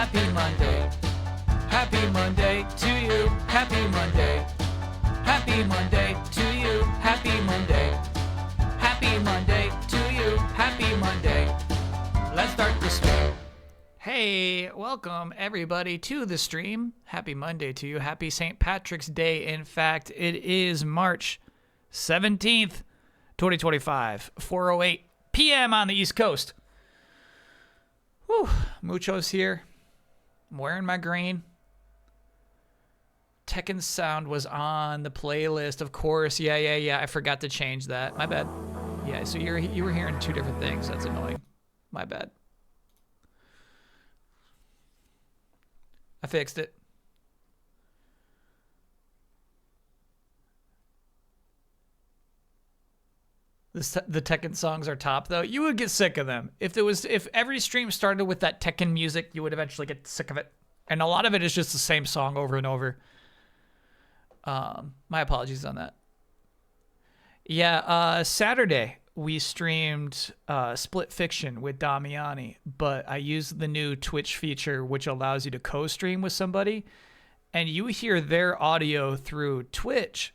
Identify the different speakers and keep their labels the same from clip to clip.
Speaker 1: Happy Monday. Happy Monday to you. Happy Monday. Happy Monday to you. Happy Monday. Happy Monday to you. Happy Monday. Let's start the stream. Hey, welcome everybody to the stream. Happy Monday to you. Happy St. Patrick's Day. In fact, it is March 17th, 2025, 4:08 p.m. on the East Coast. Whew, Mucho's here. I'm wearing my green. Tekken Sound was on the playlist, of course. Yeah. I forgot to change that. My bad. Yeah, so you were hearing two different things. That's annoying. My bad. I fixed it. The Tekken songs are top, though. You would get sick of them. If every stream started with that Tekken music, you would eventually get sick of it. And a lot of it is just the same song over and over. My apologies on that. Yeah, Saturday we streamed Split Fiction with Damiani, but I used the new Twitch feature, which allows you to co-stream with somebody, and you hear their audio through Twitch,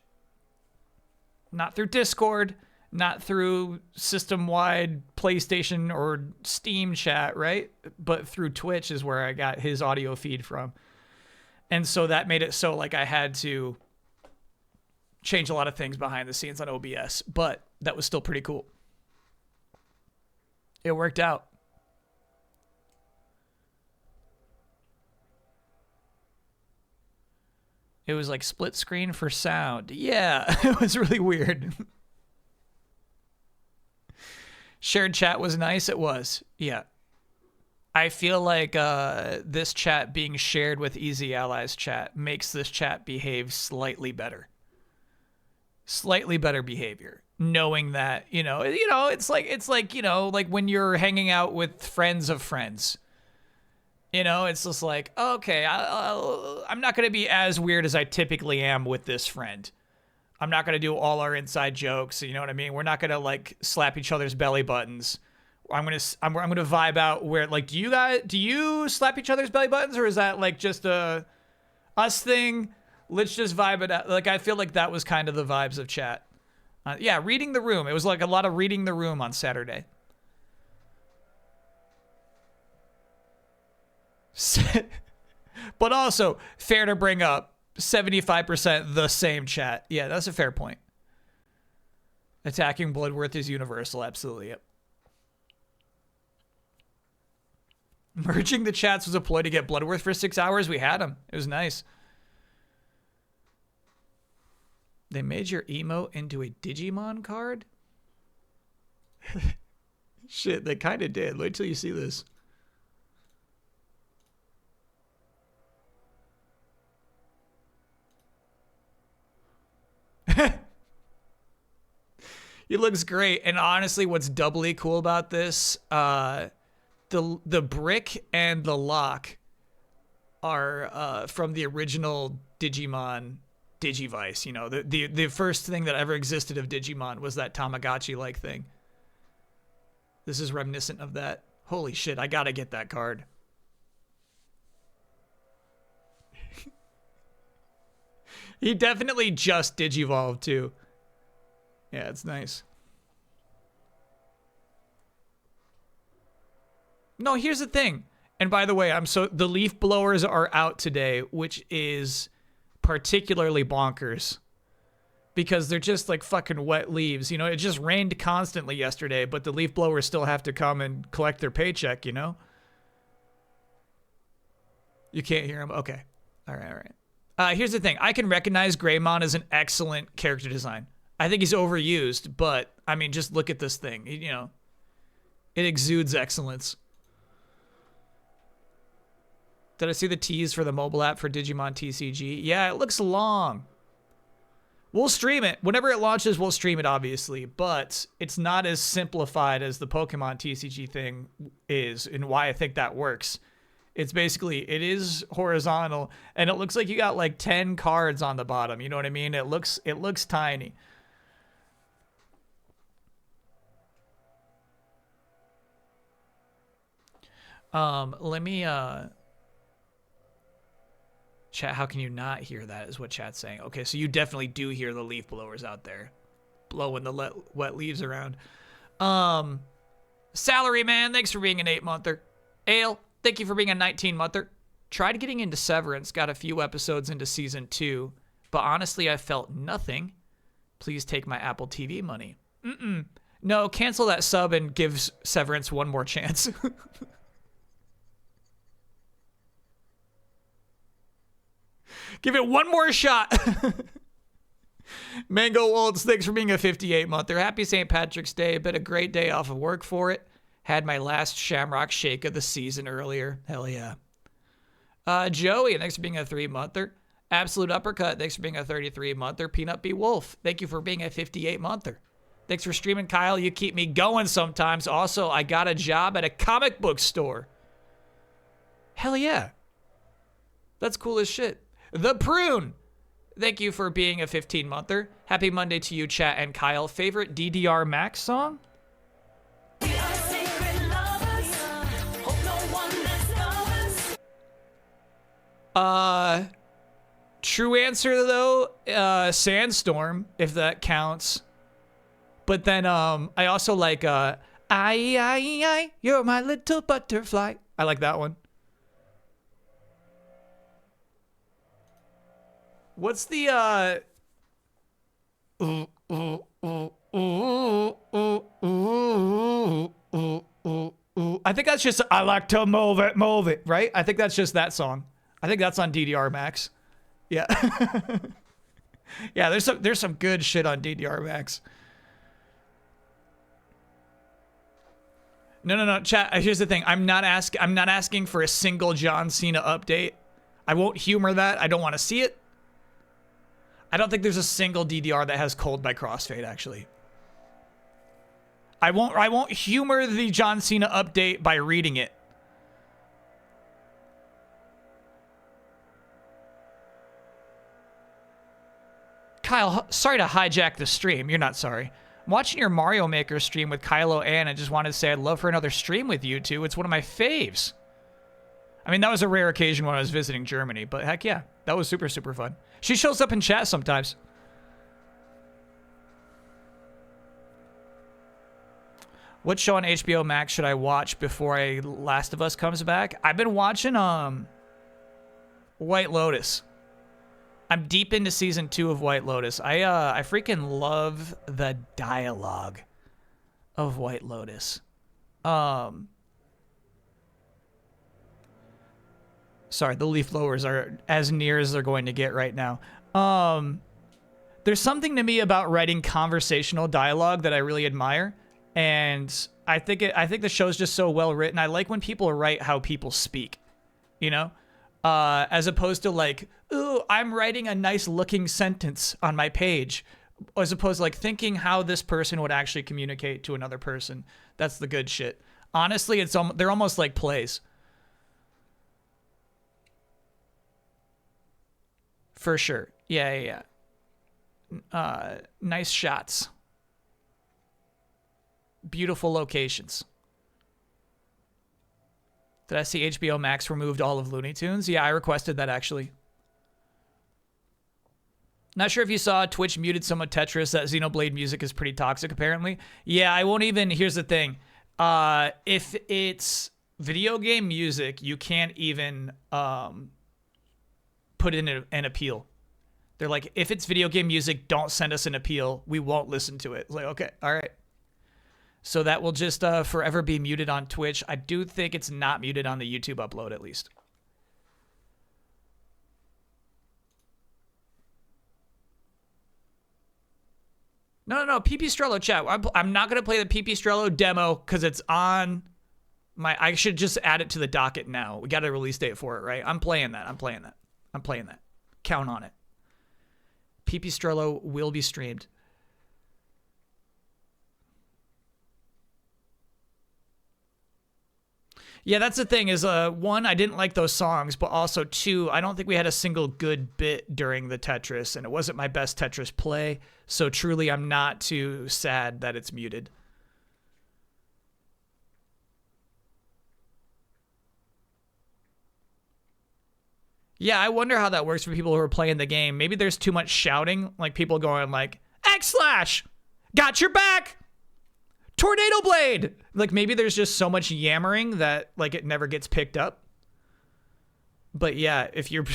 Speaker 1: not through Discord, not through system-wide PlayStation or Steam chat, right? But through Twitch is where I got his audio feed from. And so that made it so like I had to change a lot of things behind the scenes on OBS, but that was still pretty cool. It worked out. It was like split screen for sound. Yeah, it was really weird. Shared chat was nice. It was. Yeah. I feel like this chat being shared with Easy Allies chat makes this chat behave slightly better. Slightly better behavior. Knowing that, it's like, like when you're hanging out with friends of friends. It's just like, okay, I'm not going to be as weird as I typically am with this friend. I'm not going to do all our inside jokes. You know what I mean? We're not going to like slap each other's belly buttons. I'm going to vibe out where like, do you slap each other's belly buttons, or is that like just a us thing? Let's just vibe it out. Like, I feel like that was kind of the vibes of chat. Yeah, reading the room. It was like a lot of reading the room on Saturday. But also, fair to bring up, 75% the same chat. Yeah, that's a fair point. Attacking Bloodworth is universal. Absolutely, yep. Merging the chats was a ploy to get Bloodworth for 6 hours. We had him. It was nice. They made your emote into a Digimon card? Shit, they kind of did. Wait till you see this. It looks great. And honestly, what's doubly cool about this, the brick and the lock are from the original Digimon Digivice. The first thing that ever existed of Digimon was that Tamagotchi-like thing. This is reminiscent of that. Holy shit, I gotta get that card. He definitely just Digivolved too. Yeah, it's nice. No, here's the thing. And by the way, the leaf blowers are out today, which is particularly bonkers because they're just like fucking wet leaves. It just rained constantly yesterday, but the leaf blowers still have to come and collect their paycheck, You can't hear them? Okay. All right. Here's the thing. I can recognize Greymon as an excellent character design. I think he's overused, but I mean, just look at this thing. It exudes excellence. Did I see the tease for the mobile app for Digimon TCG? Yeah, it looks long. We'll stream it. Whenever it launches, we'll stream it, obviously. But it's not as simplified as the Pokemon TCG thing is, and why I think that works. It's basically, it is horizontal, and it looks like you got like 10 cards on the bottom. You know what I mean? It looks tiny. Let me Chat, how can you not hear that is what chat's saying. Okay, so you definitely do hear the leaf blowers out there blowing the wet leaves around. Salary Man, thanks for being an 8-monther. Ale, thank you for being a 19-monther. Tried getting into Severance, got a few episodes into season 2, but honestly I felt nothing. Please take my Apple TV money. No, cancel that sub and give Severance one more chance. Give it one more shot. Mango Olds, thanks for being a 58-monther. Happy St. Patrick's Day. Been a great day off of work for it. Had my last Shamrock Shake of the season earlier. Hell yeah. Joey, thanks for being a 3-monther. Absolute Uppercut, thanks for being a 33-monther. Peanut B. Wolf, thank you for being a 58-monther. Thanks for streaming, Kyle. You keep me going sometimes. Also, I got a job at a comic book store. Hell yeah. That's cool as shit. The Prune, thank you for being a 15-monther. Happy Monday to you, chat and Kyle. Favorite DDR Max song? True answer though, Sandstorm, if that counts. But then I also like I, you're my little butterfly. I like that one. What's the I think that's just I like to move it, right? I think that's just that song. I think that's on DDR Max. Yeah. Yeah, there's some good shit on DDR Max. No, chat. Here's the thing. I'm not asking for a single John Cena update. I won't humor that. I don't want to see it. I don't think there's a single DDR that has Cold by Crossfade, actually. I won't humor the John Cena update by reading it. Kyle, sorry to hijack the stream. You're not sorry. I'm watching your Mario Maker stream with Kylo Ann and just wanted to say I'd love for another stream with you two. It's one of my faves. I mean, that was a rare occasion when I was visiting Germany, but heck yeah, that was super, super fun. She shows up in chat sometimes. What show on HBO Max should I watch before Last of Us comes back? I've been watching White Lotus. I'm deep into season 2 of White Lotus. I freaking love the dialogue of White Lotus. Sorry, the leaf blowers are as near as they're going to get right now. There's something to me about writing conversational dialogue that I really admire, and I think the show's just so well written. I like when people write how people speak, you know, as opposed to like, ooh, I'm writing a nice looking sentence on my page, as opposed to like thinking how this person would actually communicate to another person. That's the good shit. Honestly, they're almost like plays. For sure. Yeah. Nice shots. Beautiful locations. Did I see HBO Max removed all of Looney Tunes? Yeah, I requested that actually. Not sure if you saw Twitch muted some of Tetris. That Xenoblade music is pretty toxic apparently. Yeah, I won't even. Here's the thing. If it's video game music, you can't even put in an appeal. They're like, if it's video game music, don't send us an appeal. We won't listen to it. It's like, okay, all right. So that will just forever be muted on Twitch. I do think it's not muted on the YouTube upload, at least. No. Pipistrello chat. I'm not going to play the Pipistrello demo because it's on my... I should just add it to the docket now. We got a release date for it, right? I'm playing that. Count on it. Pipistrello will be streamed. Yeah, that's the thing is, one, I didn't like those songs, but also two, I don't think we had a single good bit during the Tetris, and it wasn't my best Tetris play, so truly I'm not too sad that it's muted. Yeah, I wonder how that works for people who are playing the game. Maybe there's too much shouting, like people going like, X slash, got your back, tornado blade. Like maybe there's just so much yammering that like it never gets picked up. But yeah, if you're,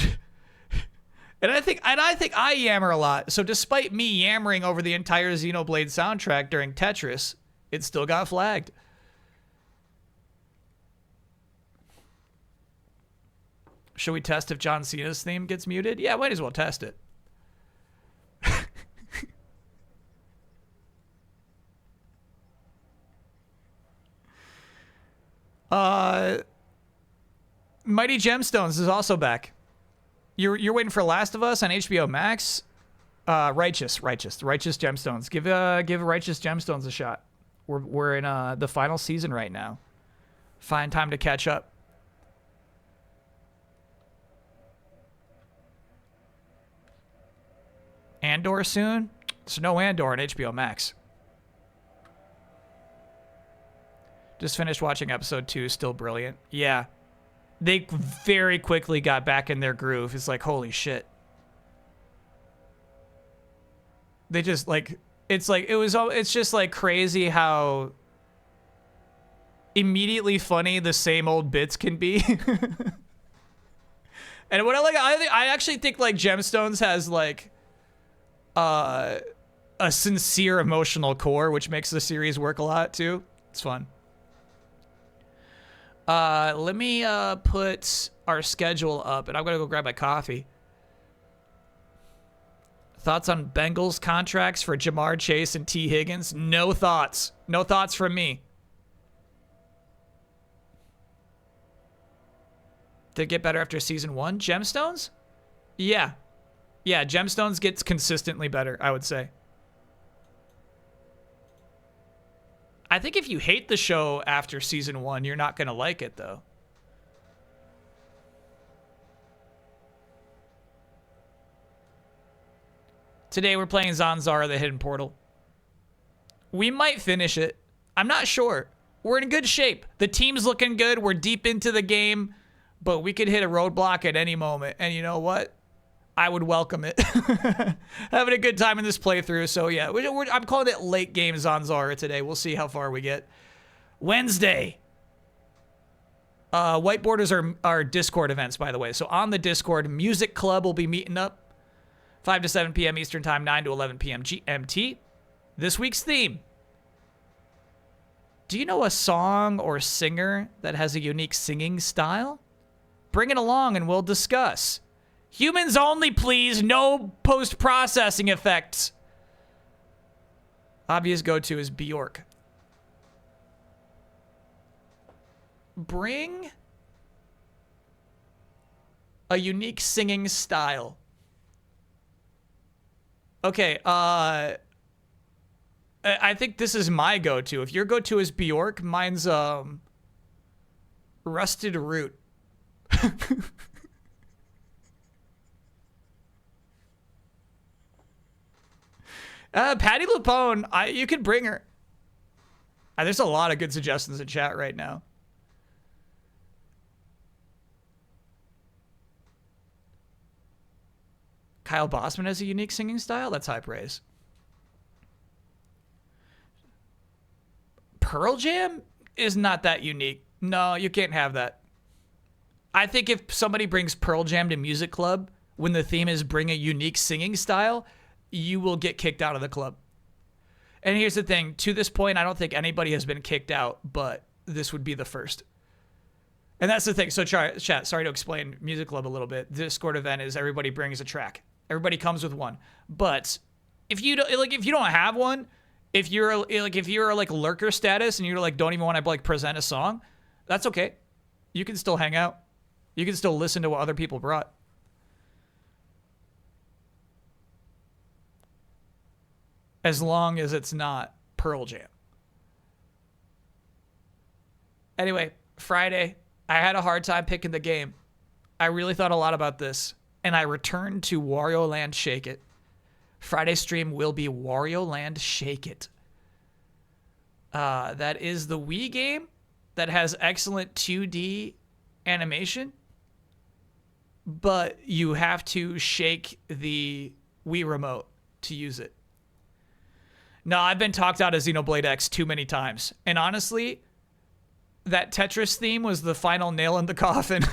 Speaker 1: and I think I yammer a lot. So despite me yammering over the entire Xenoblade soundtrack during Tetris, it still got flagged. Should we test if John Cena's theme gets muted? Yeah, might as well test it. Mighty Gemstones is also back. You're waiting for Last of Us on HBO Max? Righteous Gemstones. Give Righteous Gemstones a shot. We're in the final season right now. Find time to catch up. Andor soon? There's no Andor on HBO Max. Just finished watching episode 2, still brilliant. Yeah. They very quickly got back in their groove. It's like, holy shit. They just like, it's just like crazy how immediately funny the same old bits can be. And what I actually think like Gemstones has like, a sincere emotional core, which makes the series work a lot too. It's fun. Let me put our schedule up, and I'm gonna go grab my coffee. Thoughts on Bengals contracts for Jamar Chase and T. Higgins? No thoughts. No thoughts from me. Did it get better after season 1? Gemstones? Yeah. Yeah, Gemstones gets consistently better, I would say. I think if you hate the show after season 1, you're not going to like it, though. Today we're playing ZanZarah, the Hidden Portal. We might finish it. I'm not sure. We're in good shape. The team's looking good. We're deep into the game, but we could hit a roadblock at any moment. And you know what? I would welcome it. Having a good time in this playthrough. So yeah, I'm calling it late game ZanZarah today. We'll see how far we get. Wednesday. White Borders are our Discord events, by the way. So on the Discord, Music Club will be meeting up 5 to 7 p.m. Eastern Time, 9 to 11 p.m. GMT. This week's theme. Do you know a song or singer that has a unique singing style? Bring it along and we'll discuss. Humans only, please. No post-processing effects. Obvious go-to is Bjork. Bring a unique singing style. Okay, I think this is my go-to. If your go-to is Bjork, mine's Rusted Root. Patty LuPone, you could bring her. There's a lot of good suggestions in chat right now. Kyle Bossman has a unique singing style? That's high praise. Pearl Jam is not that unique. No, you can't have that. I think if somebody brings Pearl Jam to Music Club, when the theme is bring a unique singing style, you will get kicked out of the club. And here's the thing. To this point, I don't think anybody has been kicked out, but this would be the first. And that's the thing. So chat, sorry to explain Music Club a little bit. Discord event is everybody brings a track. Everybody comes with one. But if you don't have one, if you're like lurker status and you're like don't even want to like present a song, that's okay. You can still hang out. You can still listen to what other people brought. As long as it's not Pearl Jam. Anyway, Friday, I had a hard time picking the game. I really thought a lot about this, and I returned to Wario Land Shake It. Friday stream will be Wario Land Shake It. That is the Wii game that has excellent 2D animation. but you have to shake the Wii remote to use it. No, I've been talked out of Xenoblade X too many times. And honestly, that Tetris theme was the final nail in the coffin.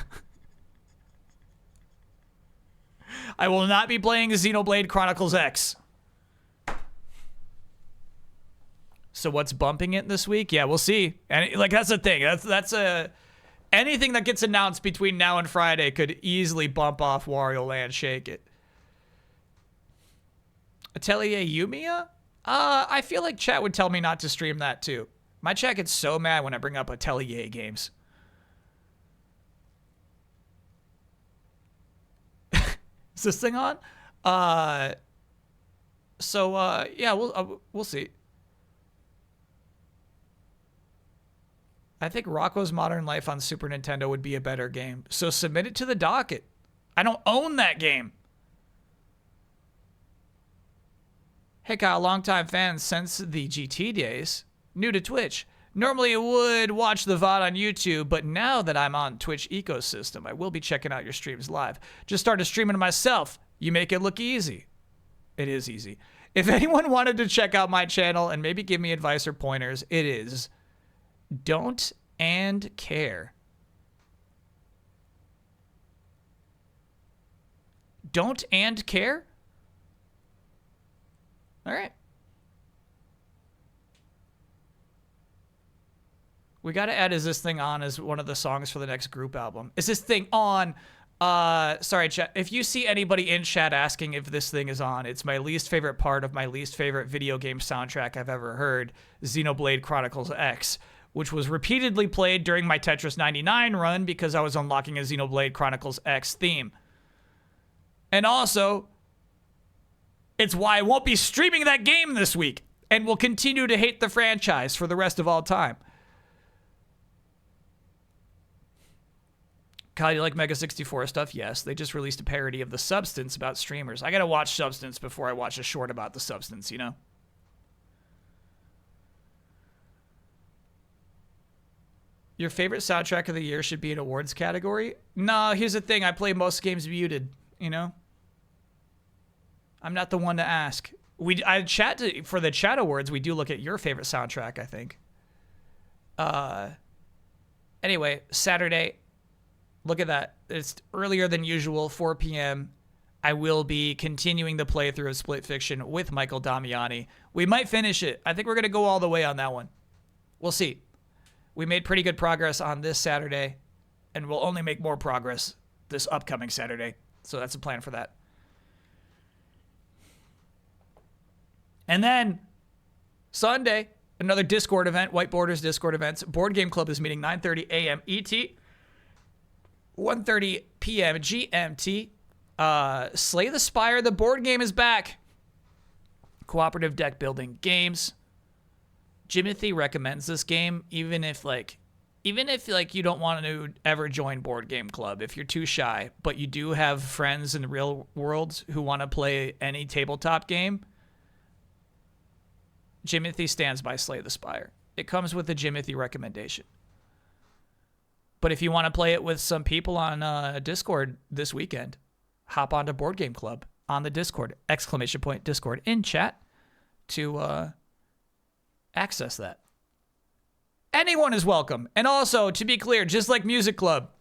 Speaker 1: I will not be playing Xenoblade Chronicles X. So what's bumping it this week? Yeah, we'll see. And like that's the thing. That's a anything that gets announced between now and Friday could easily bump off Wario Land Shake It. Atelier Yumiya? I feel like chat would tell me not to stream that too. My chat gets so mad when I bring up Atelier games. Is this thing on? Yeah, we'll see. I think Rocco's Modern Life on Super Nintendo would be a better game. So submit it to the docket. I don't own that game. Hey Kyle, longtime fan since the GT days. New to Twitch. Normally I would watch the VOD on YouTube, but now that I'm on Twitch ecosystem, I will be checking out your streams live. Just started streaming myself. You make it look easy. It is easy. If anyone wanted to check out my channel and maybe give me advice or pointers, it is Don't and Care. Don't and Care? All right. We got to add Is This Thing On as one of the songs for the next group album. Is this thing on? Sorry, chat. If you see anybody in chat asking if this thing is on, it's my least favorite part of my least favorite video game soundtrack I've ever heard, Xenoblade Chronicles X, which was repeatedly played during my Tetris 99 run because I was unlocking a Xenoblade Chronicles X theme. And also, it's why I won't be streaming that game this week and will continue to hate the franchise for the rest of all time. Kyle, you like Mega 64 stuff? Yes. They just released a parody of The Substance about streamers. I gotta watch Substance before I watch a short about The Substance, you know? Your favorite soundtrack of the year should be an awards category? No, here's the thing. I play most games muted, you know? I'm not the one to ask. For the chat awards, we do look at your favorite soundtrack, I think. Anyway, Saturday. Look at that. It's earlier than usual, 4 p.m. I will be continuing the playthrough of Split Fiction with Michael Damiani. We might finish it. I think we're going to go all the way on that one. We'll see. We made pretty good progress on this Saturday, and we'll only make more progress this upcoming Saturday. So that's a plan for that. And then Sunday, another Discord event, White Borders Discord events. Board Game Club is meeting 9:30 a.m. ET. 1:30 p.m. GMT. Slay the Spire, the board game is back. Cooperative deck building games. Jimothy recommends this game, even if you don't want to ever join Board Game Club, if you're too shy, but you do have friends in the real world who want to play any tabletop game. Jimothy stands by Slay the Spire. It comes with a Jimothy recommendation. But if you want to play it with some people on Discord this weekend, hop onto Board Game Club on the Discord, ! Discord in chat to access that. Anyone is welcome. And also, to be clear, just like Music Club,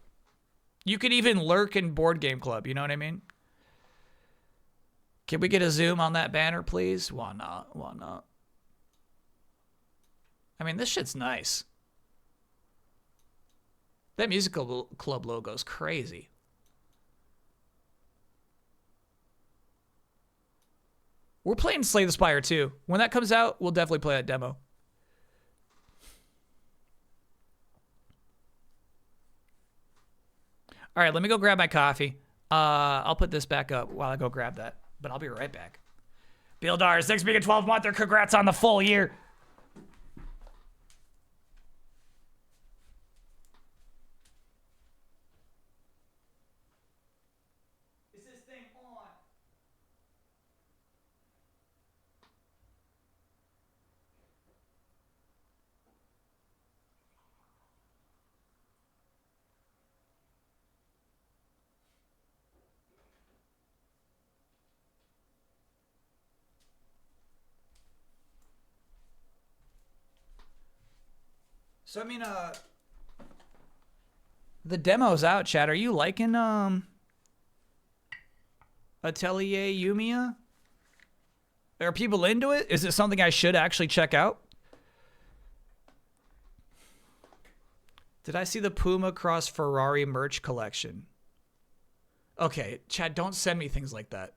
Speaker 1: you could even lurk in Board Game Club. You know what I mean? Can we get a zoom on that banner, please? Why not? Why not? I mean, this shit's nice. That Musical Club logo is crazy. We're playing Slay the Spire too. When that comes out, we'll definitely play that demo. All right, let me go grab my coffee. I'll put this back up while I go grab that, but I'll be right back. Bildar, 6 being a 12-monther. Congrats on the full year. So I mean, the demo's out, chat. Are you liking Atelier Yumiya? Are people into it? Is it something I should actually check out? Did I see the Puma Cross Ferrari merch collection? Okay, Chad, don't send me things like that.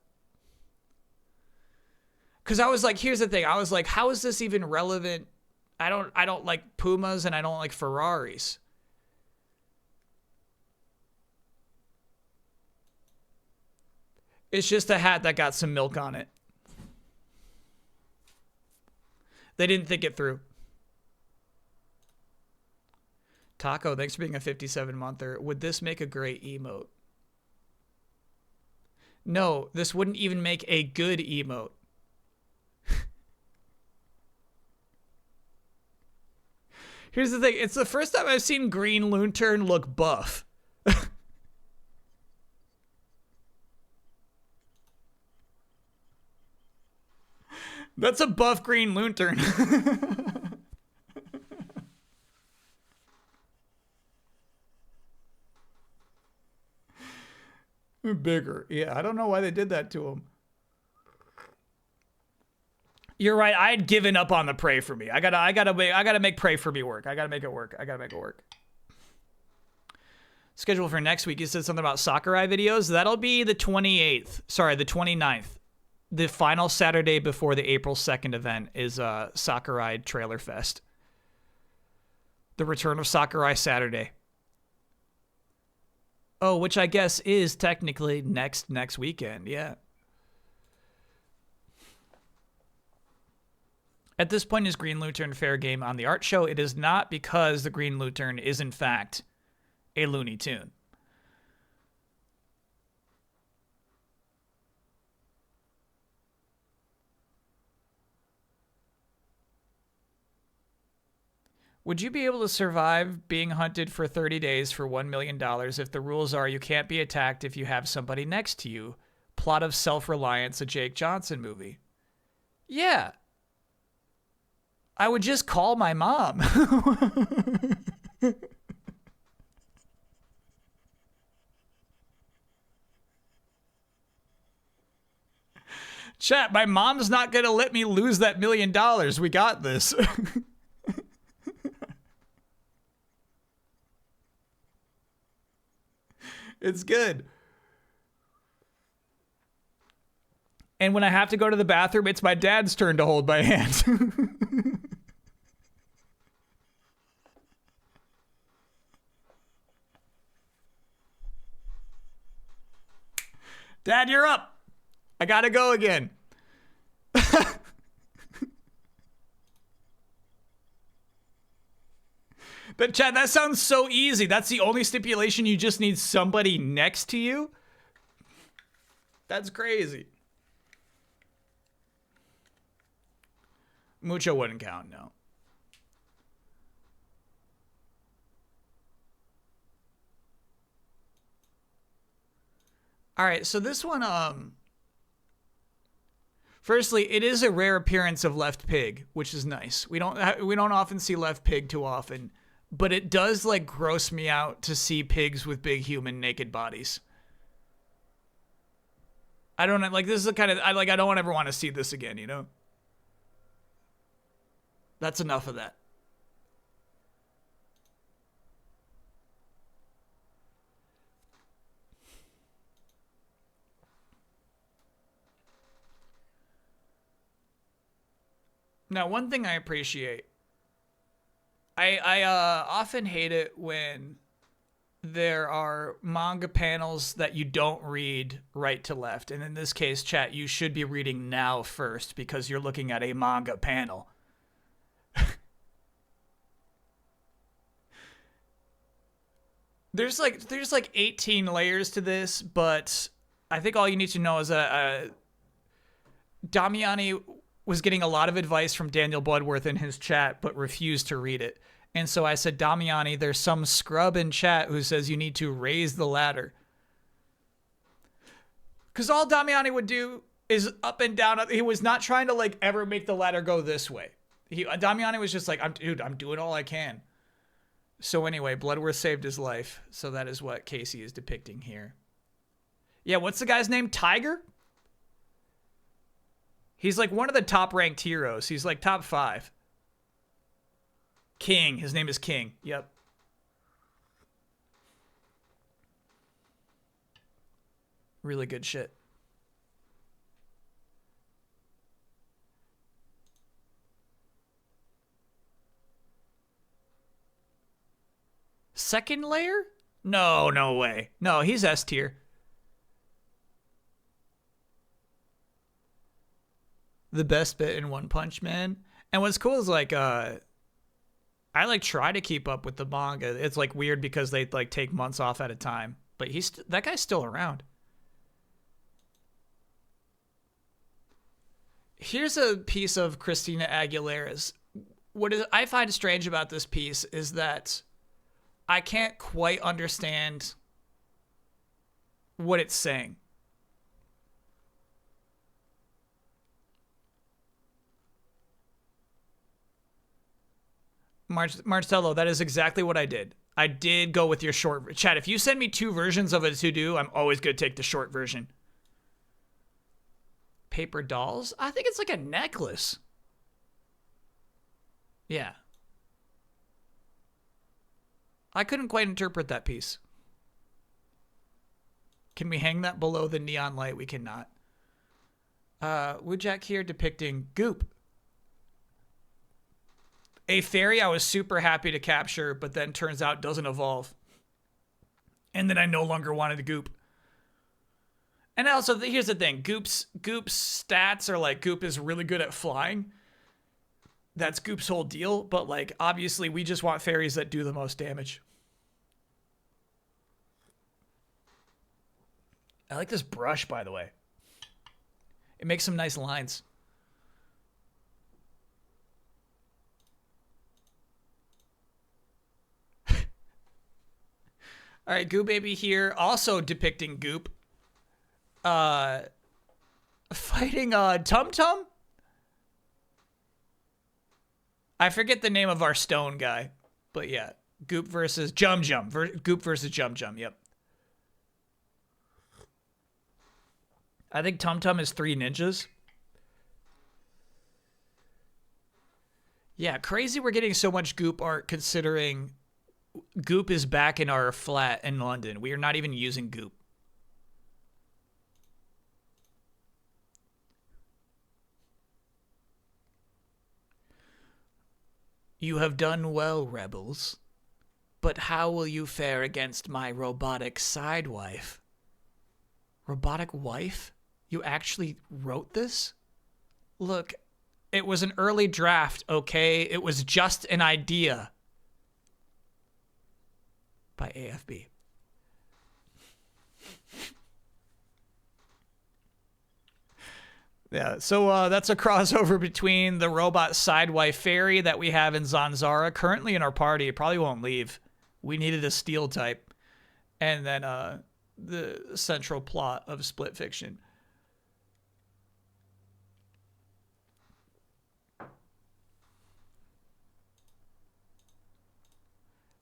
Speaker 1: Because I was like, here's the thing. I was like, how is this even relevant? I don't like Pumas and I don't like Ferraris. It's just a hat that got some milk on it. They didn't think it through. Taco, thanks for being a 57-monther. Would this make a great emote? No, this wouldn't even make a good emote. Here's the thing. It's the first time I've seen Green Lantern look buff. That's a buff Green Lantern. Bigger. Yeah, I don't know why they did that to him. You're right. I had given up on the Pray For Me. I gotta make Pray For Me work. I gotta make it work. Schedule for next week. You said something about Sakurai videos. That'll be the 28th. Sorry, the 29th. The final Saturday before the April 2nd event is Sakurai Trailer Fest. The return of Sakurai Saturday. Oh, which I guess is technically next weekend. Yeah. At this point, is Green Lantern fair game on the art show? It is not, because the Green Lantern is in fact a Looney Tune. Would you be able to survive being hunted for 30 days for $1 million if the rules are you can't be attacked if you have somebody next to you? Plot of Self-Reliance, a Jake Johnson movie. Yeah. I would just call my mom. Chat, my mom's not going to let me lose that $1 million. We got this. It's good. And when I have to go to the bathroom, it's my dad's turn to hold my hand. Dad, you're up. I gotta go again. But Chad, that sounds so easy. That's the only stipulation. You just need somebody next to you. That's crazy. Mucho wouldn't count, no. All right, so this one, firstly, it is a rare appearance of left pig, which is nice. We don't often see left pig too often, but it does like gross me out to see pigs with big human naked bodies. I don't like, this is the kind of, I don't ever want to see this again, you know? That's enough of that. Now, one thing I appreciate, I often hate it when there are manga panels that you don't read right to left. And in this case, chat, you should be reading now first because you're looking at a manga panel. There's like 18 layers to this, but I think all you need to know is that Damiani was getting a lot of advice from Daniel Bloodworth in his chat, but refused to read it. And so I said, Damiani, there's some scrub in chat who says you need to raise the ladder. Because all Damiani would do is up and down. He was not trying to like ever make the ladder go this way. Damiani was just like, I'm doing all I can. So anyway, Bloodworth saved his life. So that is what Casey is depicting here. Yeah, what's the guy's name? Tiger? He's like one of the top ranked heroes. He's like top 5. King. His name is King. Yep. Really good shit. Second layer? No, no way. No, he's S tier. The best bit in One Punch Man. And what's cool is like I like try to keep up with the manga. It's like weird because they like take months off at a time. But that guy's still around. Here's a piece of Christina Aguilera's. What I find strange about this piece is that I can't quite understand what it's saying. Marcelo, that is exactly what I did. I did go with your short. Chat, if you send me 2 versions of a to-do, I'm always going to take the short version. Paper dolls? I think it's like a necklace. Yeah. I couldn't quite interpret that piece. Can we hang that below the neon light? We cannot. Woodjack here depicting Goop. A fairy I was super happy to capture, but then turns out doesn't evolve. And then I no longer wanted a Goop. And also, here's the thing. Goop's stats are like, Goop is really good at flying. That's Goop's whole deal. But like, obviously, we just want fairies that do the most damage. I like this brush, by the way. It makes some nice lines. All right, Goop Baby here, also depicting Goop. Fighting Tum Tum? I forget the name of our stone guy, but yeah, Goop versus Jum Jum. Goop versus Jum Jum, yep. I think Tum Tum is 3 ninjas. Yeah, crazy we're getting so much Goop art considering Goop is back in our flat in London. We are not even using Goop. You have done well, rebels. But how will you fare against my robotic side wife? Robotic wife? You actually wrote this? Look, it was an early draft, okay? It was just an idea. By AFB. Yeah, so that's a crossover between the robot sidewife fairy that we have in ZanZarah, currently in our party. It probably won't leave. We needed a steel type. And then the central plot of Split Fiction.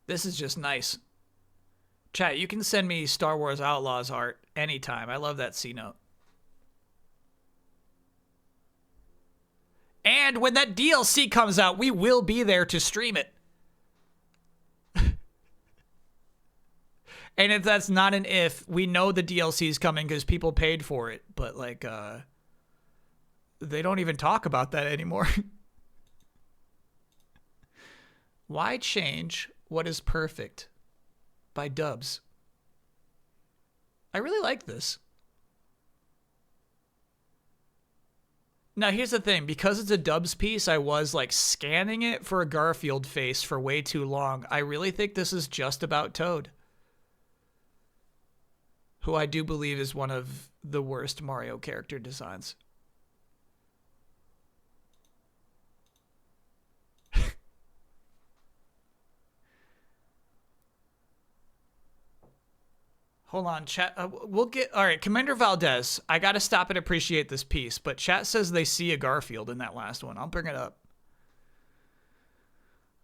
Speaker 1: This is just nice. Chat, you can send me Star Wars Outlaws art anytime. I love that C-note. And when that DLC comes out, we will be there to stream it. And if that's not an if, we know the DLC is coming because people paid for it. But, like, they don't even talk about that anymore. Why change what is perfect? By Dubs. I really like this. Now, here's the thing. Because it's a Dubs piece, I was, like, scanning it for a Garfield face for way too long. I really think this is just about Toad, who I do believe is one of the worst Mario character designs. Hold on, chat. We'll get... All right, Commander Valdez. I got to stop and appreciate this piece, but chat says they see a Garfield in that last one. I'll bring it up.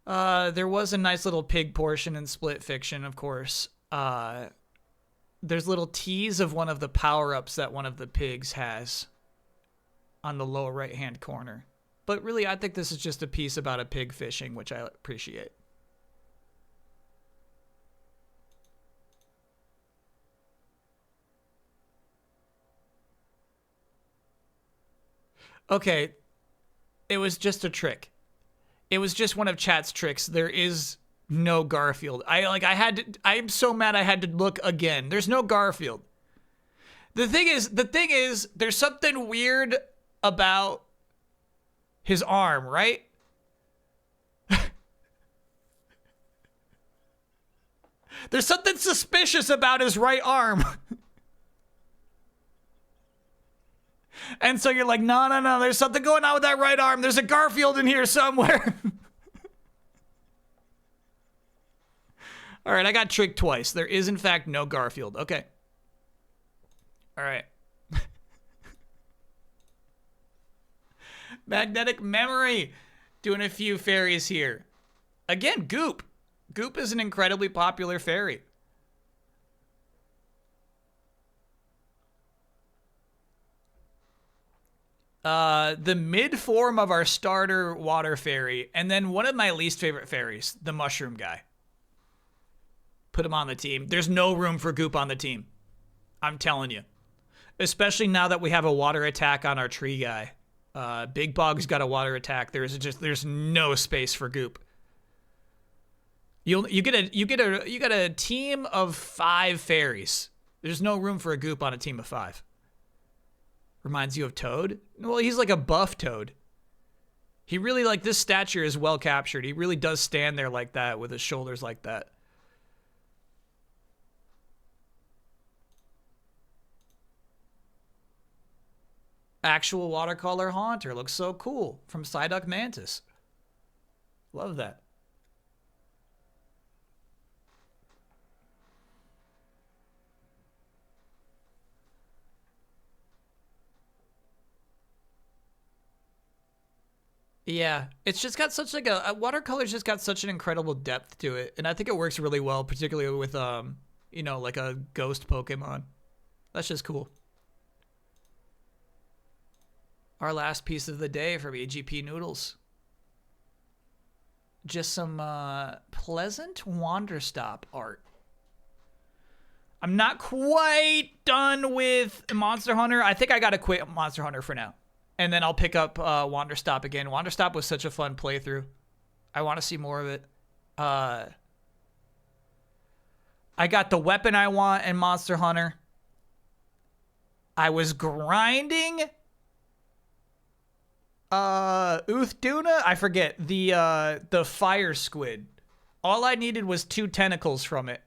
Speaker 1: There was a nice little pig portion in Split Fiction, of course. There's little tease of one of the power-ups that one of the pigs has on the lower right-hand corner. But really, I think this is just a piece about a pig fishing, which I appreciate. Okay, it was just a trick. It was just one of chat's tricks. There is no Garfield. I'm so mad I had to look again. There's no Garfield. The thing is, there's something weird about his arm, right? There's something suspicious about his right arm. And so you're like, no, there's something going on with that right arm. There's a Garfield in here somewhere. All right, I got tricked twice. There is, in fact, no Garfield. Okay. All right. Magnetic memory. Doing a few fairies here. Again, Goop. Goop is an incredibly popular fairy. The mid form of our starter water fairy, and then one of my least favorite fairies, the mushroom guy. Put him on the team. There's no room for Goop on the team. I'm telling you. Especially now that we have a water attack on our tree guy. Big Bog's got a water attack. There's no space for Goop. You get a team of 5 fairies. There's no room for a Goop on a team of 5. Reminds you of Toad? Well, he's like a buff Toad. He really, like, this stature is well captured. He really does stand there like that with his shoulders like that. Actual watercolor Haunter. Looks so cool. From Psyduck Mantis. Love that. Yeah, it's just got such like a watercolor's just got such an incredible depth to it, and I think it works really well, particularly with you know, like a ghost Pokemon. That's just cool. Our last piece of the day from EGP Noodles. Just some pleasant Wanderstop art. I'm not quite done with Monster Hunter. I think I gotta quit Monster Hunter for now. And then I'll pick up Wanderstop again. Wanderstop was such a fun playthrough. I want to see more of it. I got the weapon I want in Monster Hunter. I was grinding Uthduna? I forget. The fire squid. All I needed was 2 tentacles from it.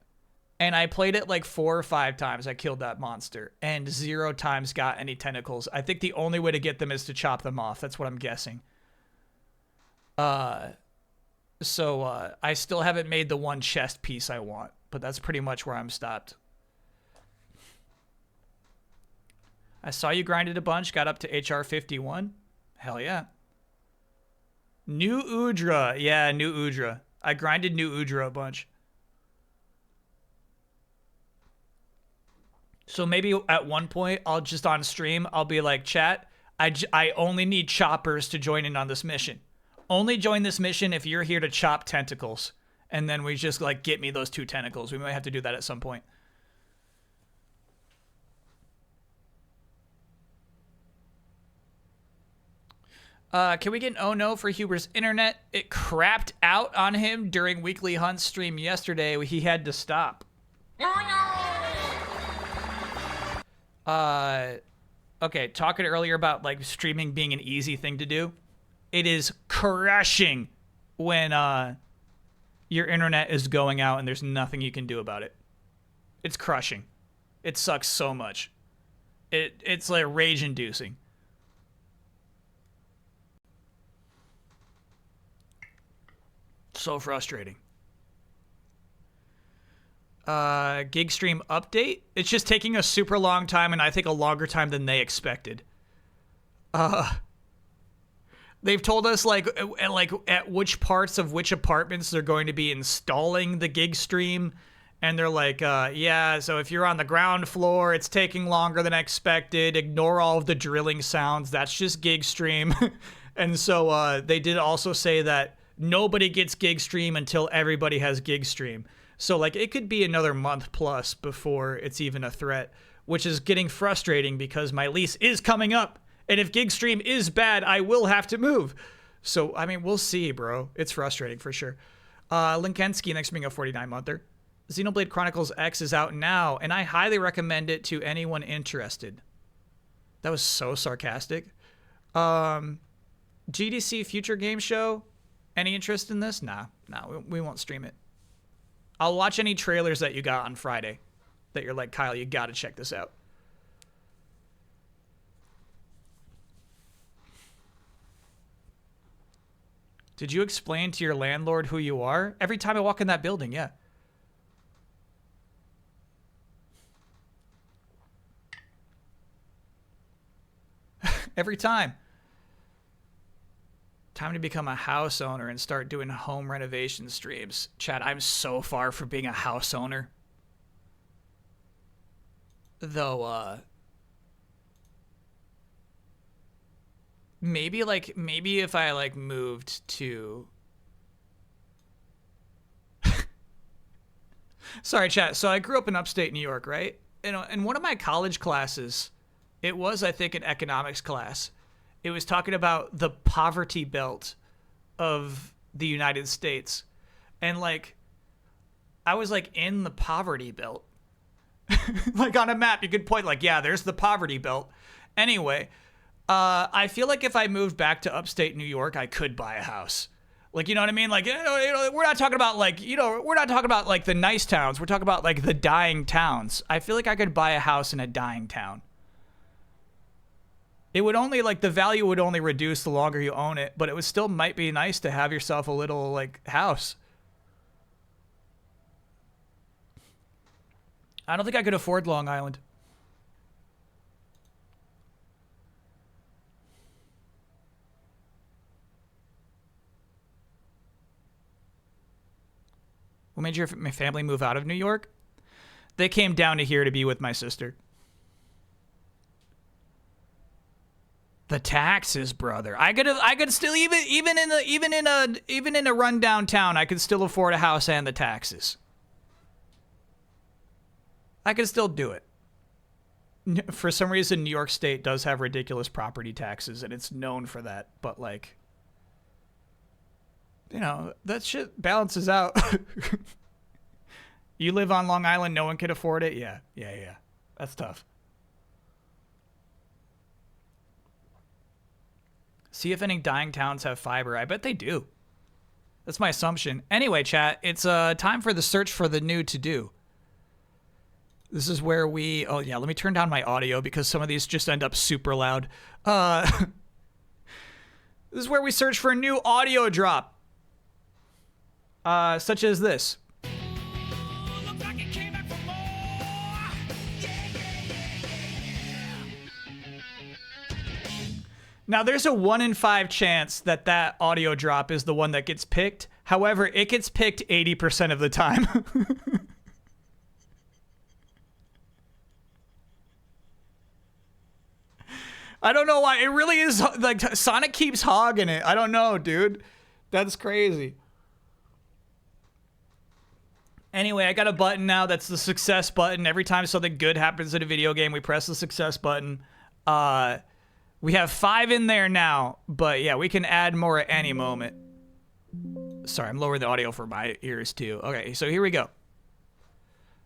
Speaker 1: And I played it like 4 or 5 times. I killed that monster. And 0 times got any tentacles. I think the only way to get them is to chop them off. That's what I'm guessing. So I still haven't made the 1 chest piece I want. But that's pretty much where I'm stopped. I saw you grinded a bunch. Got up to HR 51. Hell yeah. New Udra. Yeah, New Udra. I grinded New Udra a bunch. So maybe at one point, I'll just on stream, I'll be like, chat, I only need choppers to join in on this mission. Only join this mission if you're here to chop tentacles. And then we just like, get me those 2 tentacles. We might have to do that at some point. Can we get an oh no for Huber's internet? It crapped out on him during Weekly Hunt stream yesterday. He had to stop. Okay, talking earlier about like streaming being an easy thing to do. It is crushing when your internet is going out and there's nothing you can do about it. It's crushing. It sucks so much. It's like rage inducing. So frustrating. Gig stream update. It's just taking a super long time, and I think a longer time than they expected. They've told us like at which parts of which apartments they're going to be installing the gig stream. And they're like, yeah, so if you're on the ground floor, it's taking longer than expected. Ignore all of the drilling sounds. That's just gig stream. And so they did also say that nobody gets gig stream until everybody has gig stream. So like it could be another month plus before it's even a threat, which is getting frustrating because my lease is coming up. And if gig stream is bad, I will have to move. So, I mean, we'll see, bro. It's frustrating for sure. Linkensky next being a 49-monther. Xenoblade Chronicles X is out now, and I highly recommend it to anyone interested. That was so sarcastic. GDC Future Game Show, any interest in this? Nah, we won't stream it. I'll watch any trailers that you got on Friday that you're like, Kyle, you gotta check this out. Did you explain to your landlord who you are? Every time I walk in that building, yeah. Every time. Time to become a house owner and start doing home renovation streams. Chad, I'm so far from being a house owner. Though, maybe if I like moved to... Sorry, chat. So I grew up in upstate New York, right? In one of my college classes, it was, I think, an economics class. It was talking about the poverty belt of the United States. And like, I was like in the poverty belt. Like on a map, you could point like, yeah, there's the poverty belt. Anyway, I feel like if I moved back to upstate New York, I could buy a house. Like, you know what I mean? Like, we're not talking about like, we're not talking about like the nice towns. We're talking about like the dying towns. I feel like I could buy a house in a dying town. It would only, like, the value would only reduce the longer you own it, but it would still might be nice to have yourself a little, like, house. I don't think I could afford Long Island. What made your family move out of New York? They came down to here to be with my sister. The taxes, brother. I could still even in a rundown town, I could still afford a house and the taxes. I could still do it. For some reason, New York State does have ridiculous property taxes, and it's known for that. But like, that shit balances out. You live on Long Island, no one can afford it. Yeah. That's tough. See if any dying towns have fiber. I bet they do. That's my assumption. Anyway, chat, it's time for the search for the new to-do. This is where we... Oh, yeah, let me turn down my audio because some of these just end up super loud. This is where we search for a new audio drop. Such as this. Now, there's a 1 in 5 chance that that audio drop is the one that gets picked. However, it gets picked 80% of the time. I don't know why. It really is, like, Sonic keeps hogging it. I don't know, dude. That's crazy. Anyway, I got a button now. That's the success button. Every time something good happens in a video game, we press the success button. We have 5 in there now, but yeah, we can add more at any moment. Sorry, I'm lowering the audio for my ears too. Okay, so here we go.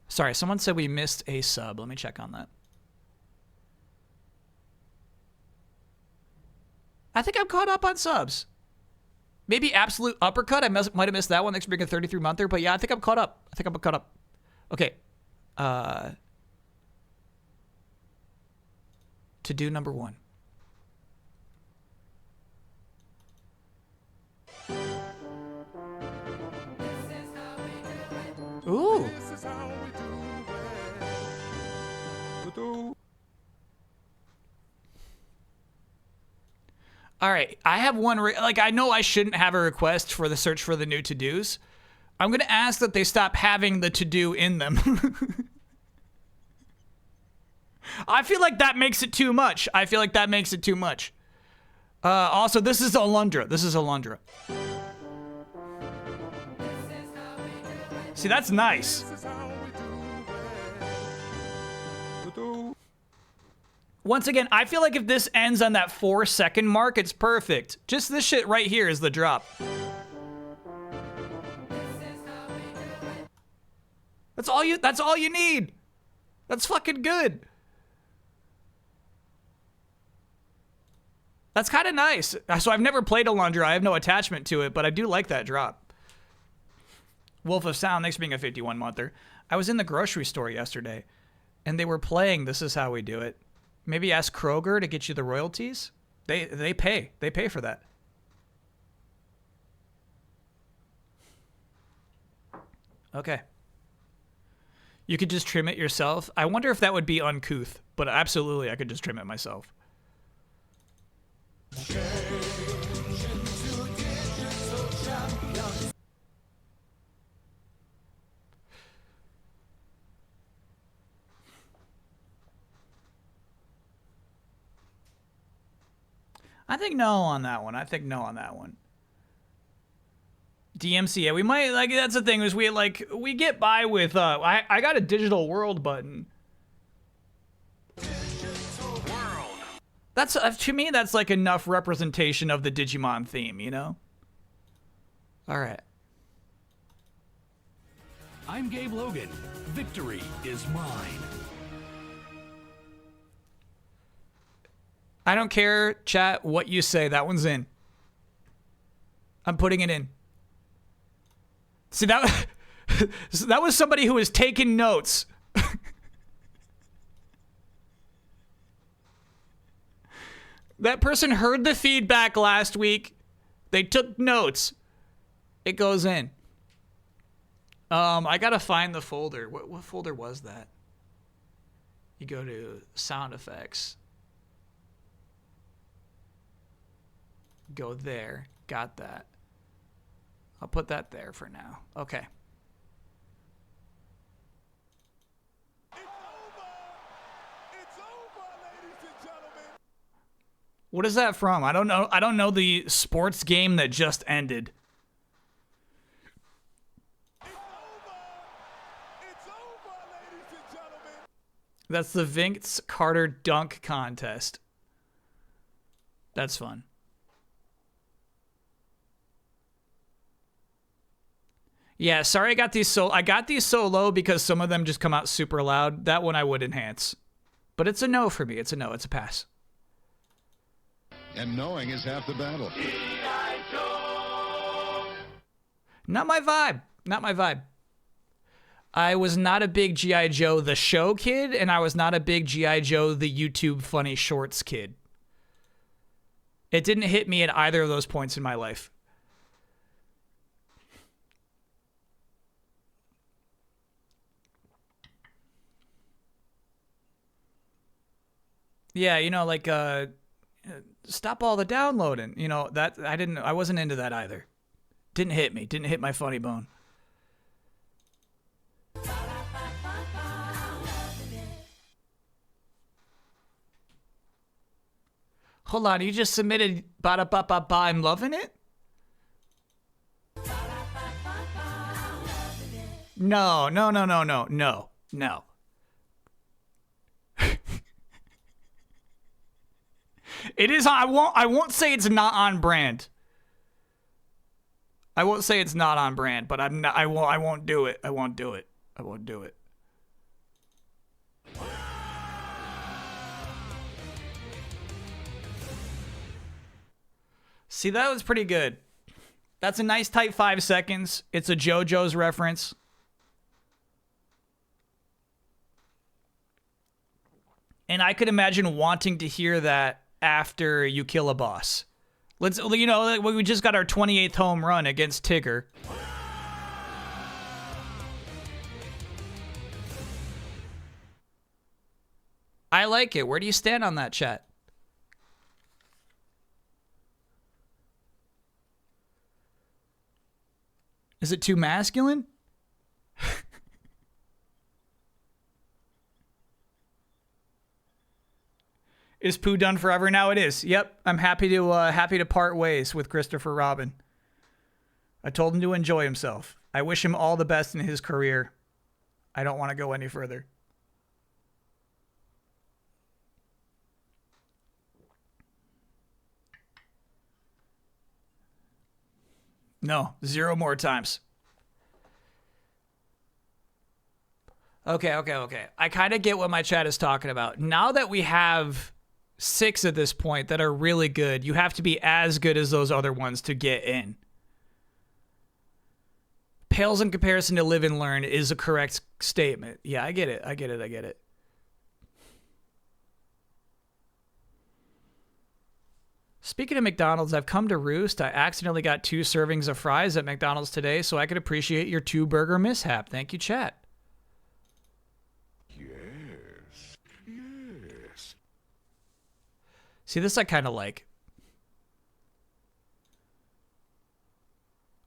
Speaker 1: Sorry, someone said we missed a sub. Let me check on that. I think I'm caught up on subs. Maybe Absolute Uppercut. I might have missed that one. Thanks for being a 33-monther. But yeah, I think I'm caught up. Okay. To do number 1. Ooh. All right, I have one. Like, I know I shouldn't have a request for the search for the new to-dos. I'm gonna ask that they stop having the to-do in them. I feel like that makes it too much. Also, this is Alundra. See, that's nice. Once again, I feel like if this ends on that 4-second mark, it's perfect. Just this shit right here is the drop. That's all you need. That's fucking good. That's kind of nice. So I've never played Alundra. I have no attachment to it, but I do like that drop. Wolf of Sound, thanks for being a 51-monther. I was in the grocery store yesterday, and they were playing This Is How We Do It. Maybe ask Kroger to get you the royalties. They pay. They pay for that. Okay. You could just trim it yourself. I wonder if that would be uncouth, but absolutely I could just trim it myself. I think no on that one. DMCA, we might, like, that's the thing, is we get by with, I got a digital world button. That's, to me, that's like enough representation of the Digimon theme, you know? Alright.
Speaker 2: I'm Gabe Logan. Victory is mine.
Speaker 1: I don't care, chat, what you say. That one's in. I'm putting it in. See, that was somebody who was taking notes. That person heard the feedback last week. They took notes. It goes in. I gotta find the folder. What folder was that? You go to sound effects. Go there. Got that. I'll put that there for now. Okay.
Speaker 3: It's over, ladies and gentlemen.
Speaker 1: What is that from? I don't know. I don't know the sports game that just ended.
Speaker 3: It's over, ladies and gentlemen.
Speaker 1: That's the Vince Carter dunk contest. That's fun. Yeah, sorry I got these so low because some of them just come out super loud. That one I would enhance. But it's a no for me. It's a no. It's a pass.
Speaker 4: And knowing is half the battle.
Speaker 1: Not my vibe. Not my vibe. I was not a big G.I. Joe the show kid, and I was not a big G.I. Joe the YouTube funny shorts kid. It didn't hit me at either of those points in my life. Yeah, you know, like, stop all the downloading. You know, that I wasn't into that either. Didn't hit me. Didn't hit my funny bone. Hold on, you just submitted ba-da-ba-ba-ba, I'm loving it? No. It is. I won't say it's not on brand. I won't say it's not on brand, but I'm not. I won't do it. I won't do it. See, that was pretty good. That's a nice tight 5 seconds. It's a JoJo's reference. And I could imagine wanting to hear that after you kill a boss. We just got our 28th home run against Tigger. I like it. Where do you stand on that, chat? Is it too masculine? Is Pooh done forever? Now it is. Yep, I'm happy to part ways with Christopher Robin. I told him to enjoy himself. I wish him all the best in his career. I don't want to go any further. No, 0 more times. Okay. I kind of get what my chat is talking about. Now that we have 6 at this point that are really good, you have to be as good as those other ones to get in. Pales in comparison to live and learn is a correct statement. Yeah, I get it. Speaking of McDonald's, I've come to roost. I accidentally got 2 servings of fries at McDonald's today, so I could appreciate your 2-burger mishap. Thank you, chat.
Speaker 3: Yes.
Speaker 1: See, this I kind of like.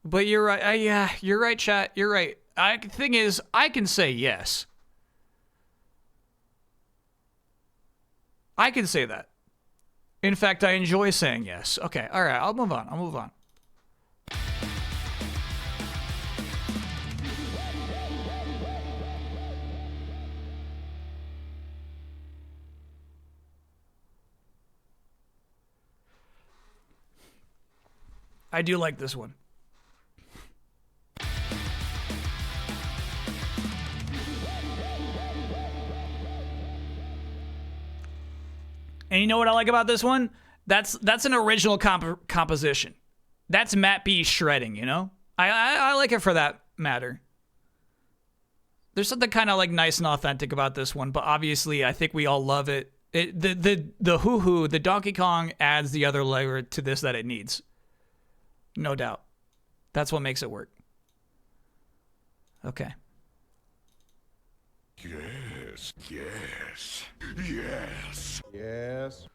Speaker 1: But you're right. Yeah, you're right, chat. You're right. Thing is, I can say yes. I can say that. In fact, I enjoy saying yes. Okay, all right, I'll move on. I do like this one. And you know what I like about this one? That's an original composition. That's Matt B shredding, you know? I like it for that matter. There's something kind of like nice and authentic about this one, but obviously I think we all love it. The hoo-hoo, the Donkey Kong adds the other layer to this that it needs. No doubt. That's what makes it work. Okay.
Speaker 3: Yes. Yes. Yes. Yes.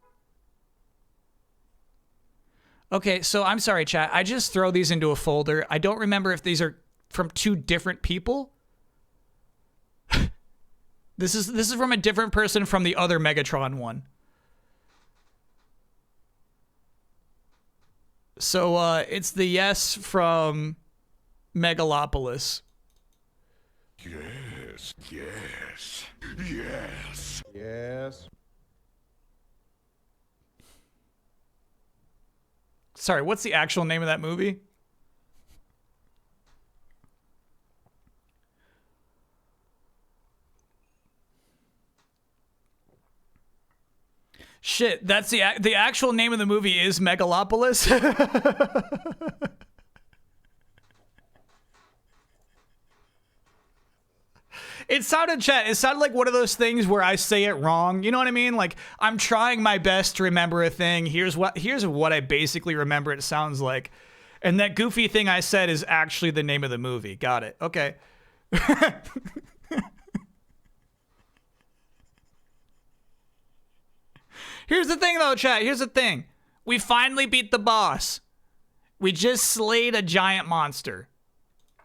Speaker 1: Okay, so I'm sorry, chat. I just throw these into a folder. I don't remember if these are from 2 different people. This is from a different person from the other Megatron one. So it's the yes from Megalopolis.
Speaker 3: Yes. Yes. Yes. Yes.
Speaker 1: Sorry, what's the actual name of that movie? Shit, that's the actual name of the movie is Megalopolis. It sounded like one of those things where I say it wrong. You know what I mean? Like, I'm trying my best to remember a thing. Here's what I basically remember it sounds like. And that goofy thing I said is actually the name of the movie. Got it. Okay. Here's the thing, though, chat. Here's the thing. We finally beat the boss. We just slayed a giant monster.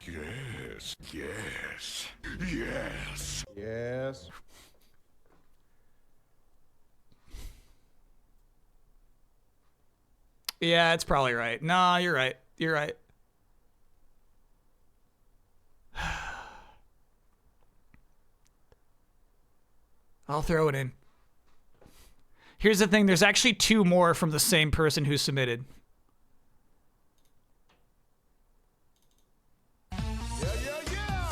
Speaker 3: Yes. Yes. Yes. Yes.
Speaker 1: Yeah, it's probably right. No, you're right. You're right. I'll throw it in. Here's the thing. There's actually 2 more from the same person who submitted.
Speaker 3: Yeah.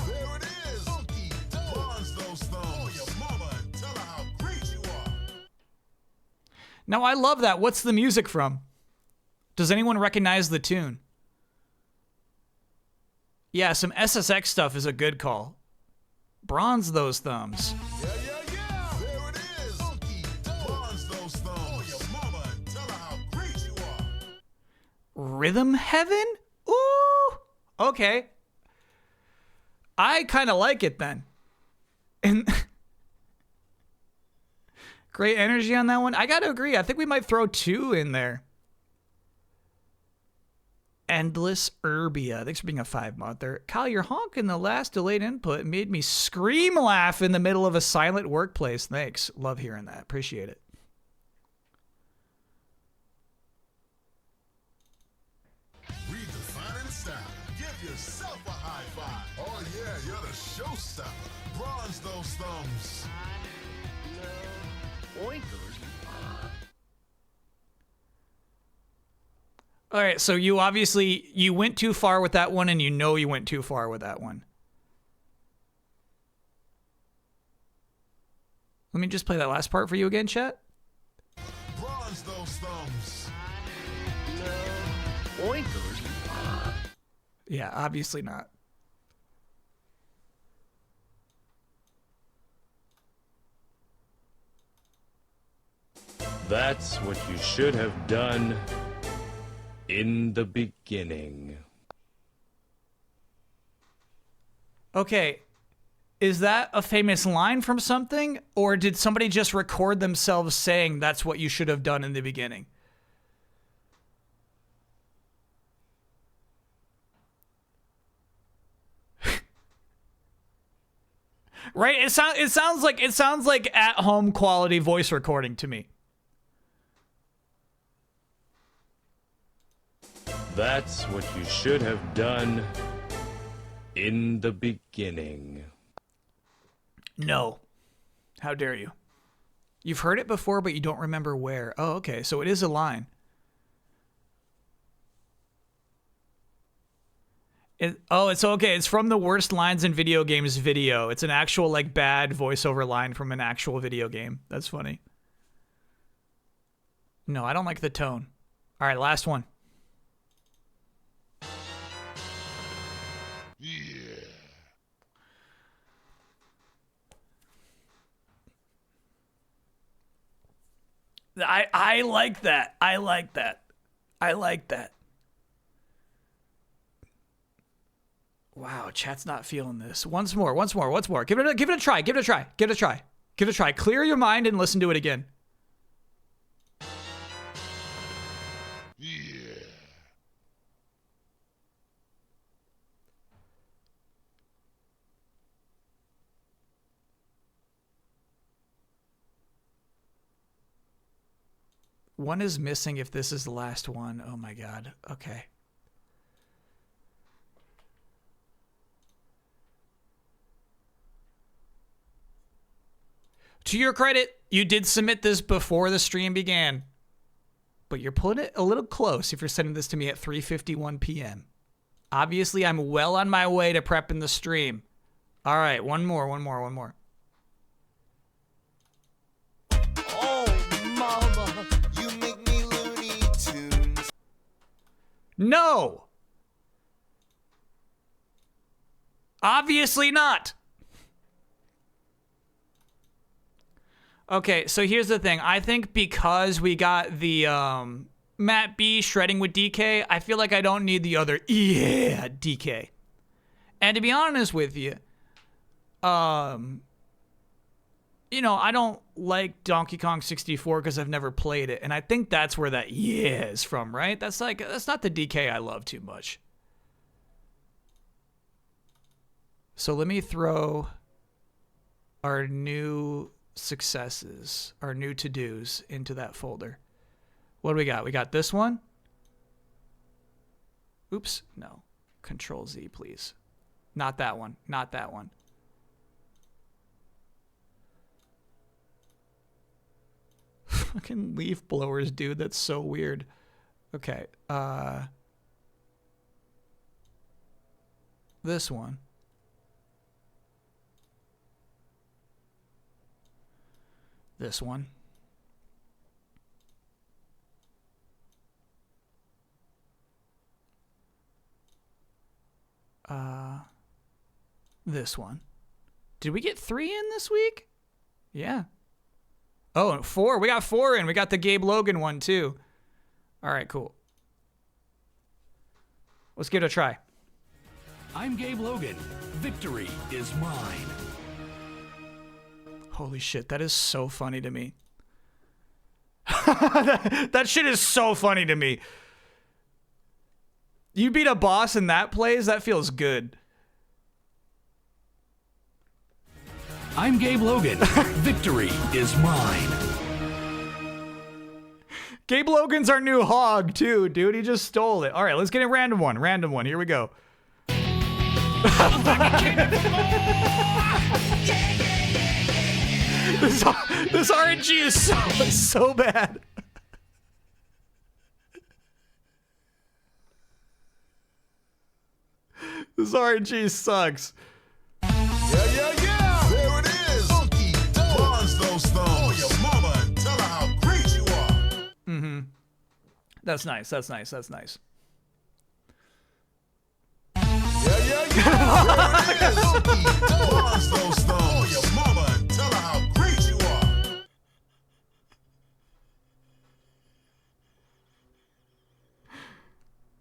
Speaker 3: There it is. Funky Bonds those thumbs. Oh, your mama and tell her how great you are.
Speaker 1: Now, I love that. What's the music from? Does anyone recognize the tune? Yeah, some SSX stuff is a good call. Bronze those thumbs.
Speaker 3: Yeah. There it is. Funky Bonds those thumbs. Oh, your mama and tell her how great you are.
Speaker 1: Rhythm Heaven? Ooh. Okay. I kind of like it then. And great energy on that one. I got to agree. I think we might throw 2 in there. Endless Herbia. Thanks for being a 5-monther. Kyle, your honk in the last delayed input made me scream laugh in the middle of a silent workplace. Thanks. Love hearing that. Appreciate it.
Speaker 3: Redefining style. Give yourself a high five. Oh yeah, you're the showstopper. Bronze those thumbs.
Speaker 1: All right, so you went too far with that one, and you know you went too far with that one. Let me just play that last part for you again, chat.
Speaker 3: Bronze those thumbs.
Speaker 1: Yeah, obviously not.
Speaker 4: That's what you should have done in the beginning.
Speaker 1: Okay, is that a famous line from something, or did somebody just record themselves saying that's what you should have done in the beginning? Right? It sounds like at-home quality voice recording to me.
Speaker 4: That's what you should have done in the beginning.
Speaker 1: No. How dare you? You've heard it before, but you don't remember where. Oh, okay. So it is a line. It's okay. It's from the Worst Lines in Video Games video. It's an actual, like, bad voiceover line from an actual video game. That's funny. No, I don't like the tone. All right, last one. I like that. I like that. I like that. Wow, chat's not feeling this. Once more. Give it a try. Give it a try. Clear your mind and listen to it again. One is missing if this is the last one. Oh my god. Okay. To your credit, you did submit this before the stream began. But you're pulling it a little close if you're sending this to me at 3:51 p.m. Obviously, I'm well on my way to prepping the stream. All right, one more. No! Obviously not. Okay, so here's the thing. I think because we got the Matt B shredding with DK, I feel like I don't need the other DK. And to be honest with you, you know, I don't like Donkey Kong 64 because I've never played it, and I think that's where that is from, right? That's not the DK I love too much. So let me throw our new successes, our new to-dos into that folder. What do we got? We got this one. Oops, no. Control Z, please. Not that one. Fucking leaf blowers, dude. That's so weird. Okay. This one. This one. This one. Did we get 3 in this week? Yeah. Oh, 4. We got 4 in. We got the Gabe Logan one, too. All right, cool. Let's give it a try.
Speaker 2: I'm Gabe Logan. Victory is mine.
Speaker 1: Holy shit, that is so funny to me. that shit is so funny to me. You beat a boss and that plays? That feels good.
Speaker 2: I'm Gabe Logan. Victory is mine.
Speaker 1: Gabe Logan's our new hog, too, dude. He just stole it. All right, let's get a random one. Random one. Here we go. This RNG is so bad. This RNG sucks.
Speaker 3: Yeah. There it is. Funky dope. Bonds those thumbs. Call your mama and tell her how great you are.
Speaker 1: Mm-hmm. That's nice. That's nice. That's nice.
Speaker 3: Yeah. There it is. Funky dope. Bonds those thumbs. Call your mama and tell her how great you are.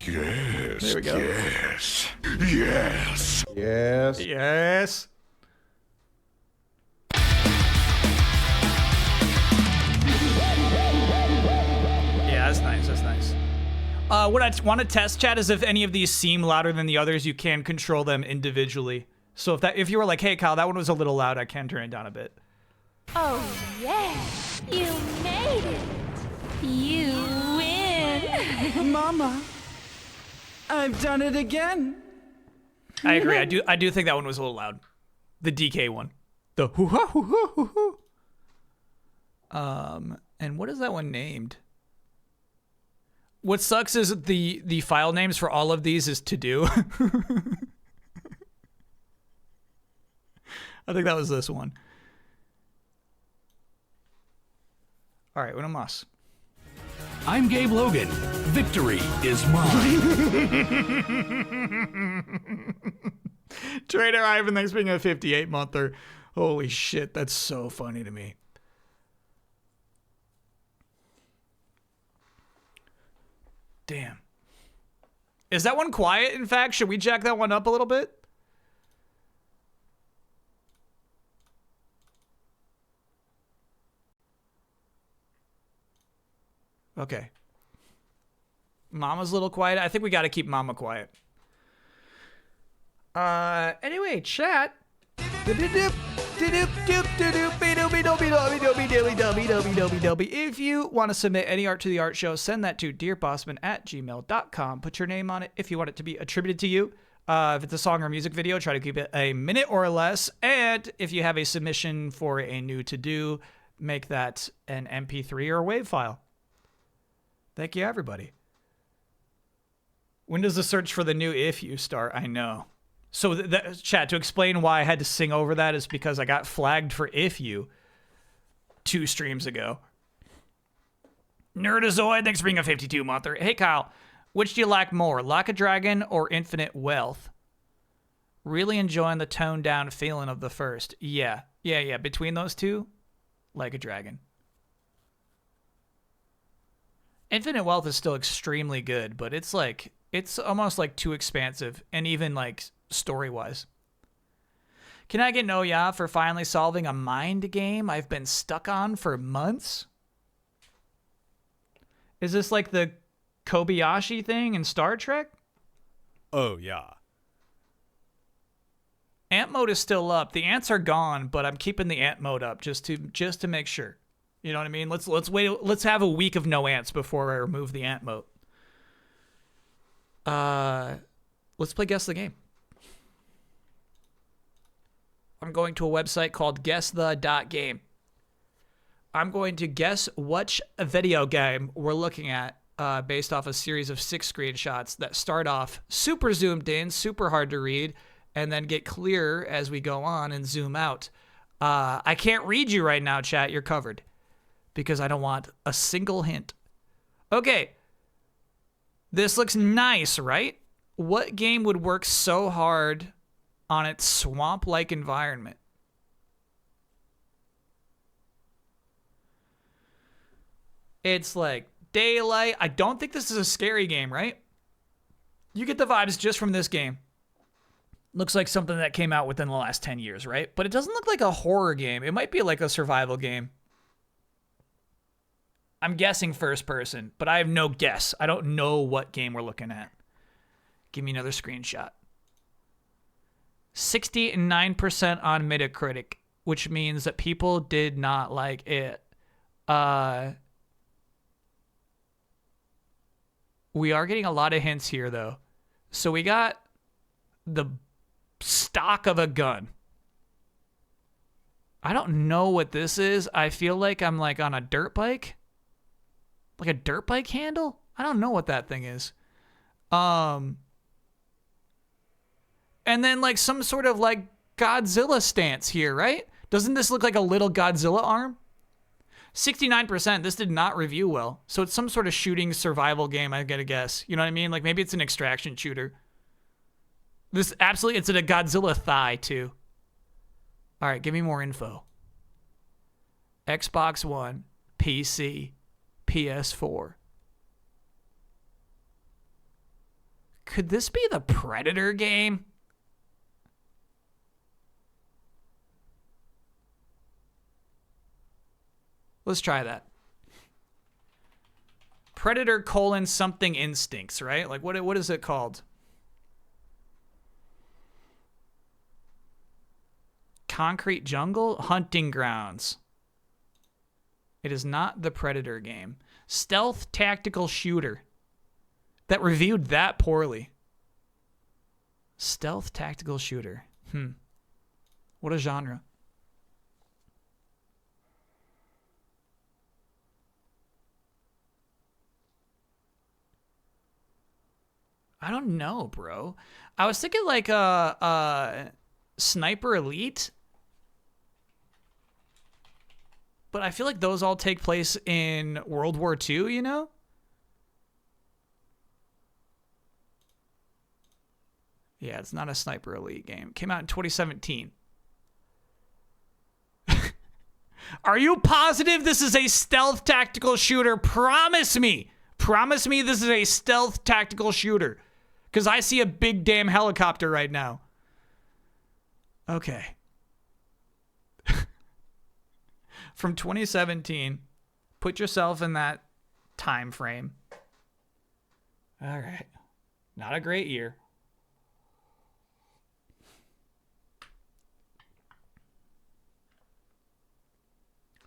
Speaker 4: Yes.
Speaker 1: There we go.
Speaker 4: Yes. Yes.
Speaker 5: Yes.
Speaker 1: Yes. Yeah, that's nice. That's nice. What I want to test, chat, is if any of these seem louder than the others, you can control them individually. So if you were like, hey, Kyle, that one was a little loud, I can turn it down a bit.
Speaker 6: Oh, yeah. You made it. You win.
Speaker 7: Mama, I've done it again.
Speaker 1: I agree. I do think that one was a little loud. The DK one. The hoo-ha, hoo-ha, hoo-ha. And what is that one named? What sucks is the file names for all of these is to do. I think that was this one. All right, una más.
Speaker 2: I'm Gabe Logan. Victory is mine.
Speaker 1: Trader Ivan, thanks for being a 58-monther. Holy shit, that's so funny to me. Damn. Is that one quiet, in fact? Should we jack that one up a little bit? Okay. Mama's a little quiet. I think we got to keep Mama quiet. Anyway, chat. If you want to submit any art to the art show, send that to dearbossman@gmail.com. Put your name on it if you want it to be attributed to you. If it's a song or music video, try to keep it a minute or less. And if you have a submission for a new to-do, make that an MP3 or WAV file. Thank you, everybody. When does the search for the new If You start? I know. So, chat, to explain why I had to sing over that is because I got flagged for If You 2 streams ago. Nerdazoid, thanks for being a 52-monther. Hey, Kyle, which do you like more, Like a Dragon or Infinite Wealth? Really enjoying the toned-down feeling of the first. Yeah. Between those two, Like a Dragon. Infinite Wealth is still extremely good, but it's almost like too expansive, and even like story-wise. Can I get no ya for finally solving a mind game I've been stuck on for months? Is this like the Kobayashi thing in Star Trek?
Speaker 5: Oh, yeah.
Speaker 1: Ant mode is still up. The ants are gone, but I'm keeping the ant mode up just to make sure. You know what I mean? Let's wait. Let's have a week of no ants before I remove the ant mode. Let's play Guess the Game. I'm going to a website called guessthe.game. I'm going to guess which video game we're looking at based off a series of 6 screenshots that start off super zoomed in, super hard to read, and then get clearer as we go on and zoom out. I can't read you right now, chat. You're covered. Because I don't want a single hint. Okay. This looks nice, right? What game would work so hard on its swamp-like environment? It's like daylight. I don't think this is a scary game, right? You get the vibes just from this game. Looks like something that came out within the last 10 years, right? But it doesn't look like a horror game. It might be like a survival game. I'm guessing first person, but I have no guess. I don't know what game we're looking at. Give me another screenshot. 69% on Metacritic, which means that people did not like it. We are getting a lot of hints here, though. So we got the stock of a gun. I don't know what this is. I feel like I'm like on a dirt bike. Like a dirt bike handle? I don't know what that thing is. And then like some sort of like Godzilla stance here, right? Doesn't this look like a little Godzilla arm? 69%. This did not review well. So it's some sort of shooting survival game, I gotta guess. You know what I mean? Like maybe it's an extraction shooter. This absolutely, it's a Godzilla thigh too. All right, give me more info. Xbox One, PC, PS4. Could this be the Predator game? Let's try that. Predator : something instincts, right? Like what is it called? Concrete Jungle? Hunting Grounds. It is not the Predator game. Stealth tactical shooter. That reviewed that poorly. Stealth tactical shooter. What a genre. I don't know, bro. I was thinking like Sniper Elite. But I feel like those all take place in World War II, you know? Yeah, it's not a Sniper Elite game. Came out in 2017. Are you positive this is a stealth tactical shooter? Promise me. Promise me this is a stealth tactical shooter. Because I see a big damn helicopter right now. Okay. From 2017. Put yourself in that time frame. All right. Not a great year.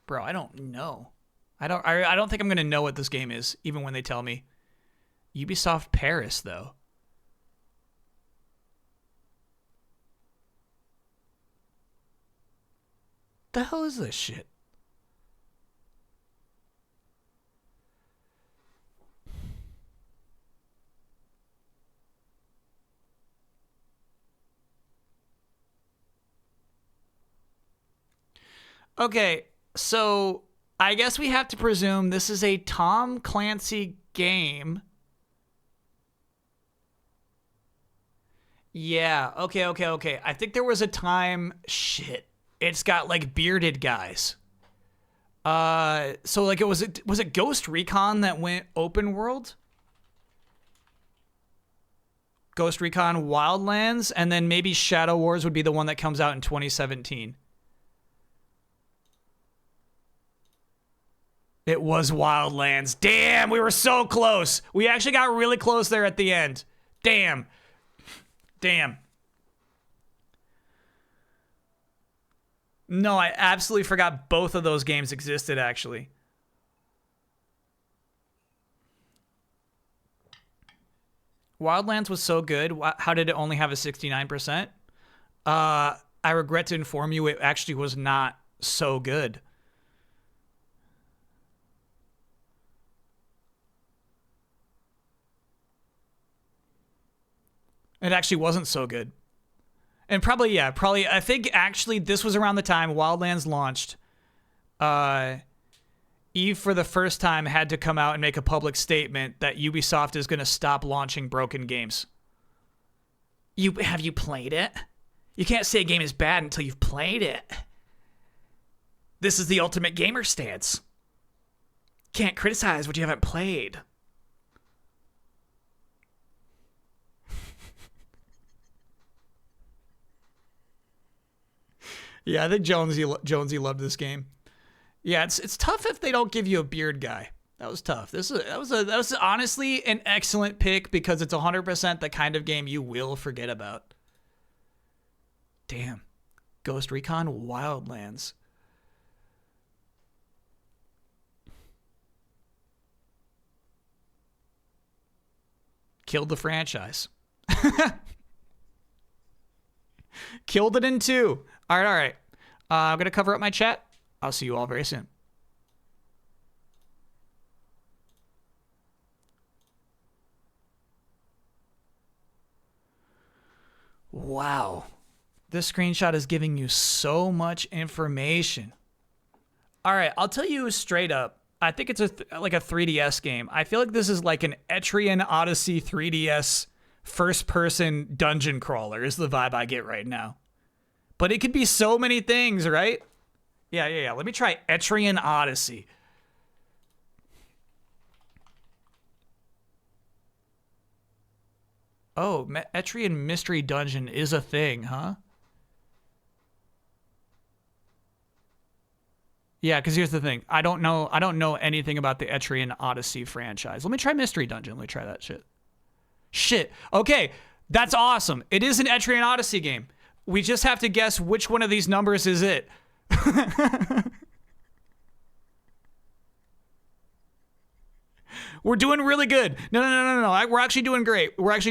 Speaker 1: Bro, I don't know. I don't think I'm going to know what this game is, even when they tell me. Ubisoft Paris, though. The hell is this shit? Okay, so I guess we have to presume this is a Tom Clancy game. Yeah, okay. I think there was a time... Shit. It's got, like, bearded guys. So, like, was it Ghost Recon that went open world? Ghost Recon Wildlands, and then maybe Shadow Wars would be the one that comes out in 2017. It was Wildlands. Damn, we were so close. We actually got really close there at the end. Damn. No, I absolutely forgot both of those games existed, actually. Wildlands was so good. How did it only have a 69%? I regret to inform you it actually was not so good. It actually wasn't so good. And probably, I think actually this was around the time Wildlands launched. Eve, for the first time, had to come out and make a public statement that Ubisoft is going to stop launching broken games. Have you played it? You can't say a game is bad until you've played it. This is the ultimate gamer stance. Can't criticize what you haven't played. Yeah, I think Jonesy loved this game. Yeah, it's tough if they don't give you a beard guy. That was tough. That was honestly an excellent pick because it's 100% the kind of game you will forget about. Damn. Ghost Recon Wildlands. Killed the franchise. Killed it in 2. All right. I'm going to cover up my chat. I'll see you all very soon. Wow. This screenshot is giving you so much information. All right, I'll tell you straight up. I think it's like a 3DS game. I feel like this is like an Etrian Odyssey 3DS first-person dungeon crawler is the vibe I get right now. But it could be so many things, right? Yeah. Let me try Etrian Odyssey. Oh, Etrian Mystery Dungeon is a thing, huh? Yeah, because here's the thing. I don't know anything about the Etrian Odyssey franchise. Let me try Mystery Dungeon. Let me try that shit. Okay, that's awesome. It is an Etrian Odyssey game. We just have to guess which one of these numbers is it. We're doing really good. No. We're actually doing great. Let's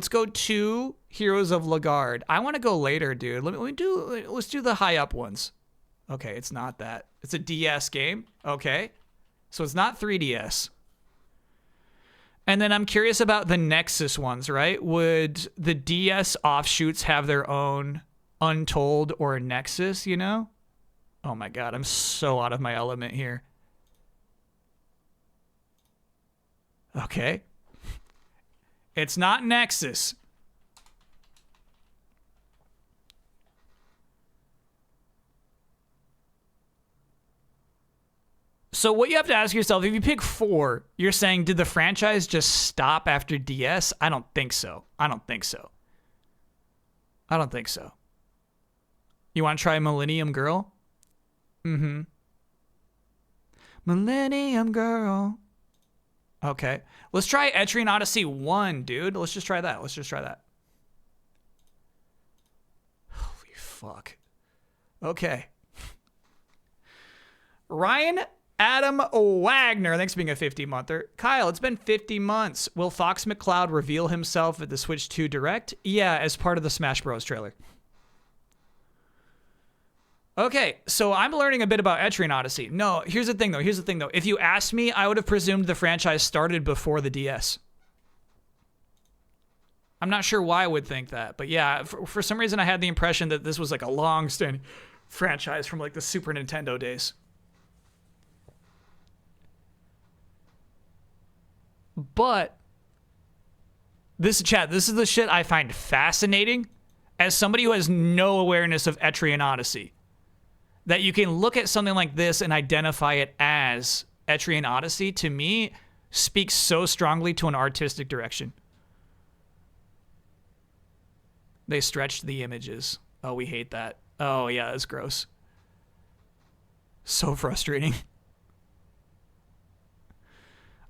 Speaker 1: go to Heroes of Lagarde. I want to go later, dude. Let's do the high up ones. Okay, it's not that. It's a DS game. Okay. So it's not 3DS. And then I'm curious about the Nexus ones, right? Would the DS offshoots have their own Untold or Nexus, you know? Oh my god, I'm so out of my element here. Okay. It's not Nexus. So what you have to ask yourself, if you pick 4, you're saying, did the franchise just stop after DS? I don't think so. You want to try Millennium Girl? Mm-hmm. Millennium Girl. Okay. Let's try Etrian Odyssey 1, dude. Let's just try that. Holy fuck. Okay. Ryan Adam Wagner, thanks for being a 50-monther. Kyle, it's been 50 months. Will Fox McCloud reveal himself at the Switch 2 Direct? Yeah, as part of the Smash Bros. Trailer. Okay, so I'm learning a bit about Etrian Odyssey. No, here's the thing though. If you asked me, I would have presumed the franchise started before the DS. I'm not sure why I would think that, but yeah, for some reason I had the impression that this was like a long-standing franchise from like the Super Nintendo days. But this is the shit I find fascinating as somebody who has no awareness of Etrian Odyssey. That you can look at something like this and identify it as Etrian Odyssey, to me, speaks so strongly to an artistic direction. They stretched the images. Oh, we hate that. Oh, yeah, that's gross. So frustrating.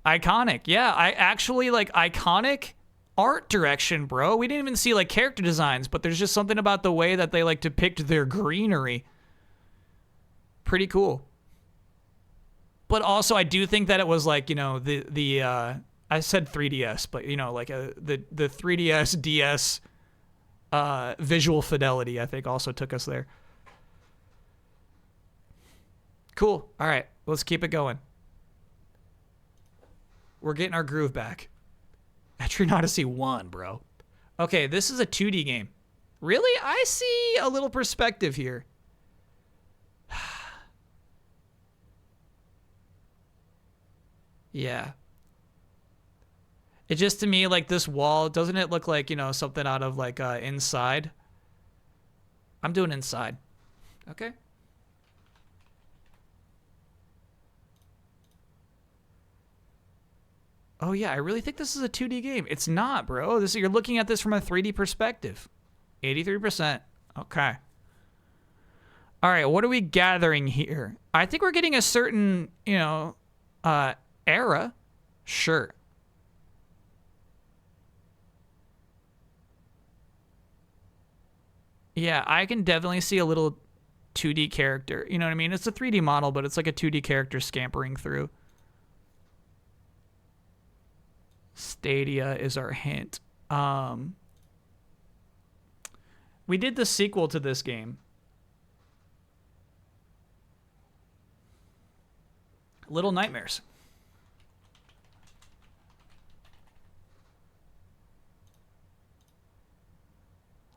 Speaker 1: Iconic. Yeah, I actually like iconic art direction, bro. We didn't even see like character designs, but there's just something about the way that they like depict their greenery. Pretty cool. But also I do think that it was like, you know, the I said 3DS, but you know, like the 3DS DS visual fidelity I think also took us there. Cool. All right, let's keep it going. We're getting our groove back. Etrian Odyssey 1, bro. Okay, this is a 2D game. Really? I see a little perspective here. Yeah. It just, to me, like this wall, doesn't it look like, you know, something out of like Inside? I'm doing Inside. Okay. Oh yeah, I really think this is a 2D game. It's not, bro. You're looking at this from a 3D perspective. 83%. Okay. All right, what are we gathering here? I think we're getting a certain, era. Sure. Yeah, I can definitely see a little 2D character. You know what I mean? It's a 3D model, but it's like a 2D character scampering through. Stadia is our hint. We did the sequel to this game. Little Nightmares.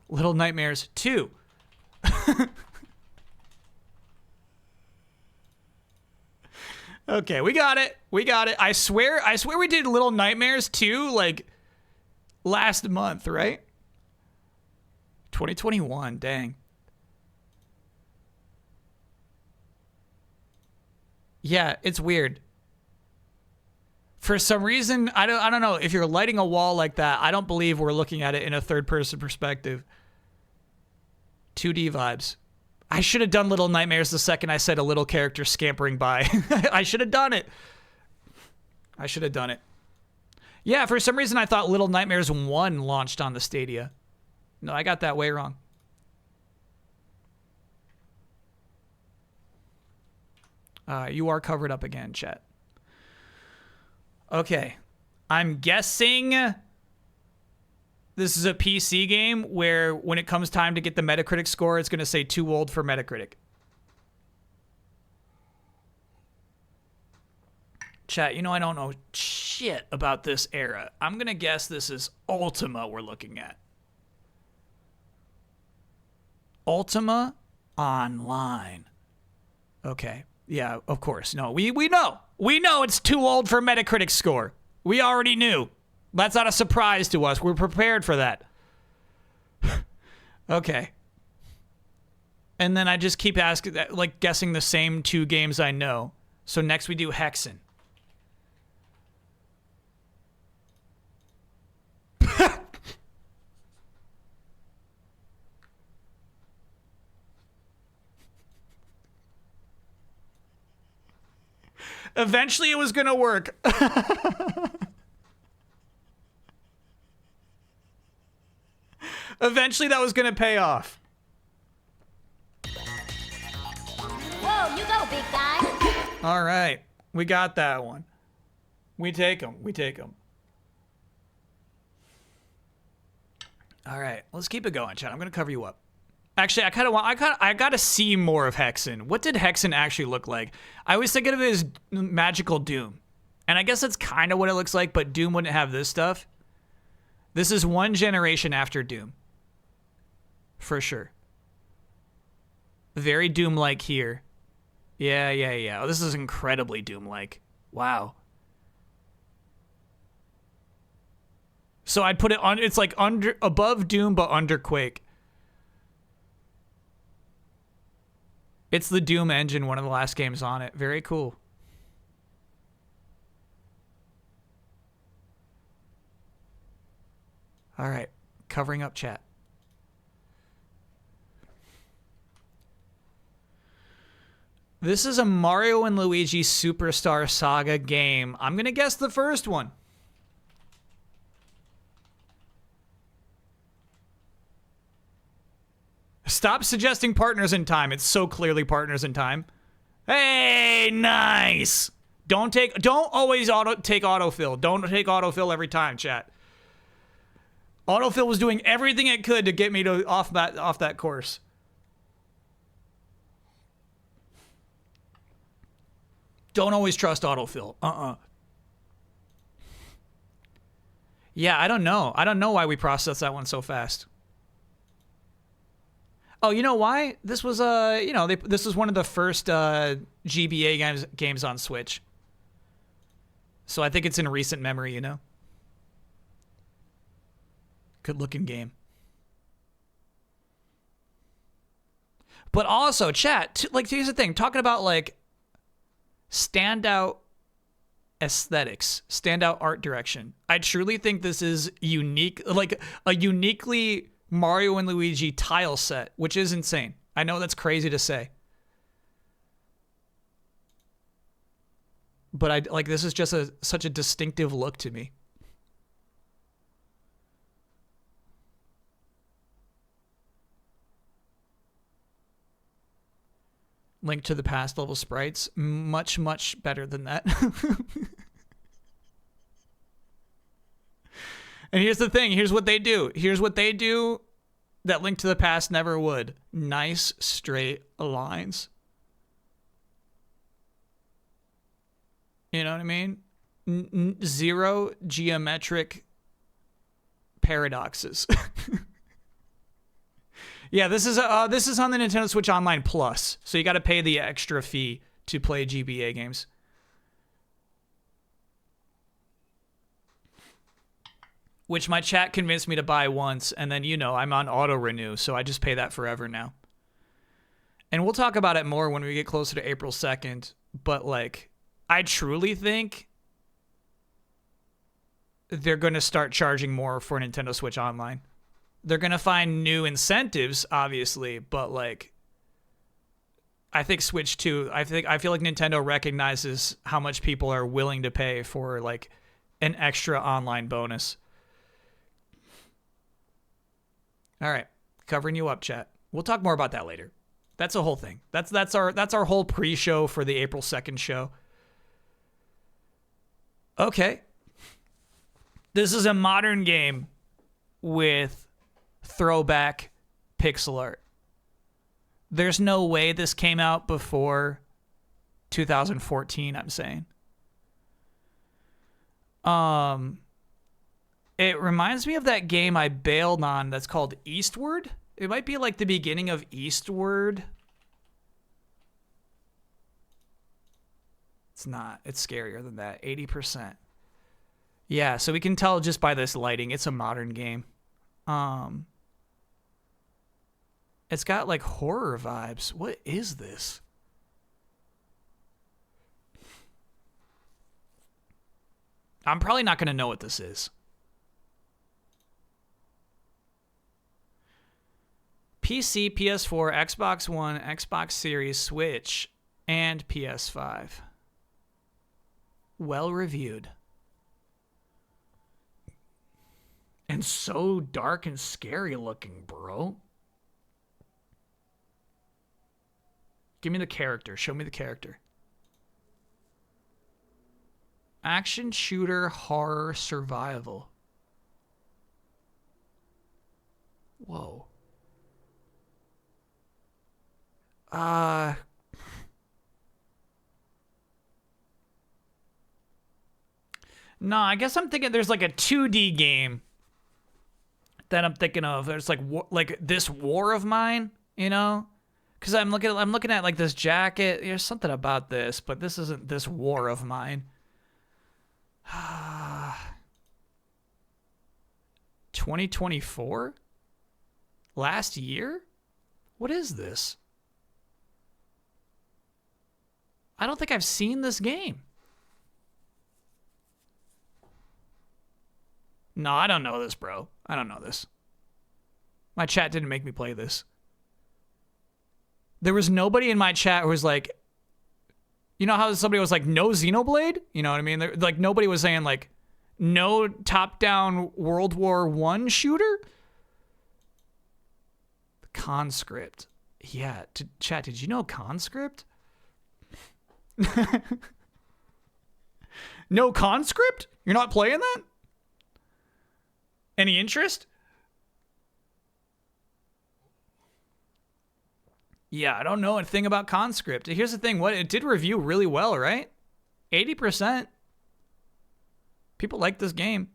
Speaker 1: Little Nightmares 2. Okay, we got it. We got it. I swear we did Little Nightmares 2 like last month, right? 2021, dang. Yeah, it's weird. For some reason, I don't know, if you're lighting a wall like that, I don't believe we're looking at it in a third-person perspective. 2D vibes. I should have done Little Nightmares the second I said a little character scampering by. I should have done it. I should have done it. Yeah, for some reason I thought Little Nightmares 1 launched on the Stadia. No, I got that way wrong. You are covered up again, chat. Okay. I'm guessing this is a PC game where when it comes time to get the Metacritic score, it's going to say too old for Metacritic. Chat, I don't know shit about this era. I'm going to guess this is Ultima we're looking at. Ultima Online. Okay. Yeah, of course. No, we know. We know it's too old for Metacritic score. We already knew. That's not a surprise to us. We're prepared for that. Okay. And then I just keep asking, like, guessing the same two games I know. So next we do Hexen. Eventually it was going to work. Eventually that was going to pay off.
Speaker 6: Whoa, you go, big guy.
Speaker 1: All right. We got that one. We take them. We take them. All right. Let's keep it going, chat. I'm going to cover you up. Actually, I got to see more of Hexen. What did Hexen actually look like? I always think of it as magical Doom. And I guess that's kind of what it looks like, but Doom wouldn't have this stuff. This is one generation after Doom. For sure. Very Doom-like here. Yeah. Oh, this is incredibly Doom-like. Wow. So I'd put it on, it's like above Doom, but under Quake. It's the Doom engine, one of the last games on it. Very cool. All right, covering up chat. This is a Mario and Luigi Superstar Saga game. I'm going to guess the first one. Stop suggesting Partners in Time. It's so clearly Partners in Time. Hey, nice. Don't always take autofill. Don't take autofill every time, chat. Autofill was doing everything it could to get me to off that course. Don't always trust autofill. Yeah, I don't know. I don't know why we processed that one so fast. Oh, you know why? This was this was one of the first GBA games on Switch. So I think it's in recent memory, you know. Good looking game. But also, chat, like here's the thing, talking about like standout aesthetics, standout art direction. I truly think this is unique, like a uniquely Mario and Luigi tile set, which is insane. I know that's crazy to say. But this is just such a distinctive look to me. Link to the Past level sprites, much, much better than that. And here's the thing. Here's what they do. Here's what they do that Link to the Past never would. Nice, straight lines. You know what I mean? Zero geometric paradoxes. Yeah, this is on the Nintendo Switch Online Plus, so you got to pay the extra fee to play GBA games. Which my chat convinced me to buy once, and then, you know, I'm on auto renew, so I just pay that forever now. And we'll talk about it more when we get closer to April 2nd, but like, I truly think they're going to start charging more for Nintendo Switch Online. They're going to find new incentives, obviously, but like, I think Switch 2, I feel like Nintendo recognizes how much people are willing to pay for like an extra online bonus. All right, covering you up, chat. We'll talk more about that later. That's a whole thing. That's our whole pre-show for the April 2nd show. Okay. This is a modern game with throwback pixel art. There's no way this came out before 2014, I'm saying. It reminds me of that game I bailed on that's called Eastward. It might be like the beginning of Eastward. It's not. It's scarier than that. 80%. Yeah, so we can tell just by this lighting, it's a modern game. It's got like horror vibes. What is this? I'm probably not going to know what this is. PC, PS4, Xbox One, Xbox Series, Switch, and PS5. Well reviewed. And so dark and scary looking, bro. Give me the character. Show me the character. Action shooter horror survival. Whoa. No, I guess I'm thinking there's like a 2D game that I'm thinking of. There's like this War of Mine, you know? Because I'm looking at like this jacket. There's something about this, but this isn't this War of Mine. 2024? Last year? What is this? I don't think I've seen this game. No, I don't know this, bro. I don't know this. My chat didn't make me play this. There was nobody in my chat who was like, you know how somebody was like, no Xenoblade? You know what I mean? Like, nobody was saying like, no top-down World War I shooter? Conscript. Yeah, chat, did you know Conscript? No Conscript? You're not playing that? Any interest? Yeah, I don't know anything about Conscript. Here's the thing, it did review really well, right? 80%. People like this game.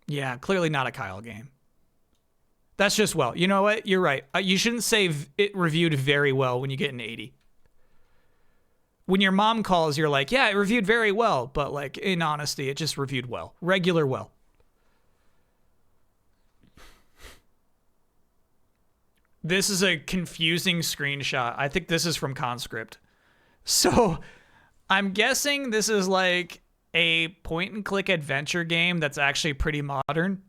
Speaker 1: Yeah, clearly not a Kyle game. That's just well. You know what? You're right. You shouldn't say it reviewed very well when you get an 80. When your mom calls, you're like, yeah, it reviewed very well. But like, in honesty, it just reviewed well. Regular well. This is a confusing screenshot. I think this is from Conscript. So I'm guessing this is like a point-and-click adventure game that's actually pretty modern.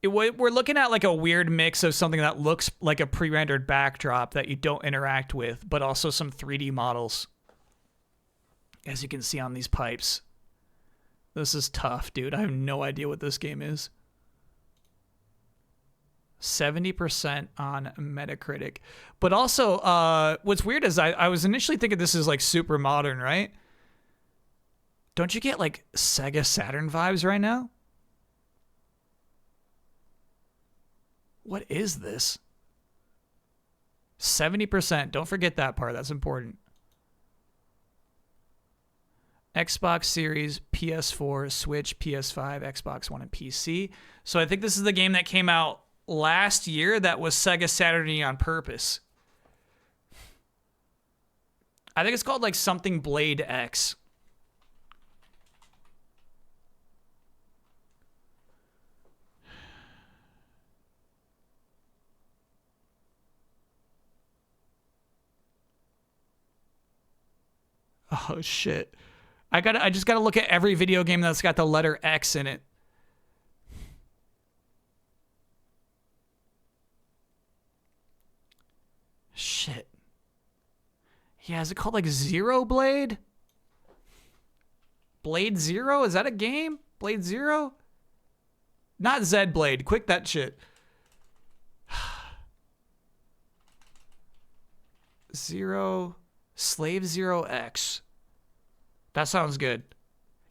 Speaker 1: We're looking at like a weird mix of something that looks like a pre-rendered backdrop that you don't interact with, but also some 3D models. As you can see on these pipes. This is tough, dude. I have no idea what this game is. 70% on Metacritic. But also, what's weird is I was initially thinking this is like super modern, right? Don't you get like Sega Saturn vibes right now? What is this? 70%. Don't forget that part. That's important. Xbox Series, PS4, Switch, PS5, Xbox One, and PC. So I think this is the game that came out last year that was Sega Saturn on purpose. I think it's called like something Blade X. Oh shit. I just gotta look at every video game that's got the letter X in it. Shit. Yeah, is it called like Zero Blade? Blade Zero? Is that a game? Blade Zero? Not Zed Blade. Quick that shit. Zero. Slave Zero X. That sounds good.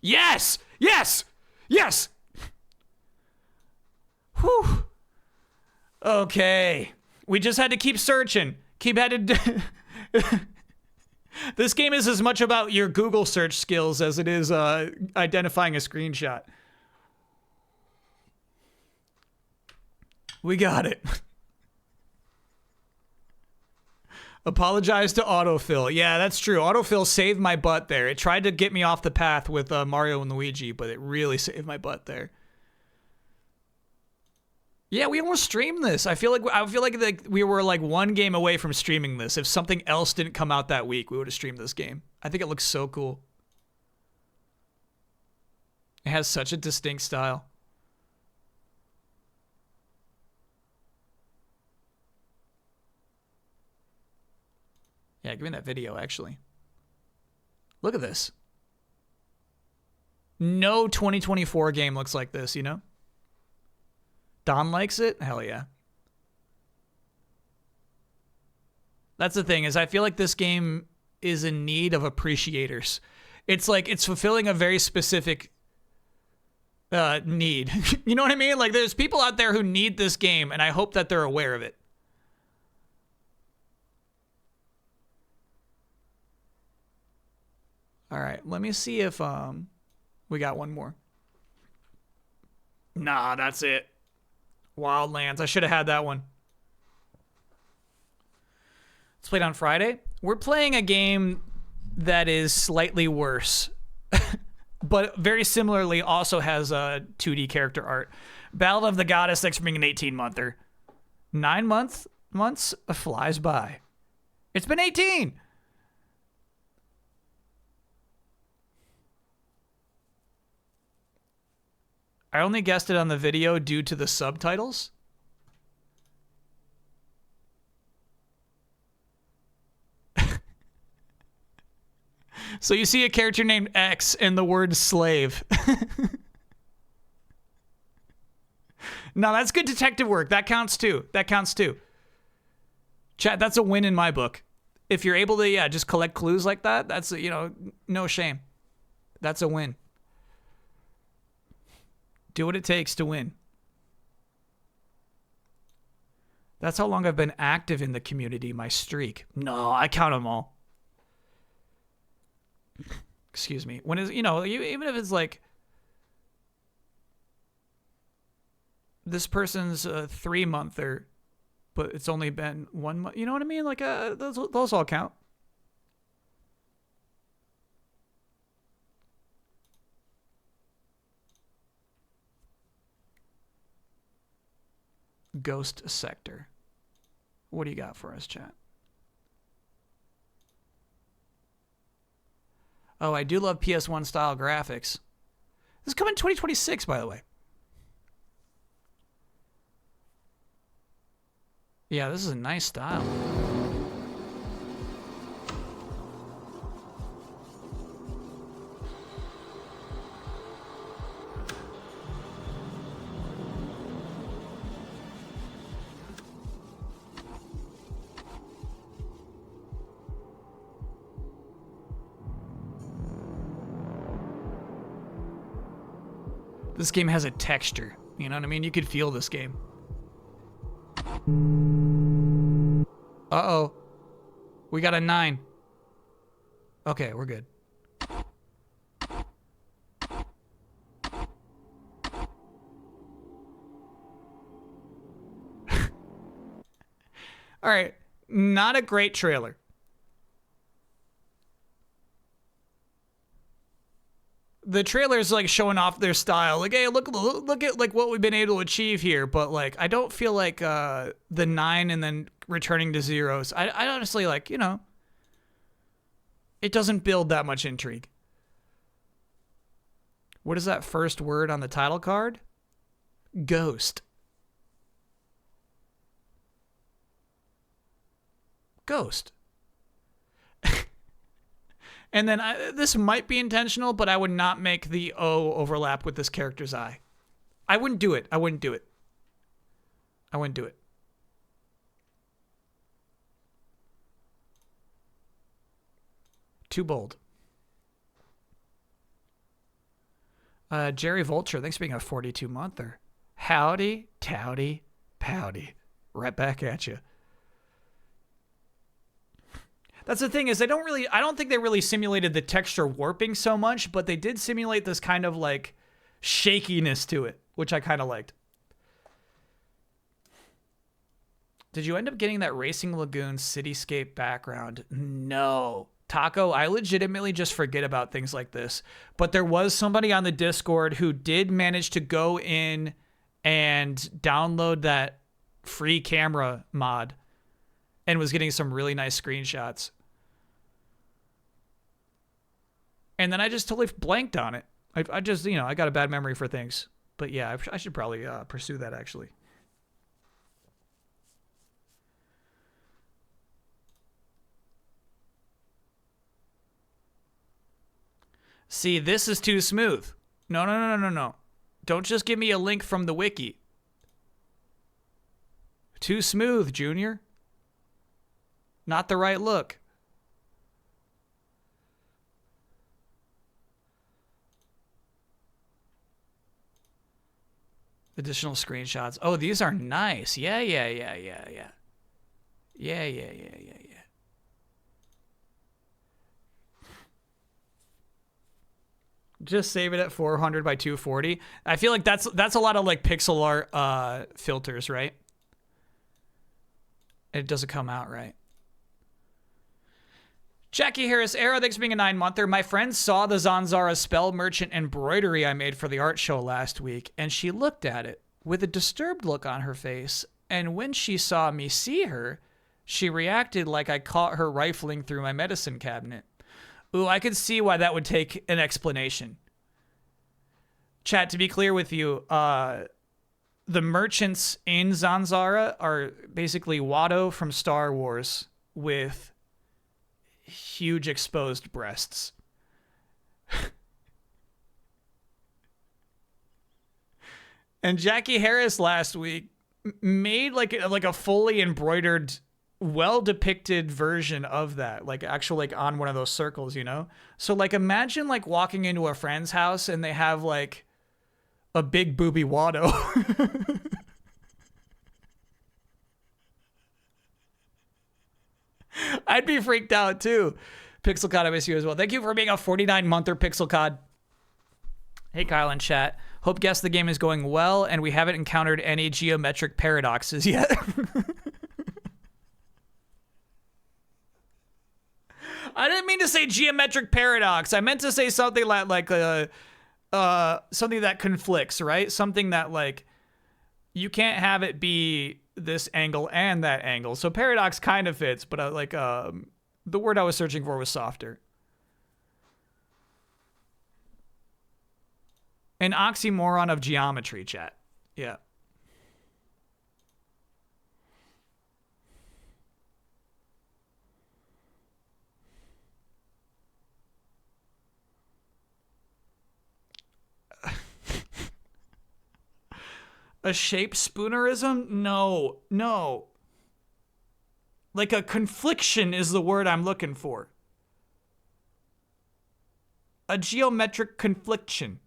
Speaker 1: Yes! Yes! Yes! Whew. Okay. We just had to keep searching. This game is as much about your Google search skills as it is identifying a screenshot. We got it. Apologize to autofill. Yeah, that's true. Autofill saved my butt there. It tried to get me off the path with Mario and Luigi, but it really saved my butt there. Yeah, we almost streamed this. I feel like we were like one game away from streaming this. If something else didn't come out that week, we would have streamed this game. I think it looks so cool. It has such a distinct style. Yeah, give me that video, actually. Look at this. No 2024 game looks like this, you know? Don likes it? Hell yeah. That's the thing, is I feel like this game is in need of appreciators. It's like, it's fulfilling a very specific need. You know what I mean? Like, there's people out there who need this game, and I hope that they're aware of it. All right, let me see if we got one more. Nah, that's it. Wildlands. I should have had that one. Let's play it on Friday. We're playing a game that is slightly worse, but very similarly also has a 2D character art. Ballad of the Goddess, next being an 18-monther. 9 months flies by. It's been 18. I only guessed it on the video due to the subtitles. So you see a character named X and the word slave. No, that's good detective work. That counts too. That counts too. Chat, that's a win in my book. If you're able to, yeah, just collect clues like that, that's, you know, no shame. That's a win. Do what it takes to win. That's how long I've been active in the community, my streak. No, I count them all. Excuse me. When is, you know, even if it's like this person's a 3-monther, but it's only been 1 month. You know what I mean? Like those all count. Ghost Sector. What do you got for us, chat? Oh, I do love PS1 style graphics. This is coming in 2026, by the way. Yeah, this is a nice style. This game has a texture. You know what I mean? You could feel this game. Uh-oh. We got a 9. Okay, we're good. All right. Not a great trailer. The trailer's like showing off their style. Like, hey, look at like what we've been able to achieve here. But like, I don't feel like the 9 and then returning to zeros. I honestly like, you know, it doesn't build that much intrigue. What is that first word on the title card? Ghost. Ghost. And then this might be intentional, but I would not make the O overlap with this character's eye. I wouldn't do it. I wouldn't do it. I wouldn't do it. Too bold. Jerry Vulture, thanks for being a 42-monther. Howdy, towdy, pouty. Right back at you. That's the thing is I don't think they really simulated the texture warping so much, but they did simulate this kind of like shakiness to it, which I kind of liked. Did you end up getting that Racing Lagoon cityscape background? No. Taco, I legitimately just forget about things like this. But there was somebody on the Discord who did manage to go in and download that free camera mod and was getting some really nice screenshots. And then I just totally blanked on it. I just, you know, I got a bad memory for things. But yeah, I should probably pursue that actually. See, this is too smooth. No. Don't just give me a link from the wiki. Too smooth, Junior. Not the right look. Additional screenshots. Oh, these are nice. Yeah. Just save it at 400 by 240. I feel like that's a lot of like pixel art filters, right? It doesn't come out right. Jackie Harris Era, thanks for being a 9-monther. My friend saw the ZanZarah spell merchant embroidery I made for the art show last week, and she looked at it with a disturbed look on her face. And when she saw me see her, she reacted like I caught her rifling through my medicine cabinet. Ooh, I could see why that would take an explanation. Chat, to be clear with you, the merchants in ZanZarah are basically Watto from Star Wars with huge exposed breasts. And Jackie Harris last week made like a fully embroidered, well depicted version of that, like actual like on one of those circles, you know? So like imagine like walking into a friend's house and they have like a big booby Watto. I'd be freaked out too. PixelCod, I miss you as well. Thank you for being a 49-monther, PixelCod. Hey, Kyle and chat. Hope guess the game is going well and we haven't encountered any geometric paradoxes yet. I didn't mean to say geometric paradox. I meant to say something like something that conflicts, right? Something that like you can't have it be this angle and that angle. So paradox kind of fits, but the word I was searching for was softer. An oxymoron of geometry, chat. Yeah. A shape spoonerism? No, no. Like a confliction is the word I'm looking for. A geometric confliction.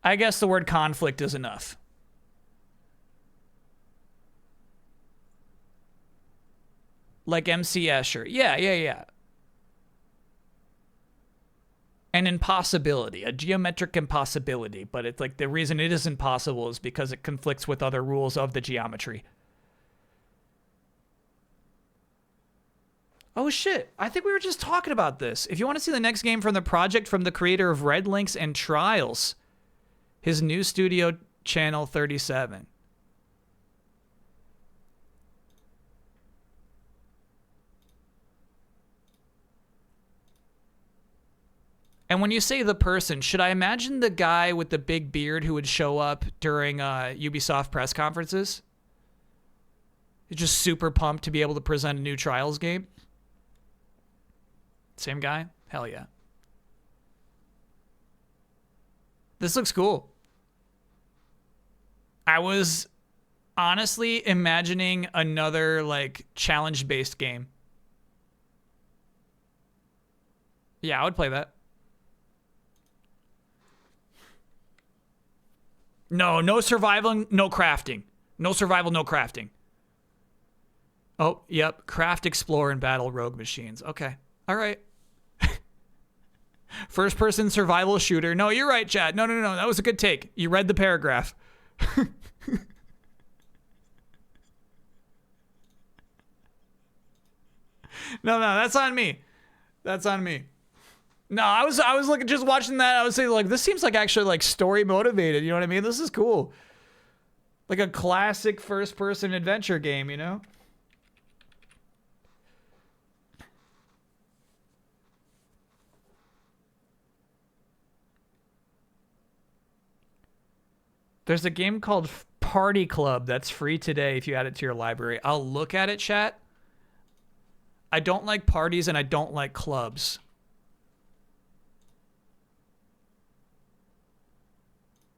Speaker 1: I guess the word conflict is enough. Like MC Escher. Yeah, yeah, yeah. An impossibility, a geometric impossibility, but it's like the reason it is impossible is because it conflicts with other rules of the geometry. Oh shit, I think we were just talking about this. If you want to see the next game from the project from the creator of Red Links and Trials, his new studio, Channel 37. And when you say the person, should I imagine the guy with the big beard who would show up during Ubisoft press conferences? He's just super pumped to be able to present a new Trials game. Same guy? Hell yeah. This looks cool. I was honestly imagining another like challenge-based game. Yeah, I would play that. No, no survival, no crafting. No survival, no crafting. Oh, yep. Craft, explore, and battle rogue machines. Okay. All right. First person survival shooter. No, you're right, Chad. No, no, no. That was a good take. You read the paragraph. No, that's on me. That's on me. No, I was like just watching that. I was saying like this seems like actually like story motivated. You know what I mean? This is cool. Like a classic first person adventure game, you know? There's a game called Party Club that's free today if you add it to your library. I'll look at it, chat. I don't like parties and I don't like clubs.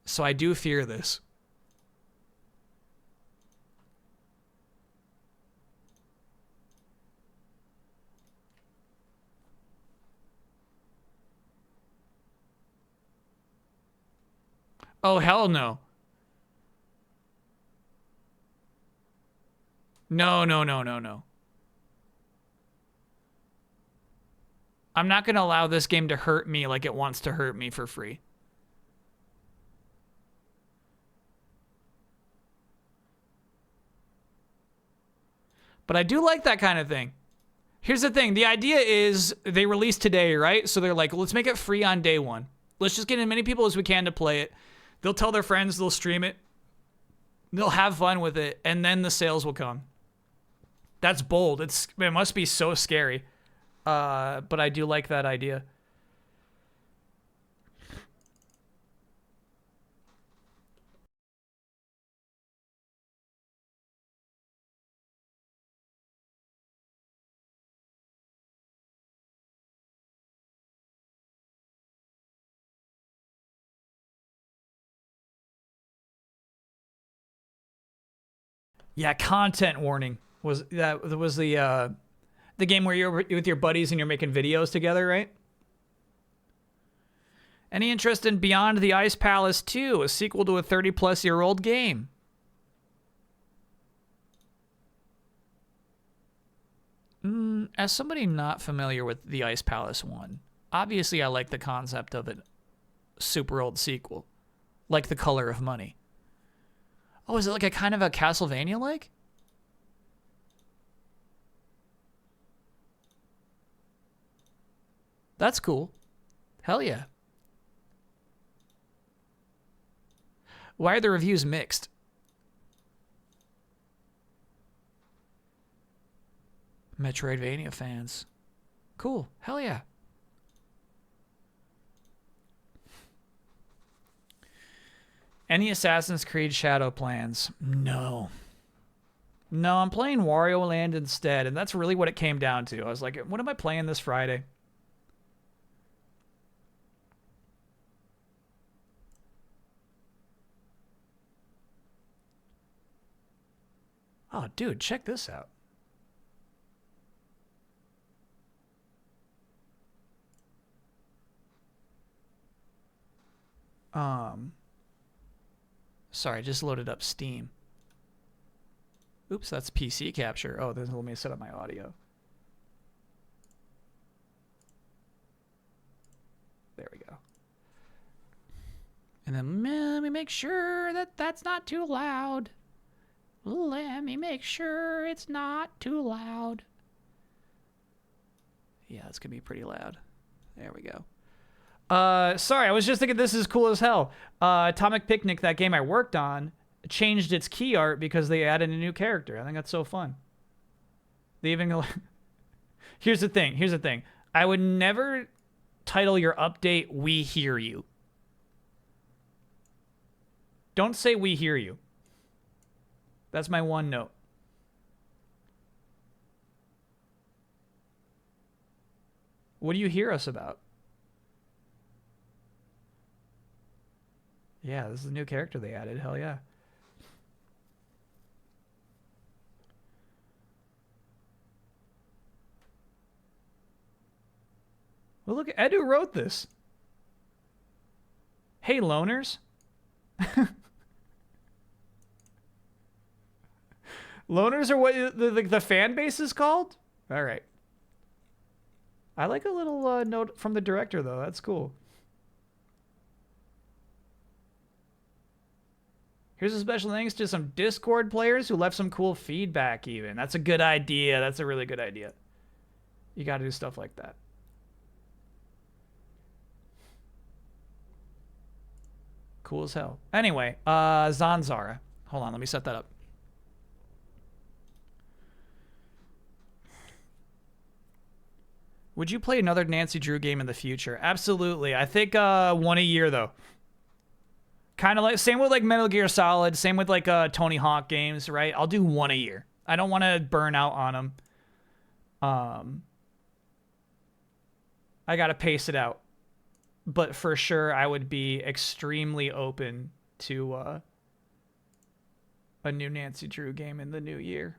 Speaker 1: So I do fear this. Oh, hell no. No, no, no, no, no. I'm not going to allow this game to hurt me like it wants to hurt me for free. But I do like that kind of thing. Here's the thing. The idea is they release today, right? So they're like, let's make it free on day one. Let's just get as many people as we can to play it. They'll tell their friends, they'll stream it. They'll have fun with it, and then the sales will come. That's bold. It must be so scary. But I do like that idea. Yeah, content warning was the game where you're with your buddies and you're making videos together, right? Any interest in Beyond the Ice Palace 2, a sequel to a 30-plus-year-old game? As somebody not familiar with the Ice Palace 1, obviously I like the concept of a super old sequel, like The Color of Money. Oh, is it like a kind of a Castlevania-like? That's cool. Hell yeah. Why are the reviews mixed? Metroidvania fans. Cool. Hell yeah. Any Assassin's Creed Shadow plans? No. No, I'm playing Wario Land instead, and that's really what it came down to. I was like, what am I playing this Friday? Oh, dude, check this out. Sorry, I just loaded up Steam. Oops, that's PC capture. Oh, then let me set up my audio. There we go. And then let me make sure that that's not too loud. Let me make sure it's not too loud. Yeah, it's gonna be pretty loud. There we go. Sorry, I was just thinking this is cool as hell. Atomic Picnic, that game I worked on, changed its key art because they added a new character. I think that's so fun. They even Here's the thing. I would never title your update "We Hear You." Don't say "We Hear You." That's my one note. What do you hear us about? Yeah, this is a new character they added. Hell yeah. Well, look, Edu wrote this. Hey, loners. Loners are what the fan base is called? All right. I like a little note from the director, though. That's cool. Here's a special thanks to some Discord players who left some cool feedback, even. That's a good idea. That's a really good idea. You got to do stuff like that. Cool as hell. Anyway, ZanZarah. Hold on, let me set that up. Would you play another Nancy Drew game in the future? Absolutely. I think one a year, though. Kind of like, same with like Metal Gear Solid, same with like Tony Hawk games, right? I'll do one a year. I don't want to burn out on them. I got to pace it out. But for sure, I would be extremely open to a new Nancy Drew game in the new year.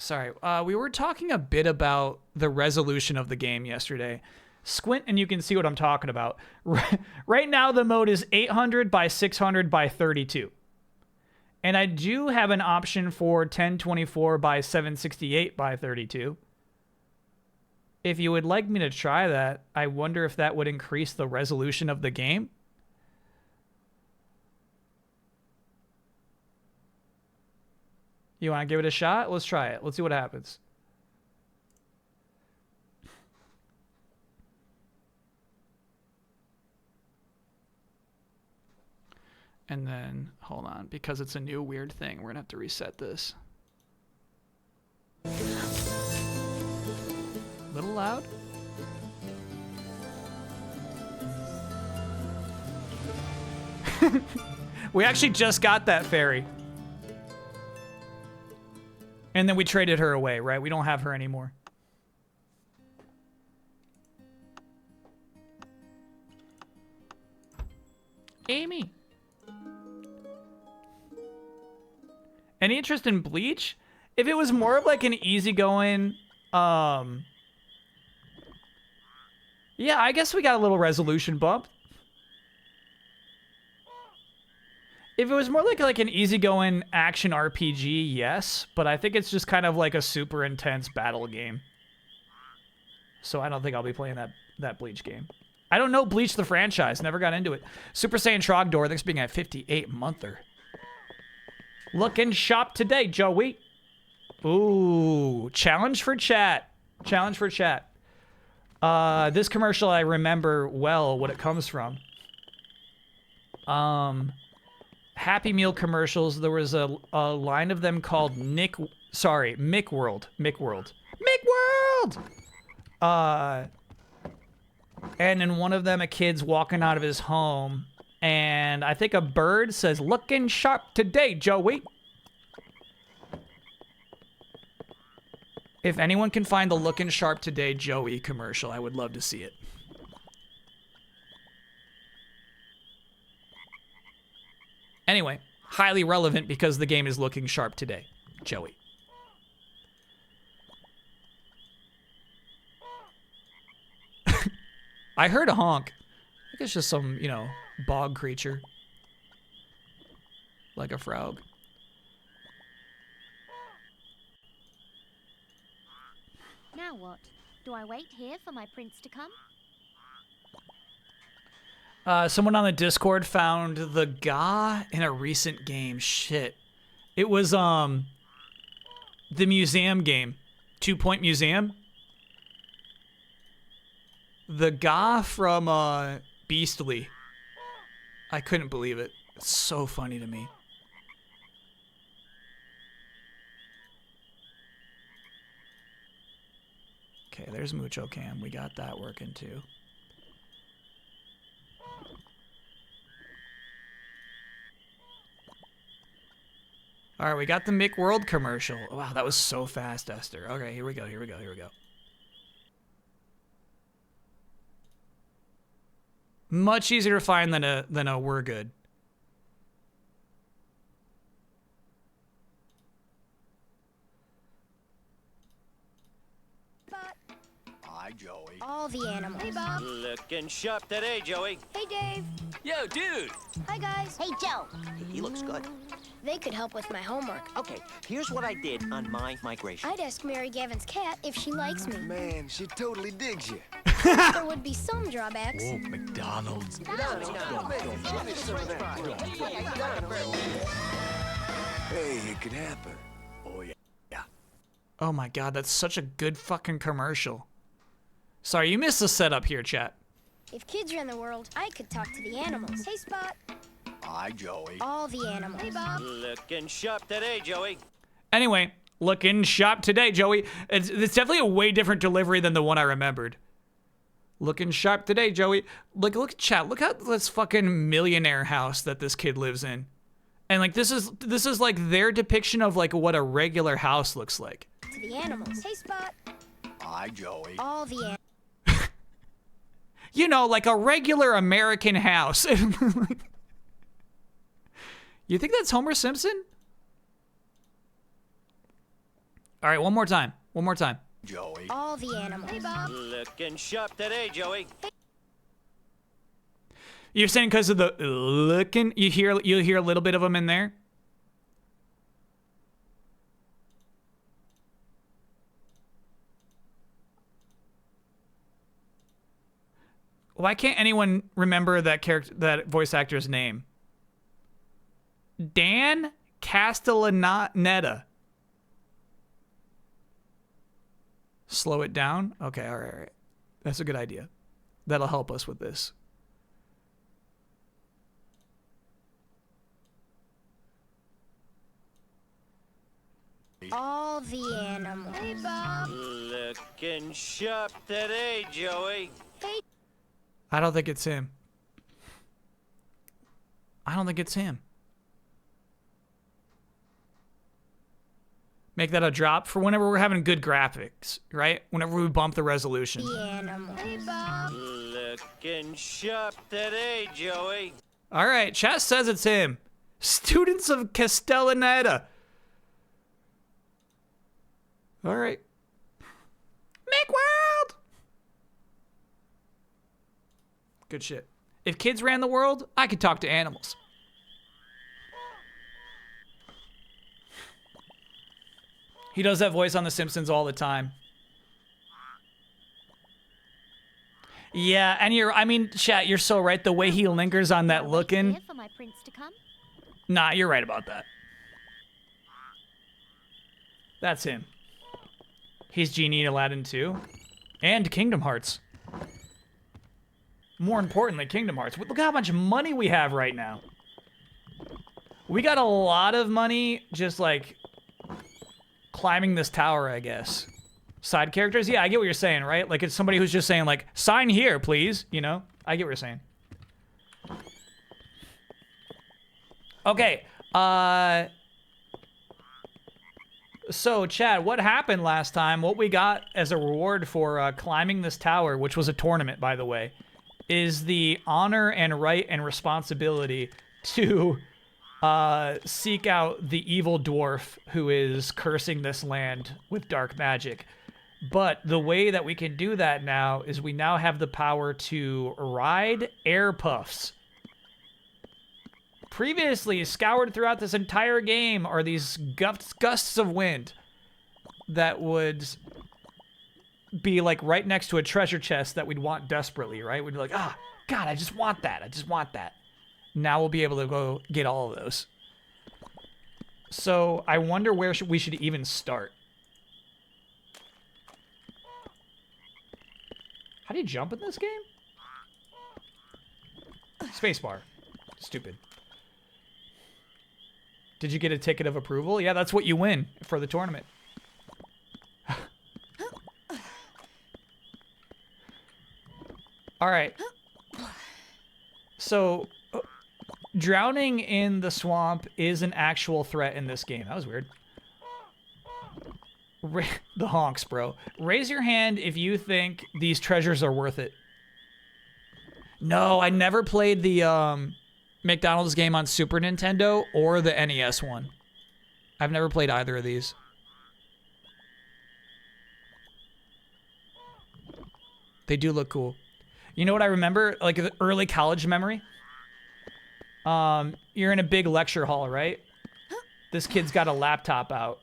Speaker 1: Sorry, we were talking a bit about the resolution of the game yesterday. Squint and you can see what I'm talking about. Right now, the mode is 800 by 600 by 32. And I do have an option for 1024 by 768 by 32. If you would like me to try that, I wonder if that would increase the resolution of the game. You want to give it a shot? Let's try it. Let's see what happens. And then, hold on, because it's a new weird thing, we're going to have to reset this. A little loud? We actually just got that fairy. And then we traded her away, right? We don't have her anymore. Amy. Any interest in Bleach? If it was more of like an easygoing, yeah, I guess we got a little resolution bump. If it was more like an easygoing action RPG, yes, but I think it's just kind of like a super intense battle game. So I don't think I'll be playing that Bleach game. I don't know Bleach the franchise, never got into it. Super Saiyan Trogdor, thanks for being at 58 monther. Looking shop today, Joey. Ooh, challenge for chat. Challenge for chat. This commercial I remember well what it comes from. Happy Meal commercials. There was a line of them called Mick World. Mick World. Mick World! world! And in one of them, a kid's walking out of his home, and I think a bird says, "Looking sharp today, Joey." If anyone can find the "Looking Sharp Today, Joey" commercial, I would love to see it. Anyway, highly relevant because the game is looking sharp today, Joey. I heard a honk. I think it's just some, bog creature. Like a frog.
Speaker 6: Now what? Do I wait here for my prince to come?
Speaker 1: Someone on the Discord found the Ga in a recent game. Shit. It was, the museum game. 2 Point Museum. The Ga from, Beastly. I couldn't believe it. It's so funny to me. Okay, there's Mucho Cam. We got that working too. All right, we got the Mick World commercial. Wow, that was so fast, Esther. Okay, here we go. Much easier to find than a "we're good."
Speaker 8: Hi, Joey.
Speaker 6: All the animals. Hey, Bob.
Speaker 8: Looking sharp today, Joey.
Speaker 6: Hey, Dave.
Speaker 8: Yo, dude.
Speaker 6: Hi, guys. Hey, Joe.
Speaker 8: He looks good.
Speaker 6: They could help with my homework.
Speaker 8: Okay, here's what I did on my migration.
Speaker 6: I'd ask Mary Gavin's cat if she likes me.
Speaker 3: Man, she totally digs you.
Speaker 6: There would be some drawbacks.
Speaker 3: McDonald's. Hey, it could happen.
Speaker 8: Oh, yeah.
Speaker 1: Oh my god, that's such a good fucking commercial. Sorry, you missed the setup here, chat.
Speaker 6: If kids ran the world, I could talk to the animals. Hey, Spot.
Speaker 8: Hi, Joey.
Speaker 6: All the animals. Hey, Bob.
Speaker 8: Looking sharp today, Joey.
Speaker 1: Anyway, looking sharp today, Joey. It's definitely a way different delivery than the one I remembered. Looking sharp today, Joey. Look at chat. Look at this fucking millionaire house that this kid lives in. And like this is like their depiction of like what a regular house looks like.
Speaker 6: To the animals. Hey, Spot.
Speaker 8: Hi, Joey.
Speaker 6: All the animals.
Speaker 1: You know, like a regular American house. You think that's Homer Simpson? All right, one more time.
Speaker 8: Joey.
Speaker 6: All the animals. Hey, Bob.
Speaker 8: Looking sharp today, Joey.
Speaker 1: You're saying because of the looking, you'll hear a little bit of them in there? Why can't anyone remember that voice actor's name? Dan Castellaneta. Slow it down? Okay, all right. That's a good idea. That'll help us with this.
Speaker 6: All the animals. Hey, Bob.
Speaker 8: Looking sharp today, Joey.
Speaker 6: Hey.
Speaker 1: I don't think it's him. Make that a drop for whenever we're having good graphics, right? Whenever we bump the resolution.
Speaker 6: The animals. Hey, Bob.
Speaker 8: Looking sharp today, Joey.
Speaker 1: All right, chat says it's him. Students of Castellaneta. All right. Make world. Good shit. If kids ran the world, I could talk to animals. He does that voice on The Simpsons all the time. Yeah, and chat, you're so right. The way he lingers on that looking.
Speaker 6: Here for my prince to come.
Speaker 1: Nah, you're right about that. That's him. He's Genie in Aladdin too. And Kingdom Hearts. More importantly, Kingdom Hearts. Look how much money we have right now. We got a lot of money just like climbing this tower, I guess. Side characters? Yeah, I get what you're saying, right? Like, it's somebody who's just saying, like, sign here, please. You know? I get what you're saying. Okay. So, Chad, what happened last time? What we got as a reward for climbing this tower, which was a tournament, by the way, is the honor and right and responsibility to seek out the evil dwarf who is cursing this land with dark magic. But the way that we can do that now is we now have the power to ride air puffs. Previously, scoured throughout this entire game are these gusts of wind that would be like right next to a treasure chest that we'd want desperately, right? We'd be like, ah, God, I just want that. I just want that. Now we'll be able to go get all of those. So I wonder where we should even start. How do you jump in this game? Spacebar. Stupid. Did you get a ticket of approval? Yeah, that's what you win for the tournament. All right. So, drowning in the swamp is an actual threat in this game. That was weird. The honks, bro. Raise your hand if you think these treasures are worth it. No, I never played the McDonald's game on Super Nintendo or the NES one. I've never played either of these. They do look cool. You know what I remember? Like an early college memory? You're in a big lecture hall, right? This kid's got a laptop out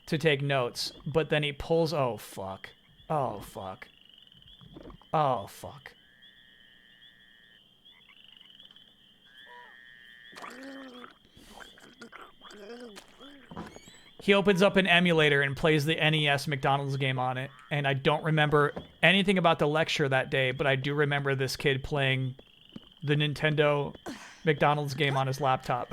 Speaker 1: to take notes, but then he pulls... Oh, fuck. Oh, fuck. Oh, fuck. He opens up an emulator and plays the NES McDonald's game on it, and I don't remember anything about the lecture that day, but I do remember this kid playing the Nintendo McDonald's game on his laptop.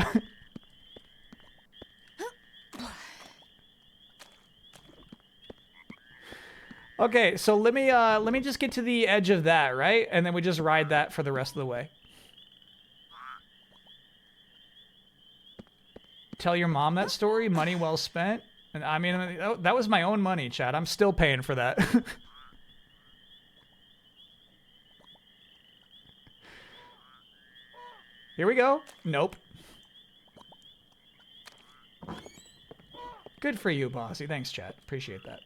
Speaker 1: Okay, so let me just get to the edge of that, right? And then we just ride that for the rest of the way. Tell your mom that story, money well spent. And I mean, that was my own money, Chad. I'm still paying for that. Here we go. Nope. Good for you, Bossy. Thanks, Chad. Appreciate that.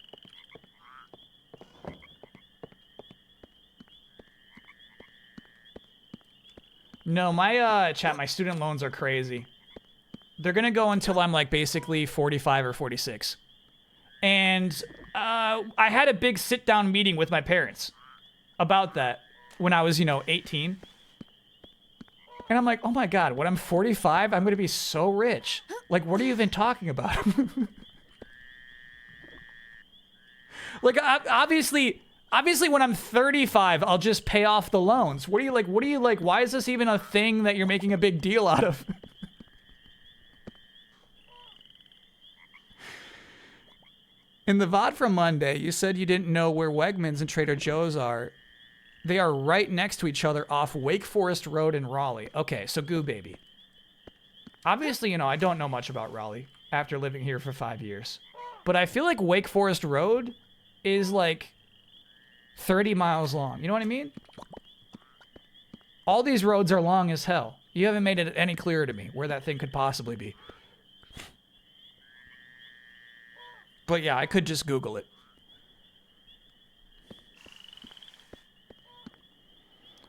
Speaker 1: No, my chat, my student loans are crazy. They're gonna go until I'm like basically 45 or 46. And I had a big sit-down meeting with my parents about that when I was, 18. And I'm like, oh my God, when I'm 45, I'm gonna be so rich. Like, what are you even talking about? Like, obviously when I'm 35, I'll just pay off the loans. What are you like, why is this even a thing that you're making a big deal out of? In the VOD from Monday, you said you didn't know where Wegmans and Trader Joe's are. They are right next to each other off Wake Forest Road in Raleigh. Okay, so Goo Baby. Obviously, I don't know much about Raleigh after living here for 5 years. But I feel like Wake Forest Road is like 30 miles long. You know what I mean? All these roads are long as hell. You haven't made it any clearer to me where that thing could possibly be. But yeah, I could just Google it.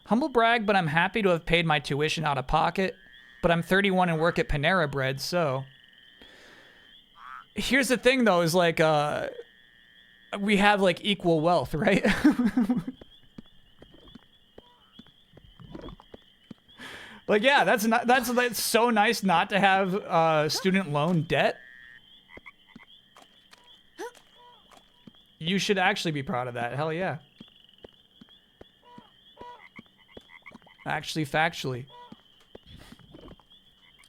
Speaker 1: Humble brag, but I'm happy to have paid my tuition out of pocket. But I'm 31 and work at Panera Bread, so... Here's the thing, though, is like, we have, like, equal wealth, right? Like, yeah, that's so nice not to have student loan debt. You should actually be proud of that. Hell yeah. Actually, factually.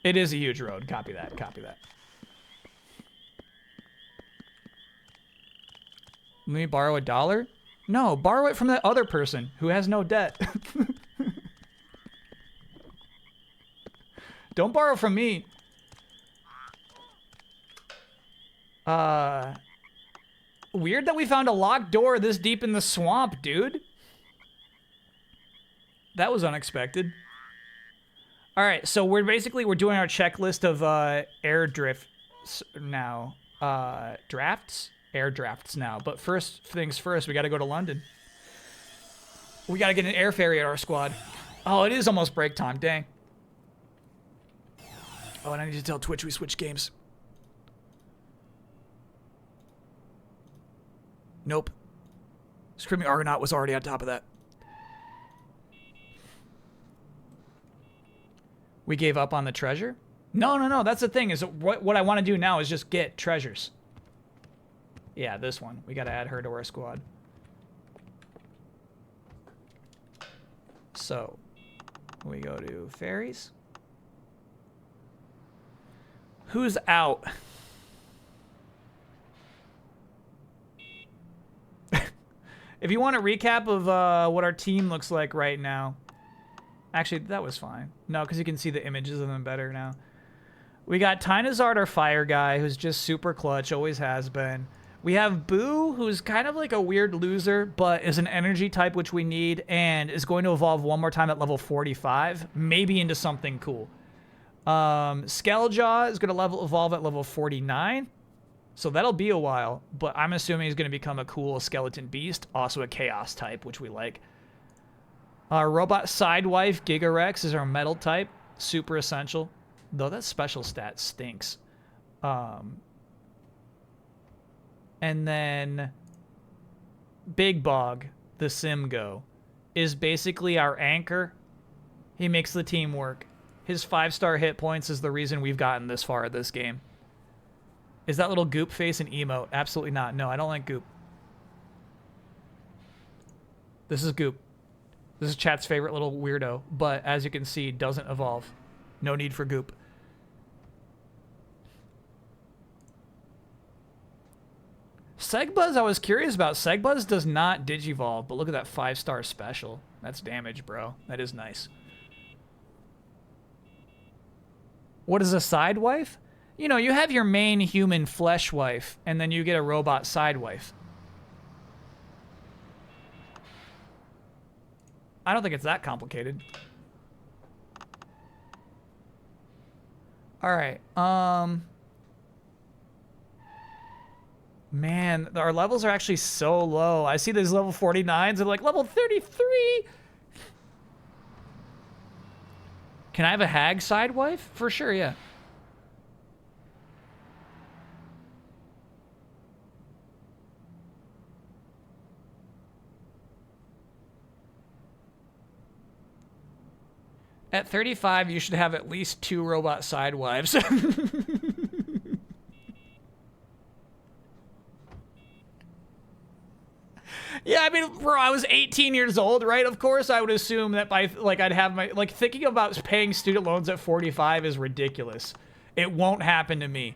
Speaker 1: It is a huge road. Copy that. Copy that. Let me borrow $1? No, borrow it from that other person who has no debt. Don't borrow from me. Weird that we found a locked door this deep in the swamp, dude. That was unexpected. All right, so we're doing our checklist of air drifts now. Drafts? Air drafts now. But first things first, we got to go to London. We got to get an air ferry at our squad. Oh, it is almost break time. Dang. Oh, and I need to tell Twitch we switched games. Nope. Screaming Argonaut was already on top of that. We gave up on the treasure? No. That's the thing. Is what I want to do now is just get treasures. Yeah, this one. We got to add her to our squad. So, we go to fairies. Who's out? If you want a recap of what our team looks like right now. Actually, that was fine. No, because you can see the images of them better now. We got ZanZarah, our fire guy, who's just super clutch, always has been. We have Boo, who's kind of like a weird loser, but is an energy type, which we need, and is going to evolve one more time at level 45, maybe into something cool. Skelljaw is going to evolve at level 49, so that'll be a while, but I'm assuming he's going to become a cool skeleton beast, also a chaos type, which we like. Our robot sidewife, Gigarex, is our metal type, super essential, though that special stat stinks. And then Big Bog, the Simgo, is basically our anchor. He makes the team work. His 5-star hit points is the reason we've gotten this far at this game. Is that little goop face an emote? Absolutely not. No, I don't like goop. This is goop. This is chat's favorite little weirdo, but as you can see, doesn't evolve. No need for goop. Segbuzz, I was curious about. Segbuzz does not digivolve, but look at that 5-star special. That's damage, bro. That is nice. What is a sidewife? You know, you have your main human flesh wife, and then you get a robot sidewife. I don't think it's that complicated. All right. Man, our levels are actually so low. I see these level 49s. I'm like, level 33. Can I have a hag sidewife? For sure, yeah. At 35, you should have at least 2 robot sidewives. Yeah, I mean, bro, I was 18 years old, right? Of course, I would assume that by, like, I'd have my, like, thinking about paying student loans at 45 is ridiculous. It won't happen to me.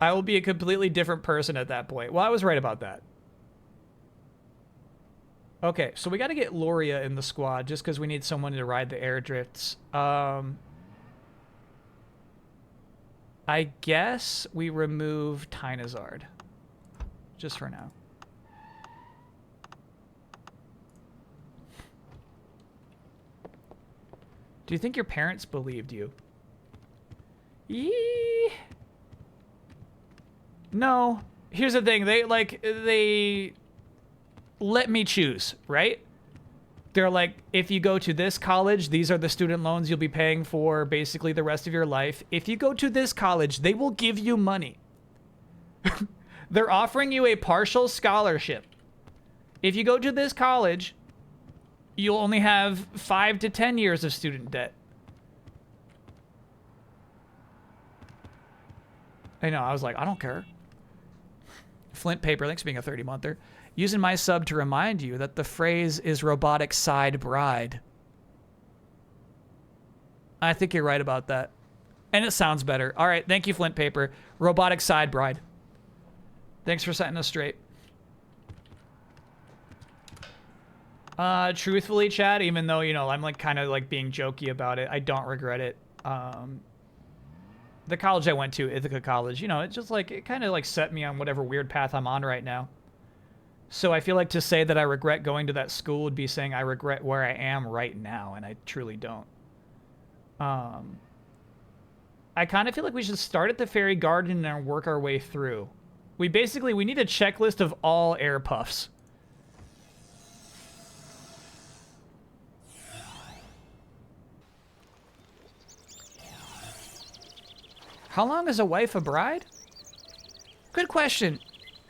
Speaker 1: I will be a completely different person at that point. Well, I was right about that. Okay, so we got to get Loria in the squad just because we need someone to ride the air drifts. I guess we remove ZanZarah. Just for now. Do you think your parents believed you? Yee. No. Here's the thing. They let me choose, right? They're like, if you go to this college, these are the student loans you'll be paying for basically the rest of your life. If you go to this college, they will give you money. They're offering you a partial scholarship. If you go to this college, you'll only have 5 to 10 years of student debt. I know, I was like, I don't care. Flint Paper, thanks for being a 30-monther. Using my sub to remind you that the phrase is robotic side bride. I think you're right about that. And it sounds better. All right, thank you, Flint Paper. Robotic side bride. Thanks for setting us straight. Truthfully, Chad, even though, you know, I'm like kind of like being jokey about it, I don't regret it. The college I went to, Ithaca College, you know, it just like, it kind of like set me on whatever weird path I'm on right now. So I feel like to say that I regret going to that school would be saying I regret where I am right now, and I truly don't. I kind of feel like we should start at the Fairy Garden and work our way through. We need a checklist of all air puffs. How long is a wife a bride? Good question.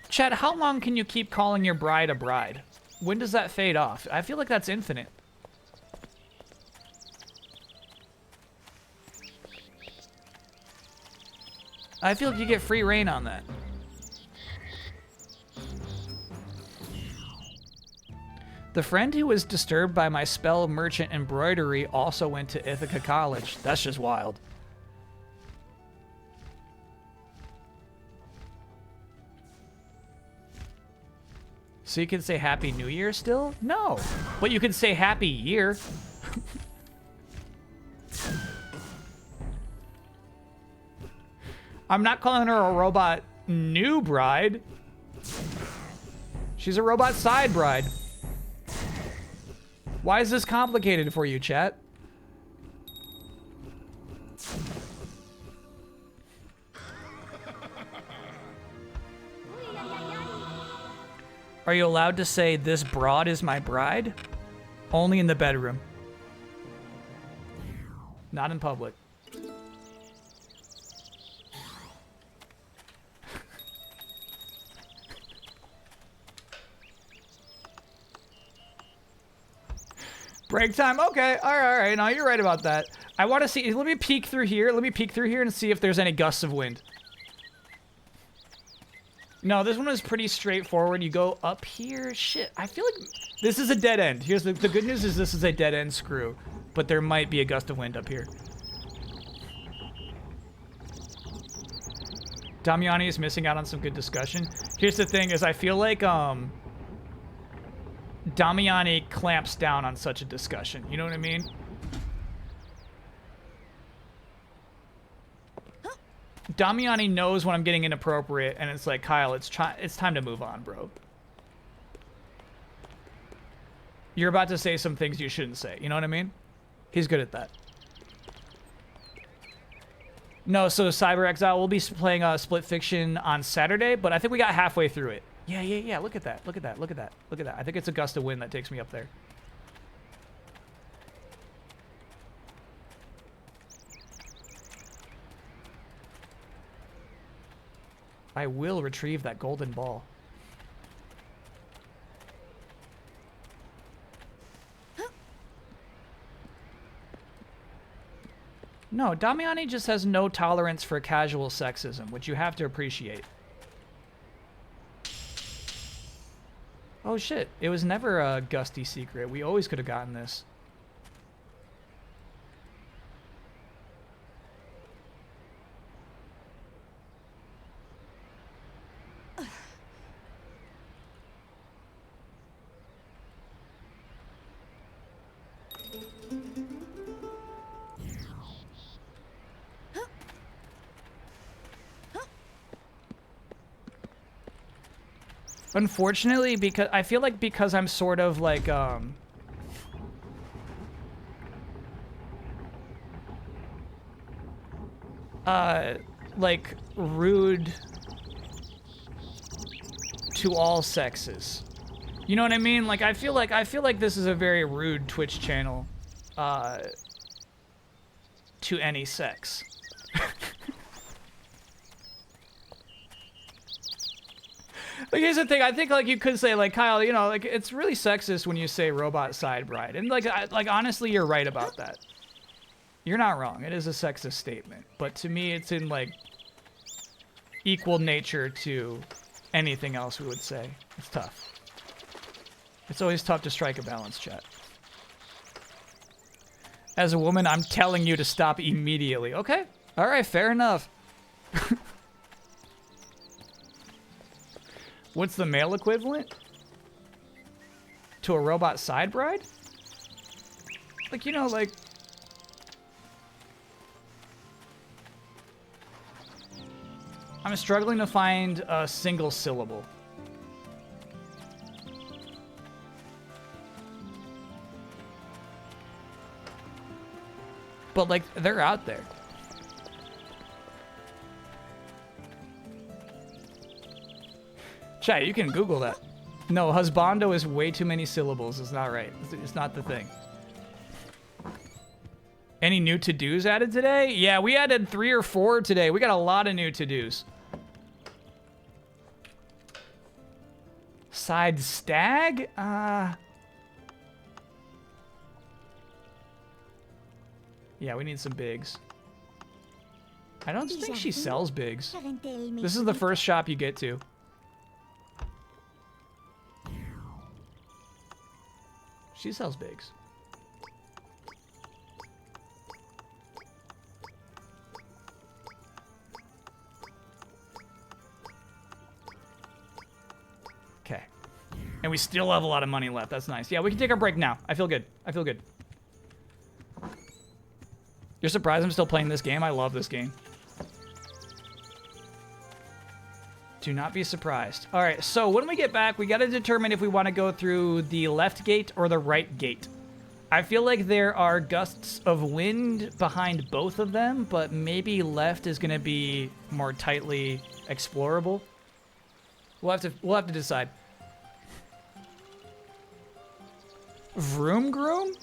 Speaker 1: Chad, how long can you keep calling your bride a bride? When does that fade off? I feel like that's infinite. I feel like you get free reign on that. The friend who was disturbed by my spell merchant embroidery also went to Ithaca College. That's just wild. So you can say Happy New Year still? No. But you can say Happy Year. I'm not calling her a robot new bride. She's a robot side bride. Why is this complicated for you, chat? Are you allowed to say this broad is my bride? Only in the bedroom. Not in public. Break time. Okay. All right. No, you're right about that. I want to see. Let me peek through here. Let me peek through here and see if there's any gusts of wind. No, this one is pretty straightforward. You go up here. Shit. I feel like this is a dead end. Here's the good news is this is a dead end screw, but there might be a gust of wind up here. Damiani is missing out on some good discussion. Here's the thing is I feel like Damiani clamps down on such a discussion. You know what I mean? Damiani knows when I'm getting inappropriate, and it's like, Kyle, it's time to move on, bro. You're about to say some things you shouldn't say. You know what I mean? He's good at that. No, so Cyber Exile, we'll be playing Split Fiction on Saturday, but I think we got halfway through it. Yeah. Look at that. I think it's a gust of wind that takes me up there. I will retrieve that golden ball. No, Damiani just has no tolerance for casual sexism, which you have to appreciate. Oh shit, it was never a Gusty secret. We always could have gotten this. Unfortunately, because I feel like because I'm sort of like rude to all sexes. You know what I mean? Like I feel like this is a very rude Twitch channel to any sex. Like, here's the thing. I think, like, you could say, like, Kyle, you know, like, it's really sexist when you say robot side bride. And, like, honestly, you're right about that. You're not wrong. It is a sexist statement. But to me, it's in, like, equal nature to anything else we would say. It's tough. It's always tough to strike a balance, chat. As a woman, I'm telling you to stop immediately. Okay. All right. Fair enough. What's the male equivalent? To a robot side bride? Like, you know, like... I'm struggling to find a single syllable. But, like, they're out there. Chat, you can Google that. No, husbando is way too many syllables. It's not right. It's not the thing. Any new to-dos added today? Yeah, we added 3 or 4 today. We got a lot of new to-dos. Side stag? Yeah, we need some bigs. I don't think she sells bigs. This is the first shop you get to. She sells bigs. Okay. And we still have a lot of money left. That's nice. Yeah, we can take our break now. I feel good. I feel good. You're surprised I'm still playing this game? I love this game. Do not be surprised. All right, so when we get back, we got to determine if we want to go through the left gate or the right gate. I feel like there are gusts of wind behind both of them, but maybe left is going to be more tightly explorable. We'll have to decide. Vroom groom?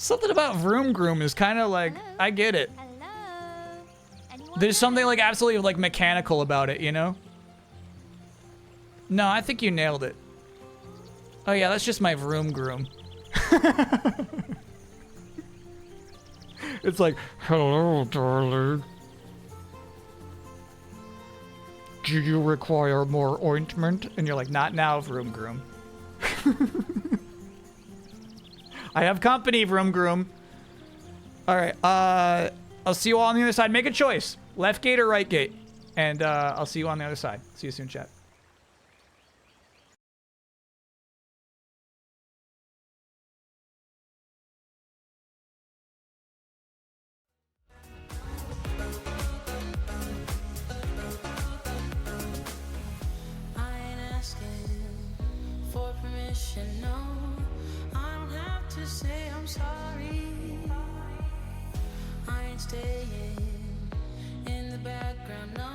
Speaker 1: Something about vroom groom is kind of like, I get it.
Speaker 6: Hello? Anyone
Speaker 1: There's something
Speaker 6: there?
Speaker 1: like absolutely like mechanical about it, you know? No, I think you nailed it. Oh yeah, that's just my vroom groom. It's like, hello, darling. Do you require more ointment? And you're like, not now, vroom groom. I have company, vroom groom. All right, I'll see you all on the other side. Make a choice, left gate or right gate. And I'll see you on the other side. See you soon, chat.
Speaker 9: I ain't asking for permission, no. I don't have to say I'm sorry. I ain't staying in the background, no.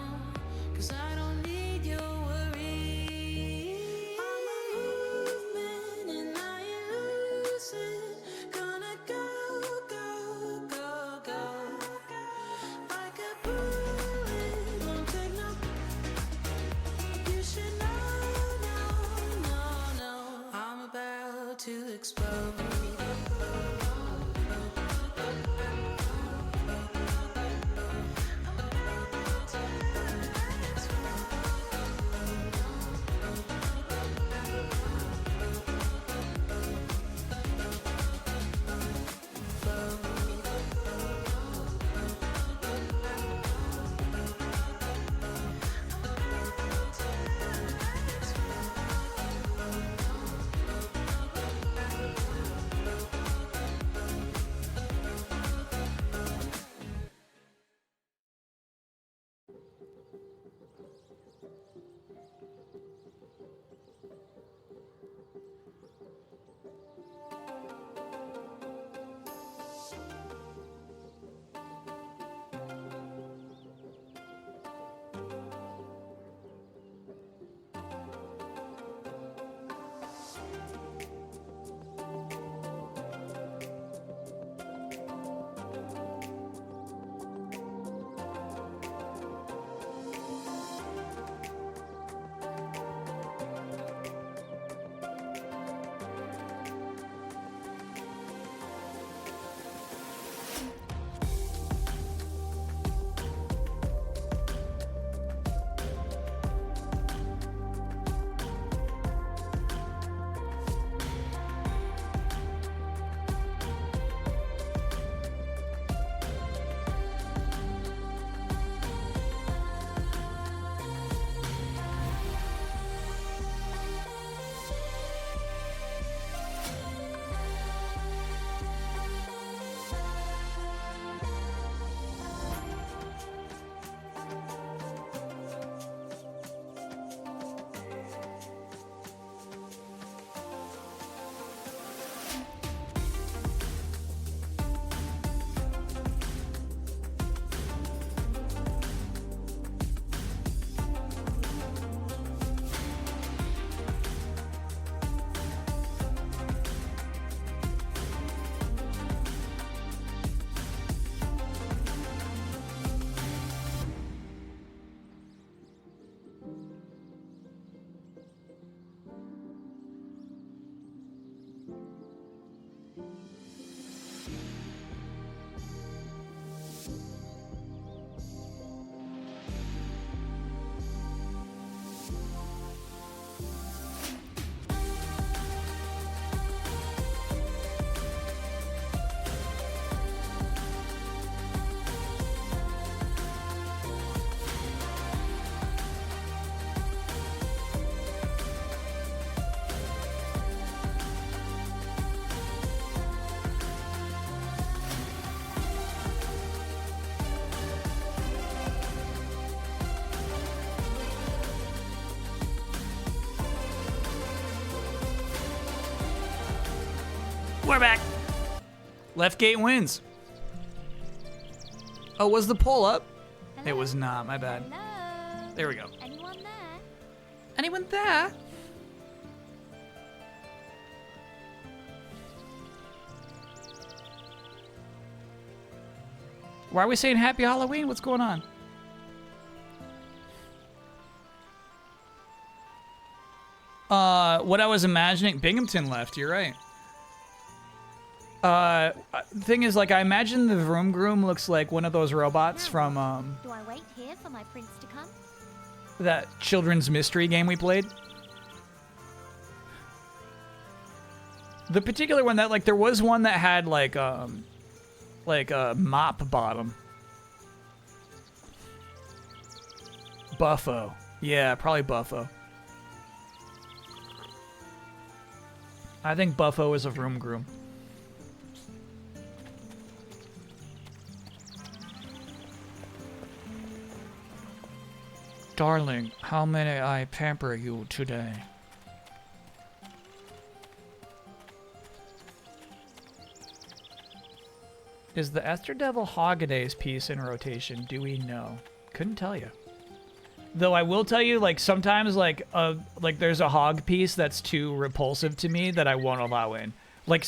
Speaker 9: 'Cause I don't need your worry. I'm a movement and I ain't losing. Gonna go, go, go, go. Like a bullet, won't take no. You should know, no, no, no. I'm about to explode.
Speaker 1: We're back. Left gate wins. Oh, was the poll up?
Speaker 6: Hello?
Speaker 1: It was not, my bad.
Speaker 6: Hello?
Speaker 1: There we go.
Speaker 6: Anyone there?
Speaker 1: Anyone there? Why are we saying Happy Halloween? What's going on? What I was imagining, Binghamton left, you're right. Thing is, like, I imagine the Vroom Groom looks like one of those robots from,
Speaker 6: Do I wait here for my prince to come?
Speaker 1: that children's mystery game we played. The particular one that, like, there was one that had, like a mop bottom. Buffo. Yeah, probably Buffo. I think Buffo is a Vroom Groom. Darling, how may I pamper you today? Is the Esther Devil Hoggaday's piece in rotation? Do we know? Couldn't tell you. Though I will tell you, like, sometimes, like there's a hog piece that's too repulsive to me that I won't allow in. Like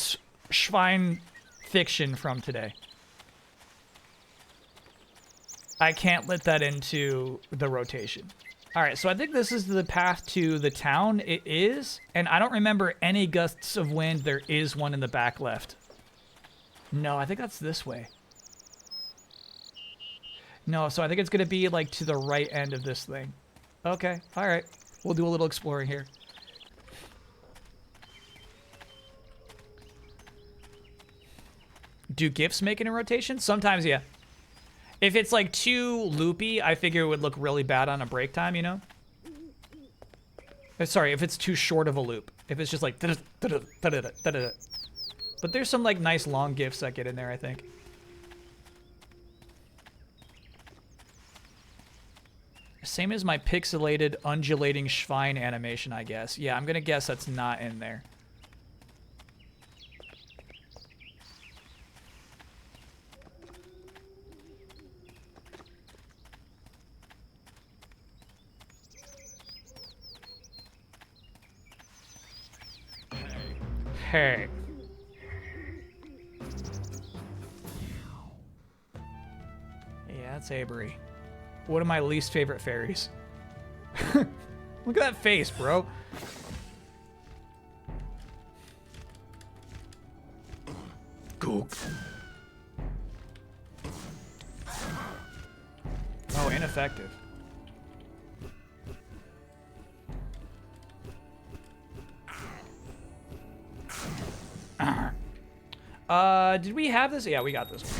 Speaker 1: Schwein Fiction from today. I can't let that into the rotation. All right, so I think this is the path to the town. It is, and I don't remember any gusts of wind. There is one in the back left. No, I think that's this way. No, so I think it's going to be, like, to the right end of this thing. Okay, all right. We'll do a little exploring here. Do gifts make it in rotation? Sometimes, yeah. If it's, like, too loopy, I figure it would look really bad on a break time, you know? Sorry, if it's too short of a loop. If it's just like... But there's some, like, nice long gifts that get in there, I think. Same as my pixelated, undulating Schwein animation, I guess. Yeah, I'm gonna guess that's not in there. Hey. Yeah, that's Avery. One of my least favorite fairies. Look at that face, bro.
Speaker 2: Cook.
Speaker 1: Oh, ineffective. Did we have this? Yeah, we got this one.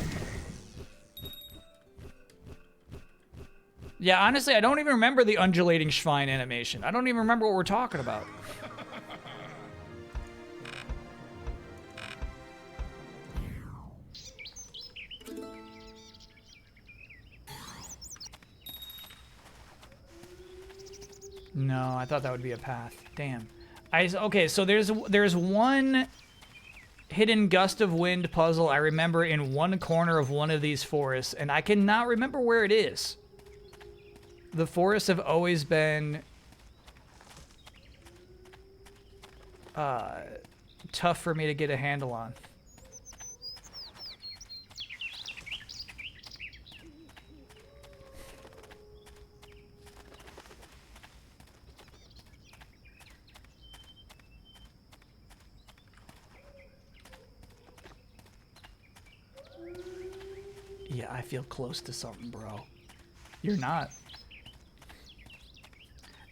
Speaker 1: Yeah, honestly, I don't even remember the undulating Schwein animation. I don't even remember what we're talking about. No, I thought that would be a path. Damn. Okay, so there's one hidden gust of wind puzzle I remember in one corner of one of these forests, and I cannot remember where it is. The forests have always been tough for me to get a handle on. Yeah, I feel close to something, bro. You're not.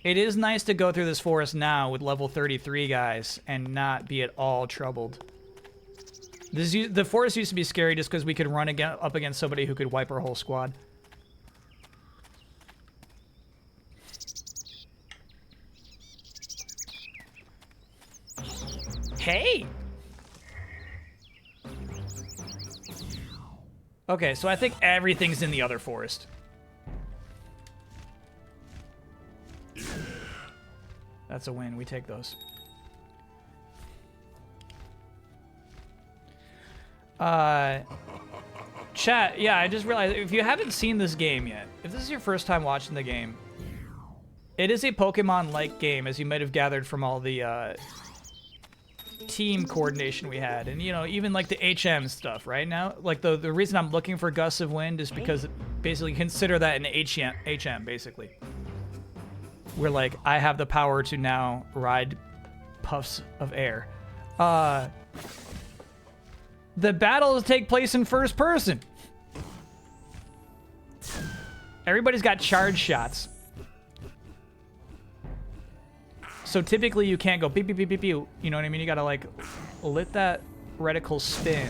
Speaker 1: It is nice to go through this forest now with level 33 guys and not be at all troubled. The forest used to be scary just because we could run up against somebody who could wipe our whole squad. Hey! Okay, so I think everything's in the other forest. That's a win. We take those. Chat, yeah, I just realized, if you haven't seen this game yet, if this is your first time watching the game, it is a Pokemon-like game, as you might have gathered from all the team coordination we had, and, you know, even like the HM stuff, right? Now, like, the reason I'm looking for Gusts of Wind is because basically consider that an HM, basically. Where, like, I have the power to now ride puffs of air. The battles take place in first person. Everybody's got charge shots. So typically you can't go beep, beep, beep, beep, beep. You know what I mean? You gotta, like, let that reticle spin.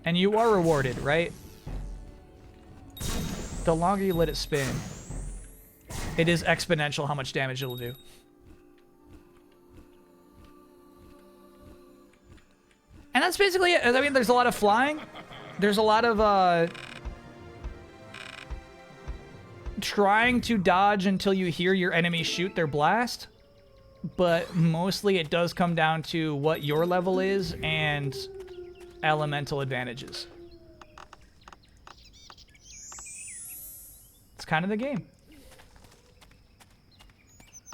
Speaker 1: And you are rewarded, right? The longer you let it spin, it is exponential how much damage it'll do. And that's basically it. I mean, there's a lot of flying. There's a lot of trying to dodge until you hear your enemy shoot their blast. But mostly it does come down to what your level is and elemental advantages. It's kind of the game.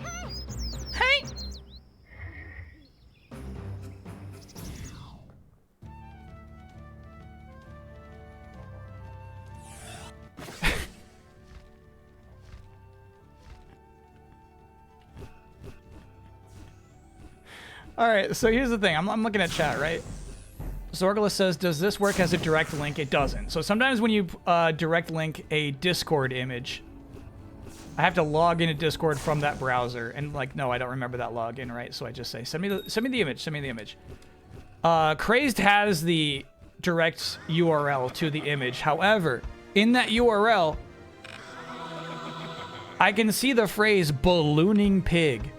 Speaker 1: Hey! All right, so here's the thing. I'm looking at chat, right? Zorgala says, does this work as a direct link? It doesn't. So sometimes when you direct link a Discord image, I have to log into Discord from that browser. And, like, no, I don't remember that login, right? So I just say, send me the image, send me the image. Crazed has the direct URL to the image. However, in that URL, I can see the phrase ballooning pig.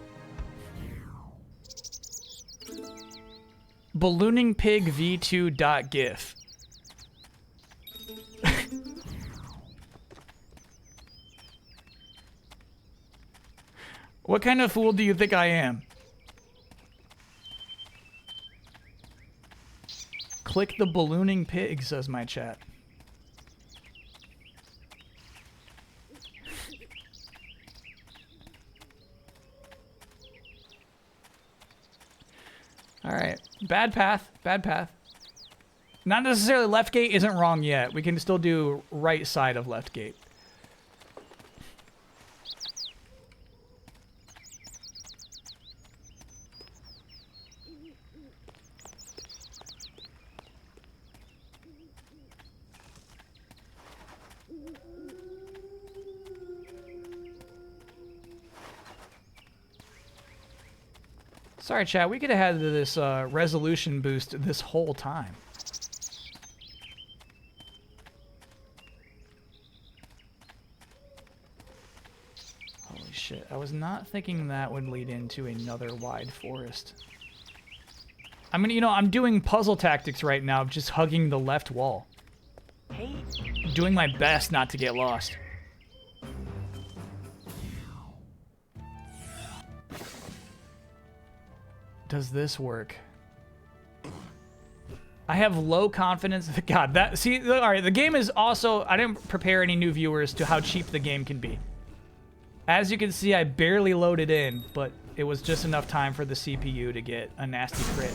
Speaker 1: Ballooning pig v2.gif. What kind of fool do you think I am? Click the ballooning pig, says my chat. All right, bad path, bad path. Not necessarily left gate isn't wrong yet. We can still do right side of left gate. Sorry, chat. We could have had this resolution boost this whole time. Holy shit. I was not thinking that would lead into another wide forest. I mean, you know, I'm doing puzzle tactics right now, just hugging the left wall. Doing my best not to get lost. Does this work? I have low confidence. God, that, see, all right, the game is also, I didn't prepare any new viewers to how cheap the game can be. As you can see, I barely loaded in, but it was just enough time for the CPU to get a nasty crit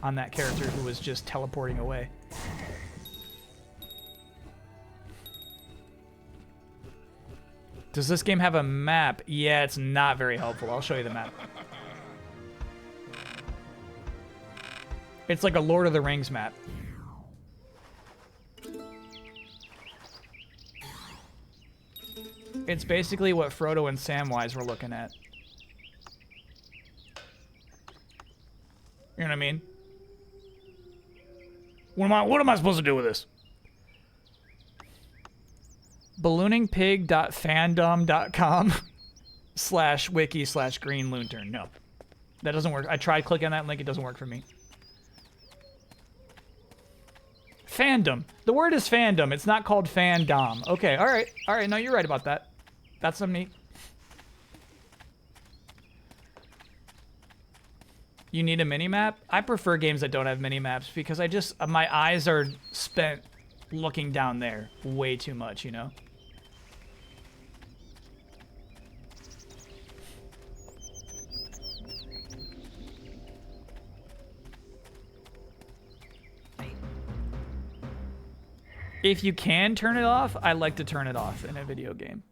Speaker 1: on that character who was just teleporting away. Does this game have a map? Yeah, it's not very helpful. I'll show you the map. It's like a Lord of the Rings map. It's basically what Frodo and Samwise were looking at. You know what I mean? What am I supposed to do with this? ballooningpig.fandom.com/wiki/green lantern. No. That doesn't work. I tried clicking that link. It doesn't work for me. Fandom. The word is fandom. It's not called fandom. Okay, all right. All right, no, you're right about that. That's on me. You need a mini map? I prefer games that don't have mini maps because my eyes are spent looking down there way too much, you know? If you can turn it off, I like to turn it off in a video game.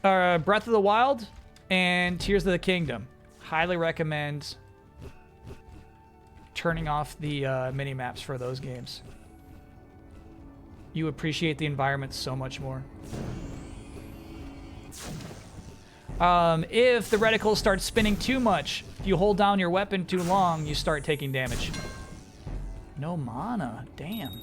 Speaker 1: Breath of the Wild and Tears of the Kingdom. Highly recommend turning off the mini-maps for those games. You appreciate the environment so much more. If the reticle starts spinning too much, if you hold down your weapon too long, you start taking damage. No mana, damn.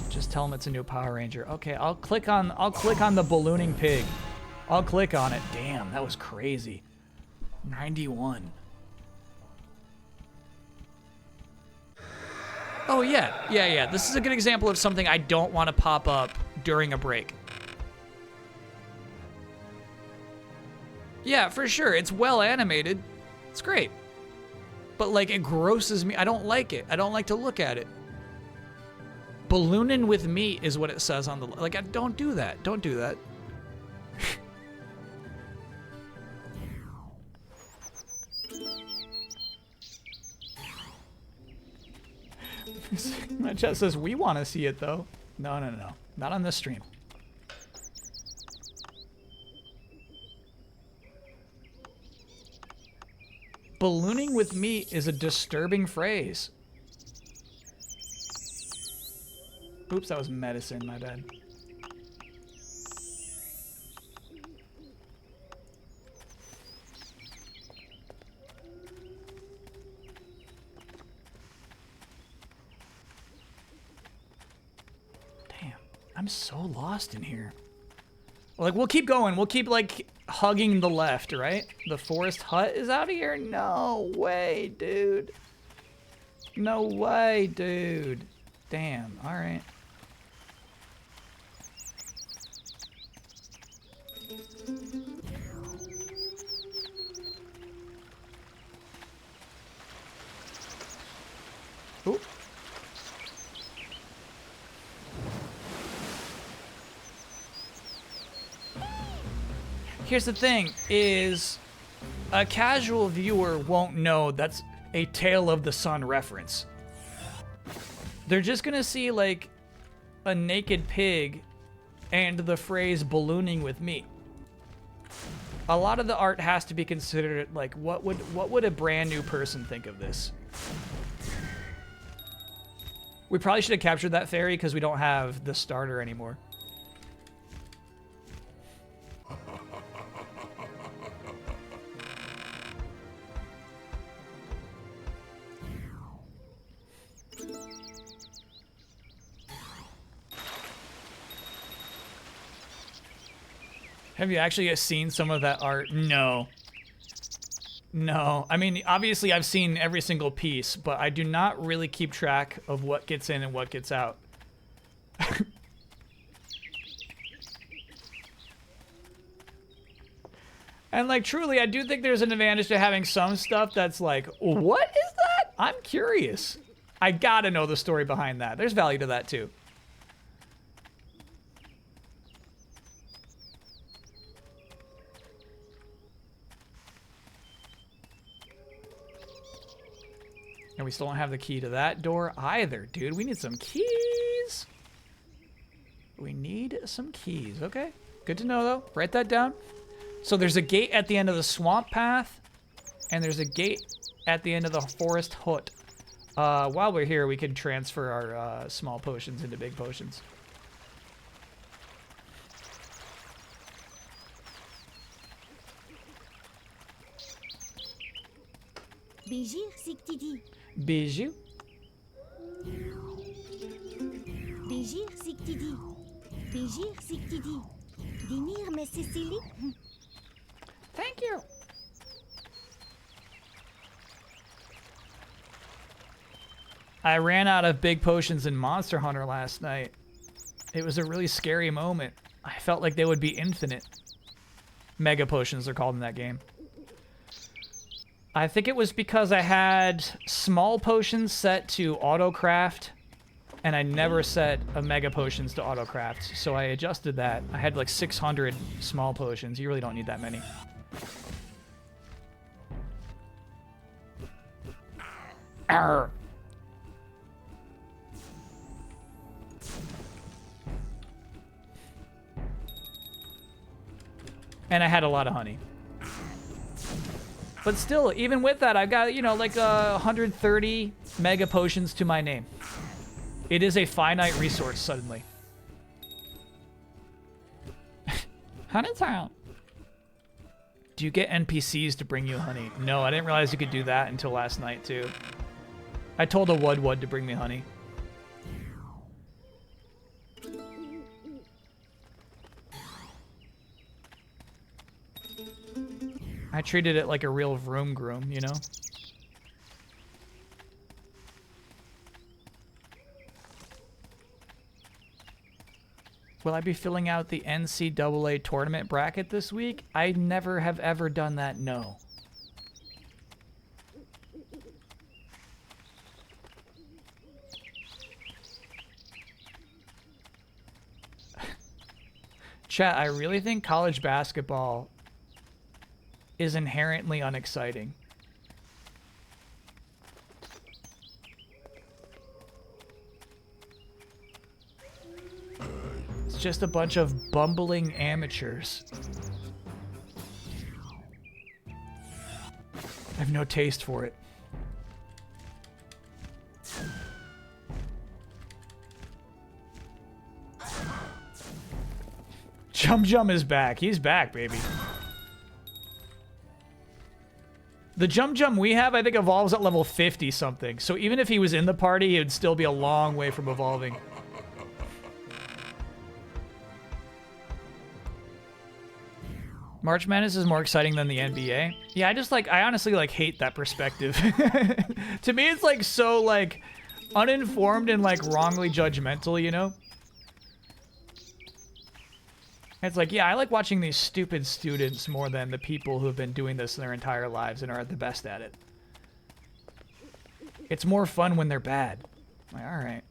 Speaker 1: Just tell him it's a new Power Ranger. Okay, I'll click on the ballooning pig. I'll click on it. Damn, that was crazy. 91. Oh yeah. This is a good example of something I don't want to pop up during a break. Yeah, for sure. It's well animated. It's great. But like it grosses me. I don't like it. I don't like to look at it. Ballooning with meat is what it says on the like. Don't do that. Don't do that. My chat says we want to see it though. No. Not on this stream. Ballooning with meat is a disturbing phrase. Oops, that was medicine, my bad. Damn, I'm so lost in here. Like, we'll keep going. We'll keep, like, hugging the left, right? The forest hut is out of here? No way, dude. No way, dude. Damn, alright. Ooh. Here's the thing, is a casual viewer won't know that's a Tale of the Sun reference. They're just gonna see, like, a naked pig and the phrase ballooning with meat. A lot of the art has to be considered, like, what would a brand new person think of this? We probably should have captured that fairy because we don't have the starter anymore. Have you actually seen some of that art? No. No. I mean, obviously I've seen every single piece, but I do not really keep track of what gets in and what gets out. And like, truly, I do think there's an advantage to having some stuff that's like, what is that? I'm curious. I gotta know the story behind that. There's value to that too. And we still don't have the key to that door either, dude. We need some keys. We need some keys. Okay, good to know though. Write that down. So there's a gate at the end of the swamp path, and there's a gate at the end of the forest hut. While we're here, we can transfer our small potions into big potions.
Speaker 6: Bijir Siktidi.
Speaker 1: Bijou.
Speaker 6: Bijir Siktidi. Bijir Siktidi. Dinir me Cecily.
Speaker 1: Thank you. I ran out of big potions in Monster Hunter last night. It was a really scary moment. I felt like they would be infinite. Mega potions are called in that game. I think it was because I had small potions set to autocraft, and I never set a mega potions to autocraft, so I adjusted that. I had like 600 small potions. You really don't need that many. Arr. And I had a lot of honey. But still, even with that, I've got, you know, like 130 mega potions to my name. It is a finite resource suddenly. Honey town. Do you get NPCs to bring you honey? No, I didn't realize you could do that until last night, too. I told a Wud to bring me honey. I treated it like a real vroom groom, you know? Will I be filling out the NCAA tournament bracket this week? I never have ever done that, no. Chat, I really think college basketball is inherently unexciting. It's just a bunch of bumbling amateurs. I have no taste for it. Jum is back. He's back, baby. The Jum we have, I think, evolves at level 50 something. So even if he was in the party, he would still be a long way from evolving. March Madness is more exciting than the NBA. Yeah, I honestly like hate that perspective. To me, it's like so like uninformed and like wrongly judgmental, you know? It's like, yeah, I like watching these stupid students more than the people who have been doing this their entire lives and are the best at it. It's more fun when they're bad. Like, all right.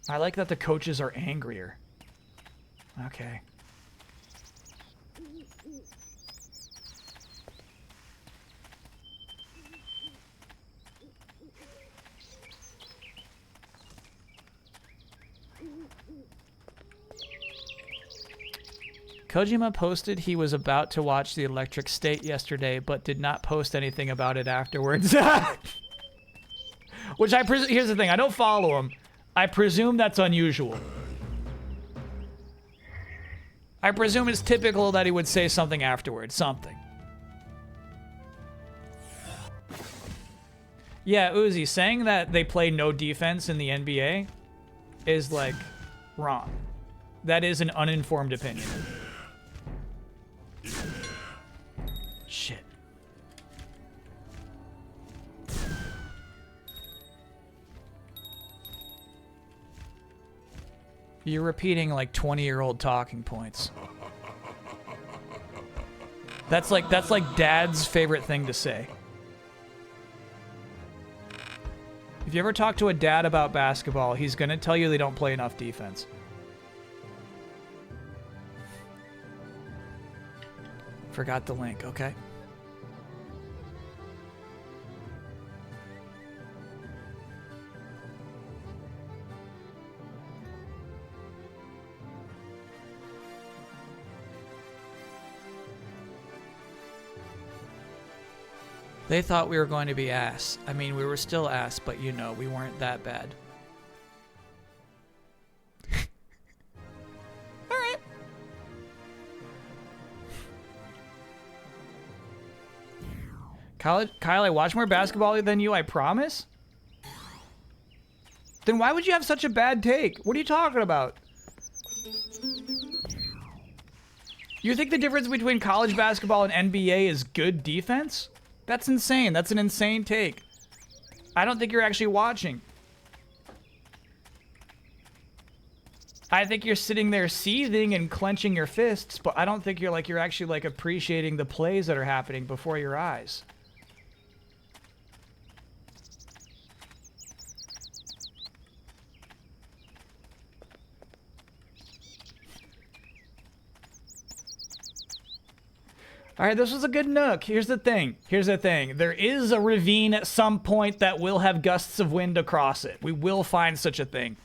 Speaker 1: I like that the coaches are angrier. Okay. Kojima posted he was about to watch The Electric State yesterday, but did not post anything about it afterwards. Which here's the thing, I don't follow him. I presume that's unusual. I presume it's typical that he would say something afterwards, something. Yeah, Uzi, saying that they play no defense in the NBA is, like, wrong. That is an uninformed opinion. Shit. You're repeating like 20-year-old talking points. That's like Dad's favorite thing to say. If you ever talk to a dad about basketball, he's gonna tell you they don't play enough defense. Forgot the link, okay. They thought we were going to be ass. I mean, we were still ass, but you know, we weren't that bad. Alright. Kyle, I watch more basketball than you, I promise? Then why would you have such a bad take? What are you talking about? You think the difference between college basketball and NBA is good defense? That's insane. That's an insane take. I don't think you're actually watching. I think you're sitting there seething and clenching your fists, but I don't think you're actually like appreciating the plays that are happening before your eyes. All right, this was a good nook. Here's the thing. There is a ravine at some point that will have gusts of wind across it. We will find such a thing.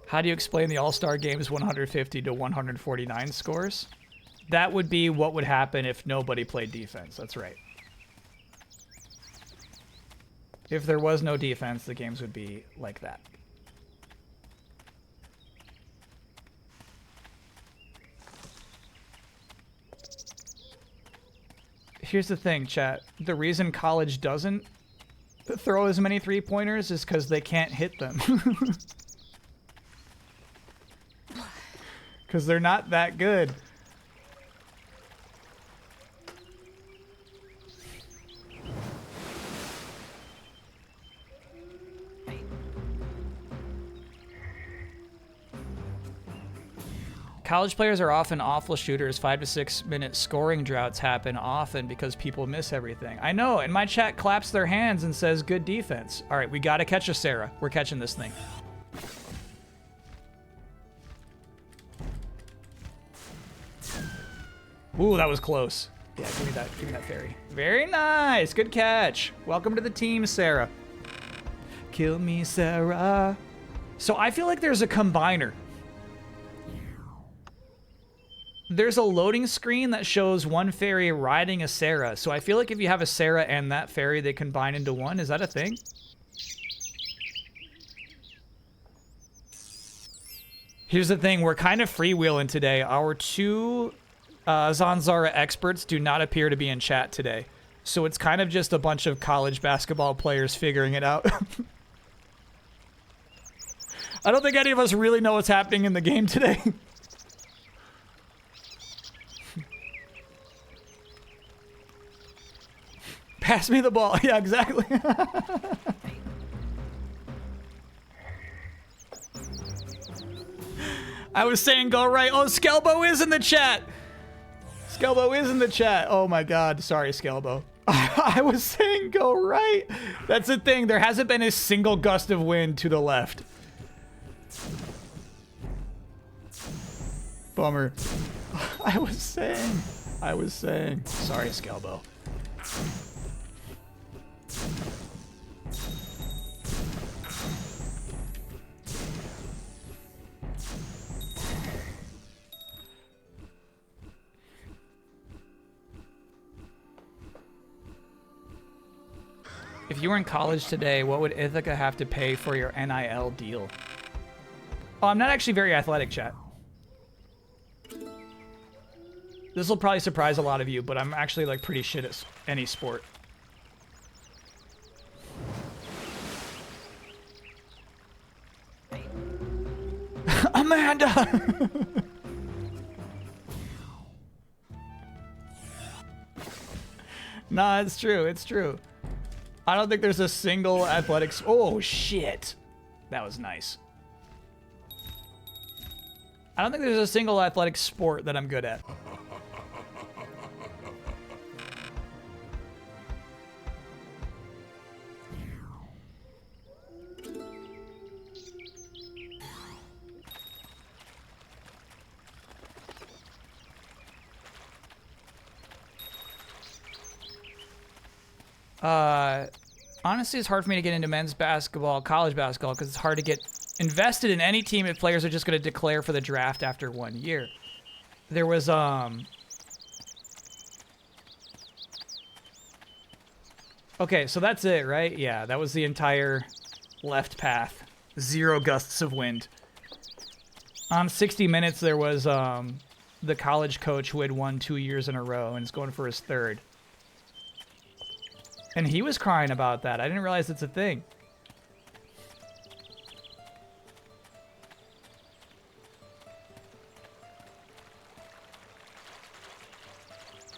Speaker 1: How do you explain the All-Star Game's 150 to 149 scores? That would be what would happen if nobody played defense. That's right. If there was no defense, the games would be like that. Here's the thing, chat. The reason college doesn't throw as many three-pointers is because they can't hit them. Because they're not that good. College players are often awful shooters. 5 to 6 minute scoring droughts happen often because people miss everything. I know, and my chat claps their hands and says good defense. All right, we got to catch a Sarah. We're catching this thing. Ooh, that was close. Yeah, give me that fairy. Very nice, good catch. Welcome to the team, Sarah. Kill me, Sarah. So I feel like there's a combiner. There's a loading screen that shows one fairy riding a Sarah. So I feel like if you have a Sarah and that fairy, they combine into one. Is that a thing? Here's the thing, we're kind of freewheeling today. Our two ZanZarah experts do not appear to be in chat today. So it's kind of just a bunch of college basketball players figuring it out. I don't think any of us really know what's happening in the game today. Pass me the ball. Yeah, exactly. I was saying go right. Oh, Skelbo is in the chat. Skelbo is in the chat. Oh my god. Sorry, Skelbo. I was saying go right. That's the thing. There hasn't been a single gust of wind to the left. Bummer. I was saying. Sorry, Skelbo. If you were in college today, what would Ithaca have to pay for your NIL deal? Oh, I'm not actually very athletic, chat. This will probably surprise a lot of you, but I'm actually like pretty shit at any sport. Amanda! Nah, it's true. It's true. I don't think there's a single athletics. Oh, shit. That was nice. I don't think there's a single athletic sport that I'm good at. Honestly, it's hard for me to get into men's basketball, college basketball, because it's hard to get invested in any team if players are just going to declare for the draft after 1 year. There was, okay, so that's it, right? Yeah, that was the entire left path. 0 gusts of wind. On 60 Minutes, there was, the college coach who had won 2 years in a row and is going for his third. And he was crying about that. I didn't realize it's a thing.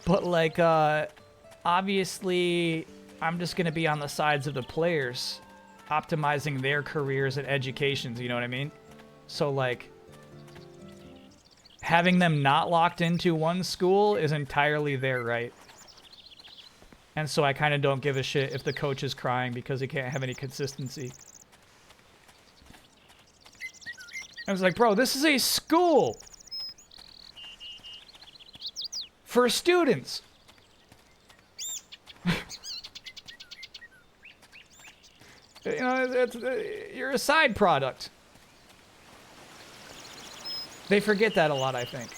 Speaker 1: But like, obviously, I'm just going to be on the sides of the players, optimizing their careers and educations, you know what I mean? So like, having them not locked into one school is entirely their right. And so I kind of don't give a shit if the coach is crying because he can't have any consistency. I was like, bro, this is a school for students. You know, you're a side product. They forget that a lot, I think.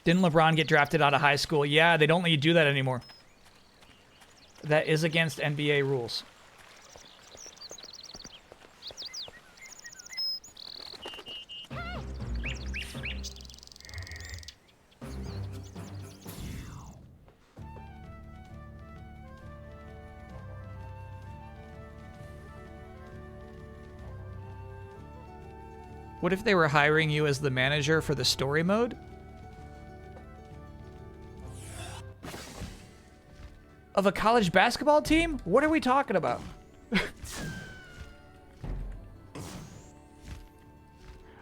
Speaker 1: Didn't LeBron get drafted out of high school? Yeah, they don't let you do that anymore. That is against NBA rules. What if they were hiring you as the manager for the story mode? Of a college basketball team? What are we talking about?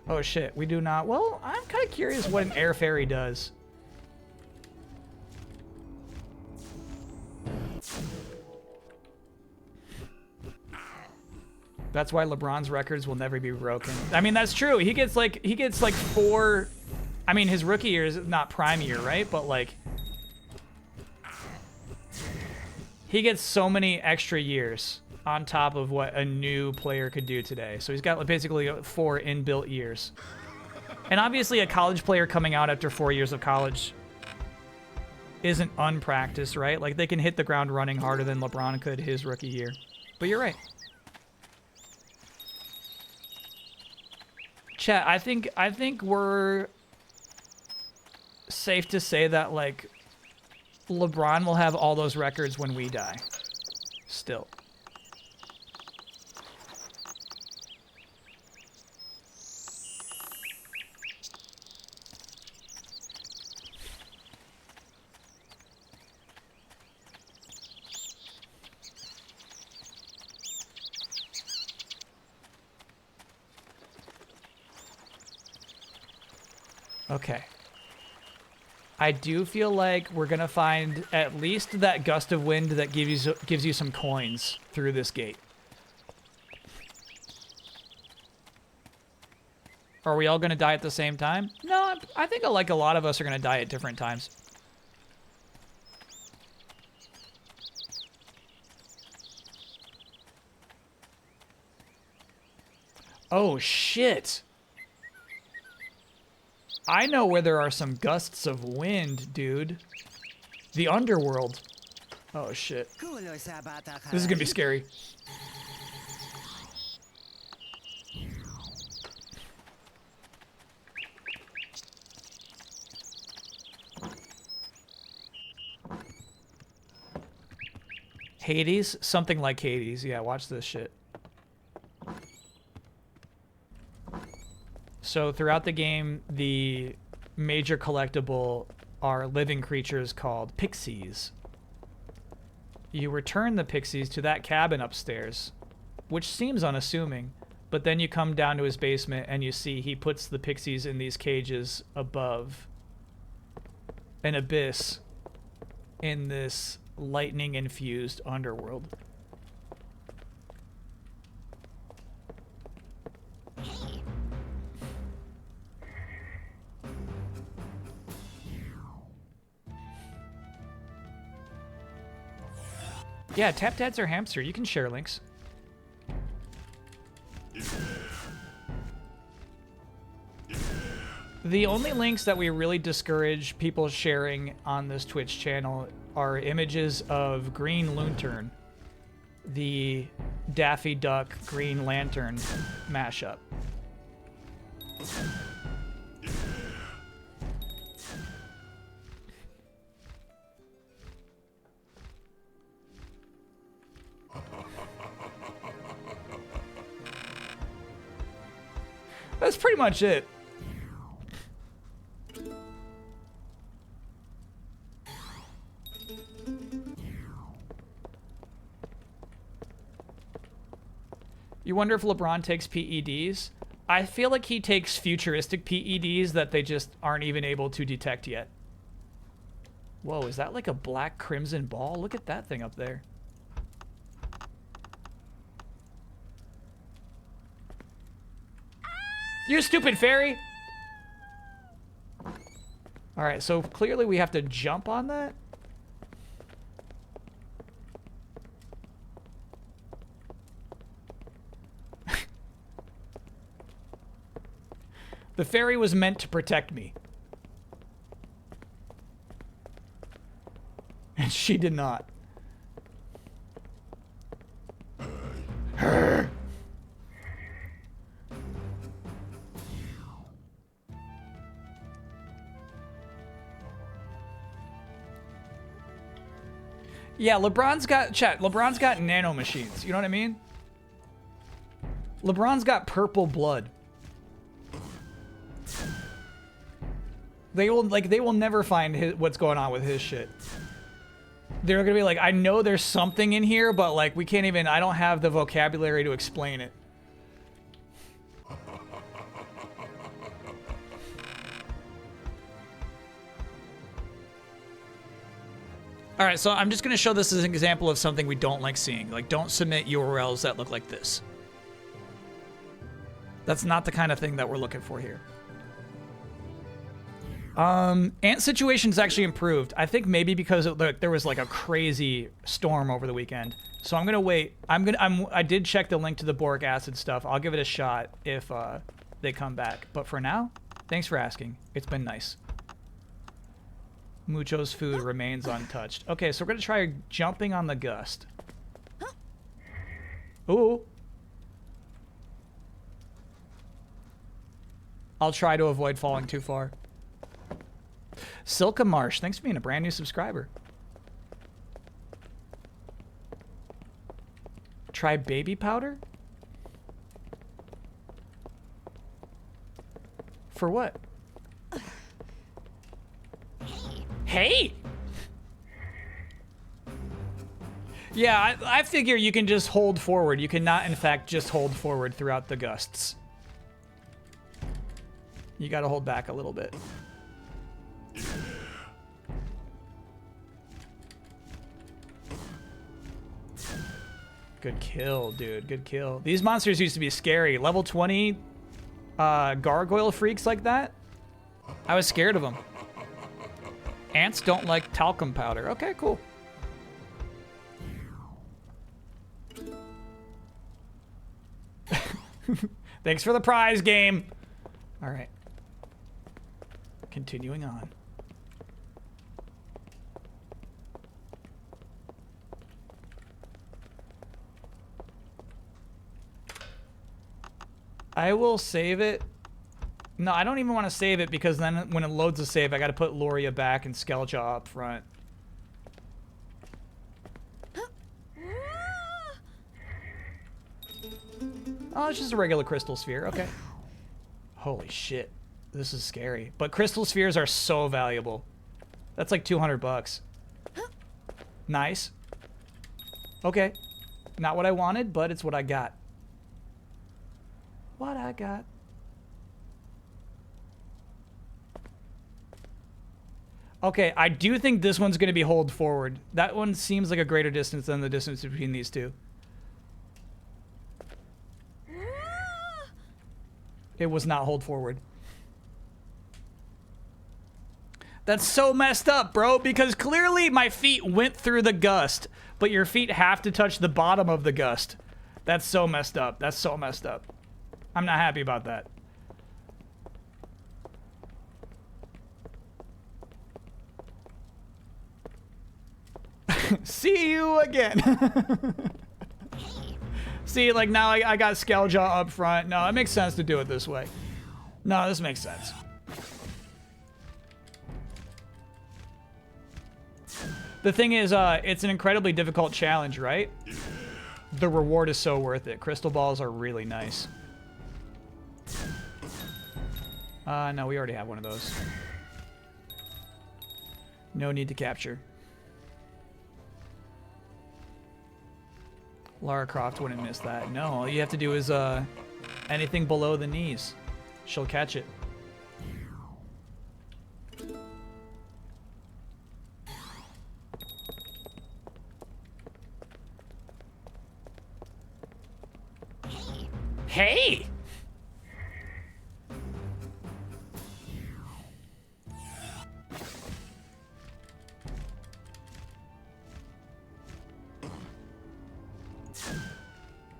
Speaker 1: Oh shit, we do not. Well, I'm kind of curious what an air ferry does. That's why LeBron's records will never be broken. I mean, that's true. He gets like 4. I mean, his rookie year is not prime year, right? But like, he gets so many extra years on top of what a new player could do today. So he's got basically 4 inbuilt years. And obviously a college player coming out after 4 years of college isn't unpracticed, right? Like they can hit the ground running harder than LeBron could his rookie year. But you're right. Chat, I think we're safe to say that like LeBron will have all those records when we die. Still. Okay. I do feel like we're gonna find at least that gust of wind that gives you some coins through this gate. Are we all gonna die at the same time? No, I think like a lot of us are gonna die at different times. Oh shit. I know where there are some gusts of wind, dude. The underworld. Oh, shit. This is gonna be scary. Hades? Something like Hades. Yeah, watch this shit. So throughout the game, the major collectible are living creatures called pixies. You return the pixies to that cabin upstairs, which seems unassuming, but then you come down to his basement and you see he puts the pixies in these cages above an abyss in this lightning-infused underworld. Yeah, Tap Tats or Hamster, you can share links. The only links that we really discourage people sharing on this Twitch channel are images of Green Lantern, the Daffy Duck Green Lantern mashup. That's pretty much it. You wonder if LeBron takes PEDs? I feel like he takes futuristic PEDs that they just aren't even able to detect yet. Whoa, is that like a black crimson ball? Look at that thing up there. You stupid fairy! Alright, so clearly we have to jump on that? The fairy was meant to protect me. And she did not. Yeah, LeBron's got nano machines. You know what I mean? LeBron's got purple blood. They will never find what's going on with his shit. They're gonna be like, I know there's something in here, but like we can't even. I don't have the vocabulary to explain it. All right, so I'm just gonna show this as an example of something we don't like seeing. Like, don't submit URLs that look like this. That's not the kind of thing that we're looking for here. Ant situation's actually improved. I think maybe because there was like a crazy storm over the weekend. So I'm gonna wait. I did check the link to the boric acid stuff. I'll give it a shot if they come back. But for now, thanks for asking. It's been nice. Mucho's food remains untouched. Okay, so we're gonna try jumping on the gust. Ooh. I'll try to avoid falling too far. Silka Marsh, thanks for being a brand new subscriber. Try baby powder? For what? Hey! Yeah, I figure you can just hold forward. You cannot, in fact, just hold forward throughout the gusts. You gotta hold back a little bit. Good kill, dude. Good kill. These monsters used to be scary. Level 20 gargoyle freaks like that? I was scared of them. Ants don't like talcum powder. Okay, cool. Thanks for the prize game. All right. Continuing on. I will save it. No, I don't even want to save it because then when it loads a save, I got to put Loria back and Skulljaw up front. Oh, it's just a regular crystal sphere. Okay. Holy shit. This is scary. But crystal spheres are so valuable. That's like 200 bucks. Nice. Okay. Not what I wanted, but it's what I got. What I got. Okay, I do think this one's going to be hold forward. That one seems like a greater distance than the distance between these two. It was not hold forward. That's so messed up, bro, because clearly my feet went through the gust, but your feet have to touch the bottom of the gust. That's so messed up. That's so messed up. I'm not happy about that. See you again. See, like now I got Skulljaw up front. No, it makes sense to do it this way. No, this makes sense. The thing is, it's an incredibly difficult challenge, right? The reward is so worth it. Crystal balls are really nice. No, we already have one of those. No need to capture. Lara Croft wouldn't miss that. No, all you have to do is anything below the knees. She'll catch it. Hey!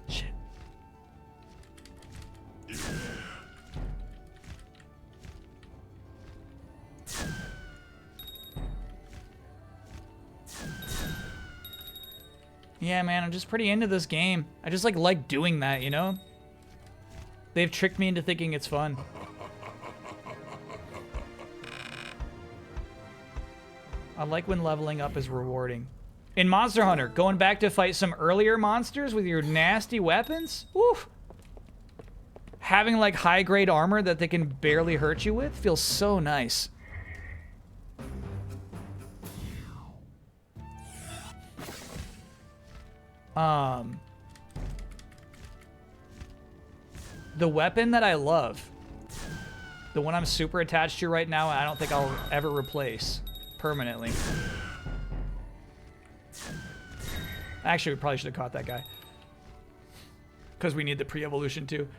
Speaker 1: Shit. Yeah, man, I'm just pretty into this game. I just like doing that, you know? They've tricked me into thinking it's fun. I like when leveling up is rewarding. In Monster Hunter, going back to fight some earlier monsters with your nasty weapons? Woof. Having like high-grade armor that they can barely hurt you with feels so nice. The weapon that I love, the one I'm super attached to right now, I don't think I'll ever replace permanently. Actually, we probably should have caught that guy. Because we need the pre-evolution too.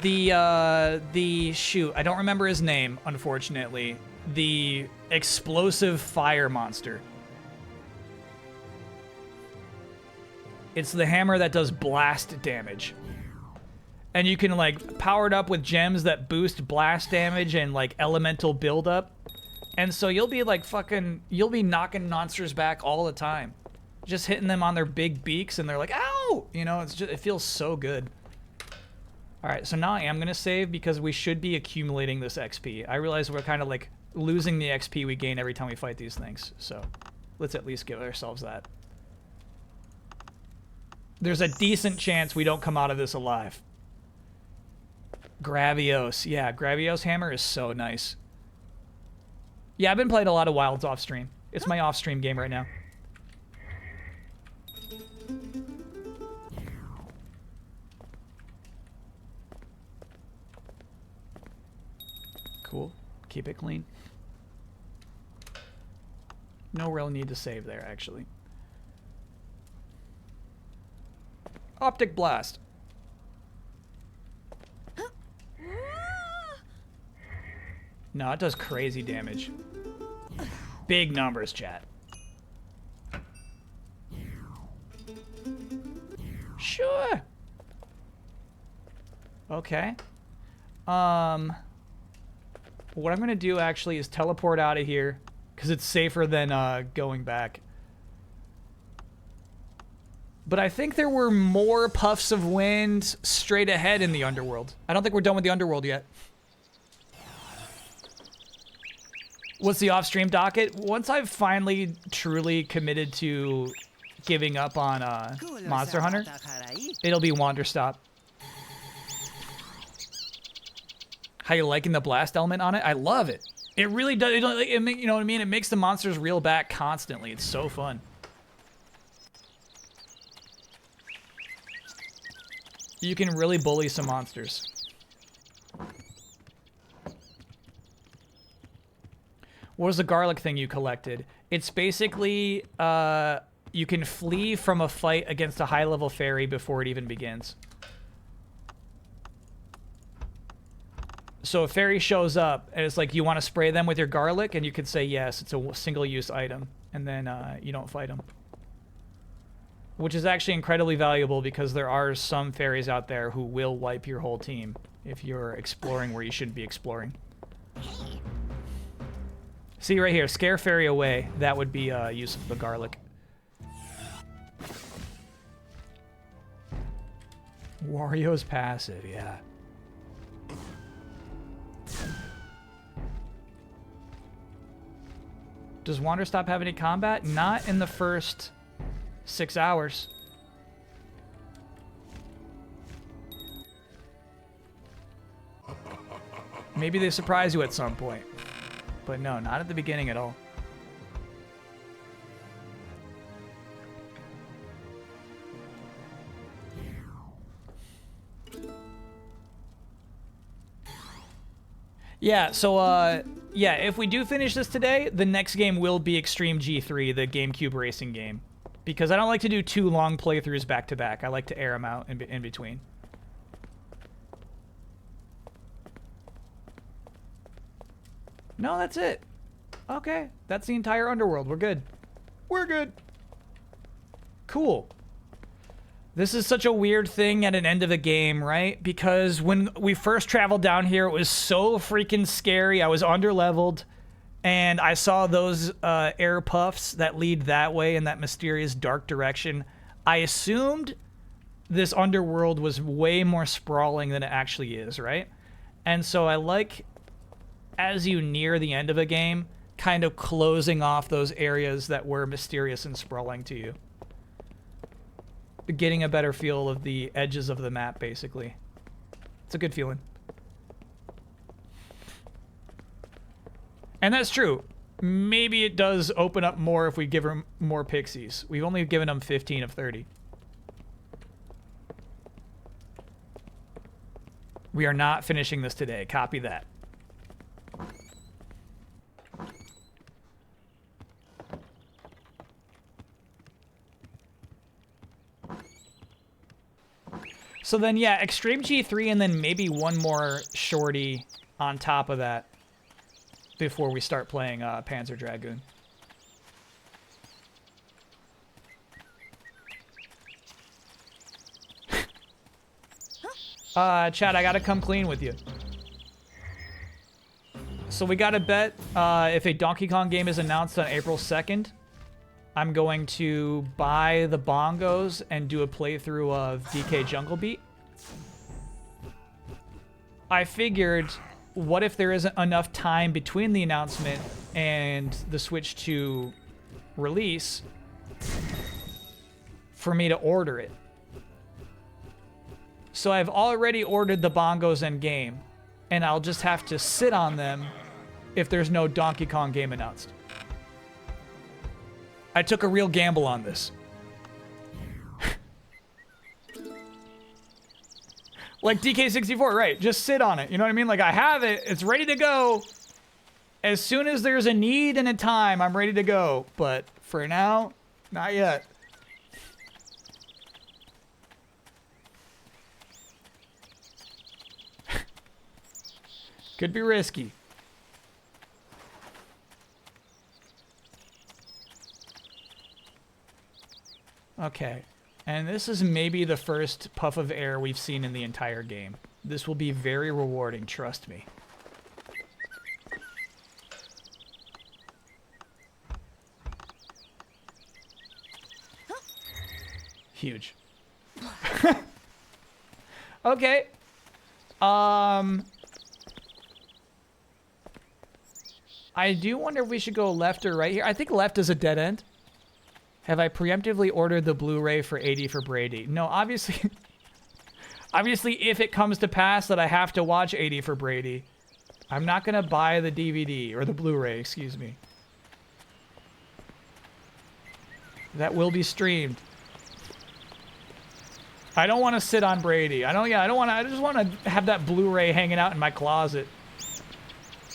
Speaker 1: The shoot, I don't remember his name, unfortunately. The explosive fire monster. It's the hammer that does blast damage. And you can like power it up with gems that boost blast damage and like elemental buildup. And so you'll be like you'll be knocking monsters back all the time. Just hitting them on their big beaks and they're like, ow! You know, it feels so good. All right, so now I am gonna save because we should be accumulating this XP. I realize we're kind of like losing the XP we gain every time we fight these things. So let's at least give ourselves that. There's a decent chance we don't come out of this alive. Gravios. Yeah, Gravios hammer is so nice. Yeah, I've been playing a lot of Wilds off stream. It's my off stream game right now. Cool. Keep it clean. No real need to save there, actually. Optic Blast. No, it does crazy damage. Big numbers, chat. Sure. Okay. What I'm gonna do actually is teleport out of here because it's safer than going back. But I think there were more puffs of wind straight ahead in the underworld. I don't think we're done with the underworld yet. What's the off-stream docket? Once I've finally truly committed to giving up on Monster Hunter, it'll be Wanderstop. How you liking the blast element on it? I love it. It really does. You know what I mean? It makes the monsters reel back constantly. It's so fun. You can really bully some monsters. What was the garlic thing you collected? It's basically, you can flee from a fight against a high-level fairy before it even begins. So a fairy shows up, and it's like, you want to spray them with your garlic? And you could say, yes, it's a single-use item. And then you don't fight them. Which is actually incredibly valuable because there are some fairies out there who will wipe your whole team if you're exploring where you shouldn't be exploring. See right here, scare fairy away. That would be use of the garlic. Wario's passive, yeah. Does Wander stop having any combat? Not in the first 6 hours. Maybe they surprise you at some point. But no, not at the beginning at all. Yeah, so, yeah, if we do finish this today, the next game will be Extreme G3, the GameCube racing game. Because I don't like to do 2 long playthroughs back to back. I like to air them out in between. No, that's it. Okay, that's the entire underworld. We're good. We're good. Cool. This is such a weird thing at an end of a game, right? Because when we first traveled down here, it was so freaking scary. I was underleveled, and I saw those air puffs that lead that way in that mysterious dark direction. I assumed this underworld was way more sprawling than it actually is, right? And so I like, as you near the end of a game, kind of closing off those areas that were mysterious and sprawling to you. Getting a better feel of the edges of the map, basically. It's a good feeling. And that's true. Maybe it does open up more if we give them more pixies. We've only given them 15 of 30. We are not finishing this today. Copy that. So then, yeah, Extreme G3 and then maybe one more shorty on top of that before we start playing Panzer Dragoon. Chad, I gotta come clean with you. So we gotta bet if a Donkey Kong game is announced on April 2nd, I'm going to buy the bongos and do a playthrough of DK Jungle Beat. I figured, what if there isn't enough time between the announcement and the Switch 2 release for me to order it? So I've already ordered the bongos in game, and I'll just have to sit on them if there's no Donkey Kong game announced. I took a real gamble on this. Like DK64, right? Just sit on it. You know what I mean? Like, I have it. It's ready to go. As soon as there's a need and a time, I'm ready to go. But for now, not yet. Could be risky. Okay, and this is maybe the first puff of air we've seen in the entire game. This will be very rewarding, trust me. Huge. Okay. I do wonder if we should go left or right here. I think left is a dead end. Have I preemptively ordered the Blu-ray for 80 for Brady? No, obviously, obviously, if it comes to pass that I have to watch 80 for Brady, I'm not gonna buy the DVD or the Blu-ray, excuse me. That will be streamed. I don't want to sit on Brady. I don't want to. I just want to have that Blu-ray hanging out in my closet.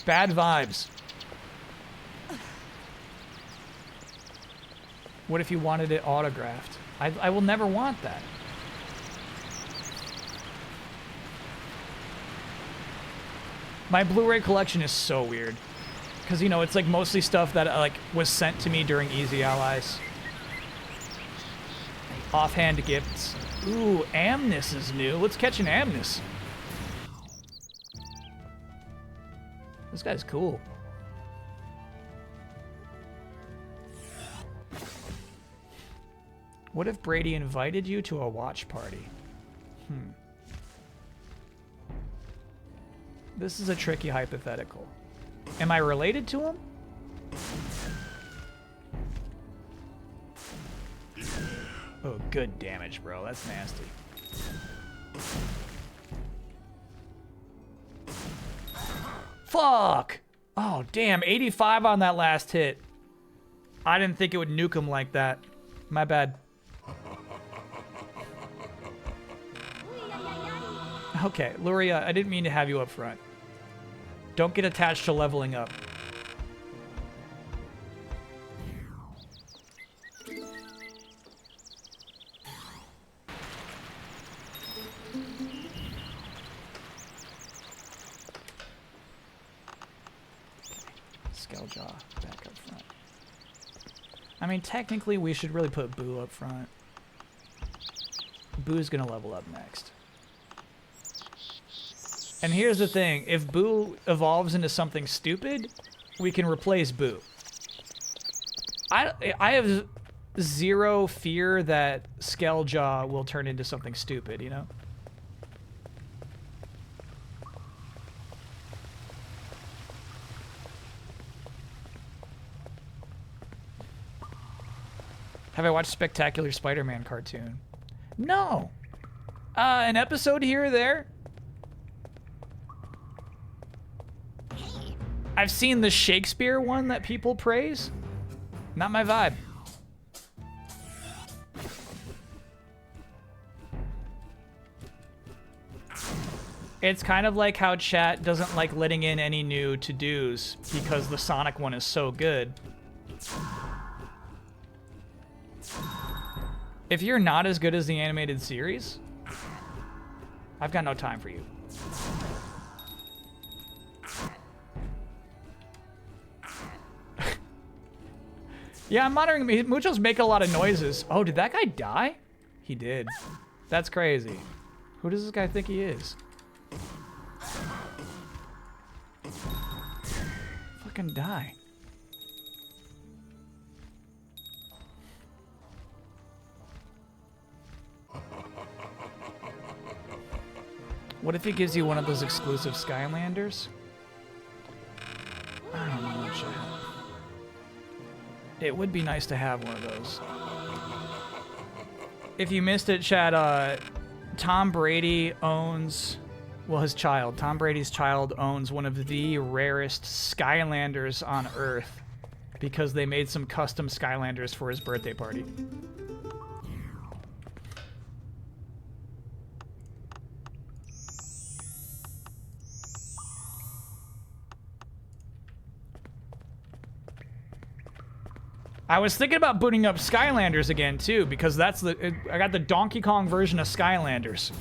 Speaker 1: Bad vibes. What if you wanted it autographed? I will never want that. My Blu-ray collection is so weird. Because, you know, it's like mostly stuff that like was sent to me during Easy Allies. Offhand gifts. Ooh, Amnes is new. Let's catch an Amnes. This guy's cool. What if Brady invited you to a watch party? This is a tricky hypothetical. Am I related to him? Oh, good damage, bro. That's nasty. Fuck! Oh, damn. 85 on that last hit. I didn't think it would nuke him like that. My bad. Okay, Luria, I didn't mean to have you up front. Don't get attached to leveling up. Skulljaw back up front. I mean, technically, we should really put Boo up front. Boo's gonna level up next. And here's the thing, if Boo evolves into something stupid, we can replace Boo. I have zero fear that Skulljaw will turn into something stupid, you know? Have I watched Spectacular Spider-Man cartoon? No. An episode here or there. I've seen the Shakespeare one that people praise. Not my vibe. It's kind of like how chat doesn't like letting in any new to-dos because the Sonic one is so good. If you're not as good as the animated series, I've got no time for you. Yeah, I'm monitoring him. Mucho's making a lot of noises. Oh, did that guy die? He did. That's crazy. Who does this guy think he is? Fucking die. What if he gives you one of those exclusive Skylanders? I don't know, chat. It would be nice to have one of those. If you missed it, chat, Tom Brady owns... Well, his child. Tom Brady's child owns one of the rarest Skylanders on Earth because they made some custom Skylanders for his birthday party. I was thinking about booting up Skylanders again, too, because that's I got the Donkey Kong version of Skylanders.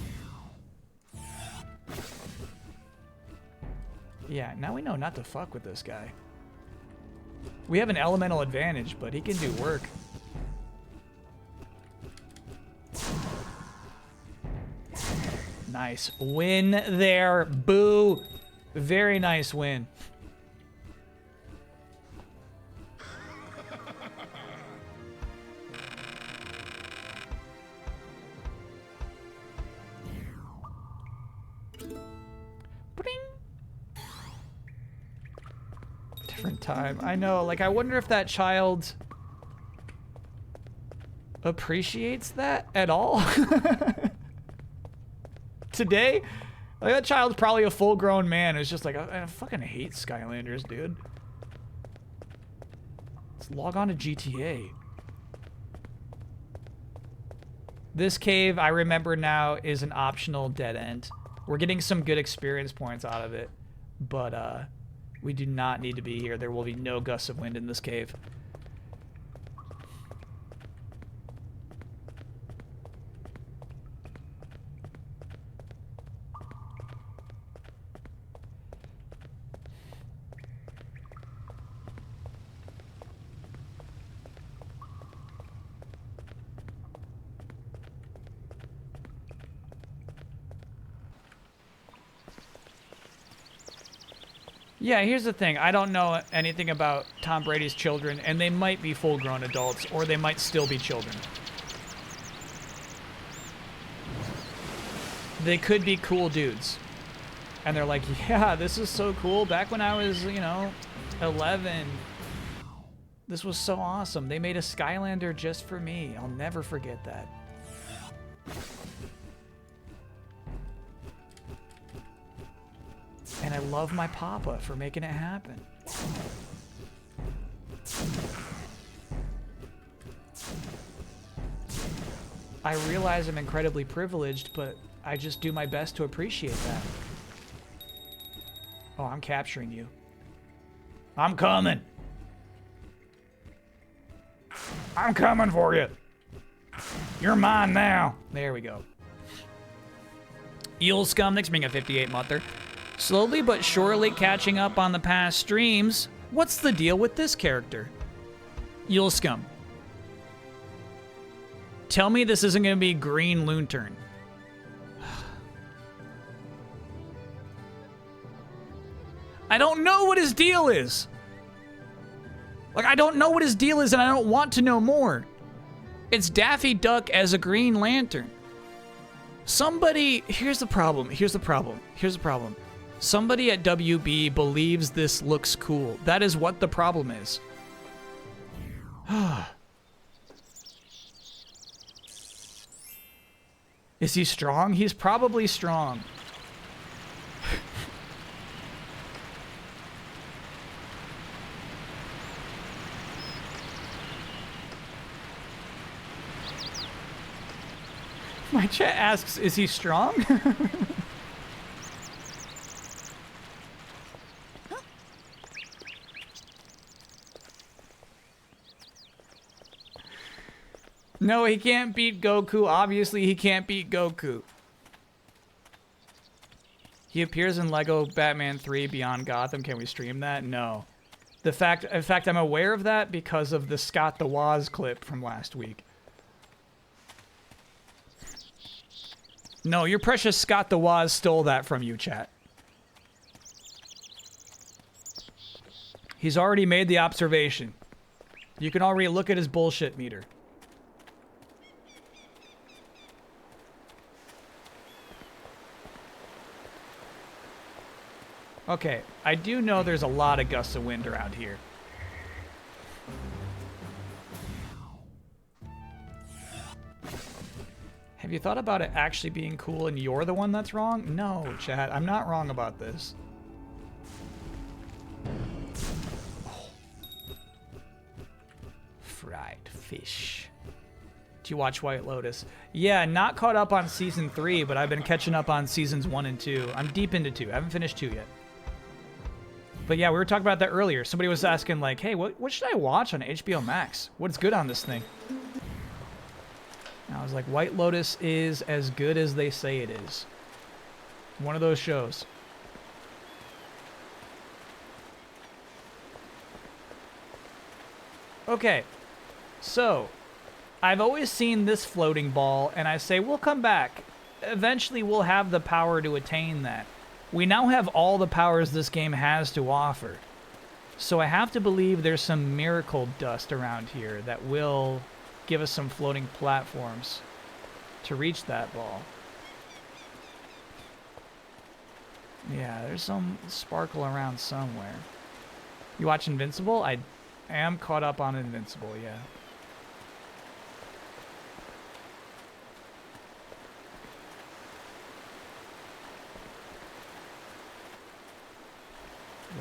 Speaker 1: Yeah, now we know not to fuck with this guy. We have an elemental advantage, but he can do work. Nice. Win there. Boo. Very nice win. Different time. I know, like, I wonder if that child appreciates that at all. Today, like, that child's probably a full-grown man who's just like, I fucking hate Skylanders, dude. Let's log on to GTA. This cave, I remember now, is an optional dead end. We're getting some good experience points out of it, but we do not need to be here. There will be no gusts of wind in this cave. Yeah, here's the thing. I don't know anything about Tom Brady's children, and they might be full-grown adults, or they might still be children. They could be cool dudes. And they're like, yeah, this is so cool. Back when I was, 11, this was so awesome. They made a Skylander just for me. I'll never forget that. And I love my papa for making it happen. I realize I'm incredibly privileged, but I just do my best to appreciate that. Oh, I'm capturing you. I'm coming. I'm coming for you. You're mine now. There we go. Eel Scum, thanks for being a 58-monther. Slowly but surely catching up on the past streams. What's the deal with this character? Eel Scum. Tell me this isn't going to be Green Loonturn. I don't know what his deal is. Like, I don't know what his deal is, and I don't want to know more. It's Daffy Duck as a Green Lantern. Somebody... Here's the problem. Somebody at WB believes this looks cool. That is what the problem is. Is he strong? He's probably strong. My chat asks, is he strong? No, he can't beat Goku. Obviously, he can't beat Goku. He appears in Lego Batman 3 Beyond Gotham. Can we stream that? No. In fact, I'm aware of that because of the Scott the Woz clip from last week. No, your precious Scott the Woz stole that from you, chat. He's already made the observation. You can already look at his bullshit meter. Okay, I do know there's a lot of gusts of wind around here. Have you thought about it actually being cool and you're the one that's wrong? No, chat, I'm not wrong about this. Oh. Fried fish. Do you watch White Lotus? Yeah, not caught up on season 3, but I've been catching up on seasons 1 and 2. I'm deep into 2. I haven't finished 2 yet. But yeah, we were talking about that earlier. Somebody was asking like, hey, what should I watch on HBO Max? What's good on this thing? And I was like, White Lotus is as good as they say it is. One of those shows. Okay, so I've always seen this floating ball, and I say, we'll come back. Eventually, we'll have the power to attain that. We now have all the powers this game has to offer. So I have to believe there's some miracle dust around here that will give us some floating platforms to reach that ball. Yeah, there's some sparkle around somewhere. You watch Invincible? I am caught up on Invincible, yeah.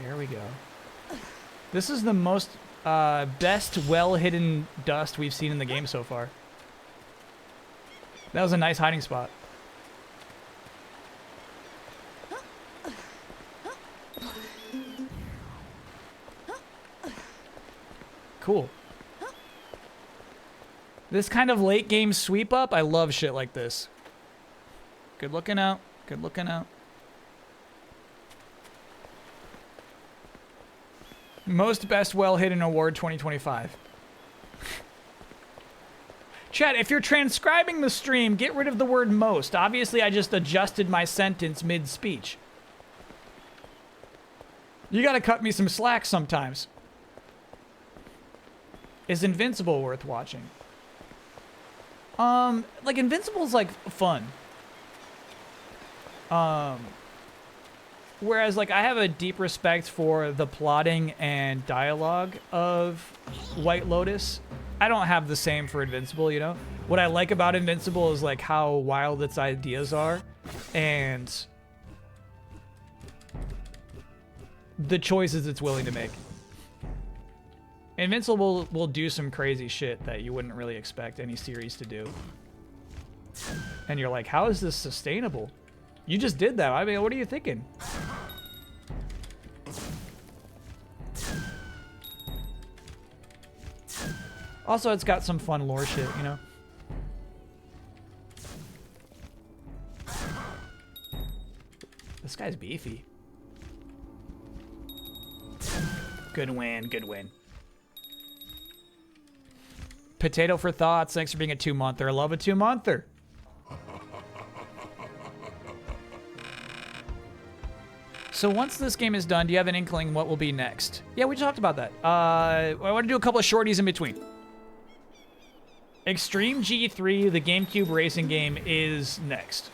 Speaker 1: There we go. This is the most best well-hidden dust we've seen in the game so far. That was a nice hiding spot. Cool. This kind of late game sweep up, I love shit like this. Good looking out. Good looking out. Most Best Well Hidden Award 2025. Chat, if you're transcribing the stream, get rid of the word most. Obviously, I just adjusted my sentence mid-speech. You gotta cut me some slack sometimes. Is Invincible worth watching? Like, Invincible's, like, fun. Whereas, like, I have a deep respect for the plotting and dialogue of White Lotus. I don't have the same for Invincible, you know? What I like about Invincible is, like, how wild its ideas are and the choices it's willing to make. Invincible will do some crazy shit that you wouldn't really expect any series to do. And you're like, how is this sustainable? You just did that. I mean, what are you thinking? Also, it's got some fun lore shit, you know? This guy's beefy. Good win, good win. Potato for thoughts. Thanks for being a 2-monther. I love a 2-monther. So once this game is done, do you have an inkling what will be next? Yeah, we talked about that. I want to do a couple of shorties in between. Extreme G3, the GameCube racing game, is next,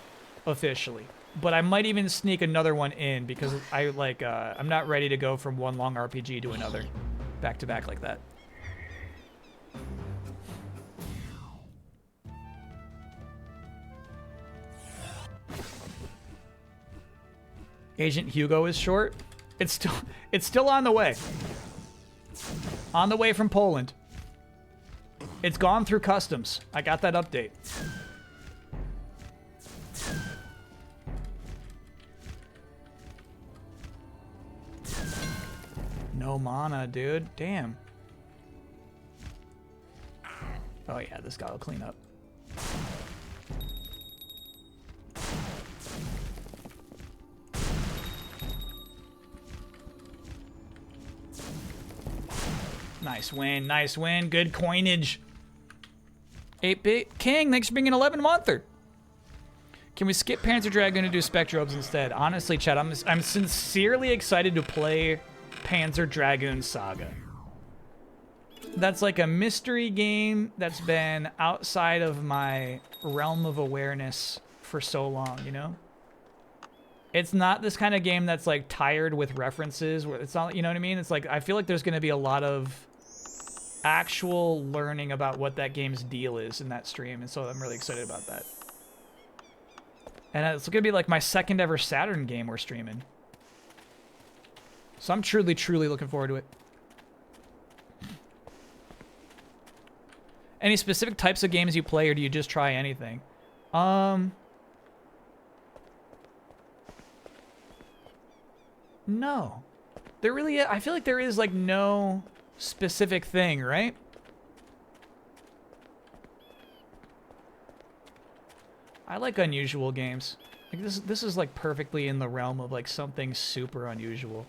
Speaker 1: officially. But I might even sneak another one in because I'm not ready to go from one long RPG to another, back to back like that. Agent Hugo is short. It's still on the way. On the way from Poland. It's gone through customs. I got that update. No mana, dude. Damn. Oh yeah, this guy will clean up. Nice win, nice win. Good coinage. 8-Bit King, thanks for being an 11-monther. Can we skip Panzer Dragoon and do Spectrobes instead? Honestly, Chad, I'm sincerely excited to play Panzer Dragoon Saga. That's like a mystery game that's been outside of my realm of awareness for so long, you know? It's not this kind of game that's like tired with references, where it's not, you know what I mean? It's like, I feel like there's going to be a lot of actual learning about what that game's deal is in that stream, and so I'm really excited about that. And it's gonna be like my second ever Saturn game we're streaming, so I'm truly looking forward to it. Any specific types of games you play, or do you just try anything? No, there really, I feel like there is like no specific thing, right? I like unusual games. Like this is like perfectly in the realm of like something super unusual.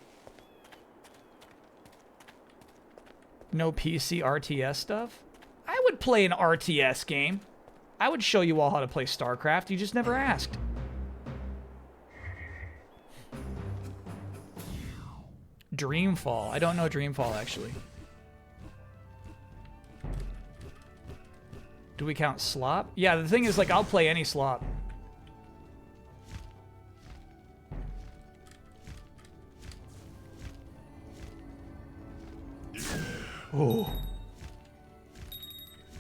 Speaker 1: No PC RTS stuff? I would play an RTS game. I would show you all how to play StarCraft. You just never asked. Dreamfall. I don't know Dreamfall, actually. Do we count slop? Yeah, the thing is, like, I'll play any slop. Oh.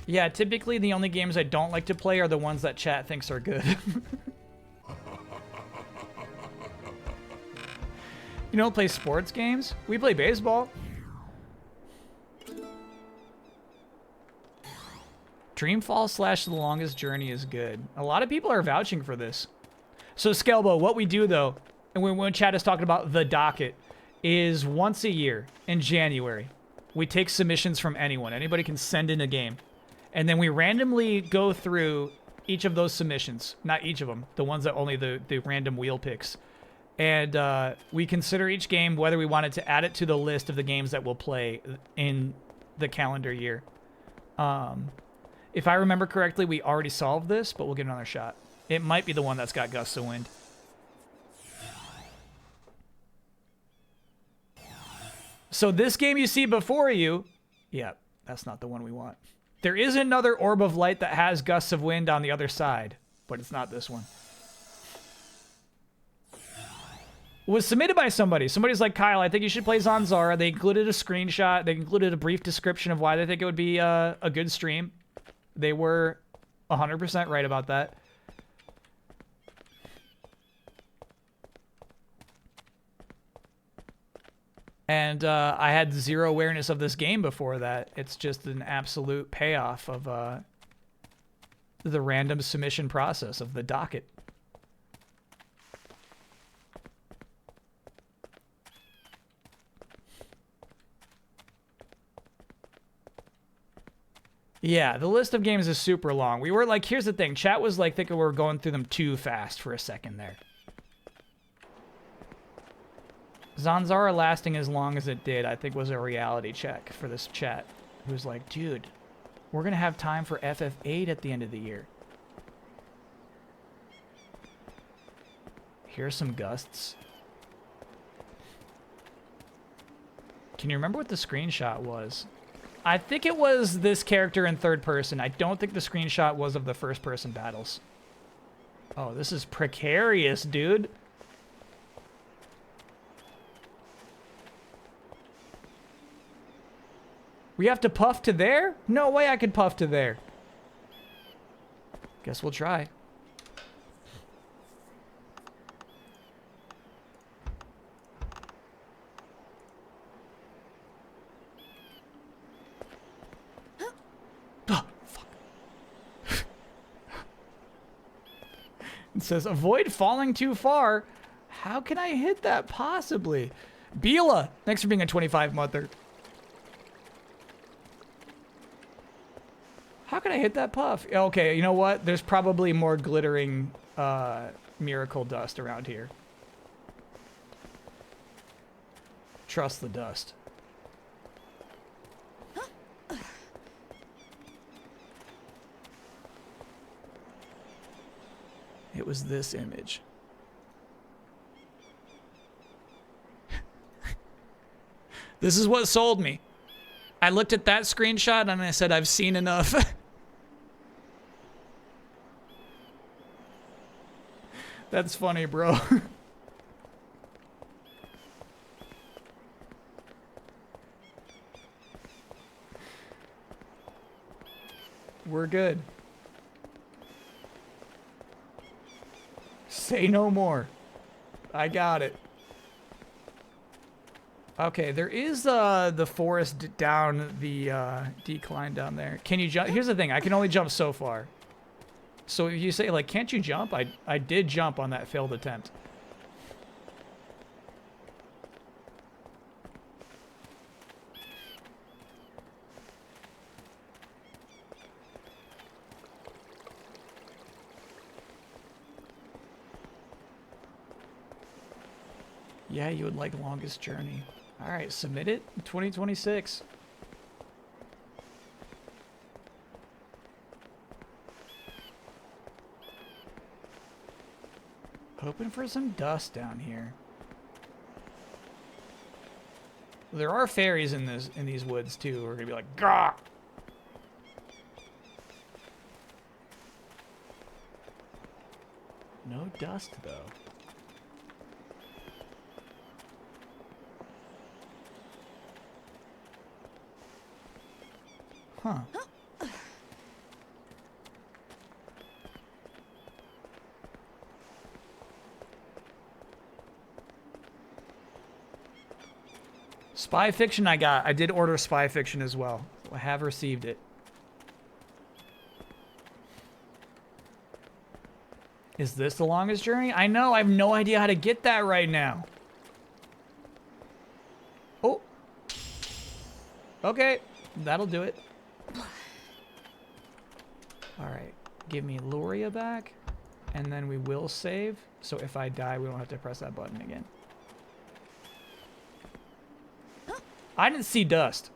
Speaker 1: Yeah, typically the only games I don't like to play are the ones that chat thinks are good. You don't play sports games? We play baseball. Dreamfall / The Longest Journey is good. A lot of people are vouching for this. So, Skelbo, what we do, though, and when chat is talking about the docket, is once a year in January, we take submissions from anyone. Anybody can send in a game. And then we randomly go through each of those submissions. Not each of them. The ones that only the random wheel picks. And we consider each game whether we wanted to add it to the list of the games that we'll play in the calendar year. If I remember correctly, we already solved this, but we'll give it another shot. It might be the one that's got gusts of wind. So this game you see before you, yeah, that's not the one we want. There is another orb of light that has gusts of wind on the other side, but it's not this one. was submitted by somebody. Somebody's like, Kyle, I think you should play ZanZarah. They included a screenshot. They included a brief description of why they think it would be a good stream. They were 100% right about that. And I had zero awareness of this game before that. It's just an absolute payoff of the random submission process of the docket. Yeah, the list of games is super long. We were like, here's the thing. Chat was like thinking we were going through them too fast for a second there. ZanZarah lasting as long as it did, I think, was a reality check for this chat. Who's like, dude, we're going to have time for FF8 at the end of the year. Here's some gusts. Can you remember what the screenshot was? I think it was this character in third person. I don't think the screenshot was of the first person battles. Oh, this is precarious, dude. We have to puff to there? No way I could puff to there. Guess we'll try. It says, avoid falling too far. How can I hit that possibly? Bila, thanks for being a 25-monther. How can I hit that puff? Okay, you know what? There's probably more glittering miracle dust around here. Trust the dust. It was this image. This is what sold me. I looked at that screenshot and I said, I've seen enough. That's funny, bro. We're good. Say no more. I got it. Okay, there is the forest down the decline down there. Can you jump? Here's the thing. I can only jump so far. So if you say, like, can't you jump? I did jump on that failed attempt. Yeah, you would like longest journey. All right, submit it. 2026. Hoping for some dust down here. There are fairies in these woods too. We're gonna be like, gah. No dust though. Huh. Spy fiction I got. I did order spy fiction as well. I have received it. Is this the longest journey? I know. I have no idea how to get that right now. Oh. Okay. That'll do it. Alright, give me Luria back, and then we will save, so if I die, we don't have to press that button again. I didn't see dust.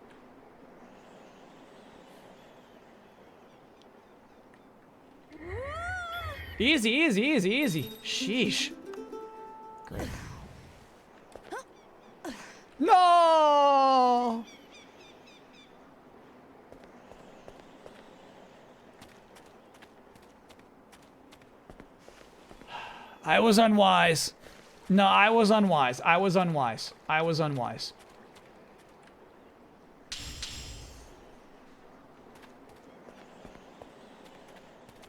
Speaker 1: Easy, easy, easy, easy. Sheesh. Great. No! I was unwise. No, I was unwise. I was unwise. I was unwise.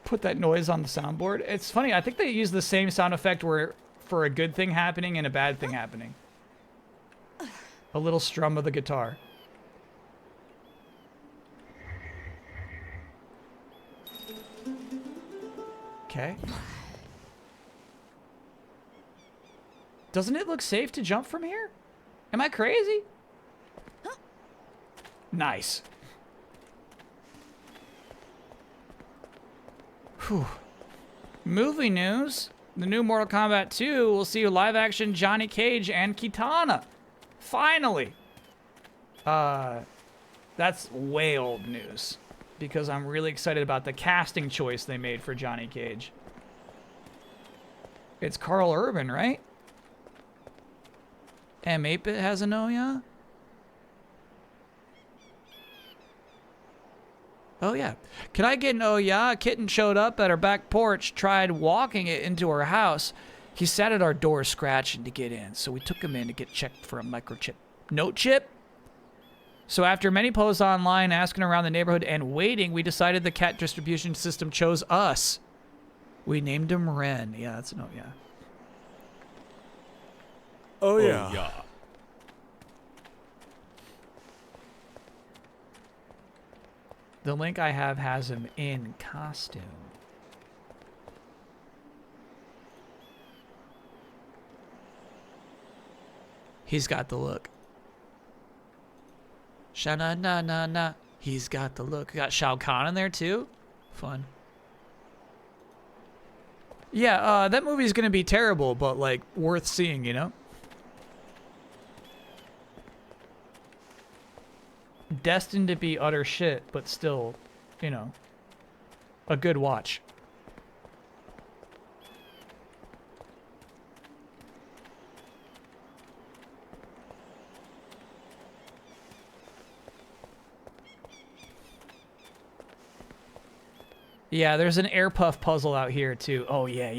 Speaker 1: Put that noise on the soundboard. It's funny. I think they use the same sound effect where for a good thing happening and a bad thing happening. A little strum of the guitar. Okay. Doesn't it look safe to jump from here? Am I crazy? Nice. Whew. Movie news. The new Mortal Kombat 2 will see live-action Johnny Cage and Kitana. Finally. That's way old news. Because I'm really excited about the casting choice they made for Johnny Cage. It's Carl Urban, right? M8-Bit has an Oya? Oh, yeah. Can I get an Oya? A kitten showed up at our back porch, tried walking it into our house. He sat at our door scratching to get in, so we took him in to get checked for a microchip. Note chip? So after many posts online, asking around the neighborhood, and waiting, we decided the cat distribution system chose us. We named him Ren. Yeah, that's an Oya.
Speaker 5: Oh,
Speaker 4: Yeah.
Speaker 5: yeah.
Speaker 1: The link I have has him in costume. He's got the look. Sha-na na na na. He's got the look. Got Shao Kahn in there too. Fun. Yeah, that movie's gonna be terrible, but like worth seeing, you know? Destined to be utter shit, but still, you know, a good watch. Yeah, there's an air puff puzzle out here too. Oh yeah.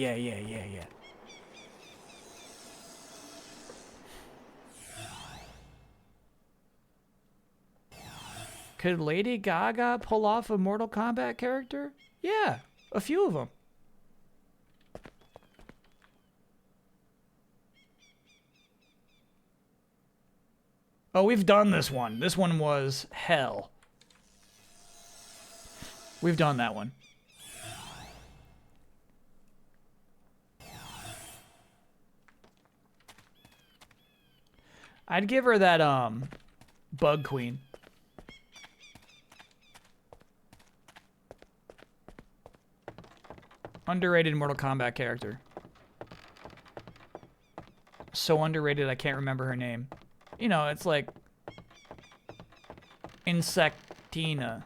Speaker 1: Could Lady Gaga pull off a Mortal Kombat character? Yeah, a few of them. Oh, we've done this one. This one was hell. We've done that one. I'd give her that, Bug Queen. Underrated Mortal Kombat character. So underrated I can't remember her name. You know, it's like Insectina.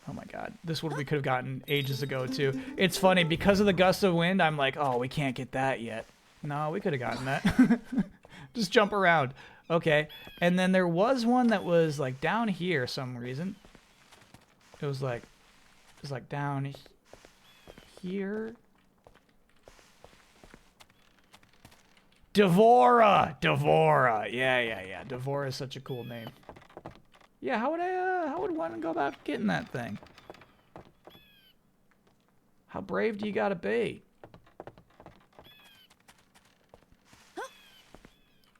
Speaker 1: Oh my god. This one we could have gotten ages ago too. It's funny, because of the gust of wind, I'm like, oh, we can't get that yet. No, we could have gotten that. Just jump around. Okay. And then there was one that was like down here some reason. It was like down here. Devora. Yeah. Devora is such a cool name. Yeah, how would one go about getting that thing? How brave do you gotta be?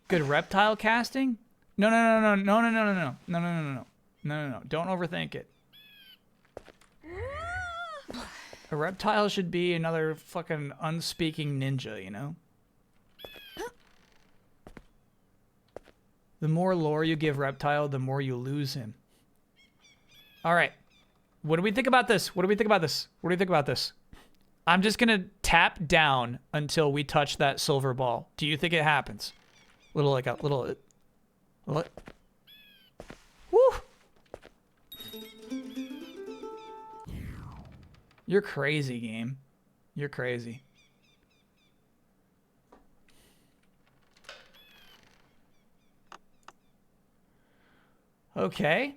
Speaker 1: Good reptile casting? No. Don't overthink it. A reptile should be another fucking unspeaking ninja, you know? The more lore you give Reptile, the more you lose him. Alright. What do we think about this? I'm just gonna tap down until we touch that silver ball. Do you think it happens? Woo! You're crazy, game. You're crazy. Okay.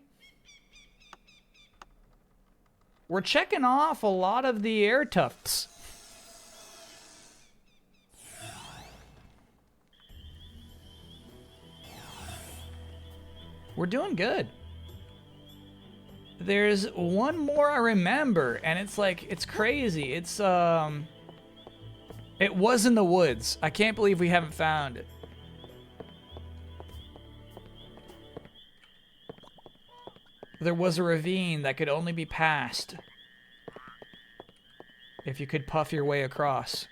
Speaker 1: We're checking off a lot of the air tufts. We're doing good. There's one more I remember, and it's like, it's crazy. It's, it was in the woods. I can't believe we haven't found it. There was a ravine that could only be passed if you could puff your way across.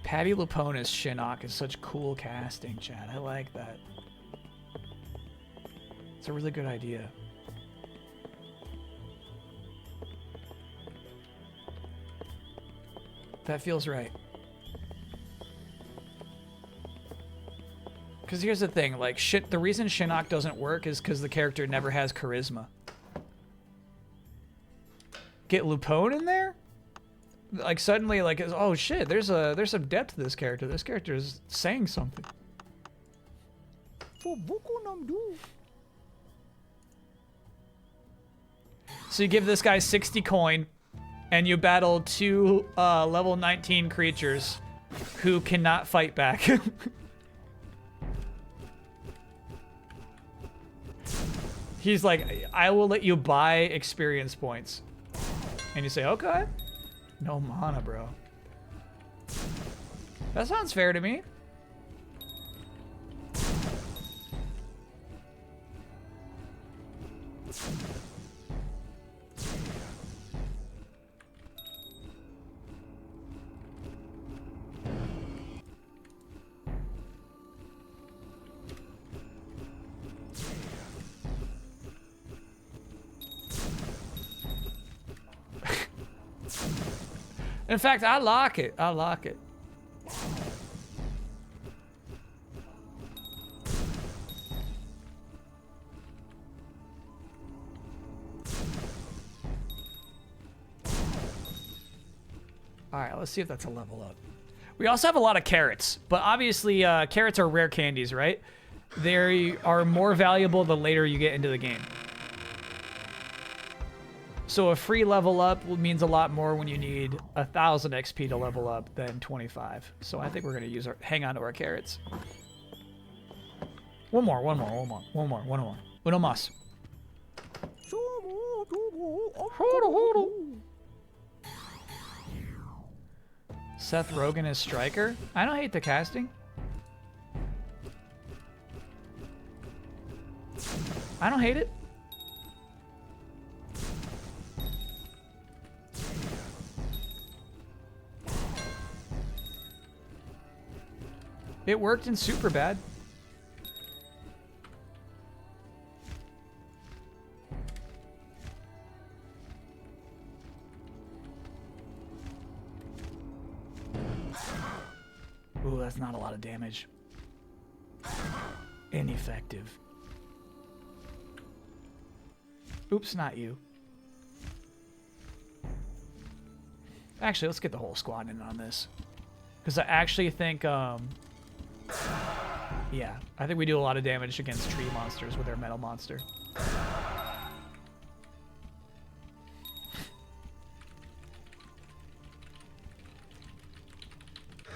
Speaker 1: Patty Luponis Shinnok is such cool casting, Chad. I like that. It's a really good idea. That feels right. Because here's the thing, like, the reason Shinnok doesn't work is because the character never has charisma. Get Lupone in there? Like, suddenly, like, oh shit, there's some depth to this character. This character is saying something. So you give this guy 60 coin, and you battle 2 level 19 creatures who cannot fight back. He's like, I will let you buy experience points. And you say, okay. No mana, bro. That sounds fair to me. In fact, I like it. I like it. All right, let's see if that's a level up. We also have a lot of carrots, but obviously carrots are rare candies, right? They are more valuable the later you get into the game. So a free level up means a lot more when you need 1,000 XP to level up than 25. So I think we're gonna hang on to our carrots. One more. Uno más. Seth Rogen is Striker? I don't hate the casting. I don't hate it. It worked in Superbad. Ooh, that's not a lot of damage. Ineffective. Oops, not you. Actually, let's get the whole squad in on this. Because I actually think, yeah, I think we do a lot of damage against tree monsters with our metal monster.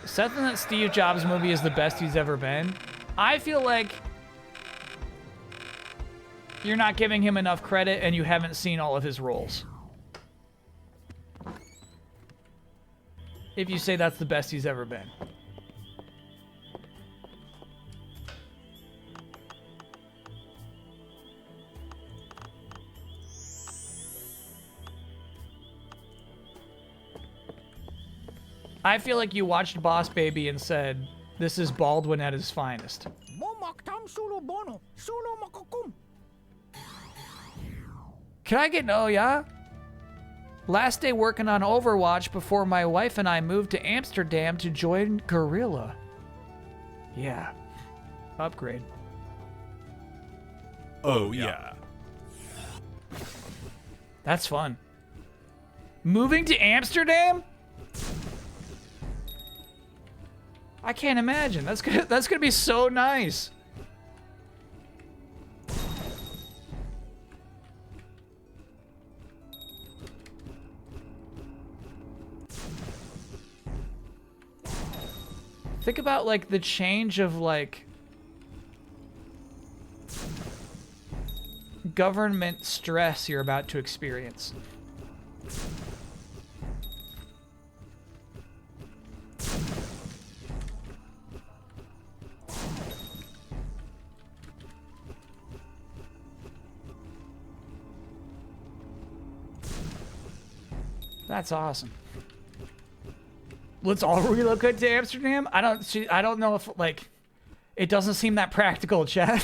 Speaker 1: Seth in that Steve Jobs movie is the best he's ever been. I feel like you're not giving him enough credit and you haven't seen all of his roles. If you say that's the best he's ever been. I feel like you watched Boss Baby and said, this is Baldwin at his finest. Can I get an oh yeah? Last day working on Overwatch before my wife and I moved to Amsterdam to join Gorilla. Yeah. Upgrade.
Speaker 5: Oh, yeah.
Speaker 1: That's fun. Moving to Amsterdam? I can't imagine. That's gonna be so nice. Think about like the change of like government stress you're about to experience. That's awesome. Let's all relocate to Amsterdam? I don't know if like it doesn't seem that practical, chat.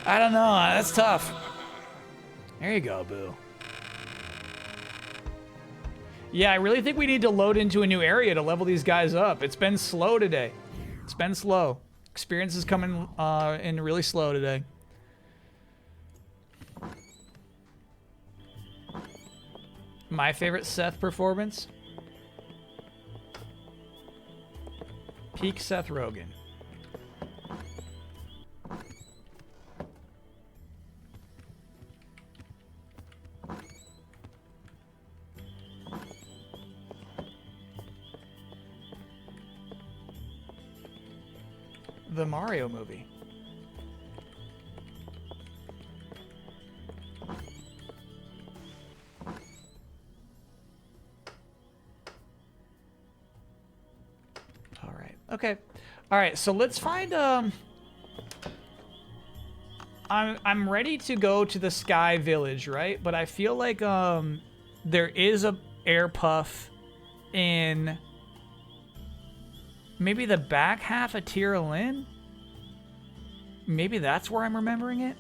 Speaker 1: I don't know. That's tough. There you go, boo. Yeah, I really think we need to load into a new area to level these guys up. It's been slow today. It's been slow. Experience is coming in really slow today. My favorite Seth performance? Peak Seth Rogen. The Mario movie. All right. Okay. All right. So let's find. I'm ready to go to the Sky Village, right? But I feel like there is a air puff in maybe the back half of Tirolin. Maybe that's where I'm remembering it.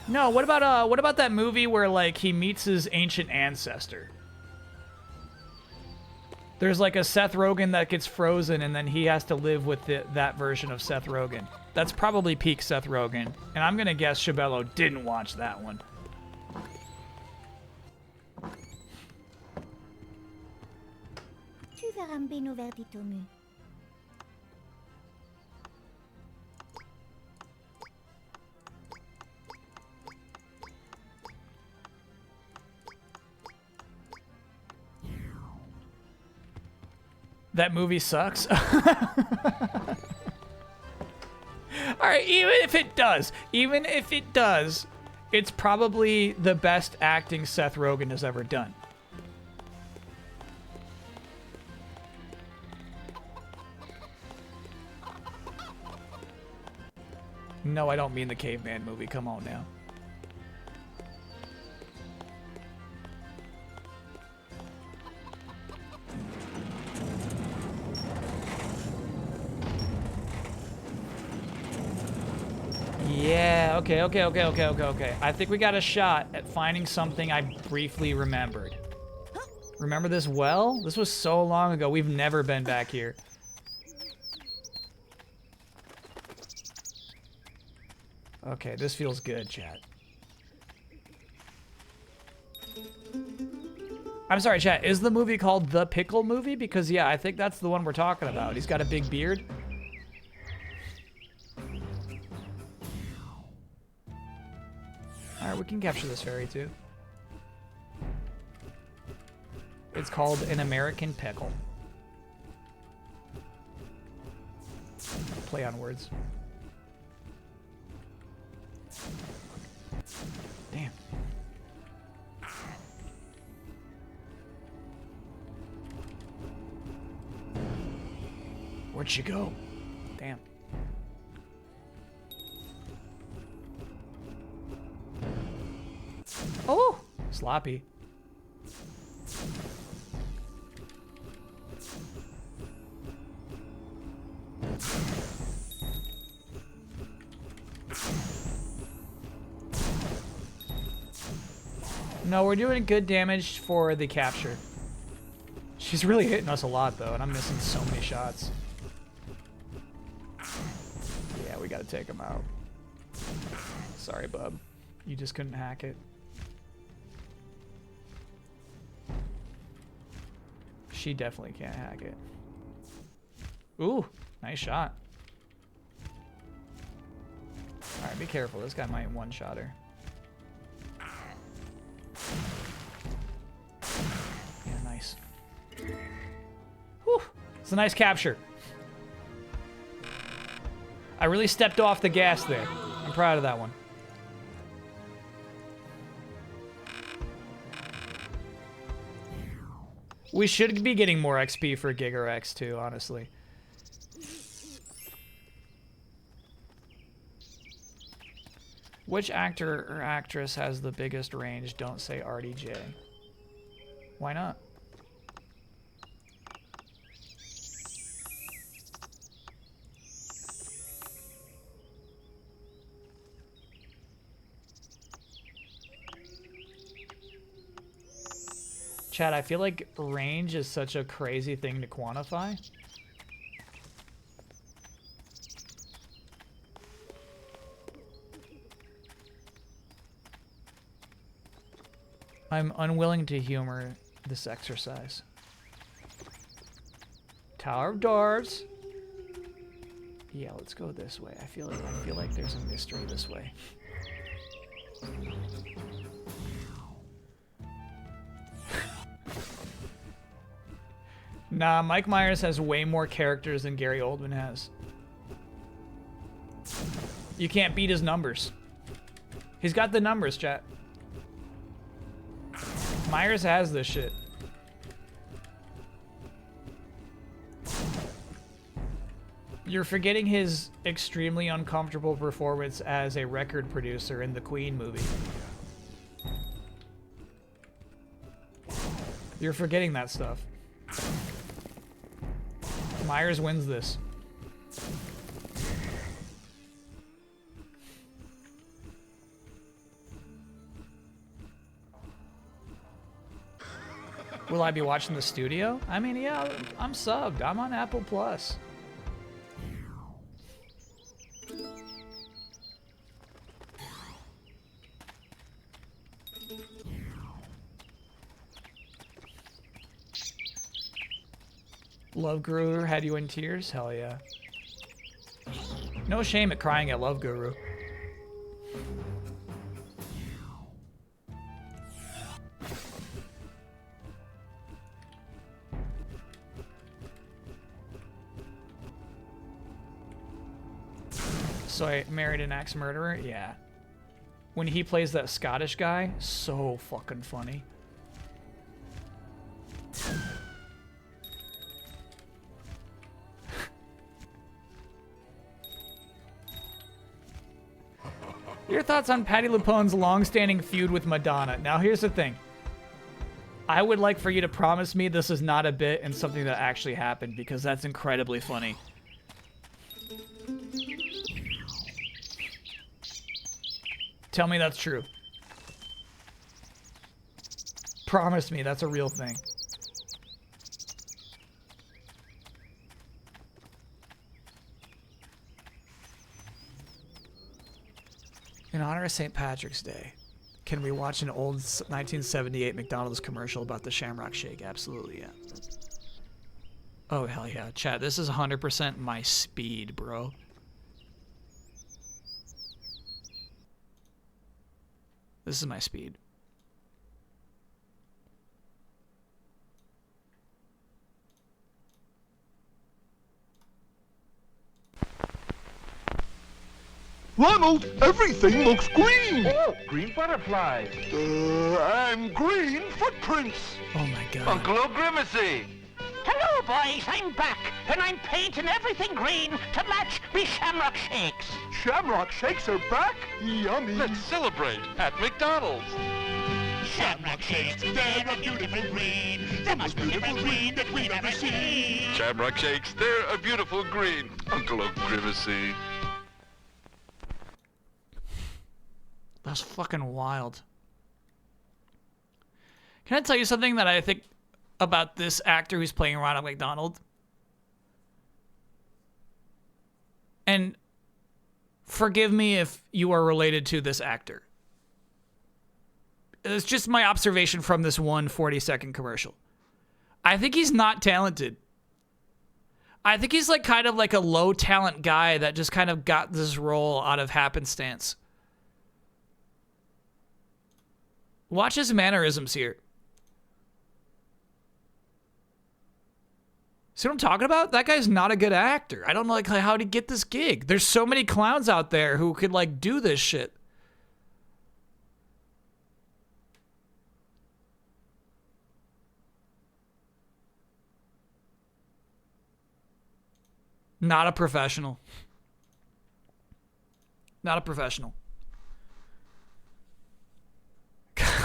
Speaker 1: No, what about that movie where like he meets his ancient ancestor? There's like a Seth Rogen that gets frozen and then he has to live with that version of Seth Rogen. That's probably peak Seth Rogen. And I'm gonna guess Shabello didn't watch that one.
Speaker 6: Tu verras un beno verdi tomu.
Speaker 1: That movie sucks. All right, even if it does, it's probably the best acting Seth Rogen has ever done. No, I don't mean the Caveman movie. Come on now. Yeah, okay. I think we got a shot at finding something I briefly remembered. Remember this well? This was so long ago. We've never been back here. Okay, this feels good, chat. I'm sorry, chat. Is the movie called The Pickle Movie? Because, yeah, I think that's the one we're talking about. He's got a big beard. Alright, we can capture this fairy, too. It's called An American Pickle. Play on words. Damn. Where'd she go? Damn. Oh! Sloppy. No, we're doing good damage for the capture. She's really hitting us a lot, though, and I'm missing so many shots. Yeah, we gotta take him out. Sorry, bub. You just couldn't hack it. She definitely can't hack it. Ooh, nice shot. Alright, Be careful. This guy might one-shot her. Yeah, nice. Whew. It's a nice capture. I really stepped off the gas there. I'm proud of that one. We should be getting more XP for Giga Rex too, honestly. Which actor or actress has the biggest range? Don't say RDJ. Why not? Chad, I feel like range is such a crazy thing to quantify. I'm unwilling to humor this exercise. Tower of Dwarves. Yeah, let's go this way. I feel like there's a mystery this way. Nah, Mike Myers has way more characters than Gary Oldman has. You can't beat his numbers. He's got the numbers, chat. Myers has this shit. You're forgetting his extremely uncomfortable performance as a record producer in the Queen movie. You're forgetting that stuff. Myers wins this. Will I be watching the studio? I mean, yeah, I'm subbed. I'm on Apple Plus. Love Guru had you in tears? Hell yeah. No shame at crying at Love Guru. So I married an ex-murderer? Yeah. When he plays that Scottish guy, so fucking funny. Your thoughts on Patti LuPone's long-standing feud with Madonna. Now, here's the thing. I would like for you to promise me this is not a bit and something that actually happened, because that's incredibly funny. Tell me that's true. Promise me that's a real thing. In honor of St. Patrick's Day, can we watch an old 1978 McDonald's commercial about the Shamrock Shake? Absolutely, yeah. Oh, hell yeah. Chat, this is 100% my speed, bro. This is my speed.
Speaker 3: Ronald, everything looks green.
Speaker 8: Oh, green butterflies.
Speaker 3: And green footprints.
Speaker 1: Oh my god.
Speaker 8: Uncle O'Grimacy.
Speaker 10: Hello, boys. I'm back, and I'm painting everything green to match me Shamrock Shakes.
Speaker 3: Shamrock Shakes are back. Yummy.
Speaker 4: Let's celebrate at McDonald's.
Speaker 10: Shamrock Shakes, they're a beautiful green. The most beautiful green that we've ever seen.
Speaker 4: Shamrock Shakes, they're a beautiful green. Uncle O'Grimacy.
Speaker 1: That's fucking wild. Can I tell you something that I think about this actor who's playing Ronald McDonald? And forgive me if you are related to this actor. It's just my observation from this one 40-second commercial. I think he's not talented. I think he's like kind of like a low talent guy that just kind of got this role out of happenstance. Watch his mannerisms here. See what I'm talking about? That guy's not a good actor. I don't know like how to get this gig. There's so many clowns out there who could like do this shit. Not a professional. Not a professional.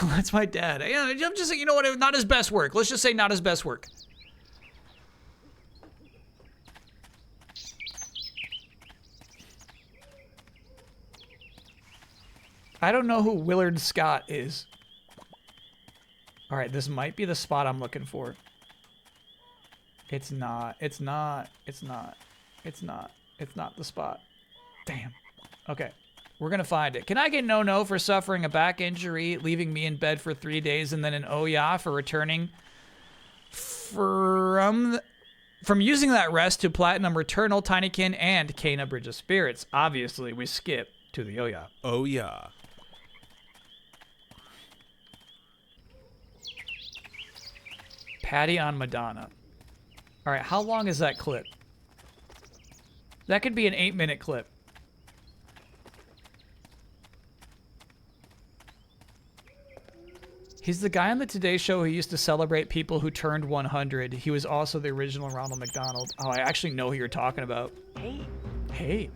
Speaker 1: That's my dad. I'm just saying, you know what? Not his best work. Let's just say not his best work. I don't know who Willard Scott is. All right, this might be the spot I'm looking for. It's not. It's not. It's not. It's not. It's not the spot. Damn. Okay. We're going to find it. Can I get no for suffering a back injury, leaving me in bed for 3 days, and then an oh yeah for returning from using that rest to Platinum Returnal, Tinykin, and Kana Bridge of Spirits? Obviously, we skip to the oh yeah.
Speaker 5: Oh yeah.
Speaker 1: Patty on Madonna. All right, how long is that clip? That could be an 8-minute clip. He's the guy on the Today Show who used to celebrate people who turned 100. He was also the original Ronald McDonald. Oh, I actually know who you're talking about. Hey. Hey.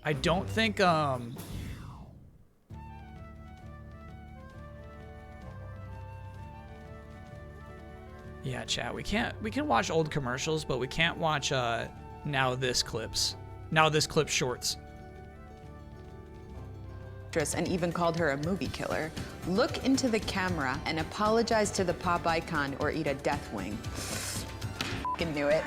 Speaker 1: I don't think, yeah, chat, we can watch old commercials, but we can't watch, Now This Clips shorts.
Speaker 11: And even called her a movie killer. Look into the camera and apologize to the pop icon or eat a death wing. F***ing knew it.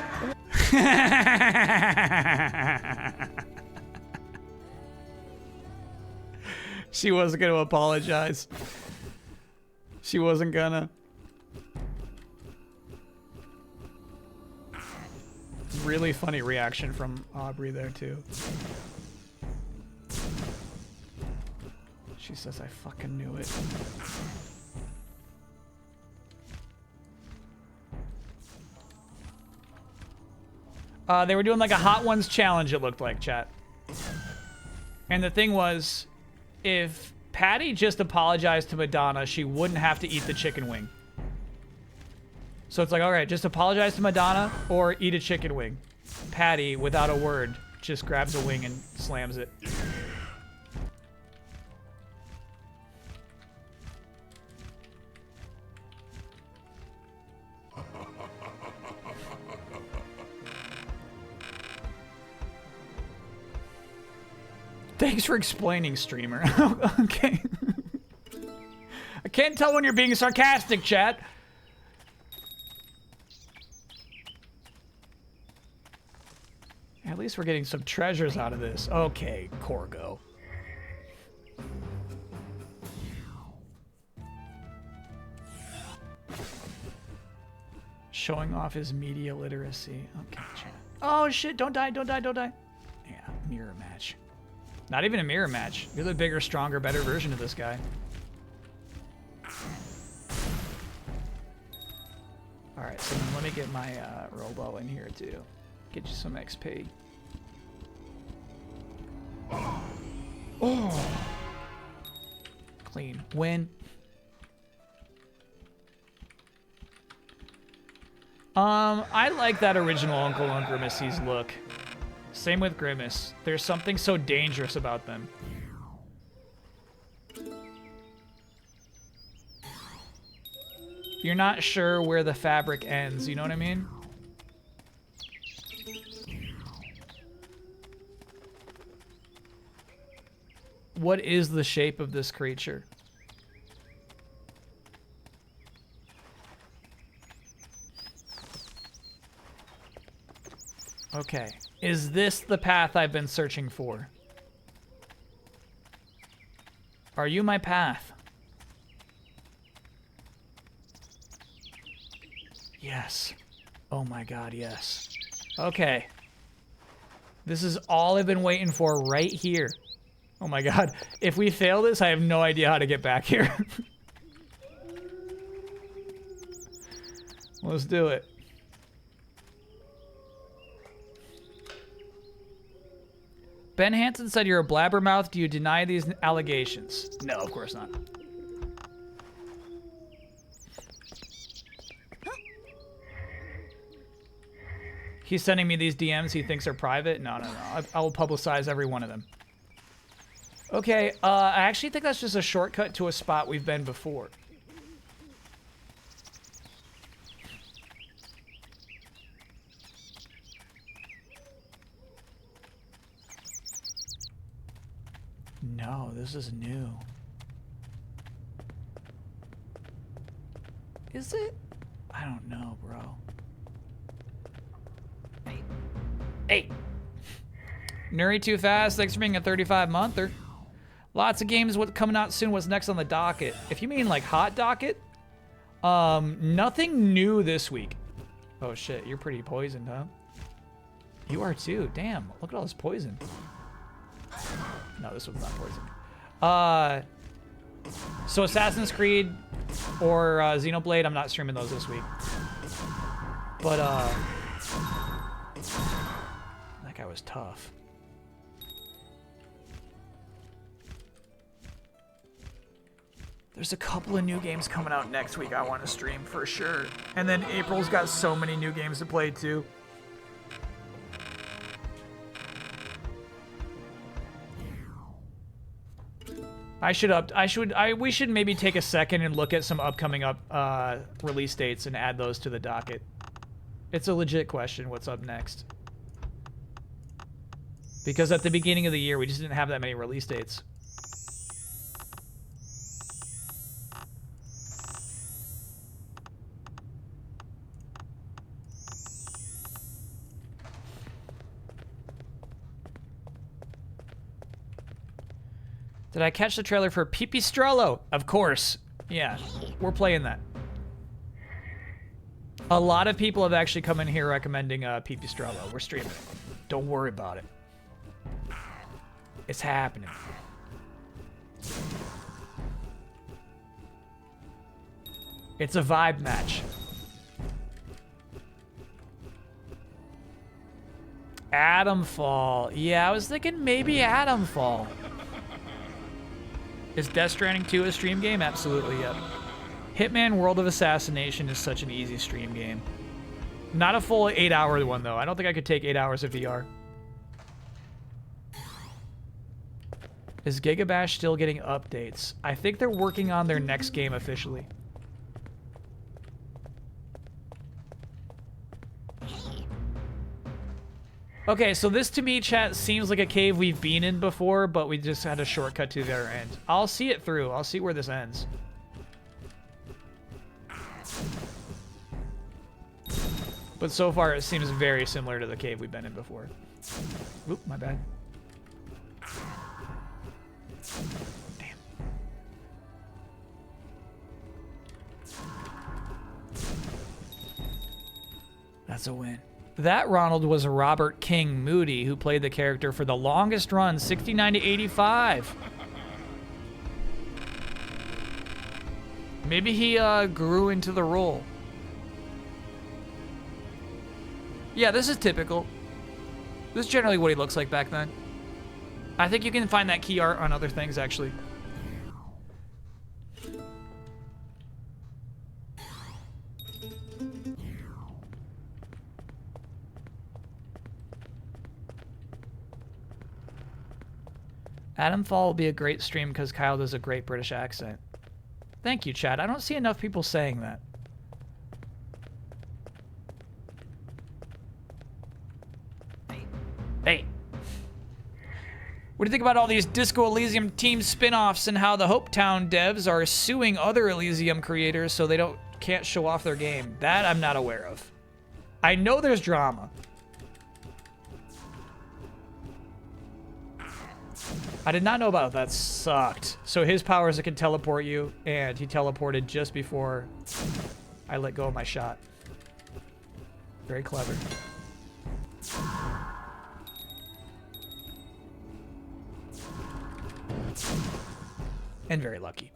Speaker 1: She wasn't gonna apologize. She wasn't gonna. Really funny reaction from Aubrey there too. She says, I fucking knew it. They were doing like a Hot Ones challenge, it looked like, chat. And the thing was, if Patty just apologized to Madonna, she wouldn't have to eat the chicken wing. So it's like, all right, just apologize to Madonna or eat a chicken wing. Patty, without a word, just grabs a wing and slams it. Thanks for explaining, streamer. Okay. I can't tell when you're being sarcastic, chat. At least we're getting some treasures out of this. Okay, Corgo. Showing off his media literacy. Okay, chat. Oh shit, don't die, don't die, don't die. Yeah, mirror match. Not even a mirror match. You're the bigger, stronger, better version of this guy. Alright, so then let me get my Robo in here too. Get you some XP. Oh! Clean. Win. I like that original Uncle and Grimace's look. Same with Grimace. There's something so dangerous about them. You're not sure where the fabric ends, you know what I mean? What is the shape of this creature? Okay. Is this the path I've been searching for? Are you my path? Yes. Oh my god, yes. Okay. This is all I've been waiting for right here. Oh my god. If we fail this, I have no idea how to get back here. Let's do it. Ben Hansen said you're a blabbermouth. Do you deny these allegations? No, of course not. He's sending me these DMs he thinks are private. No. I will publicize every one of them. Okay, I actually think that's just a shortcut to a spot we've been before. No, this is new. Is it? I don't know, bro. Hey. Nuri Too Fast, thanks for being a 35-monther. Lots of games coming out soon. What's next on the docket? If you mean like hot docket, nothing new this week. Oh shit, you're pretty poisoned, huh? You are too. Damn, look at all this poison. No, this one's not poison. So Assassin's Creed or Xenoblade, I'm not streaming those this week. But that guy was tough. There's a couple of new games coming out next week I want to stream for sure. And then April's got so many new games to play too. We should maybe take a second and look at some upcoming release dates and add those to the docket. It's a legit question, what's up next? Because at the beginning of the year, we just didn't have that many release dates. Did I catch the trailer for Pipistrello? Of course. Yeah, we're playing that. A lot of people have actually come in here recommending Pipistrello. We're streaming it. Don't worry about it. It's happening. It's a vibe match. Adamfall. Yeah, I was thinking maybe Adamfall. Is Death Stranding 2 a stream game? Absolutely, yep. Hitman World of Assassination is such an easy stream game. Not a full 8-hour one, though. I don't think I could take 8 hours of VR. Is Gigabash still getting updates? I think they're working on their next game officially. Okay, so this to me, chat, seems like a cave we've been in before, but we just had a shortcut to the other end. I'll see it through. I'll see where this ends. But so far, it seems very similar to the cave we've been in before. Oop, my bad. Damn. That's a win. That Ronald was Robert King Moody, who played the character for the longest run, 69 to 85. Maybe he grew into the role. Yeah, this is typical. This is generally what he looks like back then. I think you can find that key art on other things, actually. Adamfall will be a great stream because Kyle does a great British accent. Thank you, Chad. I don't see enough people saying that. Hey. What do you think about all these Disco Elysium team spin-offs and how the Hopetown devs are suing other Elysium creators so they can't show off their game? That I'm not aware of. I know there's drama. I did not know about that. Sucked. So his power is it can teleport you, and he teleported just before I let go of my shot. Very clever. And very lucky.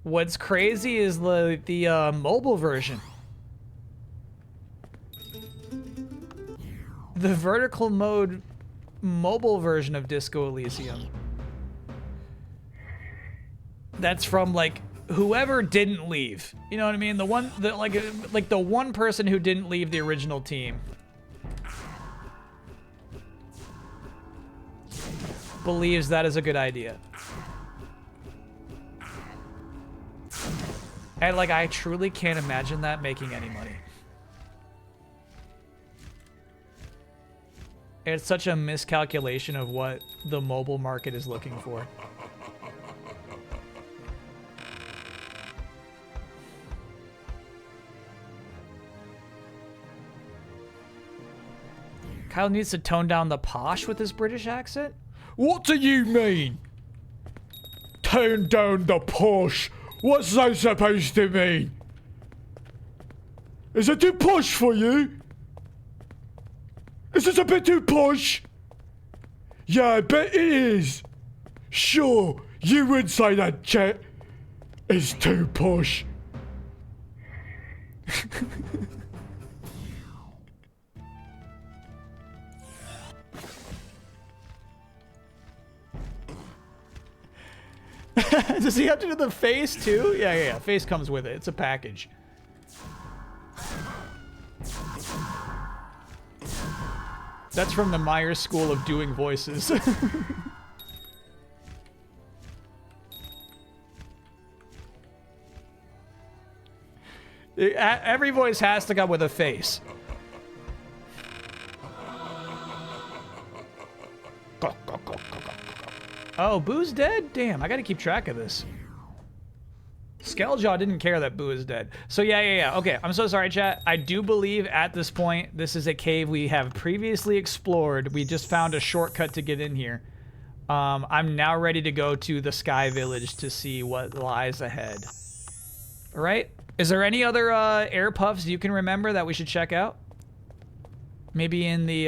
Speaker 1: What's crazy is the mobile version. The vertical mode mobile version of Disco Elysium. That's from like whoever didn't leave. You know what I mean? The one that like the one person who didn't leave the original team believes that is a good idea. And like I truly can't imagine that making any money. It's such a miscalculation of what the mobile market is looking for. Kyle needs to tone down the posh with his British accent? What do you mean? Tone down the posh? What's that supposed to mean? Is it too posh for you? Is this a bit too posh? Yeah, I bet it is. Sure, you would say that, Chet. It's too posh. Does he have to do the face too? Yeah. Face comes with it. It's a package. That's from the Myers School of doing voices. Every voice has to come with a face. Oh, Boo's dead? Damn, I gotta keep track of this. Skelejaw didn't care that Boo is dead. So yeah. Okay, I'm so sorry, chat. I do believe at this point, this is a cave we have previously explored. We just found a shortcut to get in here. I'm now ready to go to the Sky Village to see what lies ahead. All right? Is there any other air puffs you can remember that we should check out? Maybe in the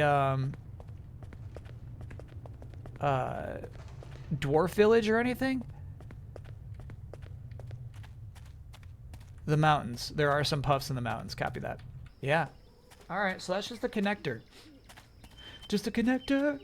Speaker 1: Dwarf Village or anything? The mountains. There are some puffs in the mountains. Copy that. Yeah. All right, so that's just the connector. Just a connector.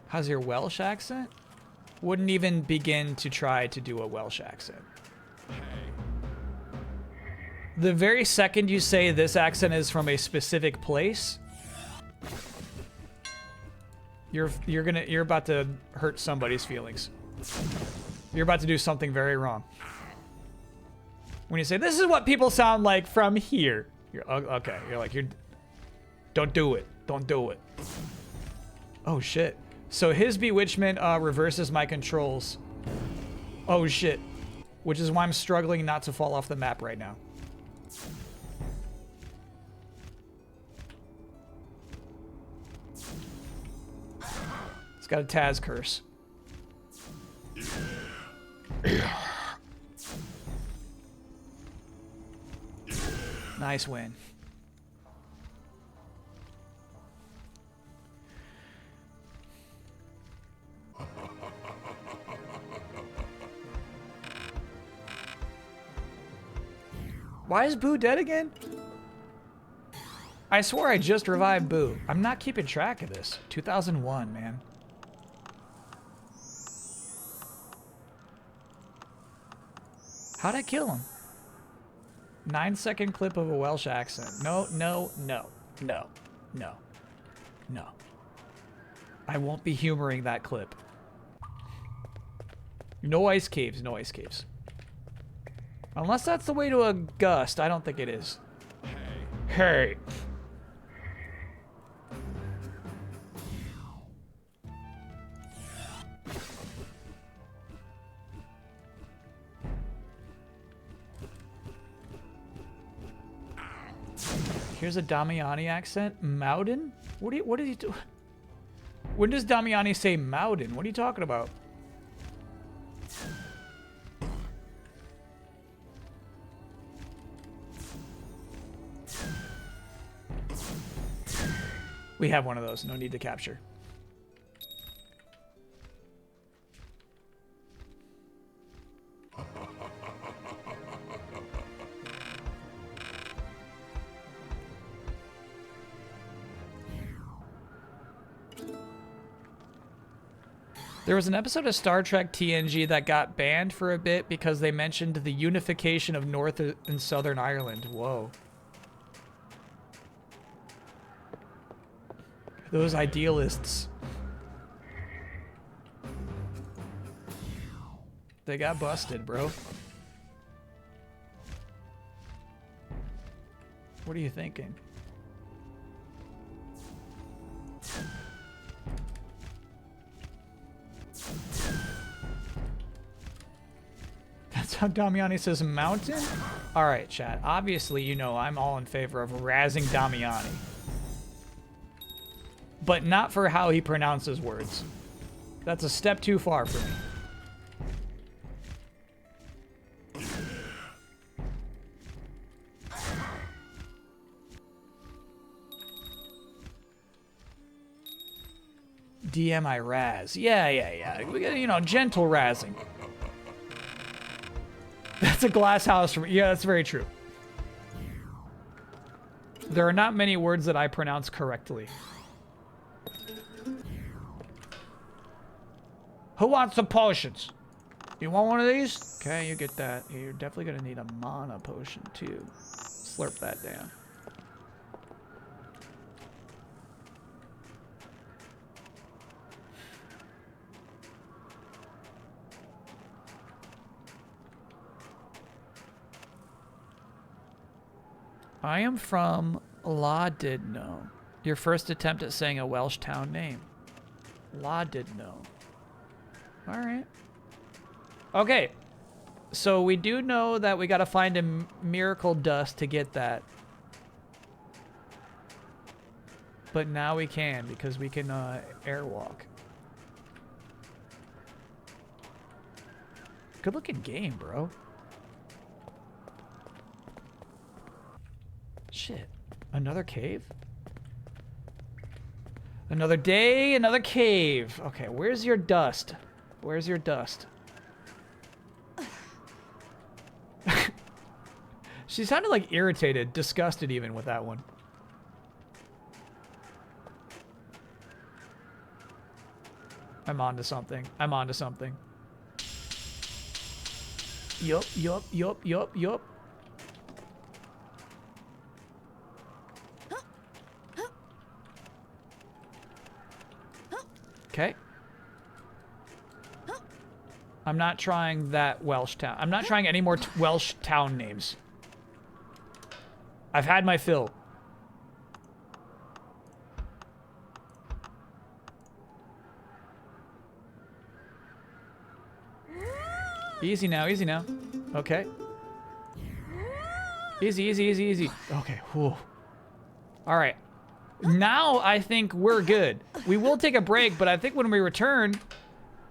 Speaker 1: How's your Welsh accent? Wouldn't even begin to try to do a Welsh accent. The very second you say this accent is from a specific place, you're about to hurt somebody's feelings. You're about to do something very wrong. When you say this is what people sound like from here, you're okay. You're like don't do it. Don't do it. Oh shit. So his bewitchment reverses my controls. Oh shit. Which is why I'm struggling not to fall off the map right now. It's got a Taz curse. Nice win. Why is Boo dead again? I swore I just revived Boo. I'm not keeping track of this. 2001, man. How'd I kill him? 9-second clip of a Welsh accent. No. I won't be humoring that clip. No ice caves, no ice caves. Unless that's the way to a gust. I don't think it is. Hey. Here's a Damiani accent. Mouden? What did he do? When does Damiani say Mouden? What are you talking about? We have one of those. No need to capture. There was an episode of Star Trek TNG that got banned for a bit because they mentioned the unification of North and Southern Ireland. Whoa. Those idealists. They got busted, bro. What are you thinking? That's how Damiani says mountain? Alright, chat. Obviously, you know I'm all in favor of razzing Damiani. But not for how he pronounces words. That's a step too far for me. DMI razz. Yeah. We got, you know, gentle razzing. That's a glass house from... Yeah, that's very true. There are not many words that I pronounce correctly. Who wants some potions? You want one of these? Okay, you get that. You're definitely going to need a mana potion, too. Slurp that down. I am from Llandudno. Your first attempt at saying a Welsh town name. Llandudno. Alright. Okay. So we do know that we gotta find a miracle dust to get that. But now we can, because we can airwalk. Good looking game, bro. Shit. Another cave? Another day, another cave. Okay, where's your dust? Where's your dust? She sounded like irritated, disgusted even with that one. I'm onto something. I'm onto something. Yup. Okay. I'm not trying that Welsh town. I'm not trying any more Welsh town names. I've had my fill. Easy now, easy now. Okay. Easy. Okay, whew. All right. Now I think we're good. We will take a break, but I think when we return,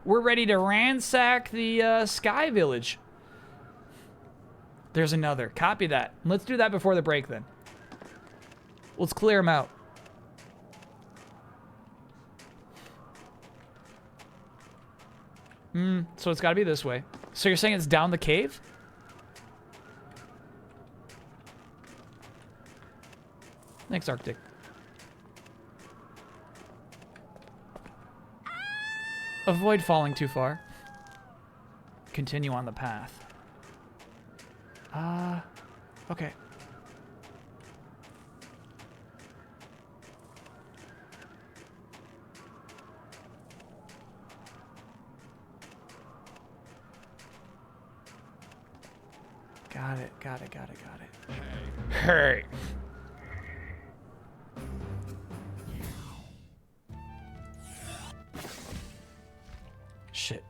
Speaker 1: we're ready to ransack the Sky Village. There's another. Copy that. Let's do that before the break then. Let's clear them out. So it's got to be this way. So you're saying it's down the cave? Thanks, Arctic. Avoid falling too far. Continue on the path. Okay. Got it. Hey. Shit.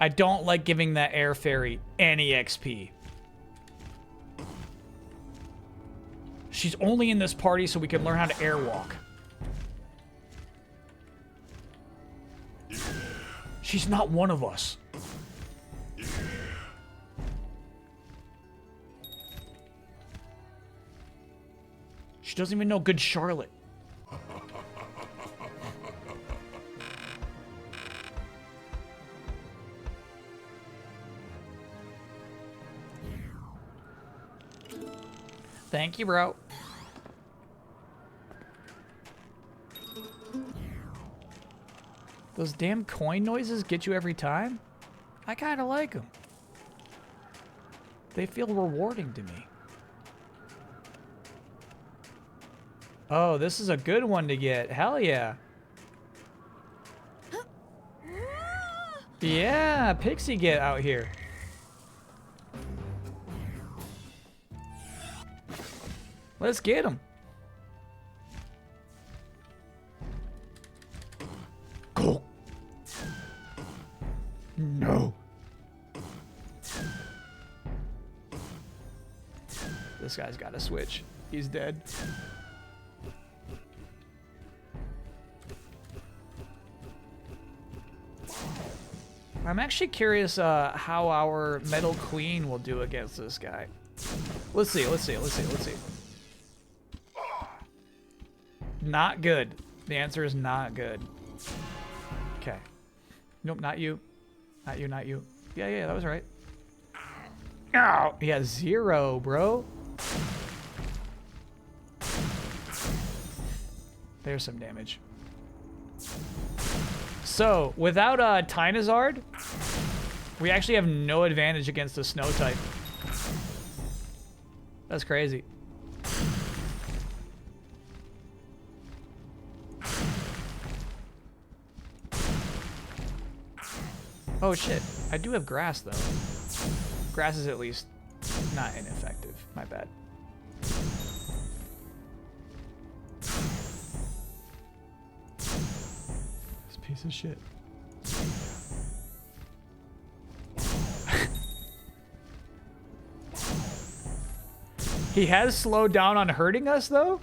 Speaker 1: I don't like giving that air fairy any XP. She's only in this party so we can learn how to airwalk. She's not one of us. She doesn't even know Good Charlotte. Thank you, bro. Those damn coin noises get you every time? I kind of like them. They feel rewarding to me. Oh, this is a good one to get. Hell yeah. Yeah, Pixie get out here. Let's get him. Go. No. This guy's got to switch. He's dead. I'm actually curious how our Metal Queen will do against this guy. Let's see. Not good. The answer is not good. Okay. Nope, not you. Not you. Yeah, that was right. Ow! Yeah, 0, bro. There's some damage. So, without Tynazard, we actually have no advantage against the snow type. That's crazy. Oh shit, I do have grass though. Grass is at least not ineffective. My bad. This piece of shit. He has slowed down on hurting us though.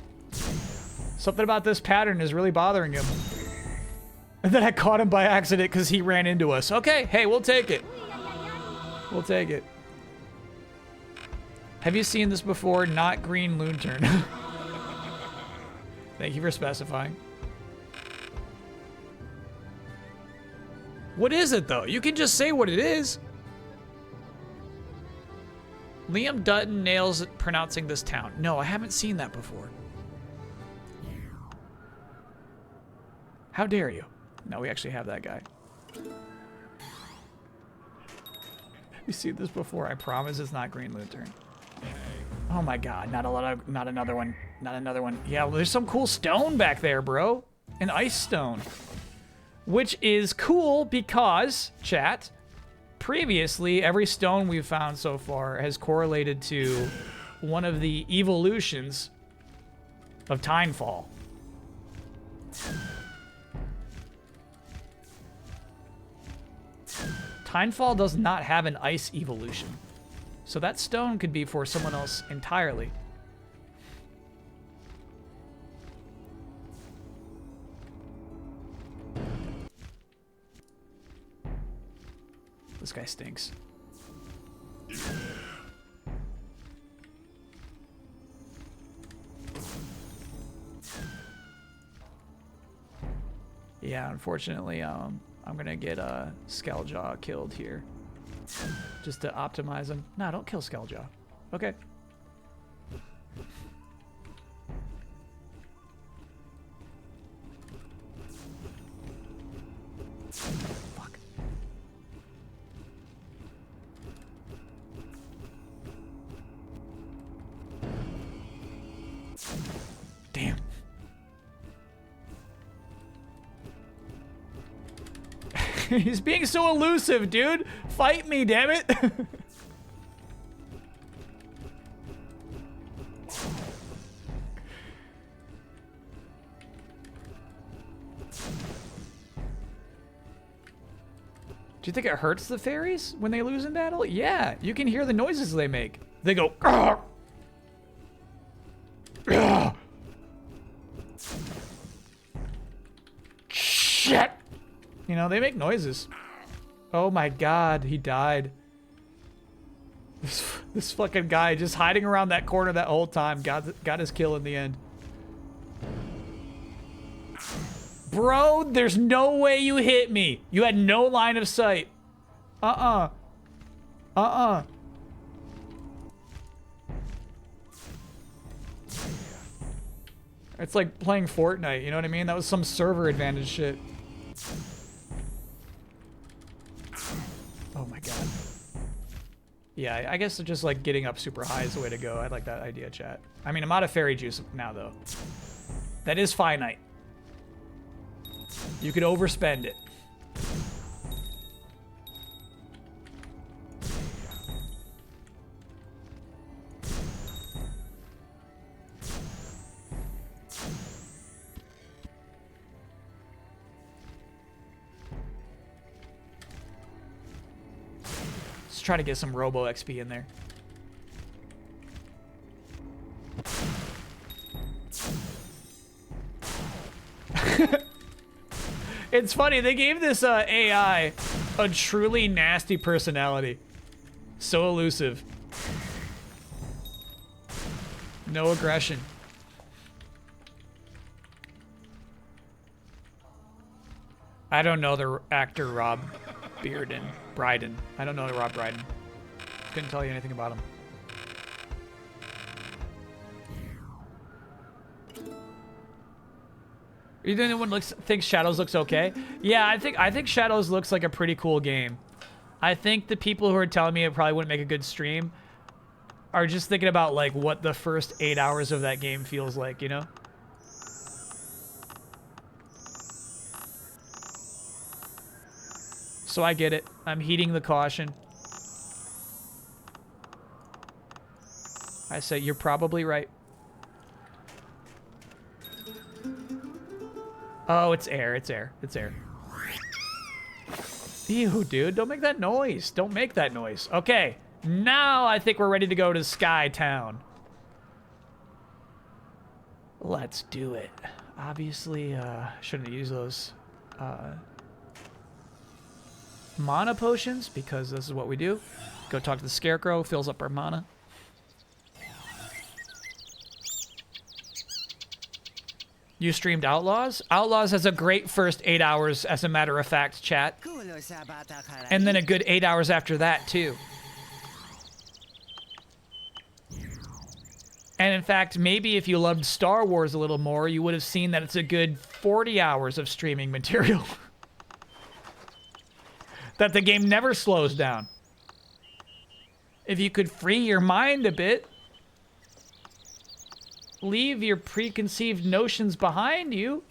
Speaker 1: Something about this pattern is really bothering him. And then I caught him by accident because he ran into us. Okay, hey, we'll take it. We'll take it. Have you seen this before? Not green Loonturn. Thank you for specifying. What is it, though? You can just say what it is. Liam Dutton nails pronouncing this town. No, I haven't seen that before. How dare you? No, we actually have that guy. You seen this before? I promise it's not green Loonturn. Oh my god, not another one. Not another one. Yeah, well, there's some cool stone back there, bro. An ice stone. Which is cool because, chat, previously every stone we've found so far has correlated to one of the evolutions of Timefall. Timefall does not have an ice evolution. So that stone could be for someone else entirely. This guy stinks. Yeah, unfortunately, I'm gonna get Skulljaw killed here. Just to optimize him. Nah, don't kill Skulljaw. Okay. Fuck. Damn. He's being so elusive, dude. Fight me, damn it. you think it hurts the fairies when they lose in battle? Yeah, you can hear the noises they make. They go, "Argh! Argh! Shit!" You know, they make noises. Oh my god, he died. This fucking guy just hiding around that corner that whole time got his kill in the end. Bro, there's no way you hit me. You had no line of sight. It's like playing Fortnite, you know what I mean? That was some server advantage shit. Oh my god. Yeah, I guess just like getting up super high is the way to go. I like that idea, chat. I mean, I'm out of fairy juice now, though. That is finite. You could overspend it. Let's try to get some Robo XP in there. It's funny, they gave this AI a truly nasty personality. So elusive. No aggression. I don't know the actor Rob Brydon. I don't know Rob Brydon. Couldn't tell you anything about him. You think anyone thinks Shadows looks okay? Yeah, I think Shadows looks like a pretty cool game. I think the people who are telling me it probably wouldn't make a good stream are just thinking about like what the first 8 hours of that game feels like, you know? So I get it. I'm heeding the caution. I say you're probably right. Oh, it's air. It's air. It's air. Ew, dude. Don't make that noise. Don't make that noise. Okay. Now I think we're ready to go to Sky Town. Let's do it. Obviously, shouldn't use those mana potions because this is what we do. Go talk to the Scarecrow. Fills up our mana. You streamed Outlaws? Outlaws has a great first 8 hours, as a matter of fact, chat. And then a good 8 hours after that, too. And in fact, maybe if you loved Star Wars a little more, you would have seen that it's a good 40 hours of streaming material. That the game never slows down. If you could free your mind a bit, leave your preconceived notions behind you,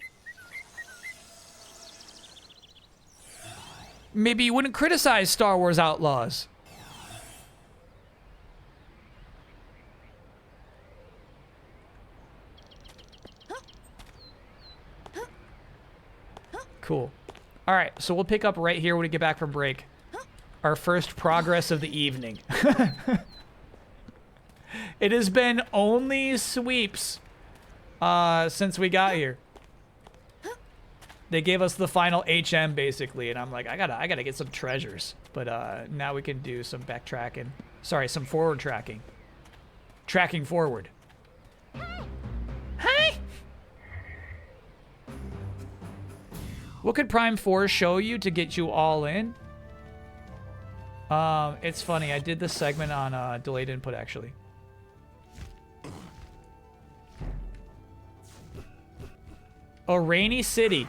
Speaker 1: maybe you wouldn't criticize Star Wars Outlaws. Cool. All right, so we'll pick up right here when we get back from break. Our first progress of the evening. It has been only sweeps since we got here. They gave us the final HM basically, and I'm like, I gotta get some treasures. But now we can do some backtracking. Sorry, some forward tracking. Tracking forward. Hey! What could Prime 4 show you to get you all in? It's funny, I did this segment on delayed input actually. A rainy city.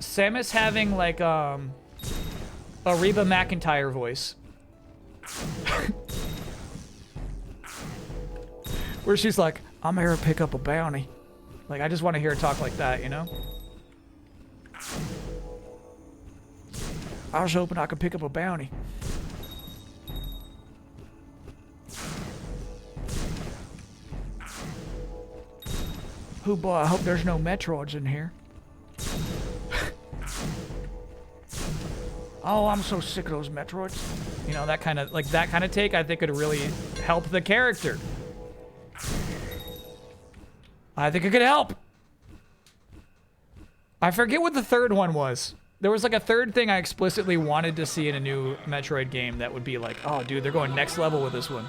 Speaker 1: Samus having like a Reba McEntire voice. Where she's like, I'm here to pick up a bounty. Like, I just want to hear her talk like that, you know? I was hoping I could pick up a bounty. Oh boy, I hope there's no Metroids in here. Oh, I'm so sick of those Metroids. You know, that kind of take, I think could really help the character. I think it could help. I forget what the third one was. There was like a third thing I explicitly wanted to see in a new Metroid game that would be like, oh dude, they're going next level with this one.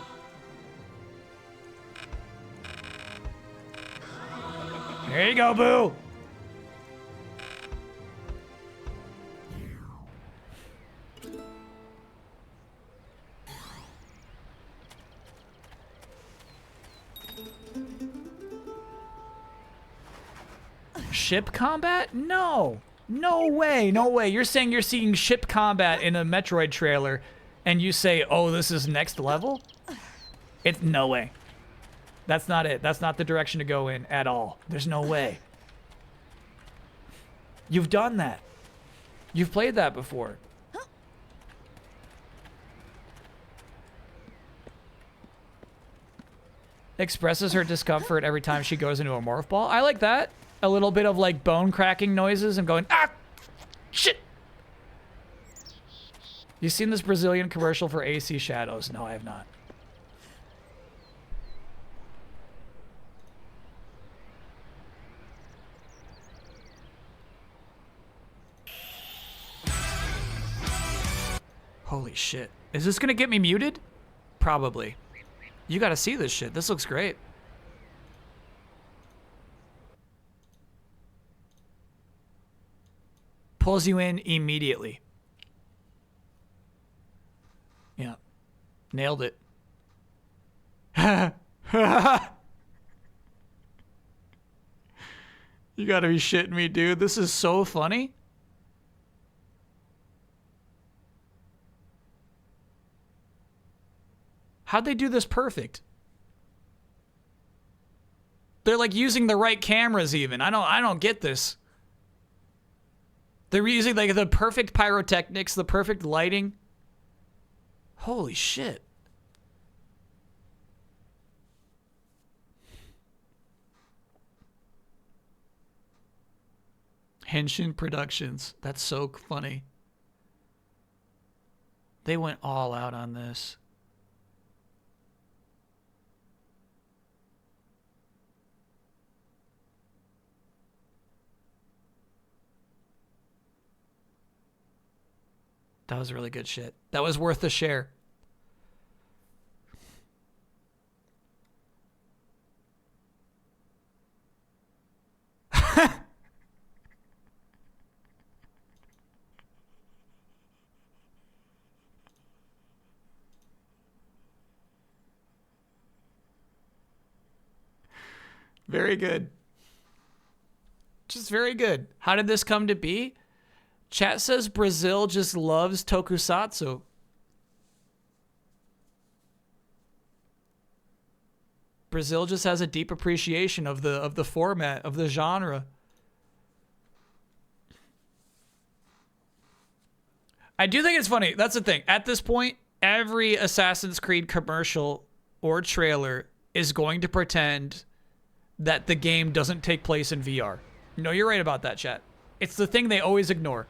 Speaker 1: There you go, Boo. Ship combat? No. No way. No way. You're saying you're seeing ship combat in a Metroid trailer and you say, oh, this is next level? It's no way. That's not it. That's not the direction to go in at all. There's no way. You've done that. You've played that before. Expresses her discomfort every time she goes into a morph ball. I like that. A little bit of like bone cracking noises and going, ah, shit. You seen this Brazilian commercial for AC Shadows? No, I have not. Holy shit. Is this gonna get me muted? Probably. You gotta see this shit. This looks great. Pulls you in immediately. Yeah. Nailed it. You gotta be shitting me, dude. This is so funny. How'd they do this perfect? They're like using the right cameras even. I don't get this. They're using like the perfect pyrotechnics, the perfect lighting. Holy shit. Henshin Productions. That's so funny. They went all out on this. That was really good shit. That was worth the share. Very good. Just very good. How did this come to be? Chat says Brazil just loves tokusatsu. Brazil just has a deep appreciation of the format, of the genre. I do think it's funny. That's the thing. At this point, every Assassin's Creed commercial or trailer is going to pretend that the game doesn't take place in VR. No, you're right about that, chat. It's the thing they always ignore.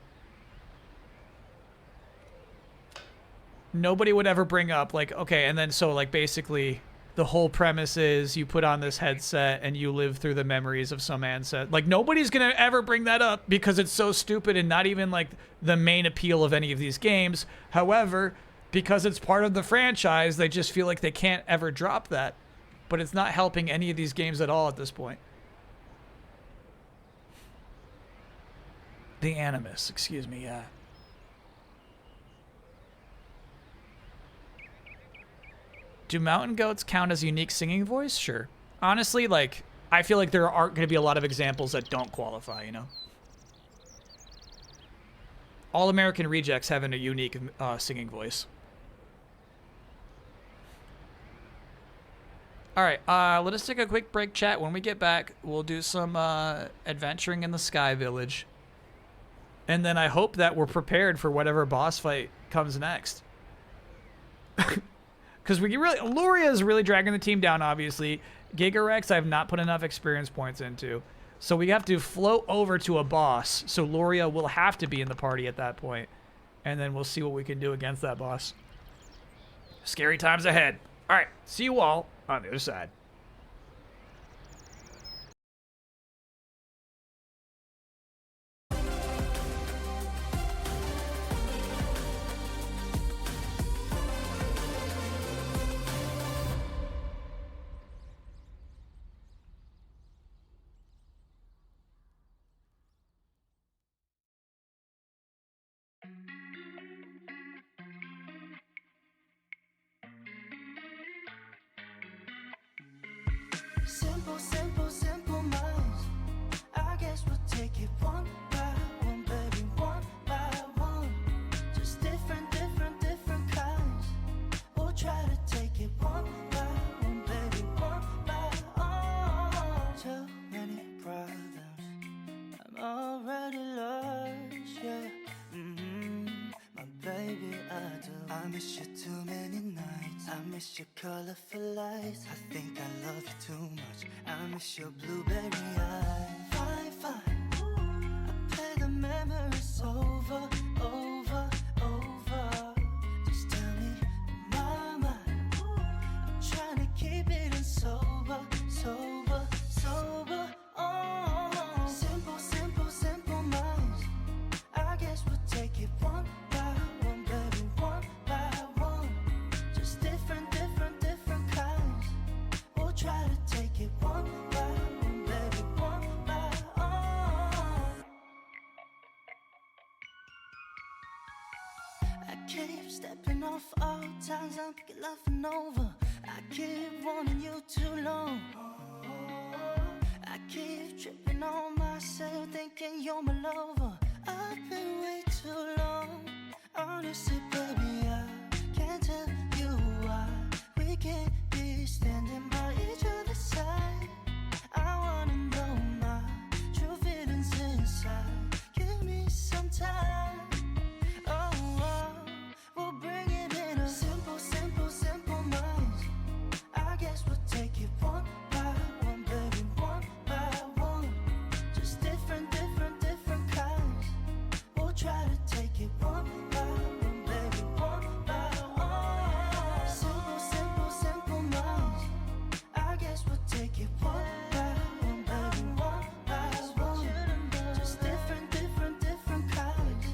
Speaker 1: Nobody would ever bring up, like, okay, and then so, like, basically, the whole premise is you put on this headset and you live through the memories of some ancestor. Like, nobody's gonna ever bring that up because it's so stupid and not even, like, the main appeal of any of these games. However, because it's part of the franchise, they just feel like they can't ever drop that. But it's not helping any of these games at all at this point. The Animus, excuse me, yeah. Do mountain goats count as unique singing voice? Sure. Honestly, like, I feel like there aren't going to be a lot of examples that don't qualify, you know? All American Rejects having a unique singing voice. All right, let us take a quick break, chat. When we get back, we'll do some adventuring in the Sky Village. And then I hope that we're prepared for whatever boss fight comes next. Because Luria is really dragging the team down, obviously. Gigarex I have not put enough experience points into. So we have to float over to a boss. So Luria will have to be in the party at that point. And then we'll see what we can do against that boss. Scary times ahead. All right, see you all on the other side.
Speaker 9: Simple, simple, simple minds. I guess we'll take it one by one, baby, one by one. Just different, different, different kinds. We'll try to take it one by one, baby, one by one. Too many problems. I'm already lost, yeah. My baby, I do. I miss you too many nights. I miss your colorful lights. I think I love you too much. I miss your blueberry eyes. Fine, fine. I play the memories over, over, over. Just tell me, my mind. I'm trying to keep it in sober, sober, sober. Oh, simple, simple, simple minds. I guess we'll take it one by one, baby, one by one. Just different, different, different kinds. We'll try to take it one by one, baby, one by one. I keep stepping off all times I'm loving over. I keep wanting you too long. I keep tripping on myself, thinking you're my lover. I've been way too long. Honestly, baby, I can't tell you why we can't be standing by each other's side. I wanna know my true feelings inside. Give me some time. Oh, oh, we'll bring it in a simple, simple, simple minds. I guess we'll take it one by one, baby, one by one. Just different, different, different kinds. We'll try to take it one by one, baby, one by one. Simple, simple, simple minds. I guess we'll take it one by one, baby, one by one. Just different, different, different kinds.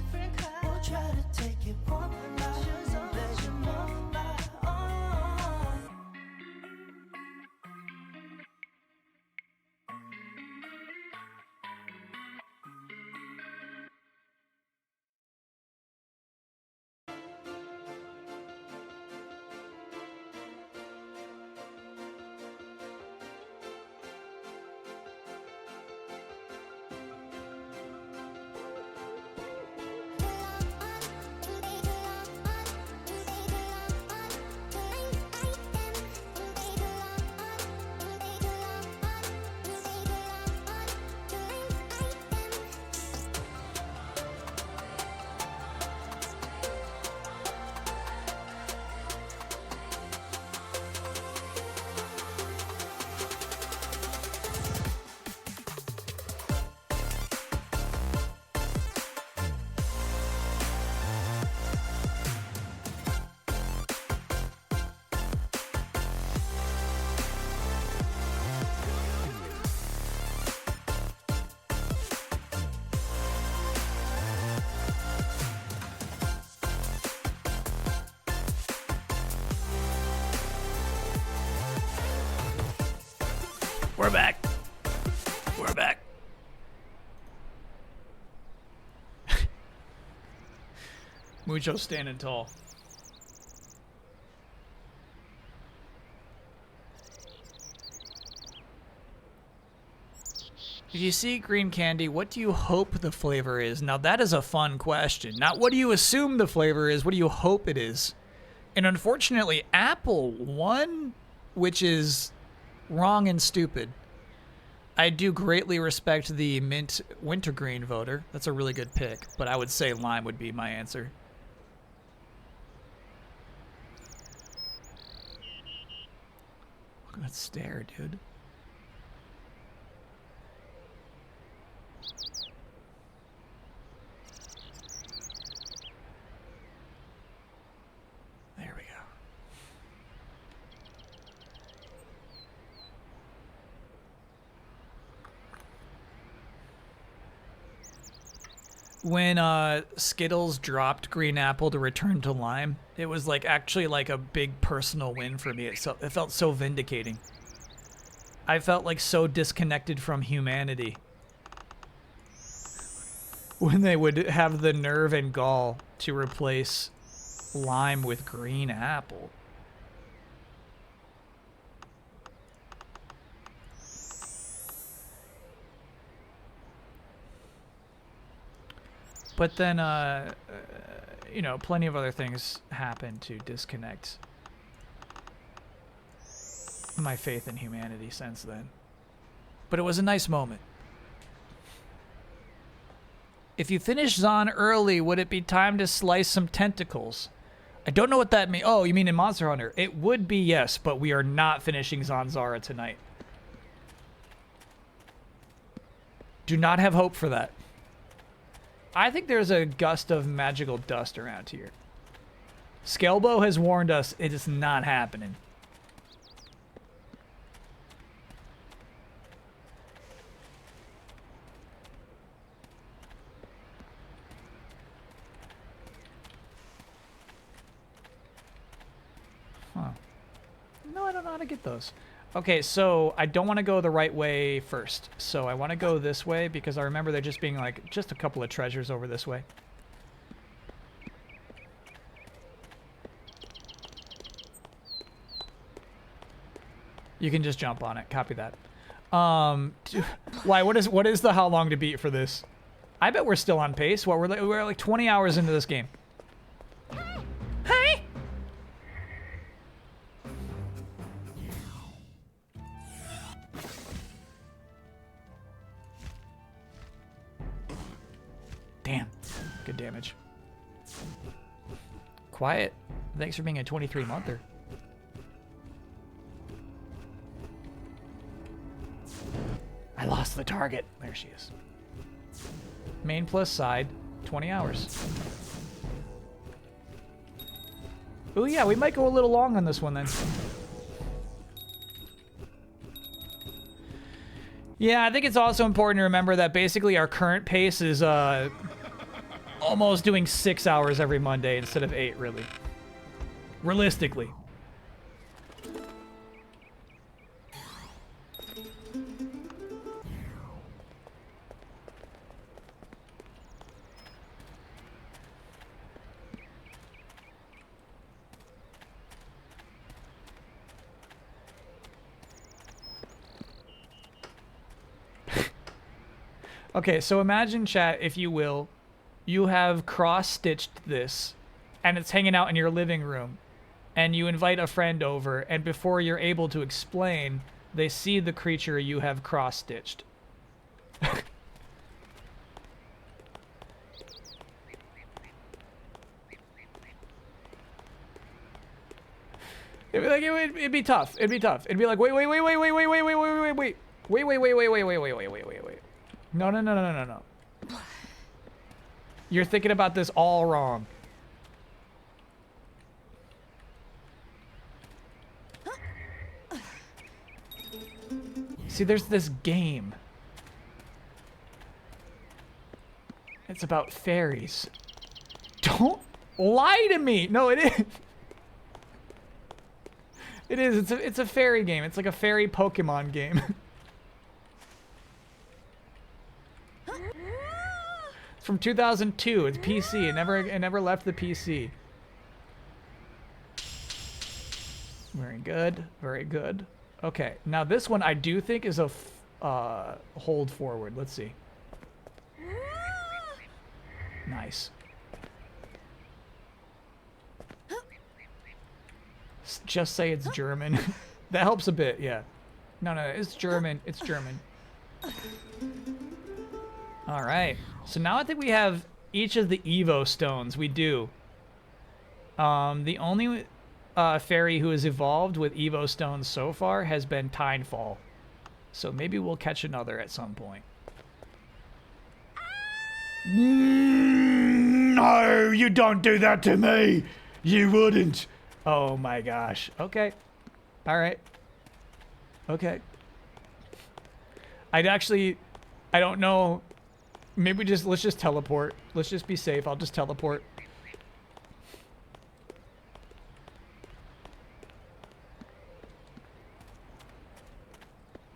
Speaker 9: We'll try to take it one by one, baby, one by one.
Speaker 1: We're back. We're back. Mucho standing tall. If you see green candy, what do you hope the flavor is? Now that is a fun question. Not what do you assume the flavor is, what do you hope it is? And unfortunately, Apple won, which is wrong and stupid. I do greatly respect the mint wintergreen voter. That's a really good pick, but I would say lime would be my answer. Look at that stare, dude. There we go. When Skittles dropped Green Apple to return to Lime, it was like actually like a big personal win for me. It felt so vindicating. I felt like so disconnected from humanity when they would have the nerve and gall to replace Lime with Green Apple. But then, you know, plenty of other things happened to disconnect my faith in humanity since then. But it was a nice moment. If you finish Zon early, would it be time to slice some tentacles? I don't know what that means. Oh, you mean in Monster Hunter? It would be, yes, but we are not finishing ZanZarah tonight. Do not have hope for that. I think there's a gust of magical dust around here. Scalebo has warned us it is not happening. Huh. No, I don't know how to get those. Okay, so I don't want to go the right way first. So I want to go this way because I remember there just being like just a couple of treasures over this way. You can just jump on it. Copy that. Why? What is the how long to beat for this? I bet we're still on pace. What, we're like 20 hours into this game. Hey! Damn. Good damage. Quiet. Thanks for being a 23-monther. I lost the target. There she is. Main plus side, 20 hours. Oh yeah, we might go a little long on this one then. Yeah, I think it's also important to remember that basically our current pace is almost doing 6 hours every Monday instead of 8, really. Realistically. Okay, so imagine, chat, if you will, you have cross-stitched this, and it's hanging out in your living room, and you invite a friend over, and before you're able to explain, they see the creature you have cross-stitched. It'd be tough. It'd be tough. It'd be like, wait. No. You're thinking about this all wrong. See, there's this game. It's about fairies. Don't lie to me. No, it is. It is. It's a fairy game. It's like a fairy Pokemon game. It's from 2002. It's PC. It never left the PC. Very good. Very good. Okay. Now this one I do think is a hold forward. Let's see. Nice. Just say it's German. That helps a bit, yeah. No, it's German. It's German. All right. So now I think we have each of the Evo stones. We do. The only fairy who has evolved with Evo stones so far has been Tinefall. So maybe we'll catch another at some point. No, you don't do that to me. You wouldn't. Oh my gosh. Okay. All right. Okay. I don't know. Maybe let's just teleport. Let's just be safe. I'll just teleport.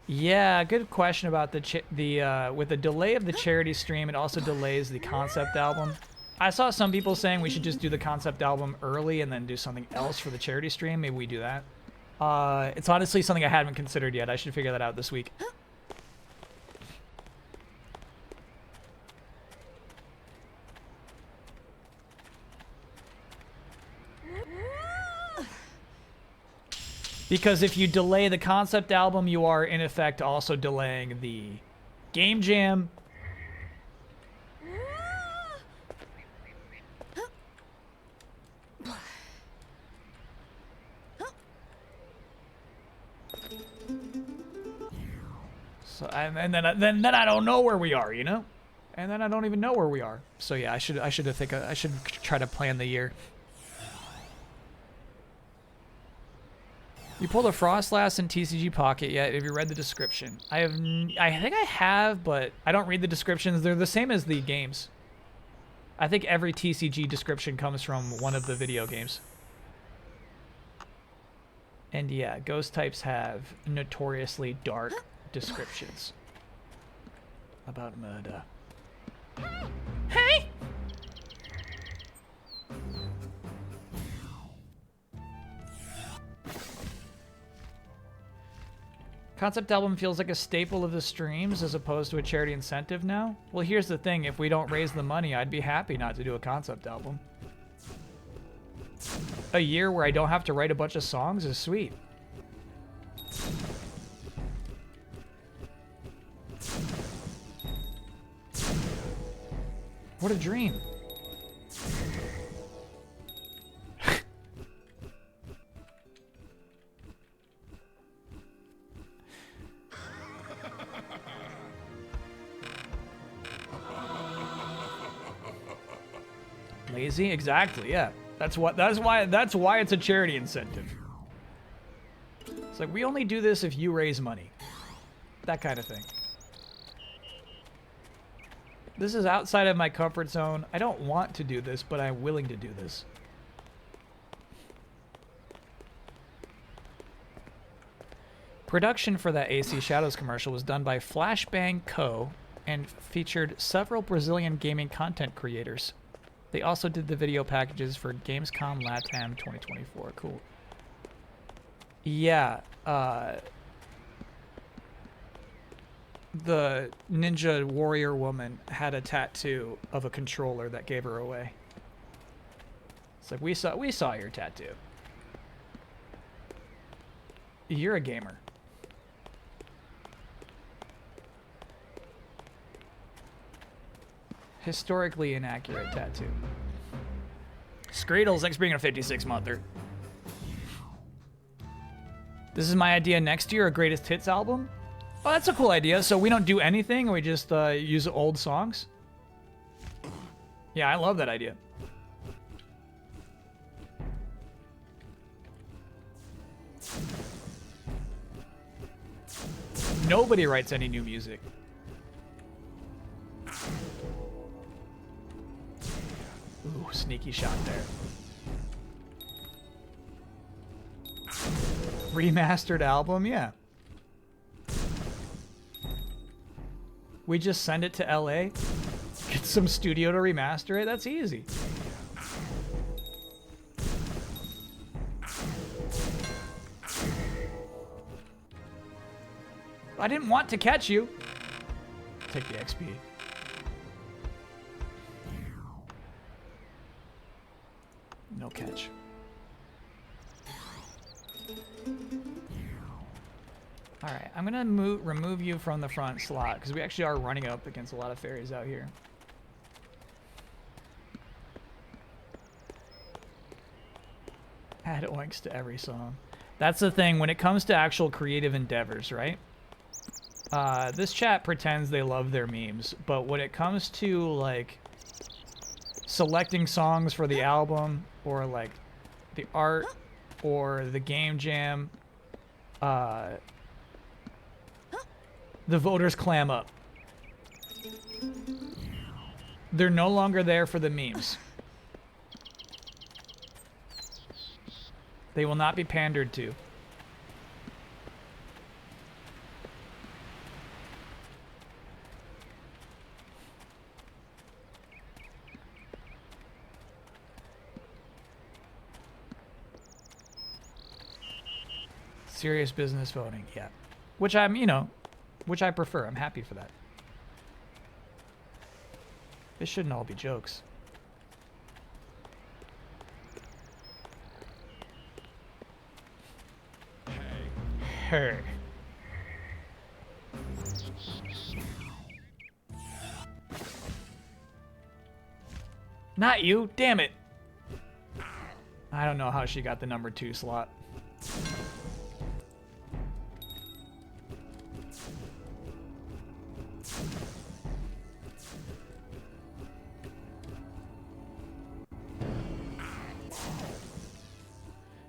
Speaker 1: Yeah, good question about with the delay of the charity stream, it also delays the concept album. I saw some people saying we should just do the concept album early and then do something else for the charity stream. Maybe we do that. It's honestly something I haven't considered yet. I should figure that out this week. Because if you delay the concept album, you are in effect also delaying the game jam. So and then I don't know where we are, you know, and then I don't even know where we are. So yeah, I should try to plan the year. You pulled a Frostlass in TCG Pocket yet? Have you read the description? I think I have, but I don't read the descriptions. They're the same as the games. I think every TCG description comes from one of the video games. And yeah, ghost types have notoriously dark descriptions about murder. Hey! Concept album feels like a staple of the streams as opposed to a charity incentive now. Well, here's the thing. If we don't raise the money, I'd be happy not to do a concept album. A year where I don't have to write a bunch of songs is sweet. What a dream. Lazy? Exactly, yeah. That's why it's a charity incentive. It's like, we only do this if you raise money. That kind of thing. This is outside of my comfort zone. I don't want to do this, but I'm willing to do this. Production for that AC Shadows commercial was done by Flashbang Co. and featured several Brazilian gaming content creators. They also did the video packages for Gamescom LATAM 2024. Cool. Yeah, the ninja warrior woman had a tattoo of a controller that gave her away. It's like, we saw your tattoo. You're a gamer. Historically inaccurate tattoo. Screedles, thanks for being a 56-monther. This is my idea next year, a greatest hits album. Oh, that's a cool idea. So we don't do anything, we just use old songs? Yeah, I love that idea. Nobody writes any new music. Ooh, sneaky shot there. Remastered album, yeah. We just send it to LA, get some studio to remaster it. That's easy. I didn't want to catch you. Take the XP. No catch. Alright, I'm gonna remove you from the front slot, because we actually are running up against a lot of fairies out here. Add oinks to every song. That's the thing. When it comes to actual creative endeavors, right? This chat pretends they love their memes, but when it comes to, like, selecting songs for the album, or, like, the art, or the game jam, the voters clam up. They're no longer there for the memes. They will not be pandered to. Serious business voting, yeah. Which I'm, you know, which I prefer. I'm happy for that. This shouldn't all be jokes. Hey. Not you, damn it. I don't know how she got the number 2 slot.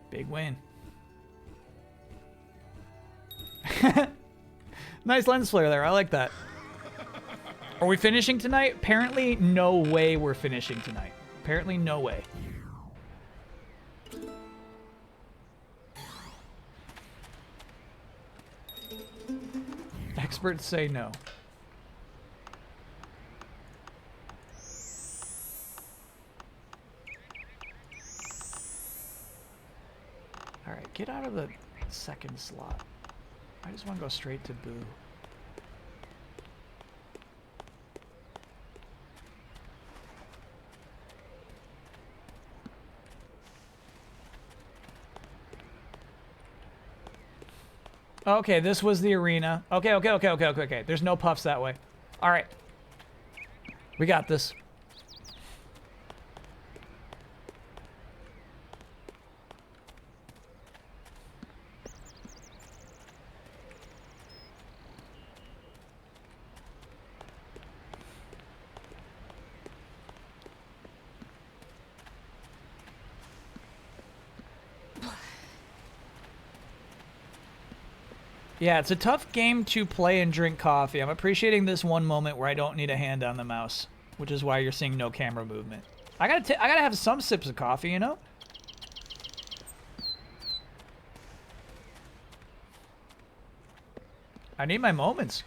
Speaker 1: Big win. Nice lens flare there. I like that. Are we finishing tonight? Apparently, no way we're finishing tonight. Apparently, no way. Experts say no. Alright, get out of the second slot. I just want to go straight to Boo. Okay, this was the arena. Okay. There's no puffs that way. All right. We got this. Yeah, it's a tough game to play and drink coffee. I'm appreciating this one moment where I don't need a hand on the mouse, which is why you're seeing no camera movement. I gotta have some sips of coffee, you know? I need my moments.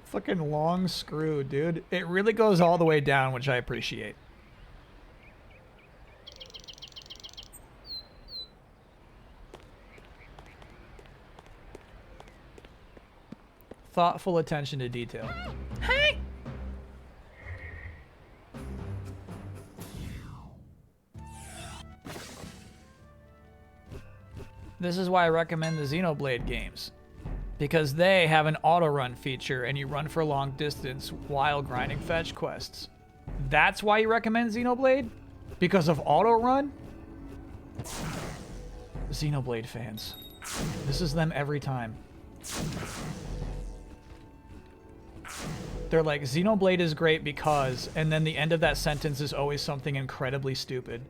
Speaker 1: Fucking long screw, dude. It really goes all the way down, which I appreciate. Thoughtful attention to detail. Hey! This is why I recommend the Xenoblade games. Because they have an auto run feature and you run for long distance while grinding fetch quests. That's why you recommend Xenoblade? Because of auto run? Xenoblade fans. This is them every time. They're like, Xenoblade is great because, and then the end of that sentence is always something incredibly stupid.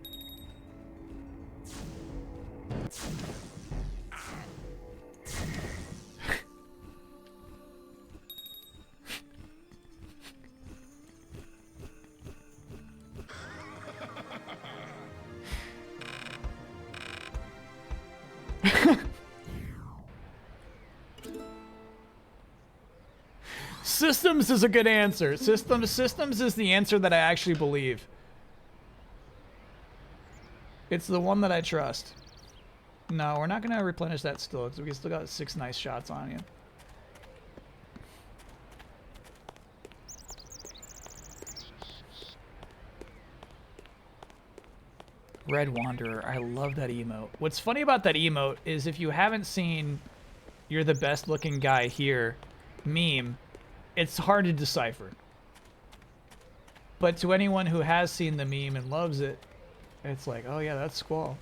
Speaker 1: Systems is a good answer. Systems is the answer that I actually believe. It's the one that I trust. No, we're not going to replenish that still, because we still got 6 nice shots on you. Red Wanderer. I love that emote. What's funny about that emote is if you haven't seen "You're the best looking guy here" meme, it's hard to decipher. But to anyone who has seen the meme and loves it, it's like, oh yeah, that's Squall.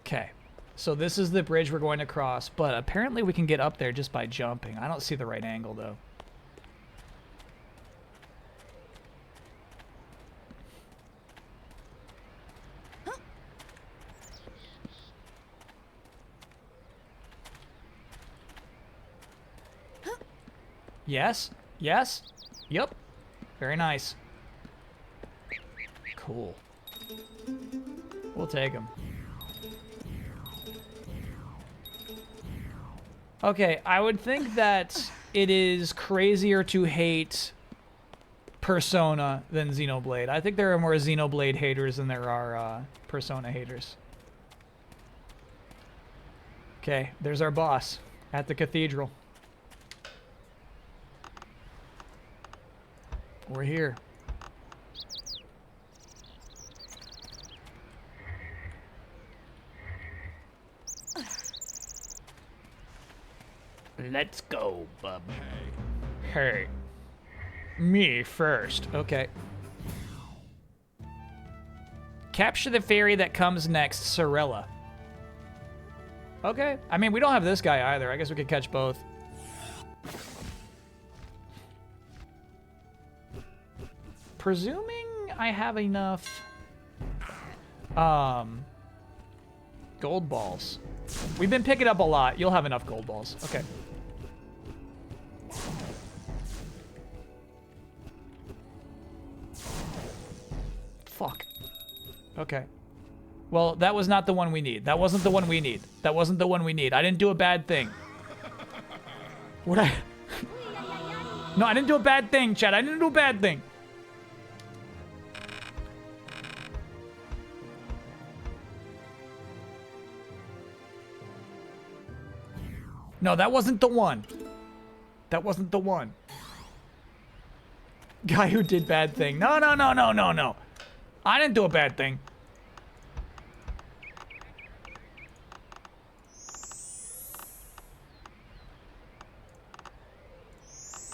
Speaker 1: Okay, so this is the bridge we're going to cross, but apparently we can get up there just by jumping. I don't see the right angle though. Yes, yes, yep, very nice. Cool. We'll take him. Okay, I would think that it is crazier to hate Persona than Xenoblade. I think there are more Xenoblade haters than there are Persona haters. Okay, there's our boss at the cathedral. We're here. Let's go, bub. Hey. Me first. Okay. Capture the fairy that comes next, Sorella. Okay. I mean, we don't have this guy either. I guess we could catch both. Presuming I have enough gold balls. We've been picking up a lot. You'll have enough gold balls. Okay. Fuck. Okay. Well, that was not the one we need. That wasn't the one we need. That wasn't the one we need. I didn't do a bad thing. What I... No, I didn't do a bad thing, Chad. I didn't do a bad thing. No, that wasn't the one. That wasn't the one. Guy who did bad thing. No, no, no, no, no, no. I didn't do a bad thing.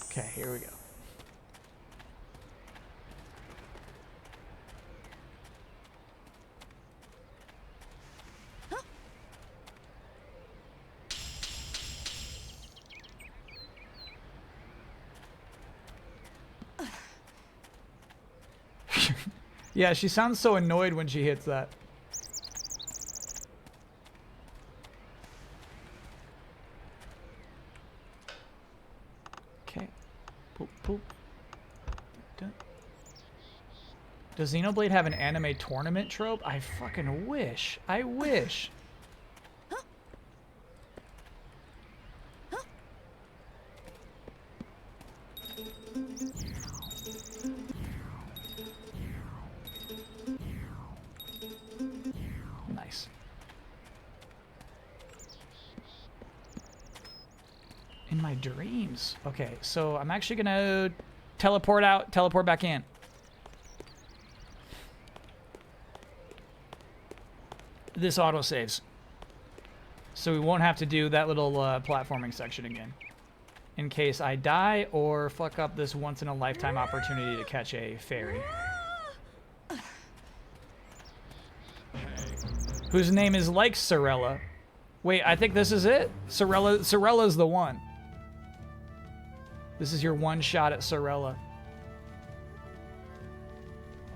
Speaker 1: Okay, here we go. Yeah, she sounds so annoyed when she hits that. Okay. Poop, poop. Dun. Does Xenoblade have an anime tournament trope? I fucking wish. I wish. Nice. In my dreams. Okay, so I'm actually gonna teleport out, teleport back in. This autosaves. So we won't have to do that little platforming section again. In case I die or fuck up this once-in-a-lifetime opportunity to catch a fairy. Whose name is like Sorella. Wait, I think this is it? Sorella's the one. This is your one shot at Sorella.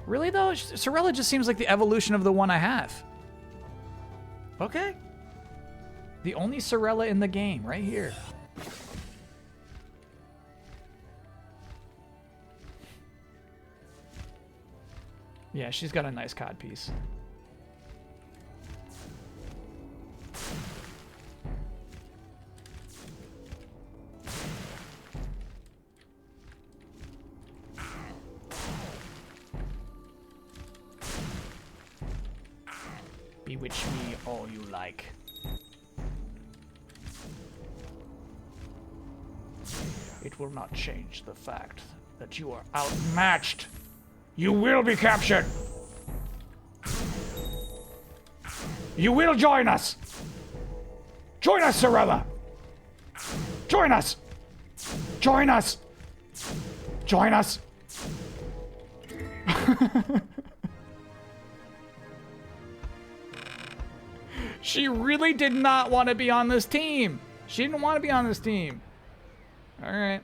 Speaker 1: Really though? Sorella just seems like the evolution of the one I have. Okay. The only Sorella in the game, right here. Yeah, she's got a nice cod piece. Bewitch me all you like. It will not change the fact that you are outmatched. You will be captured! You will join us! Join us, ZanZarah! Join us! Join us! Join us! She really did not want to be on this team. She didn't want to be on this team. All right.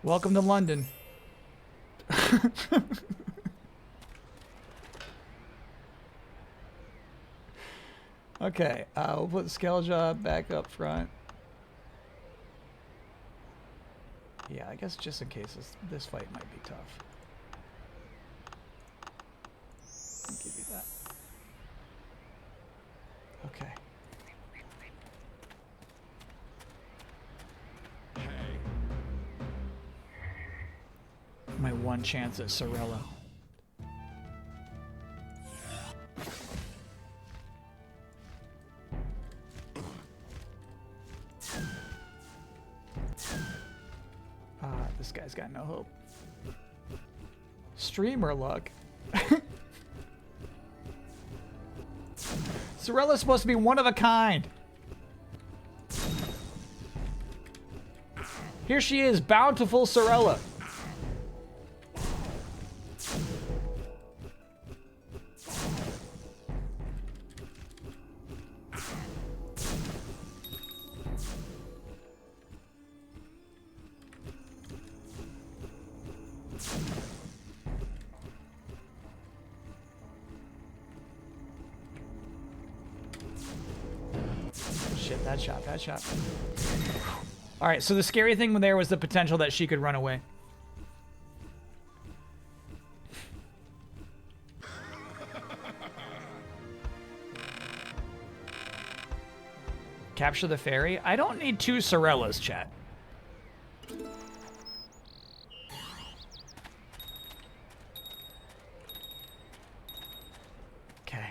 Speaker 1: Welcome to London. Okay, we'll put Skelja back up front. Yeah, I guess just in case this fight might be tough. I'll give you that. Okay. My one chance at Sorella. This guy's got no hope. Streamer luck. Sorella's supposed to be one of a kind. Here she is, bountiful Sorella. Shit, that shot. All right, so the scary thing there was the potential that she could run away. Capture the fairy? I don't need two Sorellas, chat. Okay.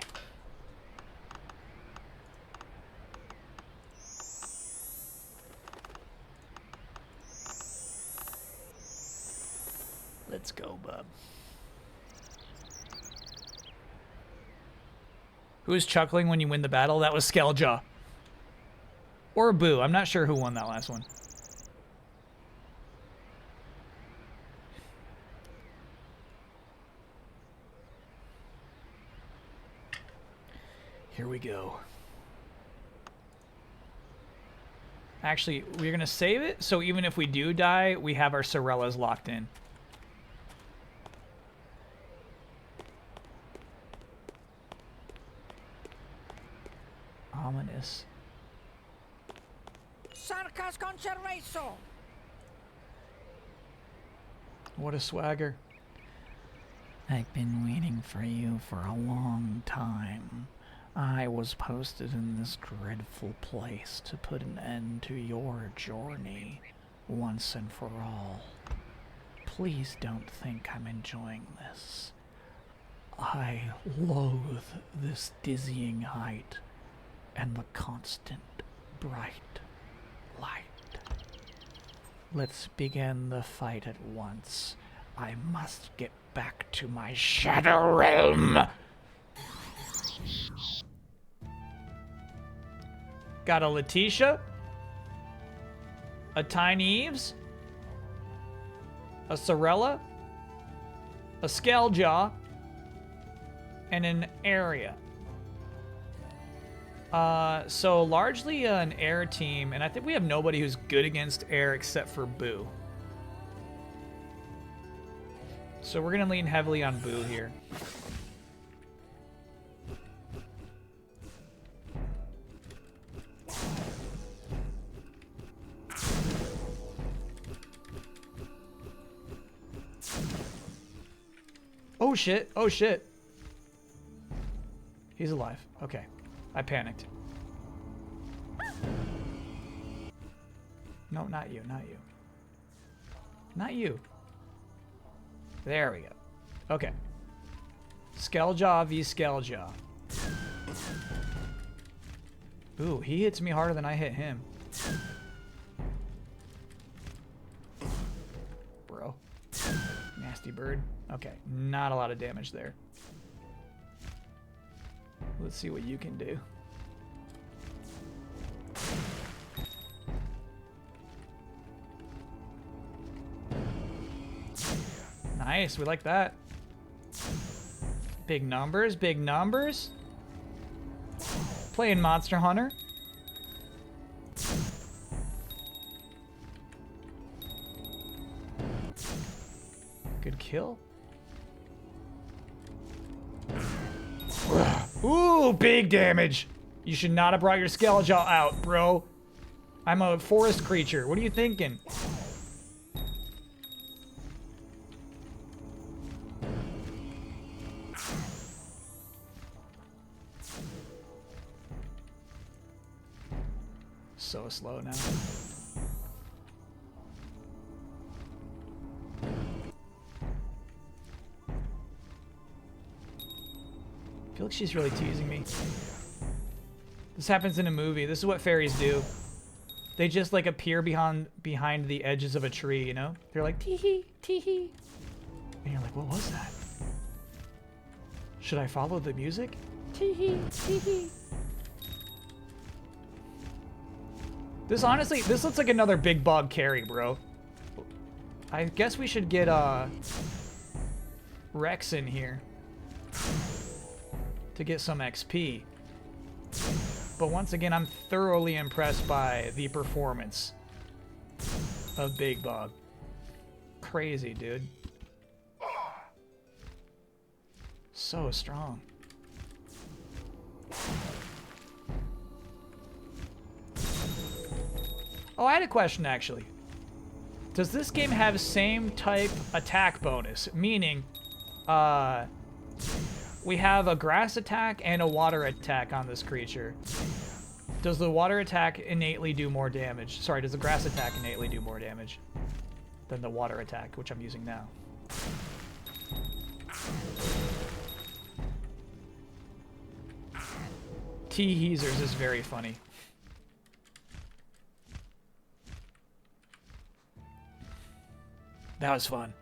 Speaker 1: Let's go, bub. Who is chuckling when you win the battle? That was Skelja. Or Boo. I'm not sure who won that last one. Here we go. Actually, we're going to save it, so even if we do die, we have our Sorellas locked in. Ominous. What a swagger. I've been waiting for you for a long time. I was posted in this dreadful place to put an end to your journey once and for all. Please don't think I'm enjoying this. I loathe this dizzying height and the constant bright light. Let's begin the fight at once. I must get back to my shadow realm. Got a Letitia, a Tiny Eves, a Sorella, a Skelja, and an Area. So largely an air team, and I think we have nobody who's good against air except for Boo. So we're gonna lean heavily on Boo here. Oh shit, oh shit. He's alive, okay. I panicked. No, not you, not you. Not you. There we go. Okay. Skelja v Skelja. Ooh, he hits me harder than I hit him. Bro. Nasty bird. Okay, not a lot of damage there. Let's see what you can do. Nice, we like that. Big numbers, big numbers. Playing Monster Hunter. Good kill. Ooh, big damage. You should not have brought your skeleton out, bro. I'm a forest creature. What are you thinking? So slow now. I feel like she's really teasing me. This happens in a movie. This is what fairies do. They just like appear behind the edges of a tree, you know? They're like tee-hee, tee-hee. And you're like, what was that? Should I follow the music? Tee-hee, tee-hee. This honestly, this looks like another big bug carry, bro. I guess we should get Rex in here to get some XP. But once again, I'm thoroughly impressed by the performance of Big Bog. Crazy, dude. So strong. Oh, I had a question, actually. Does this game have same type attack bonus? Meaning, we have a grass attack and a water attack on this creature. Does the water attack innately do more damage? Sorry, does the grass attack innately do more damage than the water attack, which I'm using now? T-Heezers is very funny. That was fun.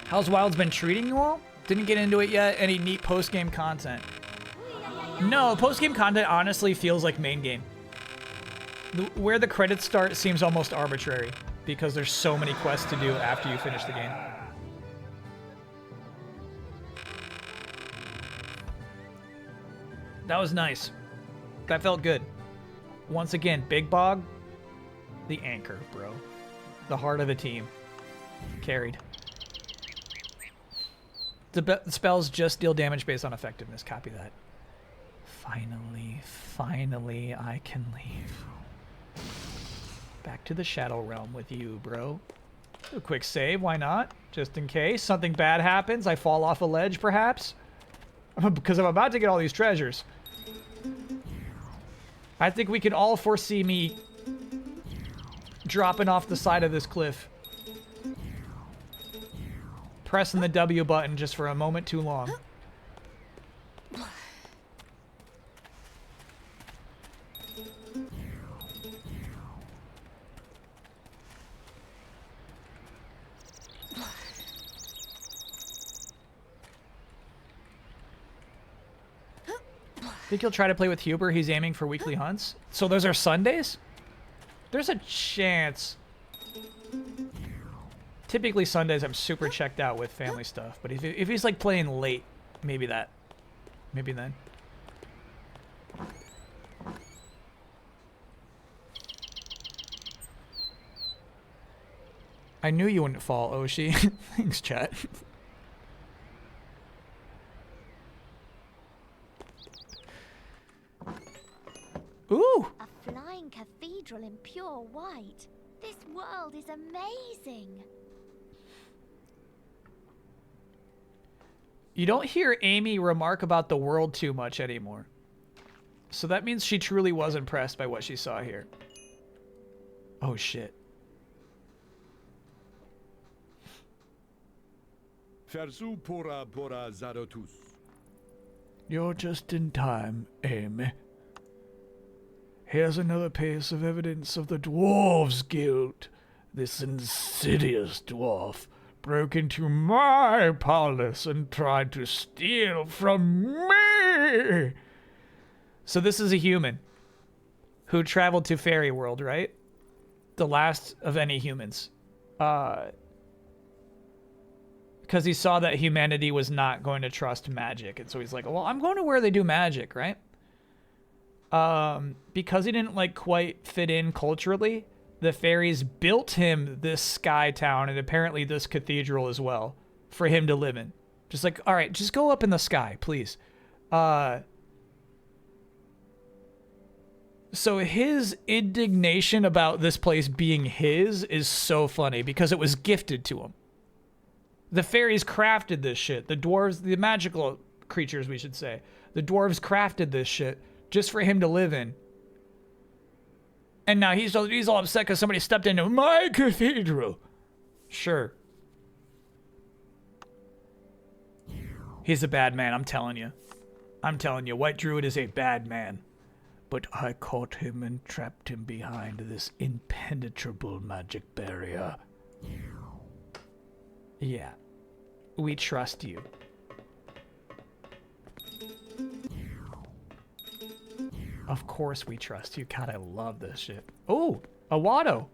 Speaker 1: How's Wild's been treating you all? Didn't get into it yet. Any neat post-game content? No, post-game content honestly feels like main game. Where the credits start seems almost arbitrary because there's so many quests to do after you finish the game. That was nice. That felt good. Once again, Big Bog, the anchor, bro. The heart of the team. Carried. The spells just deal damage based on effectiveness. Copy that. Finally, I can leave. Back to the Shadow Realm with you, bro. Do a quick save, why not? Just in case something bad happens, I fall off a ledge, perhaps? Because I'm about to get all these treasures. I think we can all foresee me dropping off the side of this cliff. Pressing the W button just for a moment too long. Think he'll try to play with Huber? He's aiming for weekly hunts. So those are Sundays? There's a chance. Typically Sundays I'm super checked out with family stuff, but if he's like playing late, maybe that. Maybe then. I knew you wouldn't fall, Oshi. Thanks, chat. Ooh!
Speaker 6: A flying cathedral in pure white. This world is amazing.
Speaker 1: You don't hear Amy remark about the world too much anymore. So that means she truly was impressed by what she saw here. Oh shit.
Speaker 2: Fersu pora pora Zaratus.
Speaker 1: You're just in time, Amy. Here's another piece of evidence of the Dwarves' Guild. This insidious dwarf broke into my palace and tried to steal from me. So this is a human who traveled to Fairy World, right? The last of any humans. Because he saw that humanity was not going to trust magic. And so he's like, well, I'm going to where they do magic, right? Because he didn't like quite fit in culturally, the fairies built him this sky town and apparently this cathedral as well for him to live in. Just like, all right, just go up in the sky, please. So his indignation about this place being his is so funny because it was gifted to him. The fairies crafted this shit. The dwarves, the magical creatures, we should say. The dwarves crafted this shit just for him to live in. And now he's all upset because somebody stepped into my cathedral. Sure. He's a bad man, I'm telling you. I'm telling you, White Druid is a bad man. But I caught him and trapped him behind this impenetrable magic barrier. Yeah. We trust you. Of course we trust you. God, I love this shit. Oh, a Watto.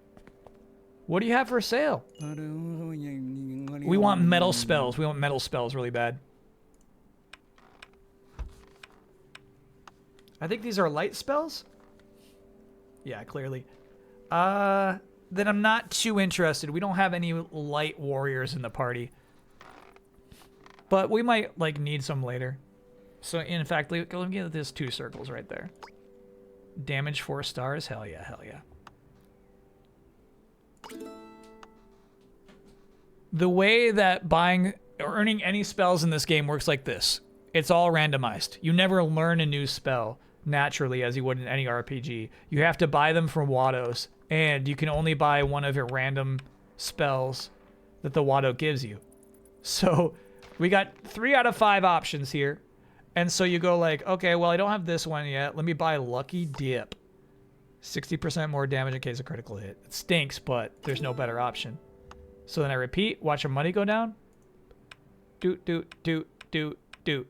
Speaker 1: What do you have for sale? We want metal spells. We want metal spells really bad. I think these are light spells? Yeah, clearly. Then I'm not too interested. We don't have any light warriors in the party. But we might, like, need some later. So, in fact, let me get this 2 circles right there. Damage 4 stars? Hell yeah, hell yeah. The way that buying or earning any spells in this game works like this. It's all randomized. You never learn a new spell naturally as you would in any RPG. You have to buy them from Wattos, and you can only buy one of your random spells that the Watto gives you. So we got 3 out of 5 options here. And so you go like, okay, well, I don't have this one yet. Let me buy Lucky Dip. 60% more damage in case of critical hit. It stinks, but there's no better option. So then I repeat, watch your money go down. Doot, doot, doot, doot, doot.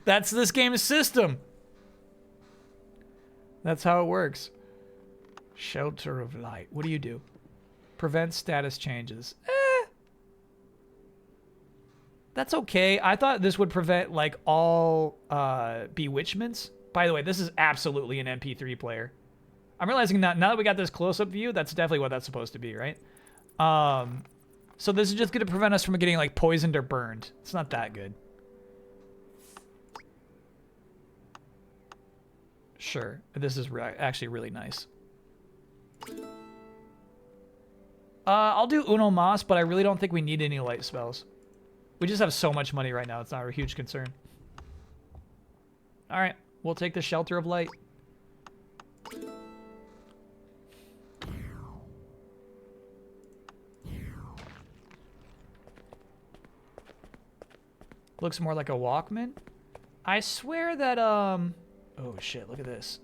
Speaker 1: That's this game's system. That's how it works. Shelter of Light. What do you do? Prevent status changes. That's okay. I thought this would prevent, like, all bewitchments. By the way, this is absolutely an MP3 player. I'm realizing now that we got this close-up view, that's definitely what that's supposed to be, right? So this is just going to prevent us from getting, like, poisoned or burned. It's not that good. Sure. This is actually really nice. I'll do Uno Mas, but I really don't think we need any light spells. We just have so much money right now. It's not a huge concern. All right. We'll take the Shelter of Light. Looks more like a Walkman. I swear that, oh shit, look at this.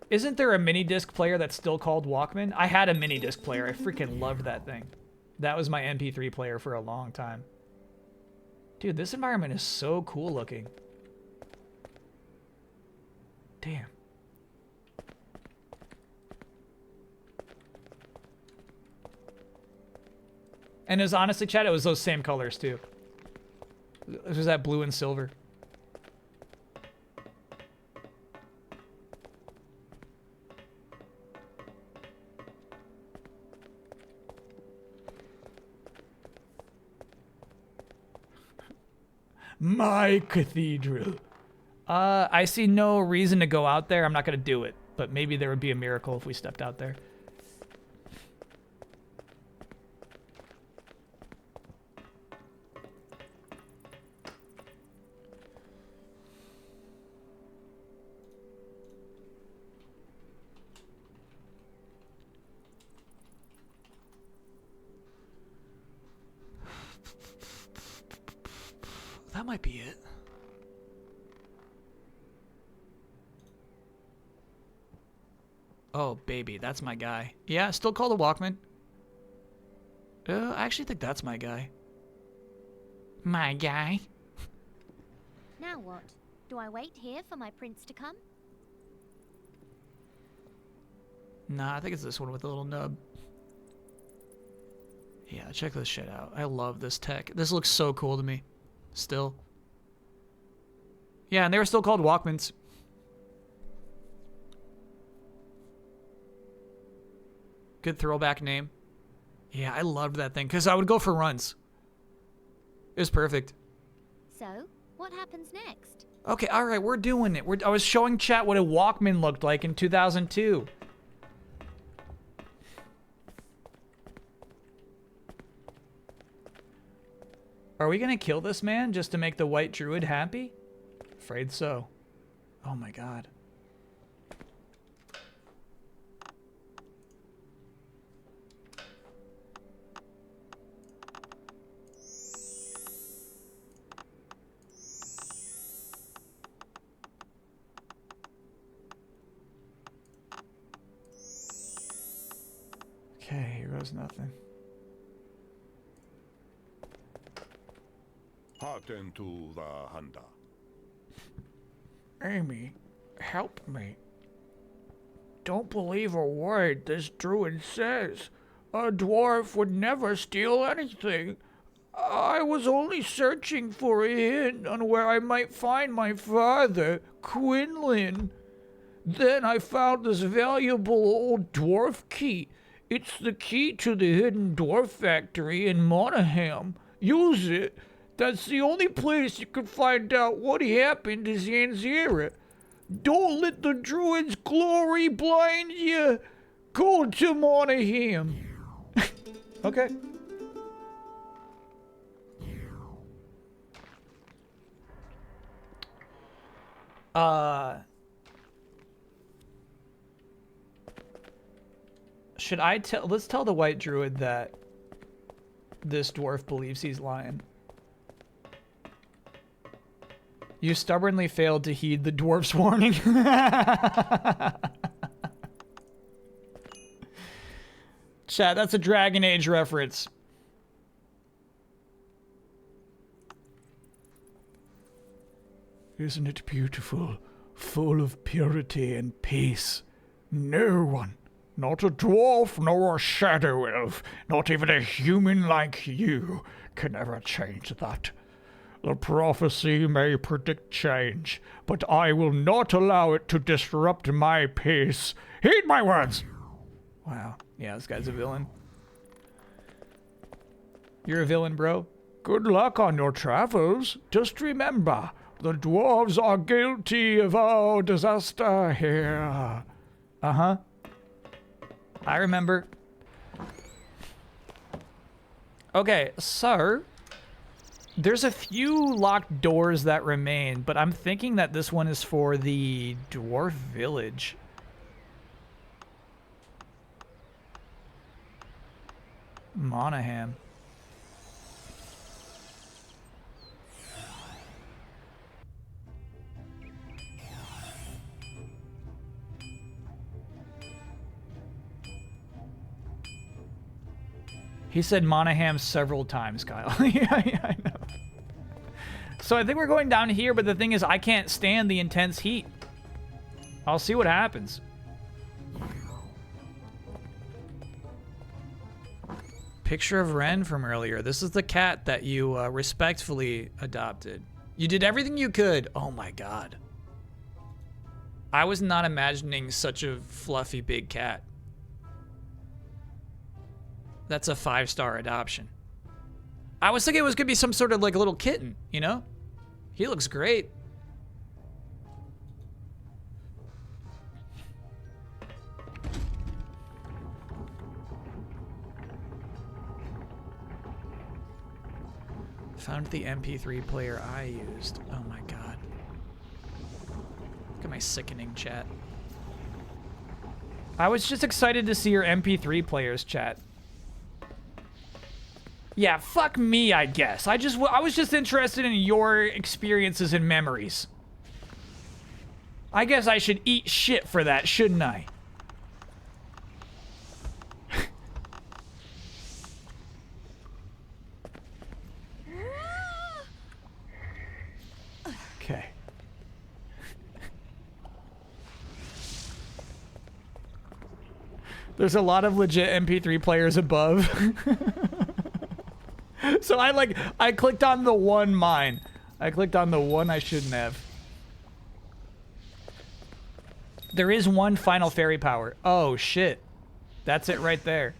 Speaker 1: Isn't there a mini disc player that's still called Walkman? I had a mini disc player. I freaking loved that thing. That was my MP3 player for a long time. Dude, this environment is so cool looking. Damn. And it was honestly, Chad, it was those same colors too. It was that blue and silver. My cathedral. I see no reason to go out there. I'm not going to do it, but maybe there would be a miracle if we stepped out there. That might be it. Oh, baby, that's my guy. Yeah, still called a Walkman. I actually think that's my guy. My guy?
Speaker 6: Now what? Do I wait here for my prince to come?
Speaker 1: Nah, I think it's this one with the little nub. Yeah, check this shit out. I love this tech. This looks so cool to me. Still. Yeah, and they were still called Walkmans. Good throwback name. Yeah, I loved that thing because I would go for runs. It was perfect.
Speaker 6: So, what happens next?
Speaker 1: Okay, all right, we're doing it. I was showing chat what a Walkman looked like in 2002. Are we gonna kill this man just to make the white druid happy? Afraid so. Oh my god. Okay, here goes nothing.
Speaker 3: Hearken to the hunter.
Speaker 1: Amy, help me. Don't believe a word this druid says. A dwarf would never steal anything. I was only searching for a hint on where I might find my father, Quinlan. Then I found this valuable old dwarf key. It's the key to the hidden dwarf factory in Monaghan. Use it. That's the only place you can find out what happened to ZanZarah. Don't let the druid's glory blind you. Go to Monaghan. Okay. Should I tell? Let's tell the white druid that this dwarf believes he's lying. You stubbornly failed to heed the dwarf's warning. Chat, that's a Dragon Age reference. Isn't it beautiful? Full of purity and peace. No one, not a dwarf nor a shadow elf, not even a human like you, can ever change that. The prophecy may predict change, but I will not allow it to disrupt my peace. Heed my words! Wow. Yeah, this guy's a villain. You're a villain, bro. Good luck on your travels. Just remember, the dwarves are guilty of all disaster here. Uh-huh. I remember. Okay, so there's a few locked doors that remain, but I'm thinking that this one is for the dwarf village. Monaghan. He said Monaghan several times, Kyle. Yeah, I know. So I think we're going down here, but the thing is I can't stand the intense heat. I'll see what happens. Picture of Ren from earlier. This is the cat that you respectfully adopted. You did everything you could. Oh my god. I was not imagining such a fluffy big cat. That's a 5-star adoption. I was thinking it was gonna be some sort of like a little kitten, you know? He looks great. Found the MP3 player I used. Oh my god. Look at my sickening chat. I was just excited to see your MP3 players, chat. Yeah, fuck me, I guess. I was just interested in your experiences and memories. I guess I should eat shit for that, shouldn't I? There's a lot of legit MP3 players above. So I clicked on the one mine. I clicked on the one I shouldn't have. There is one final fairy power. Oh shit. That's it right there.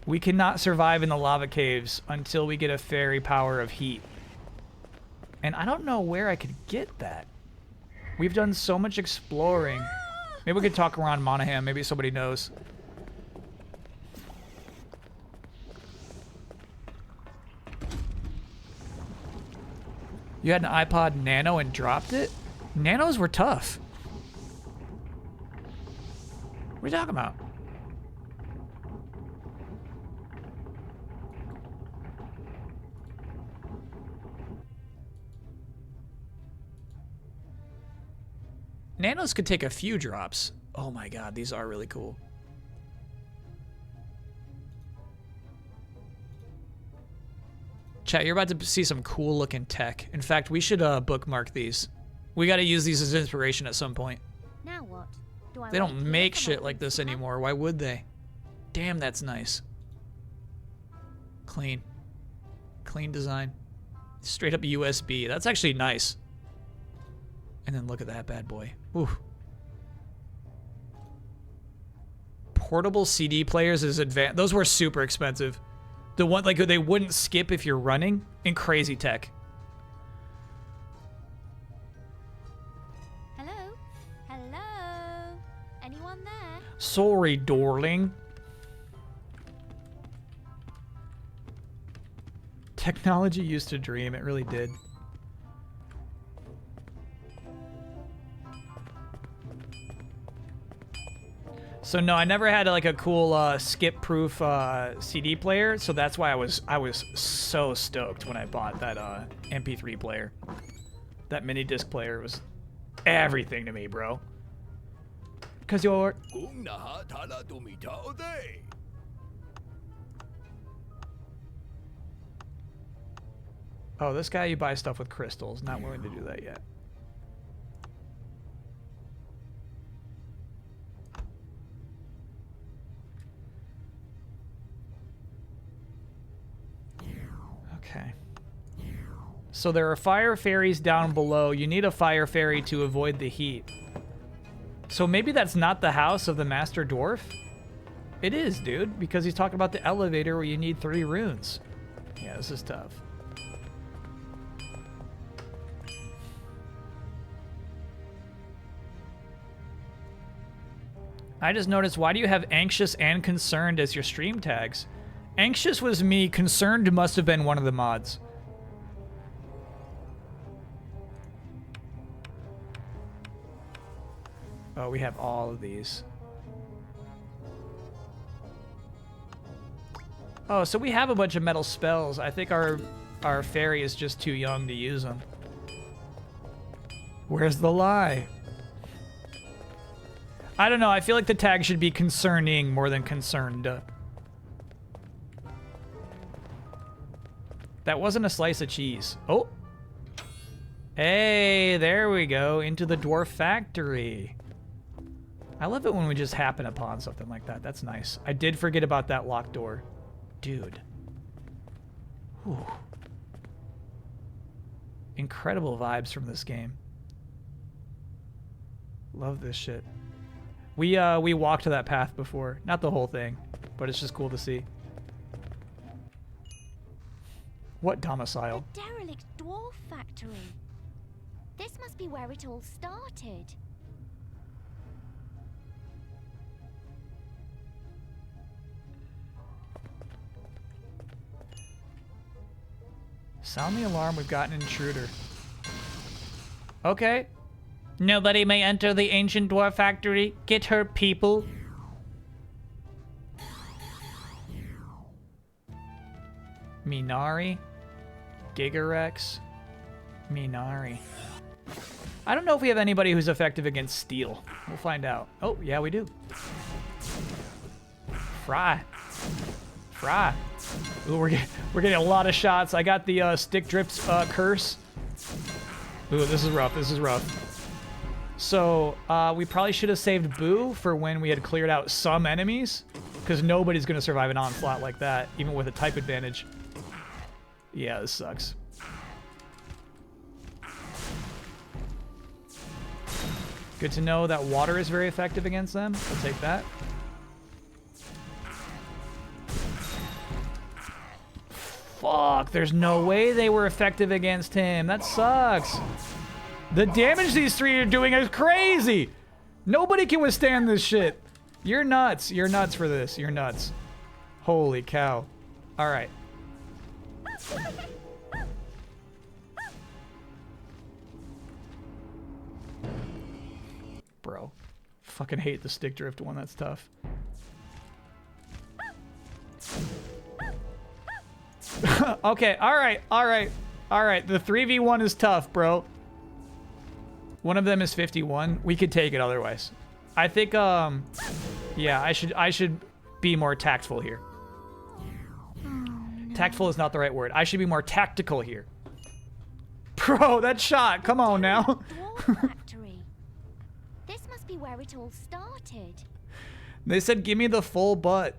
Speaker 1: We cannot survive in the lava caves until we get a fairy power of heat. And I don't know where I could get that. We've done so much exploring. Maybe we could talk around Monaghan. Maybe somebody knows. You had an iPod Nano and dropped it? Nanos were tough. What are you talking about? Nanos could take a few drops. Oh my god, these are really cool. Chat, you're about to see some cool looking tech. In fact, we should bookmark these. We got to use these as inspiration at some point.
Speaker 6: Now what?
Speaker 1: They don't make shit like this anymore. Why would they? Damn, that's nice. Clean. Clean design. Straight up USB. That's actually nice. And then look at that bad boy. Ooh. Portable CD players is advanced. Those were super expensive. The one, like, they wouldn't skip if you're running. In crazy tech.
Speaker 6: Hello? Hello? Anyone there?
Speaker 1: Sorry, darling. Technology used to dream. It really did. So no, I never had like a cool skip-proof CD player, so that's why I was so stoked when I bought that MP3 player. That mini disc player was everything to me, bro. Cause you're. Oh, this guy you buy stuff with crystals. Not willing to do that yet. Okay. So there are fire fairies down below. You need a fire fairy to avoid the heat. So maybe that's not the house of the Master Dwarf? It is, dude, because he's talking about the elevator where you need 3 runes. Yeah, this is tough. I just noticed, why do you have anxious and concerned as your stream tags? Anxious was me, concerned must have been one of the mods. Oh, we have all of these. Oh, so we have a bunch of metal spells. I think our fairy is just too young to use them. Where's the lie? I don't know. I feel like the tag should be concerning more than concerned. That wasn't a slice of cheese. Oh. Hey, there we go. Into the dwarf factory. I love it when we just happen upon something like that. That's nice. I did forget about that locked door. Dude. Whew. Incredible vibes from this game. Love this shit. We walked to that path before. Not the whole thing, but it's just cool to see. What domicile?
Speaker 6: A derelict dwarf factory. This must be where it all started.
Speaker 1: Sound the alarm, we've got an intruder. Okay. Nobody may enter the ancient dwarf factory. Get her, people. Minari. Gigarex. Minari. I don't know if we have anybody who's effective against steel. We'll find out. Oh, yeah, we do. Fry. Fry. Ooh, we're getting a lot of shots. I got the stick drips curse. Ooh, this is rough. This is rough. So we probably should have saved Boo for when we had cleared out some enemies, because nobody's going to survive an onslaught like that, even with a type advantage. Yeah, this sucks. Good to know that water is very effective against them. We'll take that. Fuck, there's no way they were effective against him. That sucks. The damage these three are doing is crazy. Nobody can withstand this shit. You're nuts. You're nuts for this. You're nuts. Holy cow. All right. Bro. Fucking hate the stick drift one. That's tough. Okay. All right. All right. All right. The 3v1 is tough, bro. One of them is 51. We could take it otherwise. I think, yeah, I should be more tactful here. Tactful is not the right word. I should be more tactical here. Bro, that shot. Come on now.
Speaker 6: Dwarf factory. This must be where it all started.
Speaker 1: They said, give me the full butt.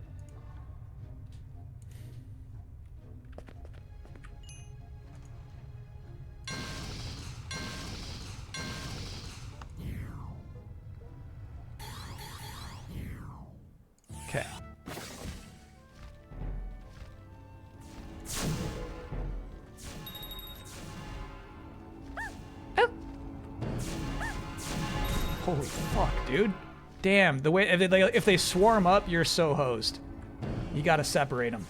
Speaker 1: Okay. Oh. Holy fuck, dude. Damn, the way if they swarm up, you're so hosed. You gotta separate them.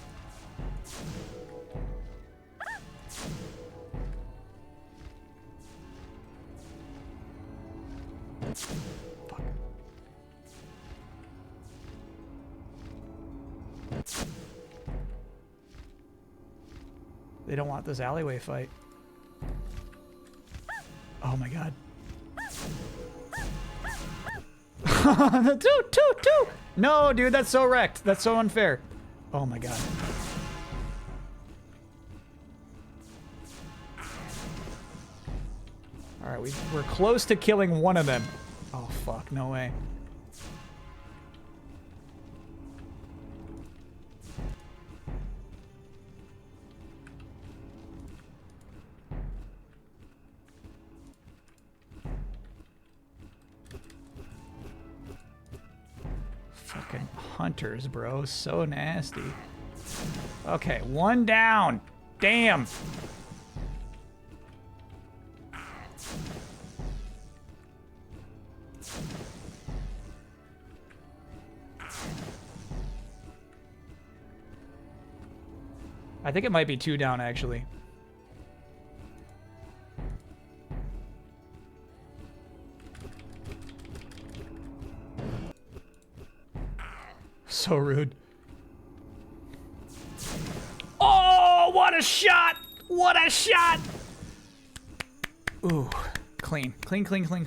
Speaker 1: Fuck. They don't want this alleyway fight. Oh my god. Two. No, dude, that's so wrecked. That's so unfair. Oh my god. All right, we're close to killing one of them. Oh fuck, no way. Fucking hunters, bro. So nasty. Okay, one down. Damn. I think it might be two down, actually. So rude. Oh, what a shot! What a shot! Ooh, clean. Clean. Good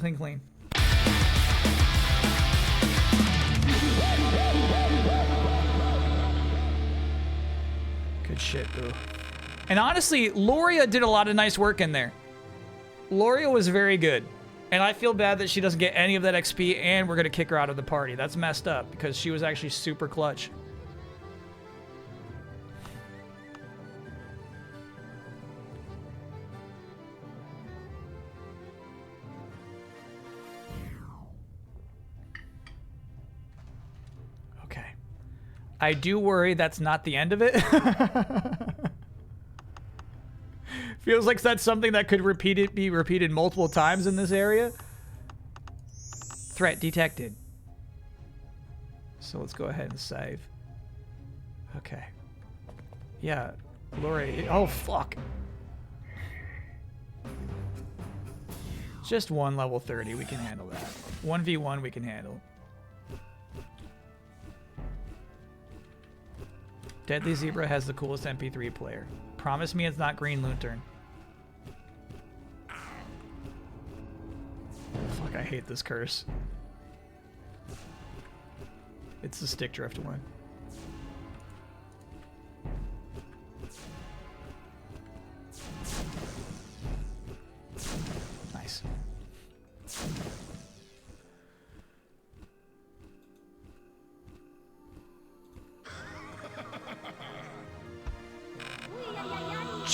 Speaker 1: shit, ooh. And honestly, Loria did a lot of nice work in there. Loria was very good. And I feel bad that she doesn't get any of that XP and we're going to kick her out of the party. That's messed up because she was actually super clutch. Okay. I do worry that's not the end of it. Feels like that's something that could be repeated multiple times in this area. Threat detected. So let's go ahead and save. Okay. Yeah, Lori. Oh, fuck. Just one level 30. We can handle that. 1v1 we can handle. Deadly Zebra has the coolest MP3 player. Promise me it's not Green Lantern. Fuck, I hate this curse. It's the stick drift one. Nice.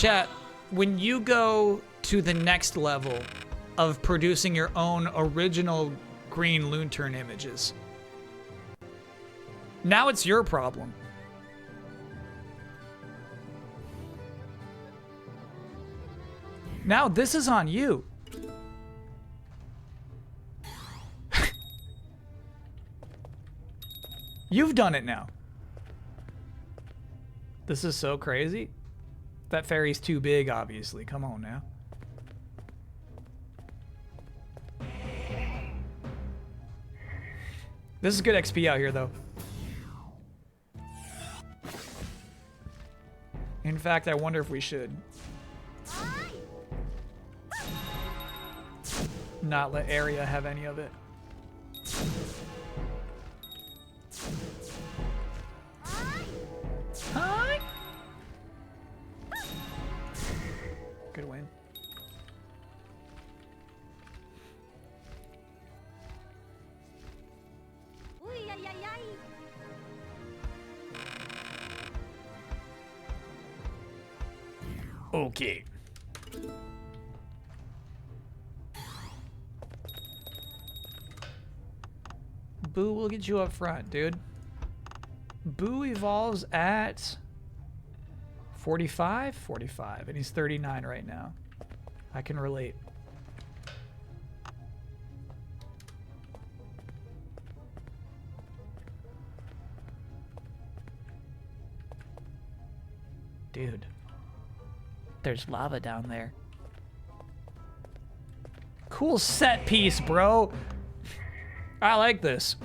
Speaker 1: Chat, when you go to the next level of producing your own original green Loonturn images, now it's your problem. Now this is on you. You've done it now. This is so crazy. That fairy's too big, obviously. Come on now. This is good XP out here, though. In fact, I wonder if we should not let Area have any of it. Hi. Good win. Okay. Boo will get you up front, dude. Boo evolves at 45? 45, and he's 39 right now. I can relate. Dude. There's lava down there. Cool set piece, bro. I like this.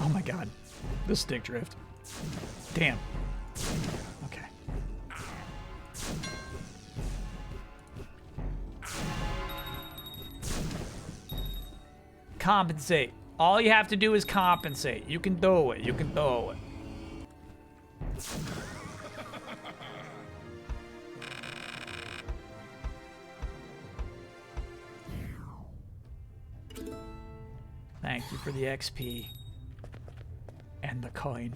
Speaker 1: Oh my god. The stick drift. Damn. Okay. Compensate. All you have to do is compensate. You can do it. You can do it. Thank you for the XP and the coin.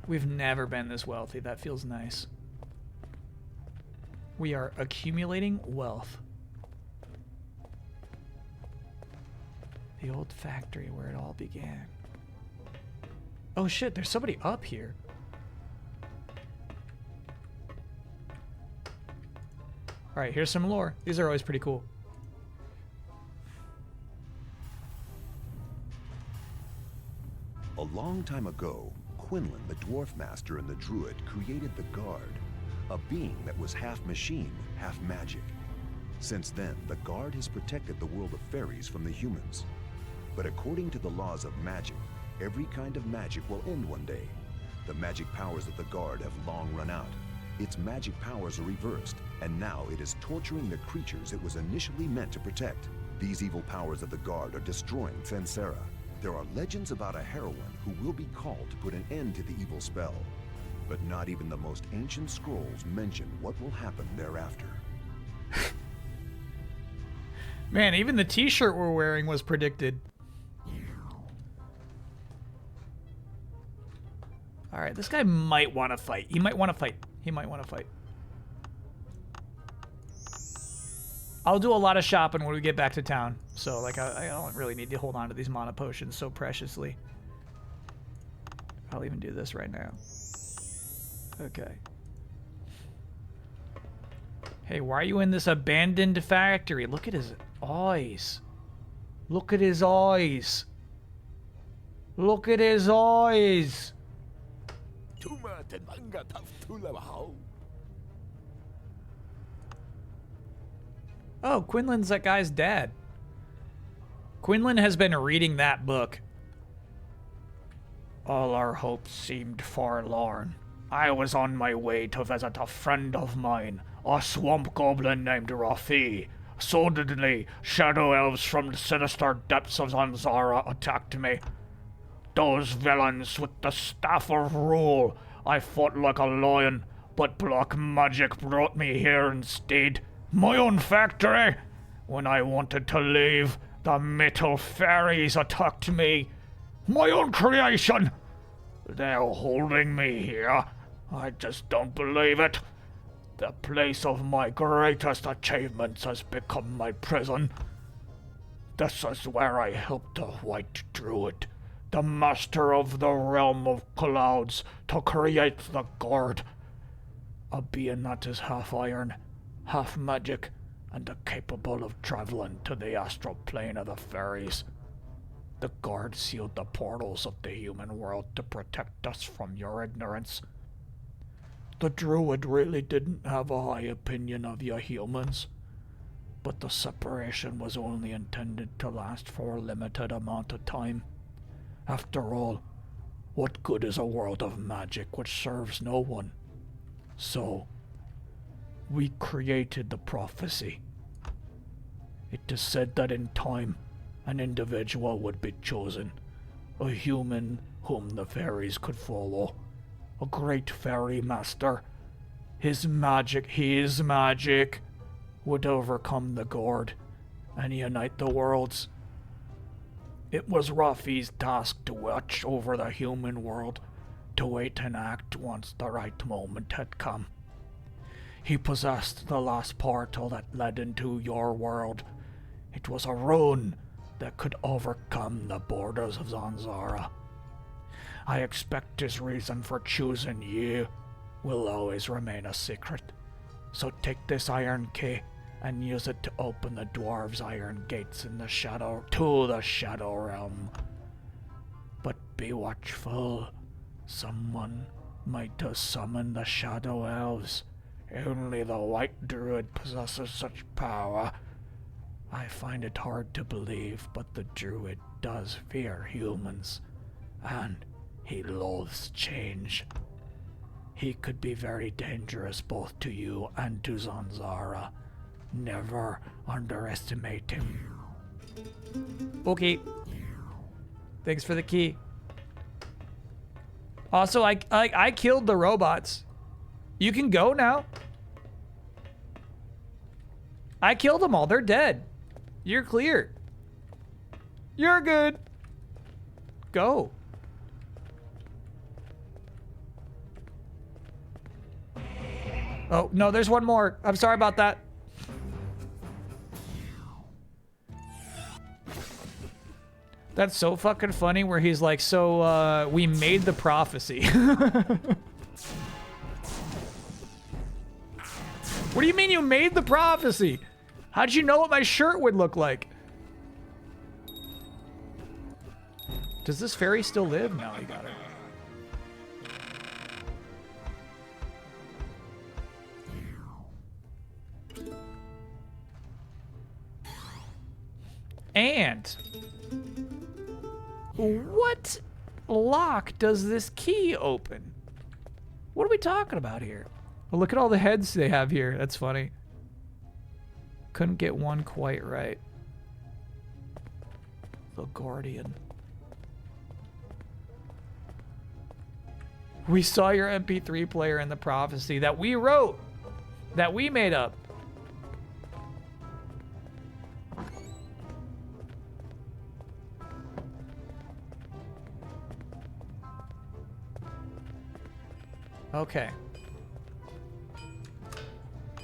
Speaker 1: We've never been this wealthy. That feels nice. We are accumulating wealth. The old factory where it all began. Oh shit, there's somebody up here. Alright, here's some lore. These are always pretty cool.
Speaker 12: A long time ago, Quinlan, the Dwarf Master and the Druid, created the Guard, a being that was half machine, half magic. Since then, the Guard has protected the world of fairies from the humans. But according to the laws of magic, every kind of magic will end one day. The magic powers of the Guard have long run out. Its magic powers are reversed, and now it is torturing the creatures it was initially meant to protect. These evil powers of the Guard are destroying ZanZarah. There are legends about a heroine who will be called to put an end to the evil spell. But not even the most ancient scrolls mention what will happen thereafter.
Speaker 1: Man, even the t-shirt we're wearing was predicted. Alright, this guy might want to fight. He might want to fight. He might want to fight. I'll do a lot of shopping when we get back to town. So, like, I don't really need to hold on to these mana potions so preciously. I'll even do this right now. Okay. Hey, why are you in this abandoned factory? Look at his eyes. Look at his eyes. Look at his eyes. Oh, Quinlan's that guy's dad. Quinlan has been reading that book. All our hopes seemed forlorn. I was on my way to visit a friend of mine, a swamp goblin named Rafi. Suddenly, shadow elves from the sinister depths of ZanZarah attacked me. Those villains with the staff of rule. I fought like a lion, but black magic brought me here instead. My own factory. When I wanted to leave, The metal fairies attacked me. My own creation. They're holding me here. I just don't believe it. The place of my greatest achievements has become my prison. This is where I helped the White Druid, the master of the realm of clouds, to create the Gourd. A being that is half iron, half magic, and capable of traveling to the astral plane of the fairies. The Gourd sealed the portals of the human world to protect us from your ignorance. The Druid really didn't have a high opinion of you humans, but the separation was only intended to last for a limited amount of time. After all, what good is a world of magic which serves no one? So, we created the prophecy. It is said that in time, an individual would be chosen, a human whom the fairies could follow, a great fairy master. His magic would overcome the Gourd and unite the worlds. It was Rafi's task to watch over the human world, to wait and act once the right moment had come. He possessed the last portal that led into your world. It was a rune that could overcome the borders of ZanZarah. I expect his reason for choosing you will always remain a secret. So take this iron key and use it to open the dwarves' iron gates in the shadow to the shadow realm. But be watchful. Someone might have summoned the shadow elves. Only the White Druid possesses such power. I find it hard to believe, but the Druid does fear humans, and he loathes change. He could be very dangerous both to you and to ZanZarah. Never underestimate him. Okay. Thanks for the key. Also, I killed the robots. You can go now. I killed them all. They're dead. You're clear. You're good. Go. Oh, no, there's one more. I'm sorry about that. That's so fucking funny where he's like, so, we made the prophecy. What do you mean you made the prophecy? How'd you know what my shirt would look like? Does this fairy still live? No, he got her. And what lock does this key open? What are we talking about here? Oh, look at all the heads they have here. That's funny. Couldn't get one quite right. The Guardian. We saw your MP3 player in the prophecy that we wrote, that we made up. Okay.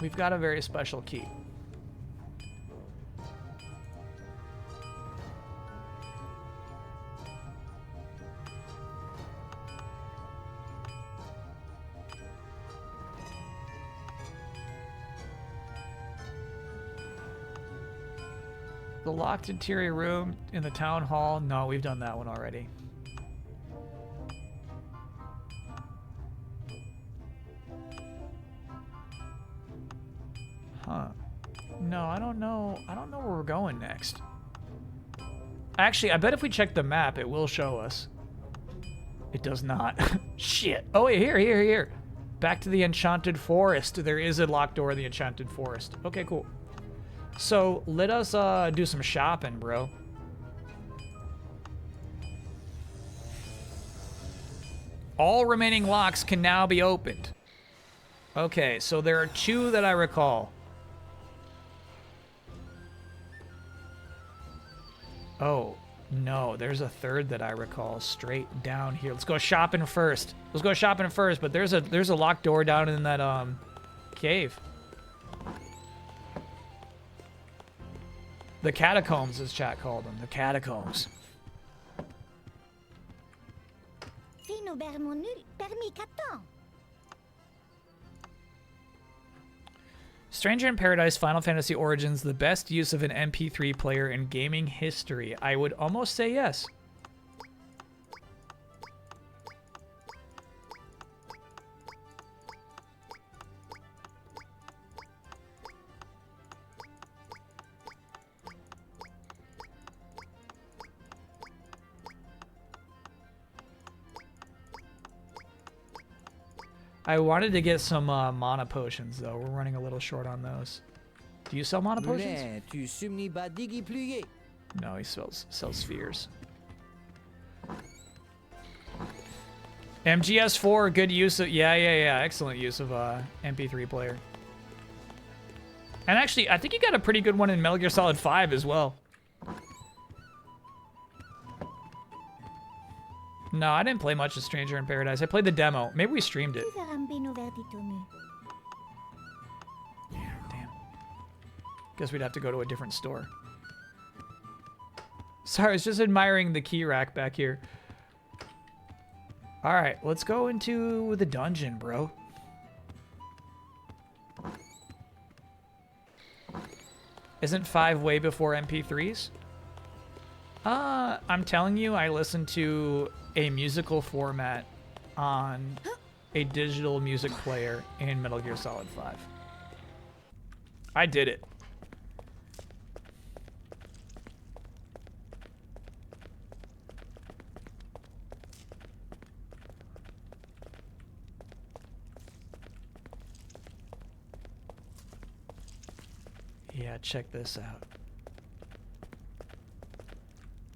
Speaker 1: We've got a very special key. The locked interior room in the town hall. No, we've done that one already. Huh. No, I don't know. I don't know where we're going next. Actually, I bet if we check the map, it will show us. It does not. Shit. Oh, wait, here. Back to the Enchanted Forest. There is a locked door in the Enchanted Forest. Okay, cool. So, let us do some shopping, bro. All remaining locks can now be opened. Okay, so there are 2 that I recall. Oh, no. There's a third that I recall straight down here. Let's go shopping first. Let's go shopping first, but there's a locked door down in that cave. The catacombs, as chat called them. The catacombs. Stranger in Paradise Final Fantasy Origins, the best use of an MP3 player in gaming history. I would almost say yes. I wanted to get some mana potions, though. We're running a little short on those. Do you sell mana potions? No, he sells spheres. MGS4, good use of... Yeah. Excellent use of MP3 player. And actually, I think you got a pretty good one in Metal Gear Solid 5 as well. No, I didn't play much of Stranger in Paradise. I played the demo. Maybe we streamed it. Damn. Guess we'd have to go to a different store. Sorry, I was just admiring the key rack back here. All right, let's go into the dungeon, bro. Isn't 5 way before MP3s? I'm telling you, I listened to a musical format on a digital music player in Metal Gear Solid 5. I did it. Yeah, check this out.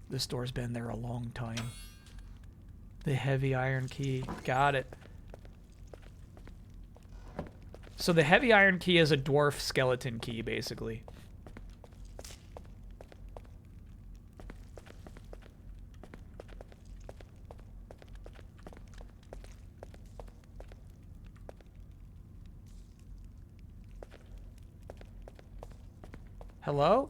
Speaker 1: This store's been there a long time. The heavy iron key. Got it. So the heavy iron key is a dwarf skeleton key, basically. Hello?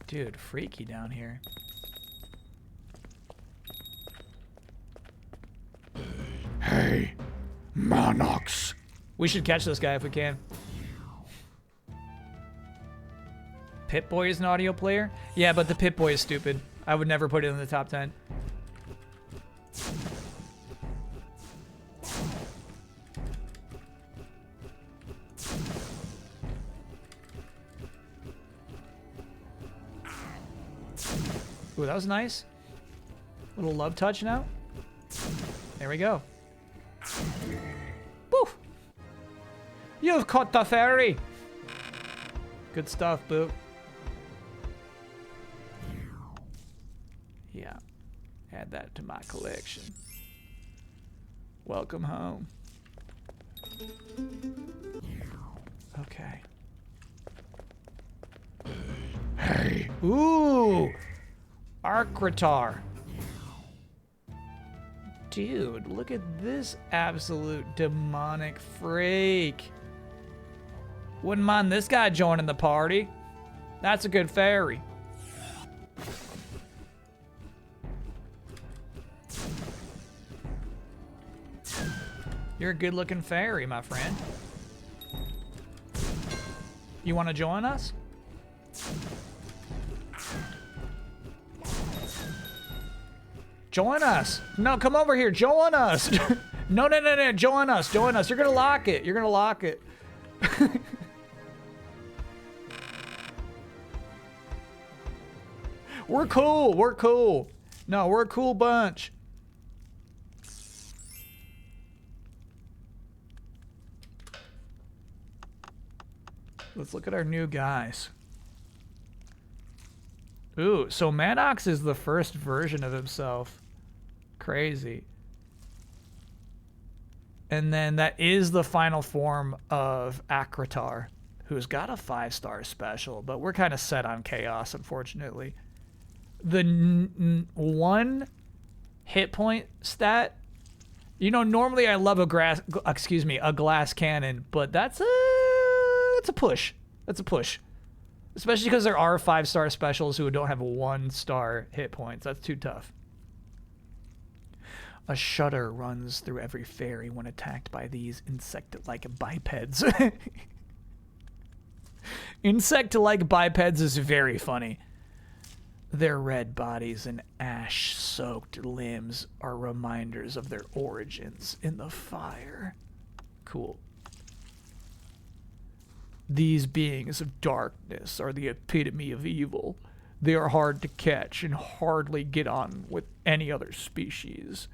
Speaker 1: Dude, freaky down here.
Speaker 10: Hey, Monox.
Speaker 1: We should catch this guy if we can. Pip-Boy is an audio player? Yeah, but the Pip-Boy is stupid. I would never put it in the top 10. Ooh, that was nice. Little love touch now. There we go. Poof! You've caught the fairy! Good stuff, Boot. Yeah. Add that to my collection. Welcome home. Okay.
Speaker 10: Hey.
Speaker 1: Ooh! Arcritar. Dude, look at this absolute demonic freak. Wouldn't mind this guy joining the party. That's a good fairy. You're a good looking fairy, my friend. You want to join us? Join us. No, come over here. Join us. No. Join us. Join us. You're going to lock it. You're going to lock it. We're cool. We're cool. No, we're a cool bunch. Let's look at our new guys. Ooh, so Maddox is the first version of himself. Crazy. And then that is the final form of Akratar, who's got a 5-star special, but we're kind of set on chaos, unfortunately. The 1 hit point stat, you know, normally I love a glass cannon, but that's a push. That's a push. Especially because there are 5-star specials who don't have 1-star hit points. That's too tough. A shudder runs through every fairy when attacked by these insect-like bipeds. Insect-like bipeds is very funny. Their red bodies and ash-soaked limbs are reminders of their origins in the fire. Cool. These beings of darkness are the epitome of evil. They are hard to catch and hardly get on with any other species.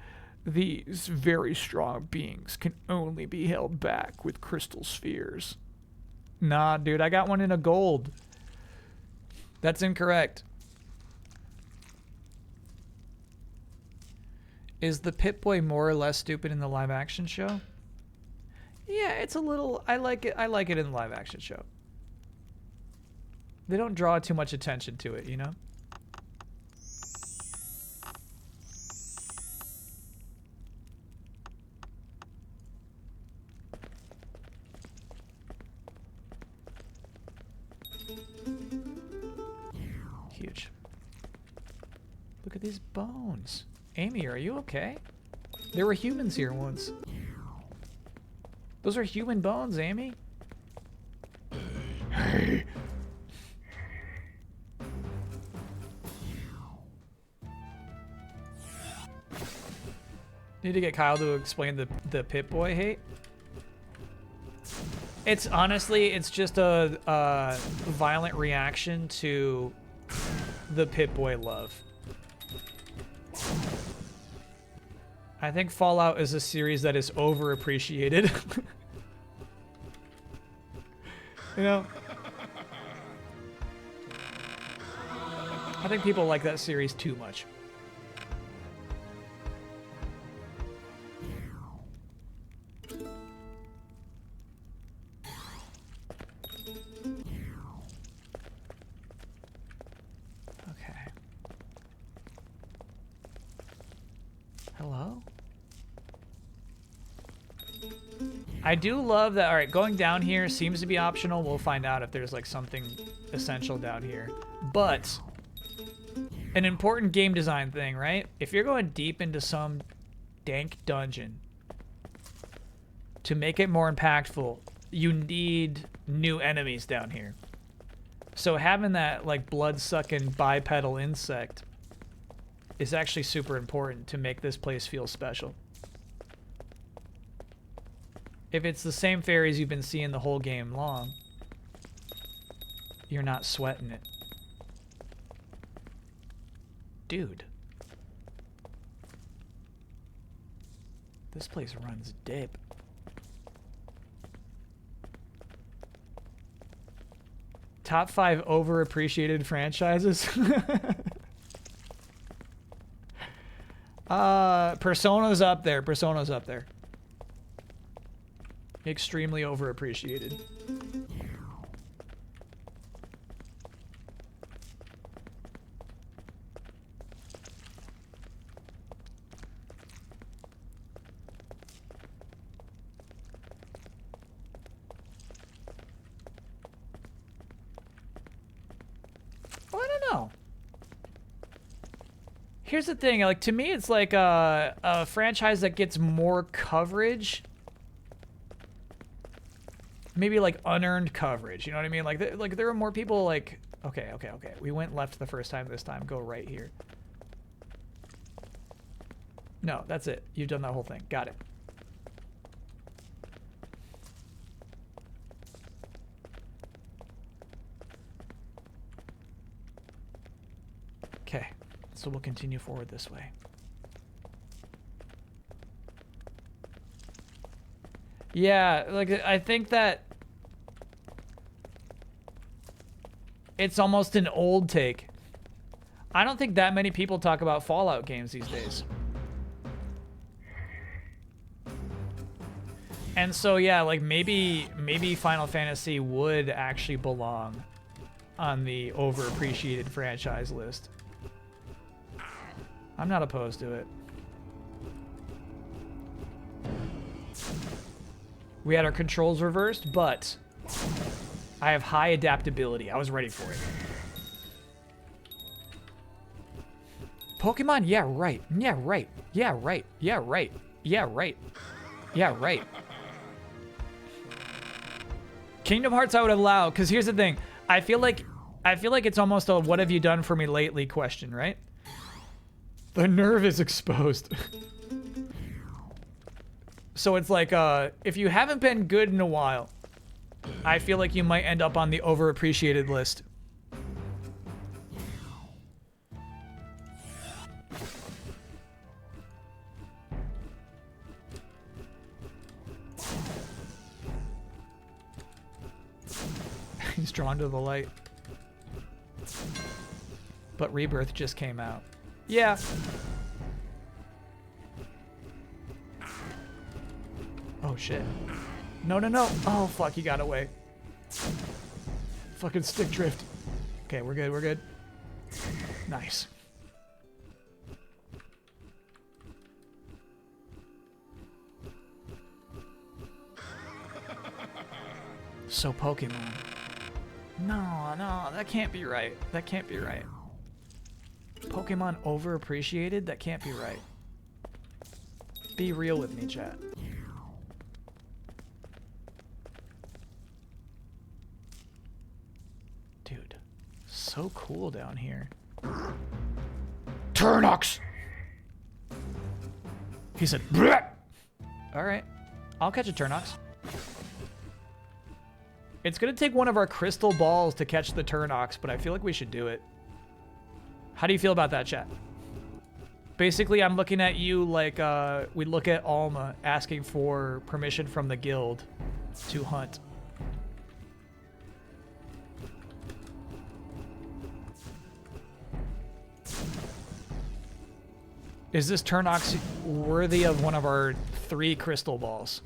Speaker 1: These very strong beings can only be held back with crystal spheres. Nah, dude, I got one in a gold. That's incorrect. Is the Pip-Boy more or less stupid in the live-action show? Yeah, it's a little... I like it in the live-action show. They don't draw too much attention to it, you know? Huge. Look at these bones. Amy, are you okay? There were humans here once. Those are human bones, Amy. Hey. Need to get Kyle to explain the Pip-Boy hate. It's honestly, it's just a violent reaction to the Pip-Boy love. I think Fallout is a series that is overappreciated. You know? I think people like that series too much. Hello? I do love that. All right, going down here seems to be optional. We'll find out if there's like something essential down here. But an important game design thing, right? If you're going deep into some dank dungeon, to make it more impactful, you need new enemies down here. So having that like blood-sucking bipedal insect is actually super important to make this place feel special. If it's the same fairies you've been seeing the whole game long, you're not sweating it. Dude. This place runs deep. Top 5 overappreciated franchises? Persona's up there. Persona's up there. Extremely overappreciated. Well, I don't know. Here's the thing, like, to me, it's like a franchise that gets more coverage. Maybe, like, unearned coverage, you know what I mean? Like, there are more people, like... Okay. We went left the first time. This time, go right here. No, that's it. You've done that whole thing. Got it. Okay. So we'll continue forward this way. Yeah, like, I think that it's almost an old take. I don't think that many people talk about Fallout games these days. And so yeah, like maybe Final Fantasy would actually belong on the overappreciated franchise list. I'm not opposed to it. We had our controls reversed, but I have high adaptability. I was ready for it. Pokemon? Yeah, right. Yeah, right. Yeah, right. Yeah, right. Yeah, right. Yeah, right. Kingdom Hearts I would allow, because here's the thing. I feel like it's almost a what have you done for me lately question, right? The nerve is exposed. So it's like, if you haven't been good in a while, I feel like you might end up on the overappreciated list. He's drawn to the light. But Rebirth just came out. Yeah. Oh shit. No, no, no. Oh fuck, he got away. Fucking stick drift. Okay, we're good, we're good. Nice. So Pokemon. No, no, that can't be right. That can't be right. Pokemon overappreciated? That can't be right. Be real with me, chat. Dude, so cool down here. Turnox! He said, bleh! Alright, I'll catch a Turnox. It's gonna take one of our crystal balls to catch the Turnox, but I feel like we should do it. How do you feel about that, chat? Basically, I'm looking at you like we look at Alma asking for permission from the guild to hunt. Is this Turnox worthy of one of our 3 crystal balls?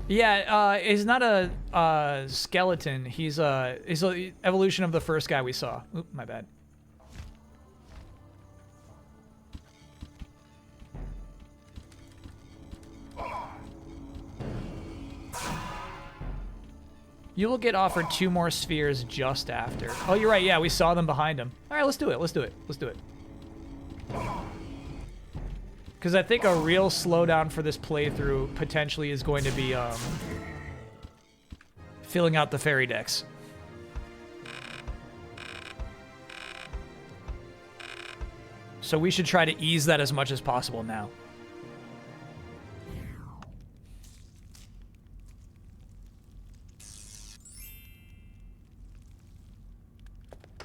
Speaker 1: Yeah, he's not a skeleton. He's an evolution of the first guy we saw. Oop, my bad. You will get offered 2 more spheres just after. Oh, you're right. Yeah, we saw them behind him. All right, let's do it. Let's do it. Let's do it. Because I think a real slowdown for this playthrough potentially is going to be filling out the fairy decks. So we should try to ease that as much as possible now.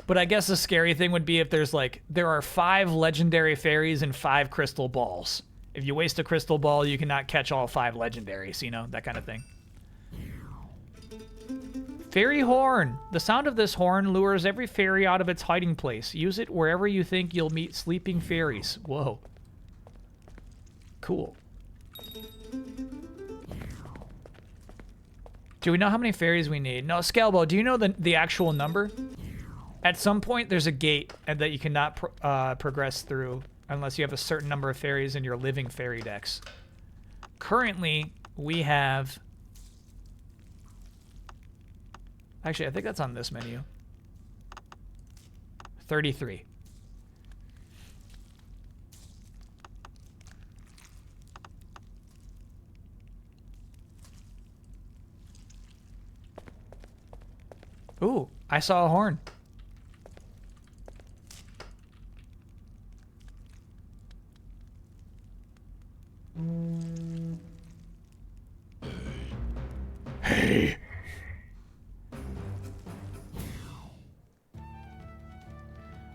Speaker 1: But I guess the scary thing would be if there's like, there are 5 legendary fairies and 5 crystal balls. If you waste a crystal ball, you cannot catch all 5 legendaries, you know, that kind of thing. Fairy horn. The sound of this horn lures every fairy out of its hiding place. Use it wherever you think you'll meet sleeping fairies. Whoa. Cool. Do we know how many fairies we need? No, Scalbo, do you know the actual number? At some point, there's a gate that you cannot progress through unless you have a certain number of fairies in your living fairy decks. Currently, we have... Actually, I think that's on this menu. 33. Ooh, I saw a horn. Hey.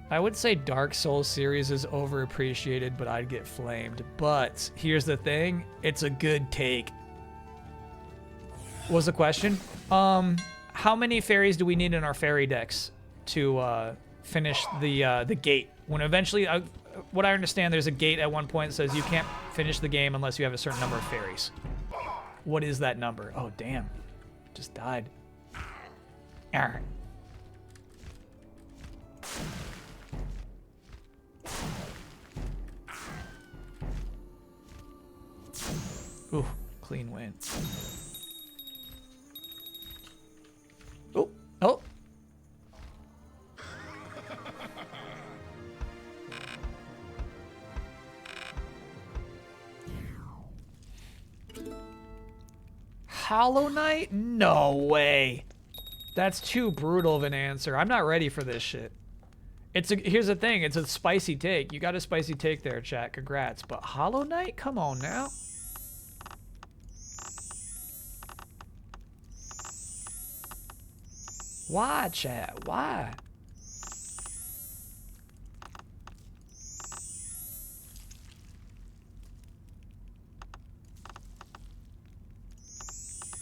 Speaker 1: I would say Dark Souls series is overappreciated, but I'd get flamed. But here's the thing, it's a good take. What was the question? How many fairies do we need in our fairy decks to finish the gate When eventually, what I understand, there's a gate at one point that says you can't finish the game unless you have a certain number of fairies. What is that number? Oh, damn. Just died. Arr. Ooh, clean win. Oh, oh. Hollow Knight? No way. That's too brutal of an answer. I'm not ready for this shit. Here's the thing. It's a spicy take. You got a spicy take there, chat. Congrats. But Hollow Knight? Come on now. Why, chat? Why?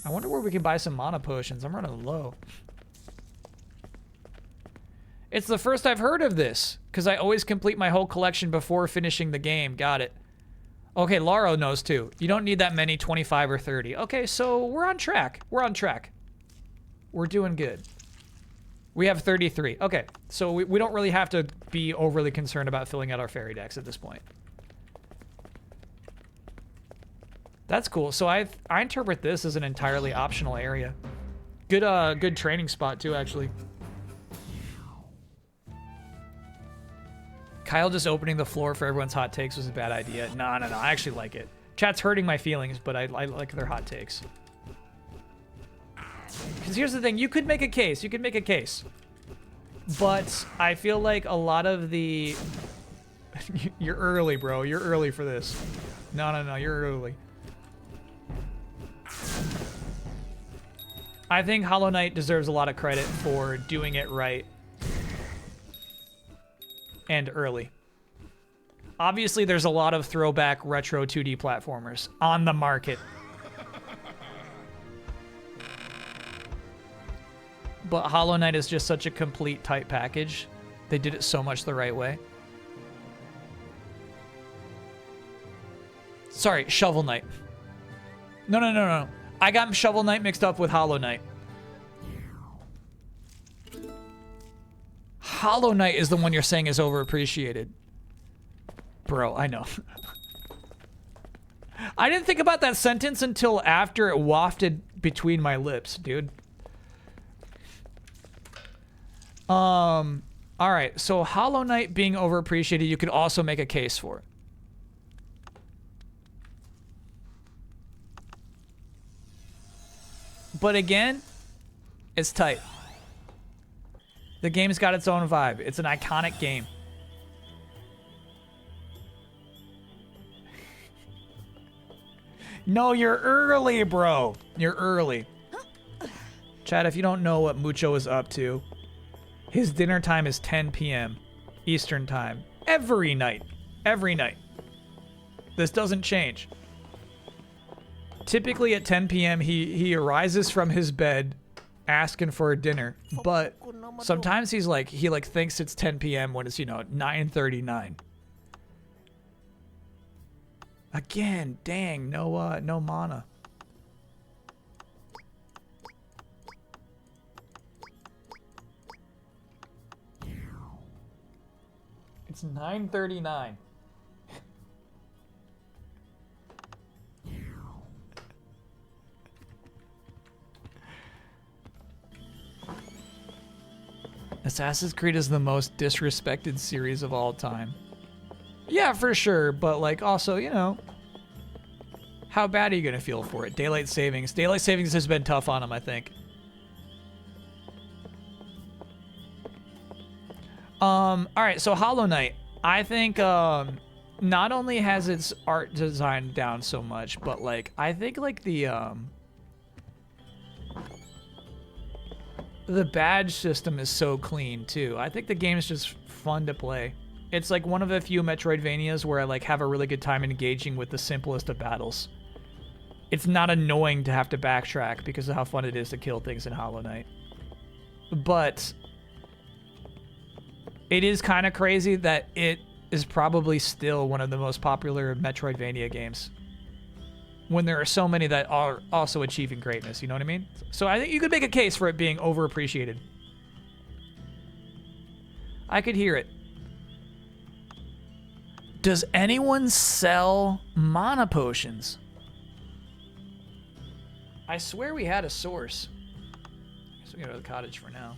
Speaker 1: I wonder where we can buy some mana potions. I'm running low. It's the first I've heard of this, because I always complete my whole collection before finishing the game. Got it. Okay, Laro knows too. You don't need that many, 25 or 30. Okay, so we're on track. We're on track. We're doing good. We have 33. Okay, so we don't really have to be overly concerned about filling out our fairy decks at this point. That's cool. So I interpret this as an entirely optional area. Good training spot too, actually. Kyle just opening the floor for everyone's hot takes was a bad idea. No. I actually like it. Chat's hurting my feelings, but I like their hot takes. Because here's the thing. You could make a case. You could make a case. But I feel like a lot of the... You're early, bro. You're early for this. No. You're early. I think Hollow Knight deserves a lot of credit for doing it right. And early. Obviously, there's a lot of throwback retro 2D platformers on the market. But Hollow Knight is just such a complete, tight package. They did it so much the right way. Sorry, Shovel Knight. No. I got Shovel Knight mixed up with Hollow Knight. Hollow Knight is the one you're saying is overappreciated. Bro, I know. I didn't think about that sentence until after it wafted between my lips, dude. Alright, so Hollow Knight being overappreciated, you could also make a case for it. But again, it's tight. The game's got its own vibe. It's an iconic game. No, you're early, bro. You're early. Chad, if you don't know what Mucho is up to, his dinner time is 10 p.m. Eastern time. Every night. Every night. This doesn't change. Typically at 10 p.m. he arises from his bed asking for a dinner, but sometimes he thinks it's 10 p.m. when it's, 9:39. Again, dang, no mana. It's 9:39. Assassin's Creed is the most disrespected series of all time. Yeah, for sure, but also, how bad are you gonna feel for it? Daylight Savings has been tough on him, I think. Alright, so Hollow Knight. I think, not only has its art design down so much, but, I think, the badge system is so clean, too. I think the game is just fun to play. It's, one of the few Metroidvanias where I, have a really good time engaging with the simplest of battles. It's not annoying to have to backtrack because of how fun it is to kill things in Hollow Knight. But It is kind of crazy that it is probably still one of the most popular Metroidvania games when there are so many that are also achieving greatness, you know what I mean? So I think you could make a case for it being overappreciated. I could hear it. Does anyone sell mana potions? I swear we had a source. I guess we go to the cottage for now.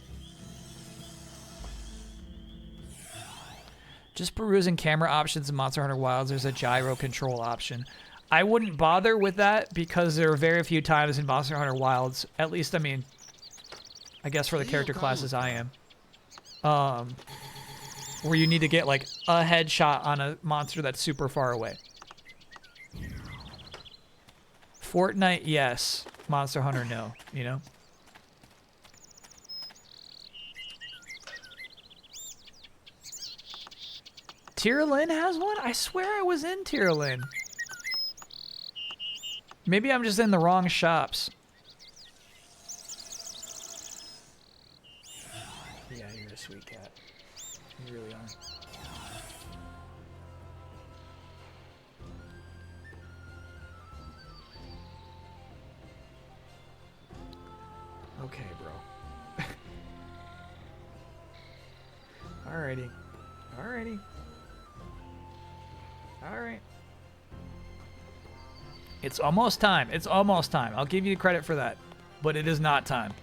Speaker 1: Just perusing camera options in Monster Hunter Wilds, there's a gyro control option. I wouldn't bother with that because there are very few times in Monster Hunter Wilds, at least, I mean, I guess for the character classes I am, where you need to get like a headshot on a monster that's super far away. Fortnite, yes. Monster Hunter, no, you know? Tyrlin has one? I swear I was in Tyrlin. Maybe I'm just in the wrong shops. Yeah, you're a sweet cat. You really are. Okay, bro. Alrighty. Alrighty. Alright. It's almost time. It's almost time. I'll give you credit for that. But it is not time.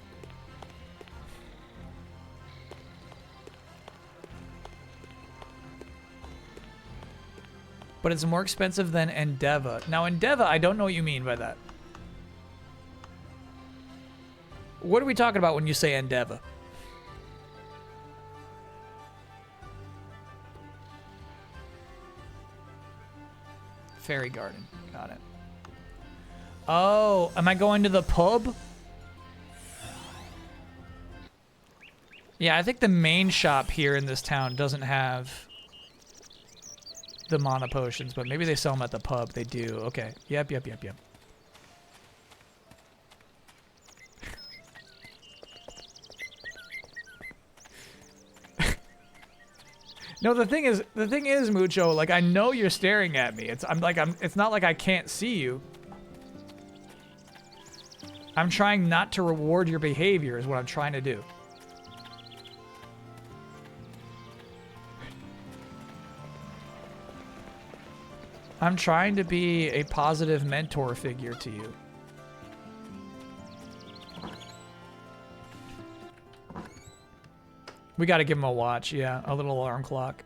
Speaker 1: But it's more expensive than Endeavor. Now, Endeavor, I don't know what you mean by that. What are we talking about when you say Endeavor? Fairy Garden. Got it. Oh, am I going to the pub? Yeah, I think the main shop here in this town doesn't have the mana potions, but maybe they sell them at the pub. They do. Okay. Yep. No, the thing is, Mucho, like, I know you're staring at me. It's not like I can't see you. I'm trying not to reward your behavior is what I'm trying to do. I'm trying to be a positive mentor figure to you. We gotta give him a watch, yeah, a little alarm clock.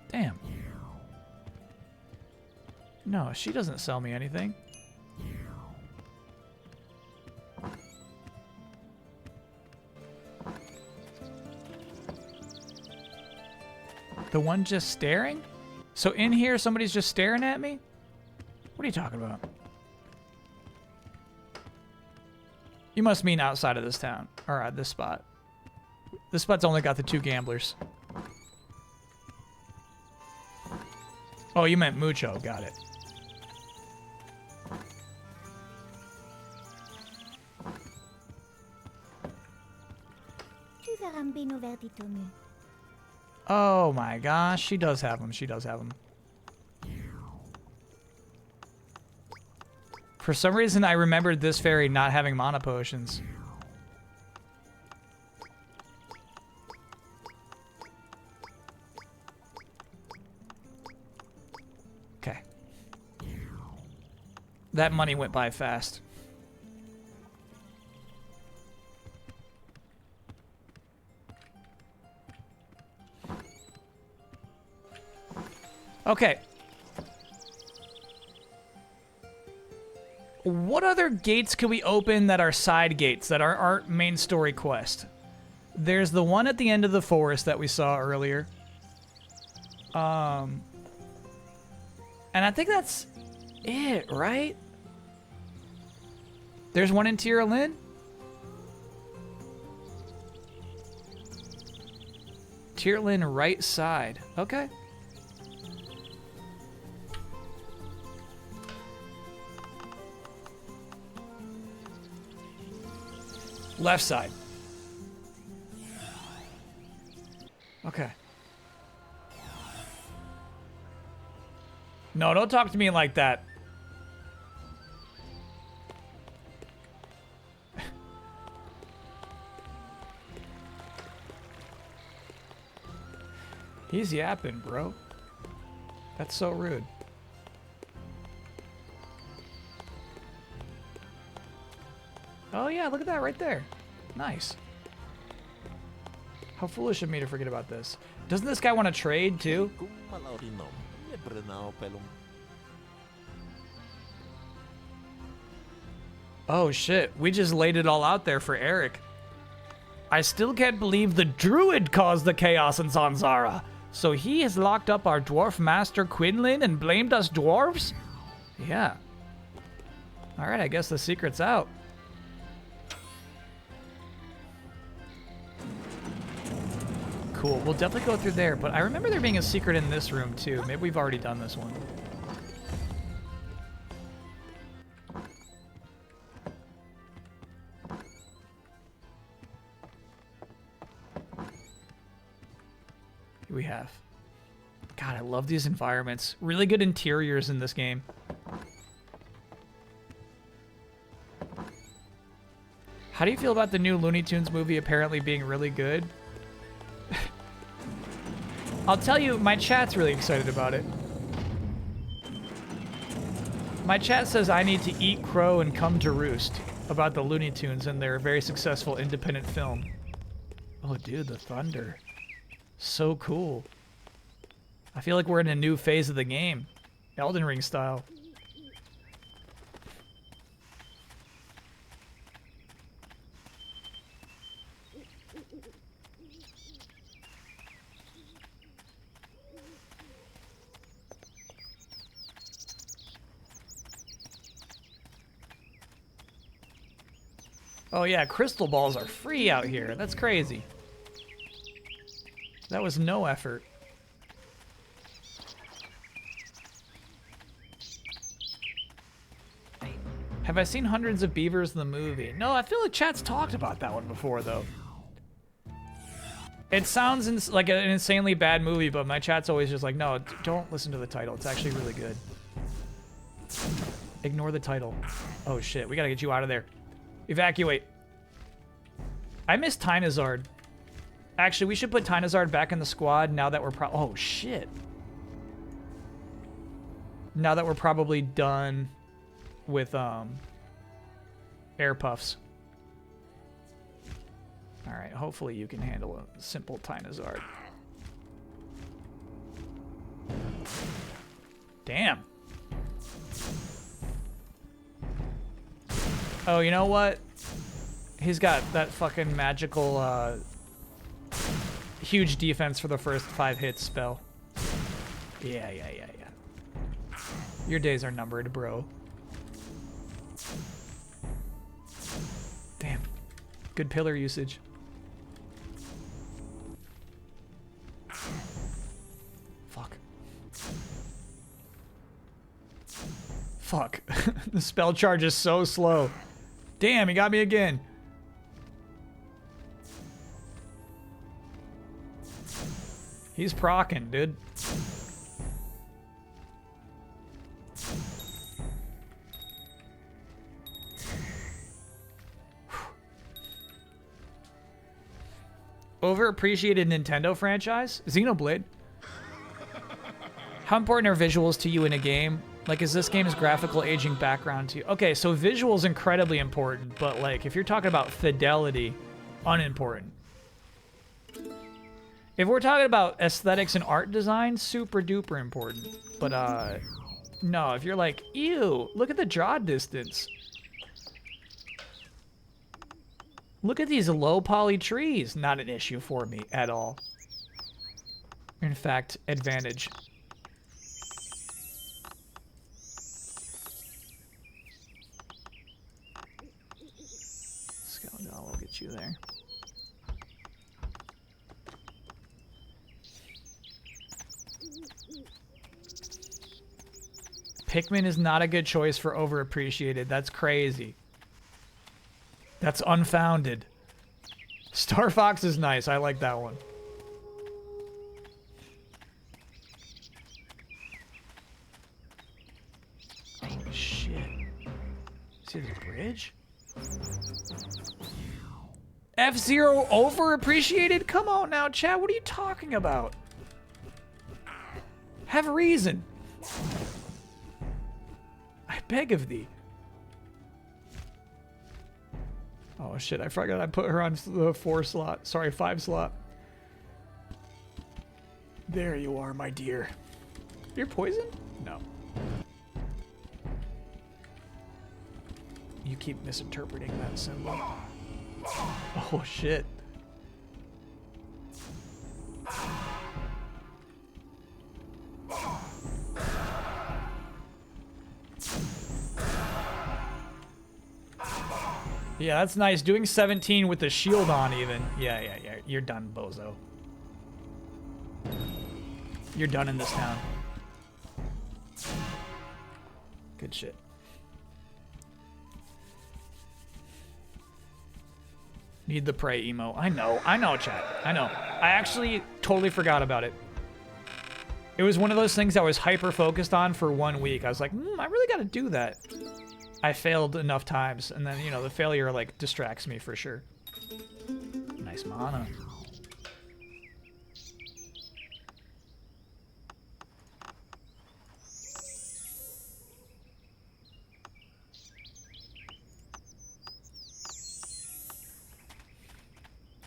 Speaker 1: Damn. No, she doesn't sell me anything. The one just staring? So in here, somebody's just staring at me? What are you talking about? You must mean outside of this town. Or at this spot. This spot's only got the 2 gamblers. Oh, you meant Mucho. Got it. Oh my gosh, she does have them. She does have them. For some reason, I remembered this fairy not having mana potions. Okay. That money went by fast. Okay. What other gates can we open that are side gates, that aren't main story quest? There's the one at the end of the forest that we saw earlier. And I think that's it, right? There's one in Tyrlin. Tyrlin right side. Okay. Left side. Okay. No, don't talk to me like that. He's yapping, bro. That's so rude. Oh yeah, look at that right there. Nice. How foolish of me to forget about this. Doesn't this guy want to trade too? Oh shit, we just laid it all out there for Eric. I still can't believe the druid caused the chaos in ZanZarah. So he has locked up our dwarf master Quinlan and blamed us dwarves? Yeah. Alright, I guess the secret's out. Cool, we'll definitely go through there, but I remember there being a secret in this room too. Maybe we've already done this one. We have. God, I love these environments. Really good interiors in this game. How do you feel about the new Looney Tunes movie apparently being really good? I'll tell you, my chat's really excited about it. My chat says I need to eat crow and come to roost about the Looney Tunes and their very successful independent film. Oh, dude, the thunder. So cool. I feel like we're in a new phase of the game. Elden Ring style. Oh yeah, crystal balls are free out here. That's crazy. That was no effort. Have I seen hundreds of beavers in the movie? No, I feel like chat's talked about that one before, though. It sounds like an insanely bad movie, but my chat's always just like, no, don't listen to the title. It's actually really good. Ignore the title. Oh shit, we gotta get you out of there. Evacuate. I miss Tynazard. Actually, we should put Tynazard back in the squad now that we're oh shit. Now that we're probably done with air puffs. All right, hopefully you can handle a simple Tynazard. Damn. Oh, you know what? He's got that fucking magical huge defense for the first 5 hits spell. Yeah. Your days are numbered, bro. Damn. Good pillar usage. Fuck. Fuck. The spell charge is so slow. Damn, he got me again. He's procking, dude. Overappreciated Nintendo franchise? Xenoblade. How important are visuals to you in a game? Like, is this game's graphical aging background to you? Okay, so visuals incredibly important, but like, if you're talking about fidelity, unimportant. If we're talking about aesthetics and art design, super duper important. But no, if you're like, ew, look at the draw distance. Look at these low poly trees. Not an issue for me at all. In fact, advantage. Skeleton, we'll get you there. Pikmin is not a good choice for overappreciated. That's crazy. That's unfounded. Star Fox is nice. I like that one. Oh, shit. See the bridge? F-Zero overappreciated? Come on now, chat. What are you talking about? Have reason. I beg of thee. Oh shit, I forgot I put her on the 4 slot. Sorry, 5 slot. There you are, my dear. You're poisoned? No. You keep misinterpreting that symbol. Oh shit. Yeah, that's nice. Doing 17 with the shield on even. Yeah. You're done, bozo. You're done in this town. Good shit. Need the prey emo. I know, chat. I know. I actually totally forgot about it. It was one of those things I was hyper-focused on for 1 week. I was like, I really gotta do that. I failed enough times, and then, you know, the failure, like, distracts me for sure. Nice mana.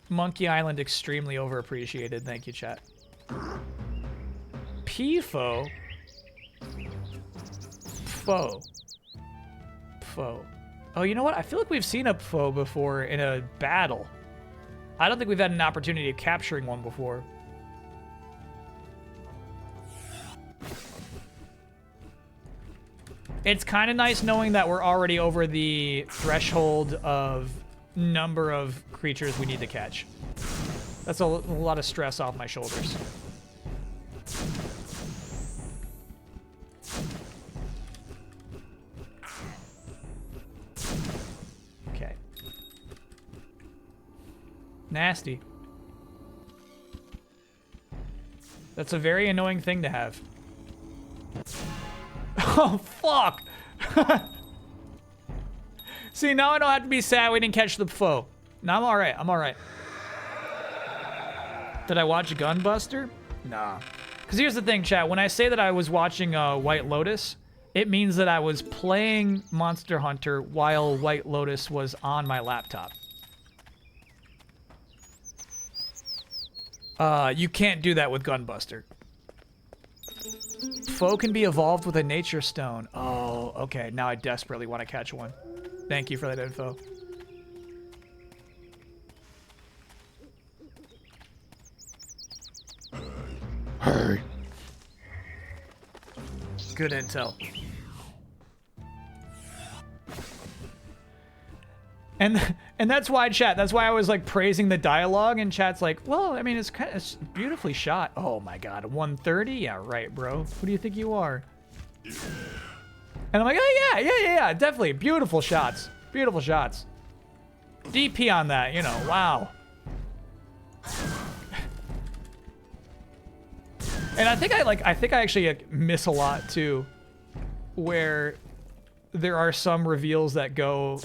Speaker 1: Monkey Island extremely overappreciated. Thank you, chat. P-Foe? Foe. Foe. Oh, you know what? I feel like we've seen a foe before in a battle. I don't think we've had an opportunity of capturing one before. It's kind of nice knowing that we're already over the threshold of number of creatures we need to catch. That's a lot of stress off my shoulders. Okay. Nasty. That's a very annoying thing to have. Oh, fuck! See, now I don't have to be sad we didn't catch the foe. No, I'm alright. I'm alright. Did I watch Gunbuster? Nah. Because here's the thing, chat. When I say that I was watching White Lotus, it means that I was playing Monster Hunter while White Lotus was on my laptop. You can't do that with Gunbuster. Foe can be evolved with a nature stone. Oh, okay. Now I desperately want to catch one. Thank you for that info. Hey. Good intel. And that's why, chat, that's why I was like praising the dialogue, and chat's like, well, I mean, it's kind of beautifully shot. Oh my god, 130? Yeah, right, bro. Who do you think you are? And I'm like, oh yeah, definitely. Beautiful shots. Beautiful shots. DP on that, you know, wow. And I think I actually miss a lot too, where there are some reveals that go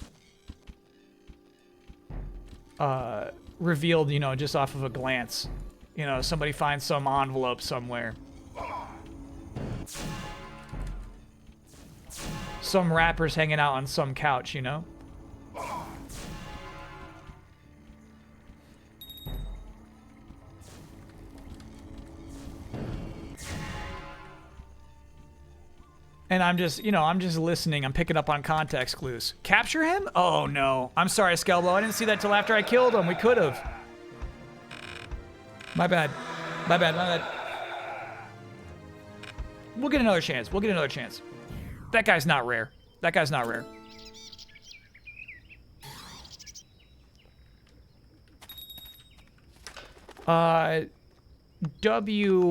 Speaker 1: revealed, you know, just off of a glance. You know, somebody finds some envelope somewhere. Some rappers hanging out on some couch, you know? And I'm just, you know, I'm just listening. I'm picking up on context clues. Capture him? Oh, no. I'm sorry, Skelbo. I didn't see that till after I killed him. We could have. My bad. My bad, my bad. We'll get another chance. We'll get another chance. That guy's not rare. That guy's not rare. W-R-A-P-P-E-R,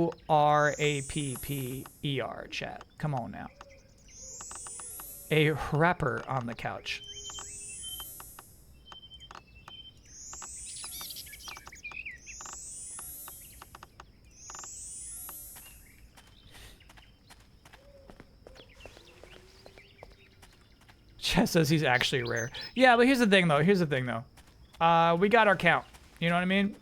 Speaker 1: chat. Come on now. A rapper on the couch. Chess says he's actually rare. Yeah, but here's the thing, though. We got our count. You know what I mean?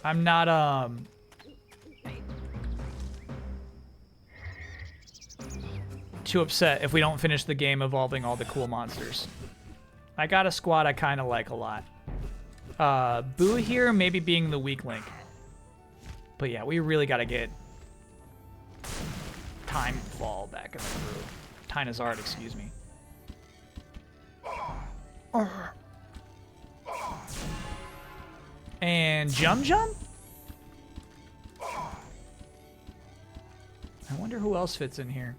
Speaker 1: I'm not, too upset if we don't finish the game evolving all the cool monsters. I got a squad I kind of like a lot. Boo here maybe being the weak link. But yeah, we really got to get Timefall back in the crew. ZanZarah, excuse me. And Jum Jum? I wonder who else fits in here.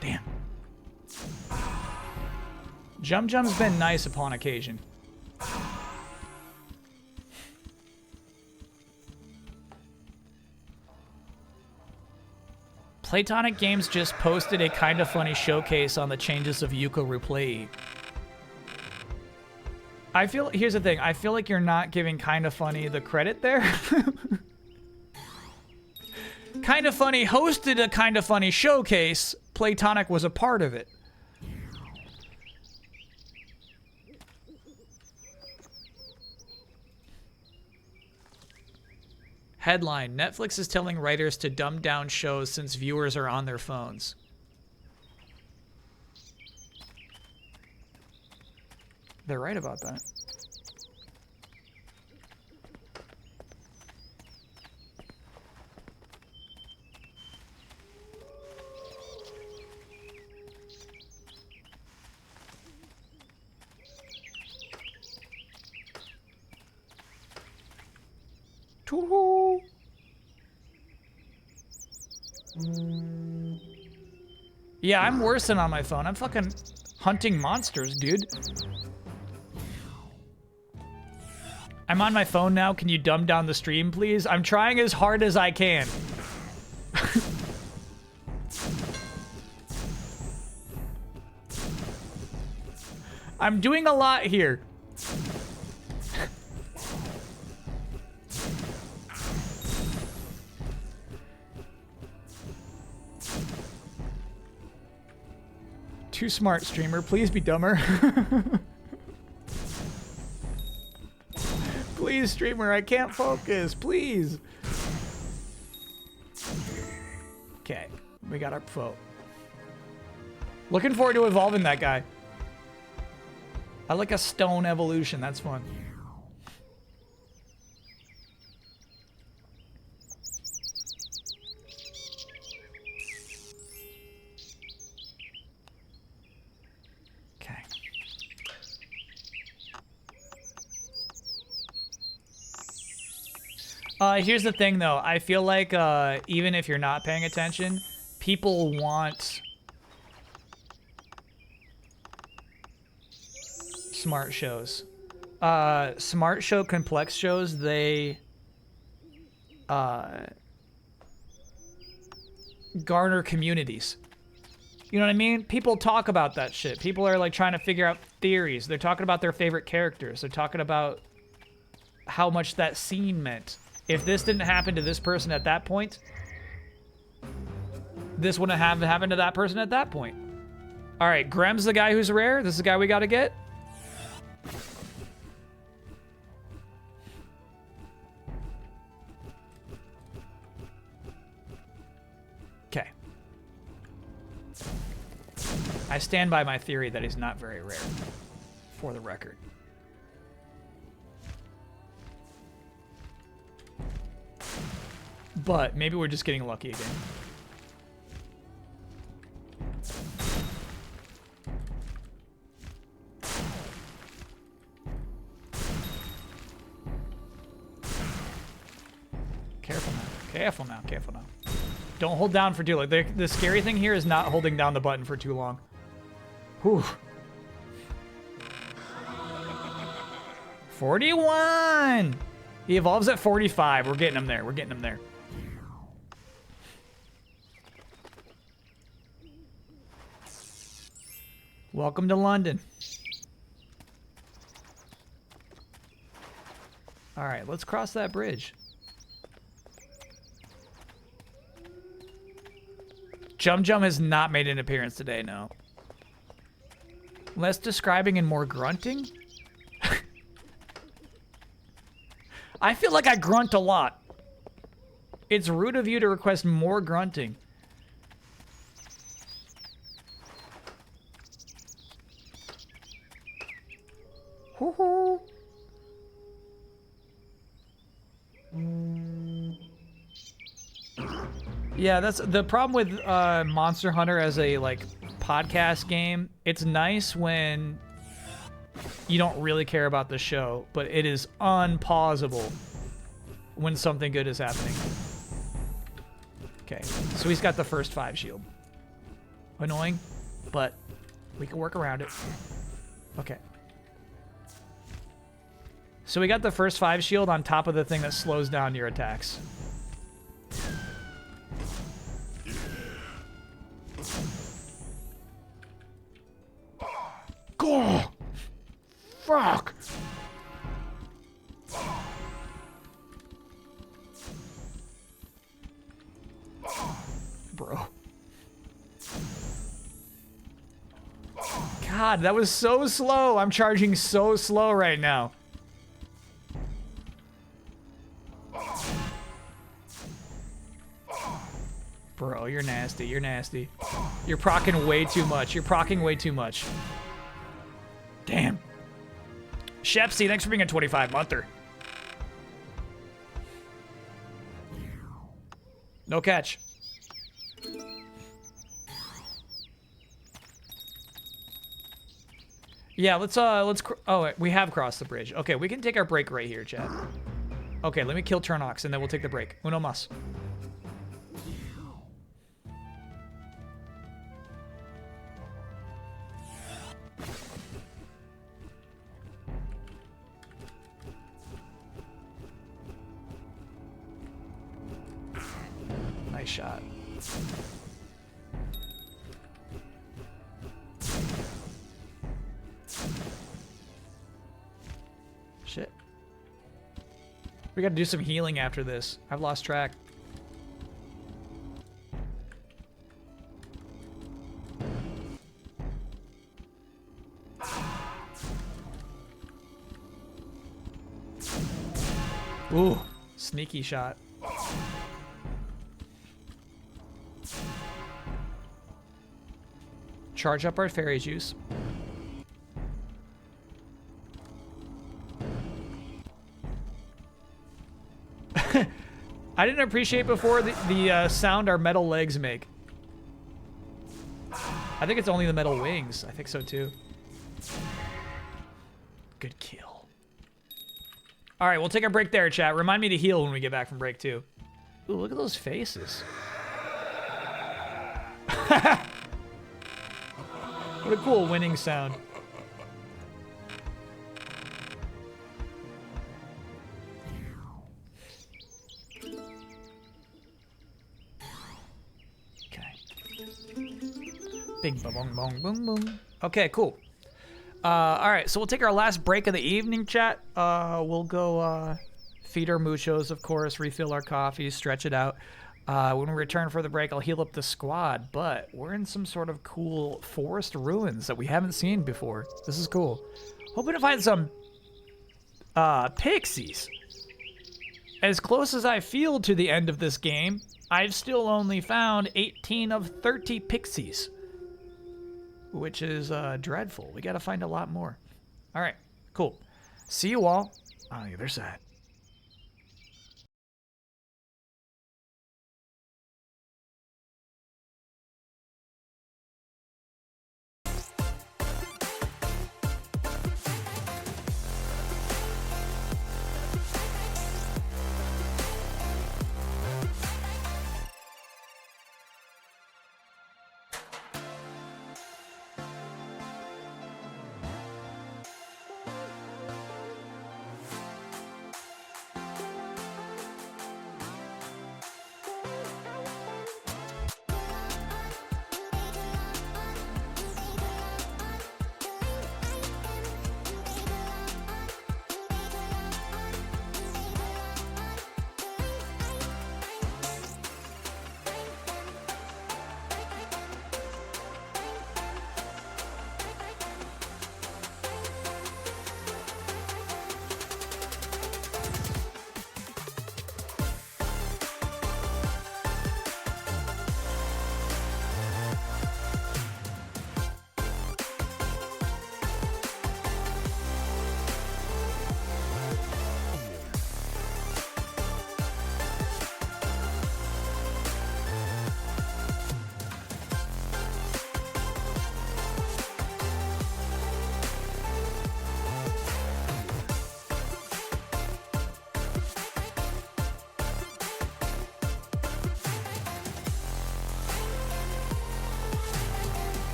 Speaker 1: Damn. Jum Jum's been nice upon occasion. Playtonic Games just posted a kind of funny showcase on the changes of Yuko Replay. Here's the thing, I feel like you're not giving kind of funny the credit there. Kind of Funny hosted a Kind of Funny showcase. Playtonic was a part of it. Headline, Netflix is telling writers to dumb down shows since viewers are on their phones. They're right about that. Toohoo! Yeah, I'm worse than on my phone. I'm fucking hunting monsters, dude. I'm on my phone now. Can you dumb down the stream, please? I'm trying as hard as I can. I'm doing a lot here. Too smart, streamer. Please be dumber. Please, streamer. I can't focus. Please. Okay. We got our foe. Looking forward to evolving that guy. I like a stone evolution. That's fun. Here's the thing, though. I feel like even if you're not paying attention, people want smart shows. Smart show, complex shows, they garner communities. You know what I mean? People talk about that shit. People are like trying to figure out theories. They're talking about their favorite characters. They're talking about how much that scene meant. If this didn't happen to this person at that point, this wouldn't have happened to that person at that point. All right, Grem's the guy who's rare. This is the guy we got to get. Okay. I stand by my theory that he's not very rare, for the record. But maybe we're just getting lucky again. Careful now. Careful now. Careful now. Don't hold down for too long. The scary thing here is not holding down the button for too long. Whew. 41! He evolves at 45. We're getting him there. We're getting him there. Welcome to London. All right, let's cross that bridge. Jum Jum has not made an appearance today, no. Less describing and more grunting? I feel like I grunt a lot. It's rude of you to request more grunting. Hoo-hoo. Yeah, that's the problem with Monster Hunter as a like podcast game. It's nice when you don't really care about the show, but it is unpausable when something good is happening. Okay, so he's got the first 5 shield. Annoying, but we can work around it. Okay. So we got the first 5 shield on top of the thing that slows down your attacks. Go! Fuck! Bro. God, that was so slow. I'm charging so slow right now. Bro, you're nasty. You're nasty. You're proccing way too much. You're proccing way too much. Damn. Shepsy, thanks for being a 25-monther. No catch. Yeah, let's oh, wait, we have crossed the bridge. Okay, we can take our break right here, Chad. Okay, let me kill Turnox and then we'll take the break. Uno mas. Nice shot. Shit. We gotta do some healing after this. I've lost track. Ooh, sneaky shot. Charge up our fairy juice. I didn't appreciate before the sound our metal legs make. I think it's only the metal wings. I think so too. Good kill. All right, we'll take a break there, chat. Remind me to heal when we get back from break too. Ooh, look at those faces. What a cool winning sound. Okay. Bing bong bong boom boom. Okay, cool. All right, so we'll take our last break of the evening, chat. We'll go feed our muchos, of course, refill our coffees, stretch it out. When we return for the break, I'll heal up the squad, but we're in some sort of cool forest ruins that we haven't seen before. This is cool. Hoping to find some pixies. As close as I feel to the end of this game, I've still only found 18 of 30 pixies, which is dreadful. We gotta find a lot more. All right, cool. See you all on the other side.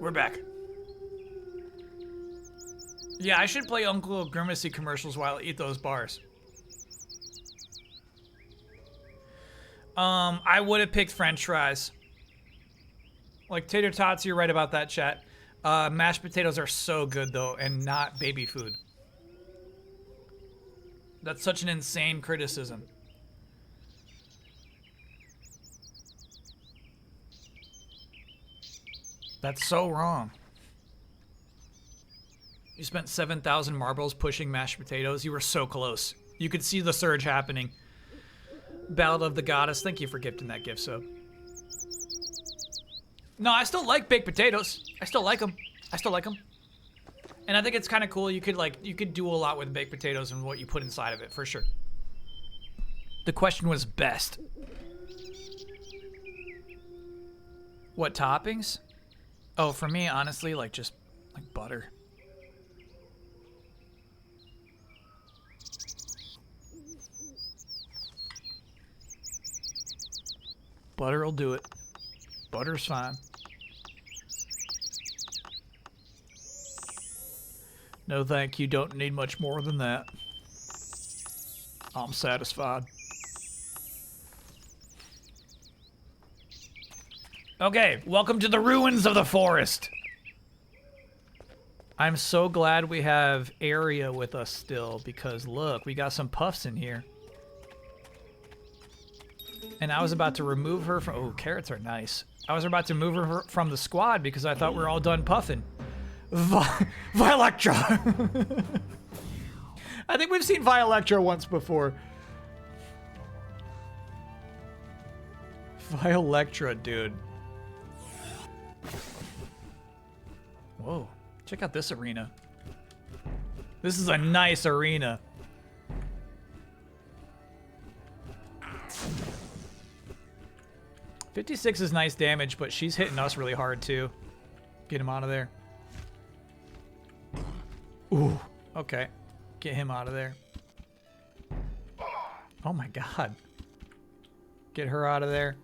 Speaker 1: We're back. Yeah, I should play Uncle Grimacy commercials while I eat those bars. I would have picked French fries. Like tater tots, you're right about that, chat. Mashed potatoes are so good though, and not baby food. That's such an insane criticism. That's so wrong. You spent 7,000 marbles pushing mashed potatoes. You were so close. You could see the surge happening. Ballad of the Goddess. Thank you for gifting that gift sub. No, I still like baked potatoes. I still like them. I still like them. And I think it's kind of cool. You could do a lot with baked potatoes and what you put inside of it, for sure. The question was best. What toppings? Oh, for me, honestly, like just like butter. Butter will do it. Butter's fine. No thank you, don't need much more than that. I'm satisfied. Okay, welcome to the ruins of the forest. I'm so glad we have Arya with us still, because look, we got some puffs in here. And I was about to remove her from... Oh, carrots are nice. I was about to move her from the squad because I thought we were all done puffing. Violectra! I think we've seen Violectra once before. Violectra, dude. Whoa. Check out this arena. This is a nice arena. .56 is nice damage, but she's hitting us really hard too. Get him out of there. Ooh, okay. Get him out of there. Oh my god. Get her out of there.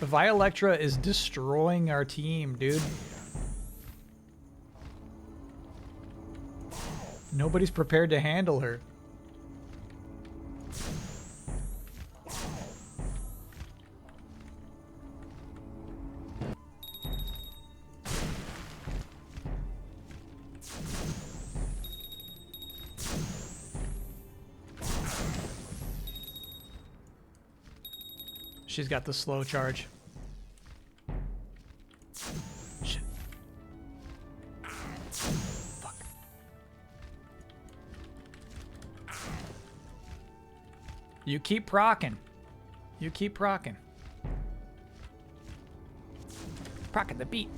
Speaker 1: The Violectra is destroying our team, dude. Nobody's prepared to handle her. She's got the slow charge. Shit. Fuck. You keep procking. You keep procking. Procking the beat.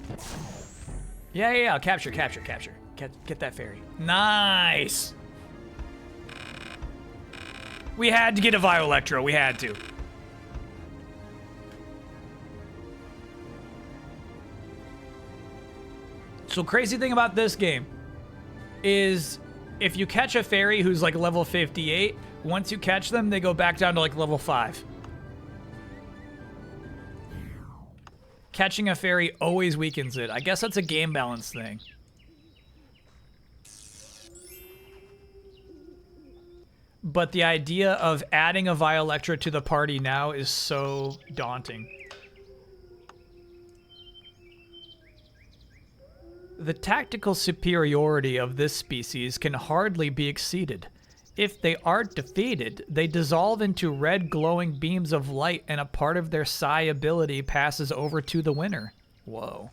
Speaker 1: Yeah. Capture. Get that fairy. Nice. We had to get a Violectra. We had to. So crazy thing about this game is if you catch a fairy who's like level 58, once you catch them, they go back down to like level 5. Catching a fairy always weakens it. I guess that's a game balance thing. But the idea of adding a Violectra to the party now is so daunting. The tactical superiority of this species can hardly be exceeded. If they are defeated, they dissolve into red glowing beams of light and a part of their psi ability passes over to the winner. Whoa.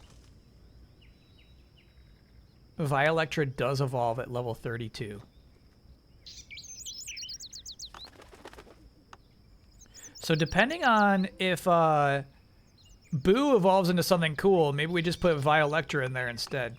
Speaker 1: Violectra does evolve at level 32. So depending on if Boo evolves into something cool, maybe we just put Violectra in there instead.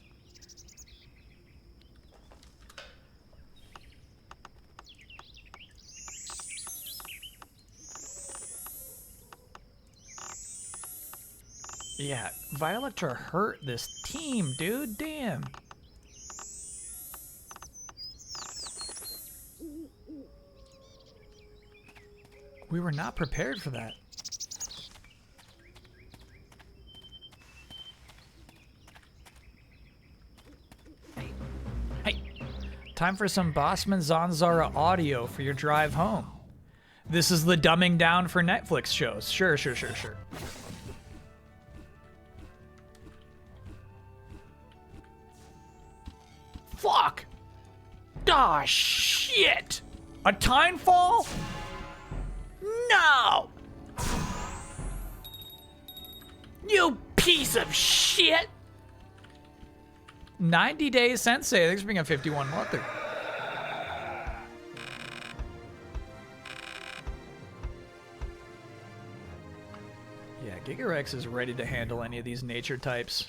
Speaker 1: Yeah, Violectra hurt this team, dude. Damn. We were not prepared for that. Time for some Bossman ZanZarah audio for your drive home. This is the dumbing down for Netflix shows. Sure. Fuck! Ah, shit! A time fall? No! You piece of shit! 90 Days Sensei. Thanks for being a 51 monther. Yeah, Gigarex is ready to handle any of these nature types.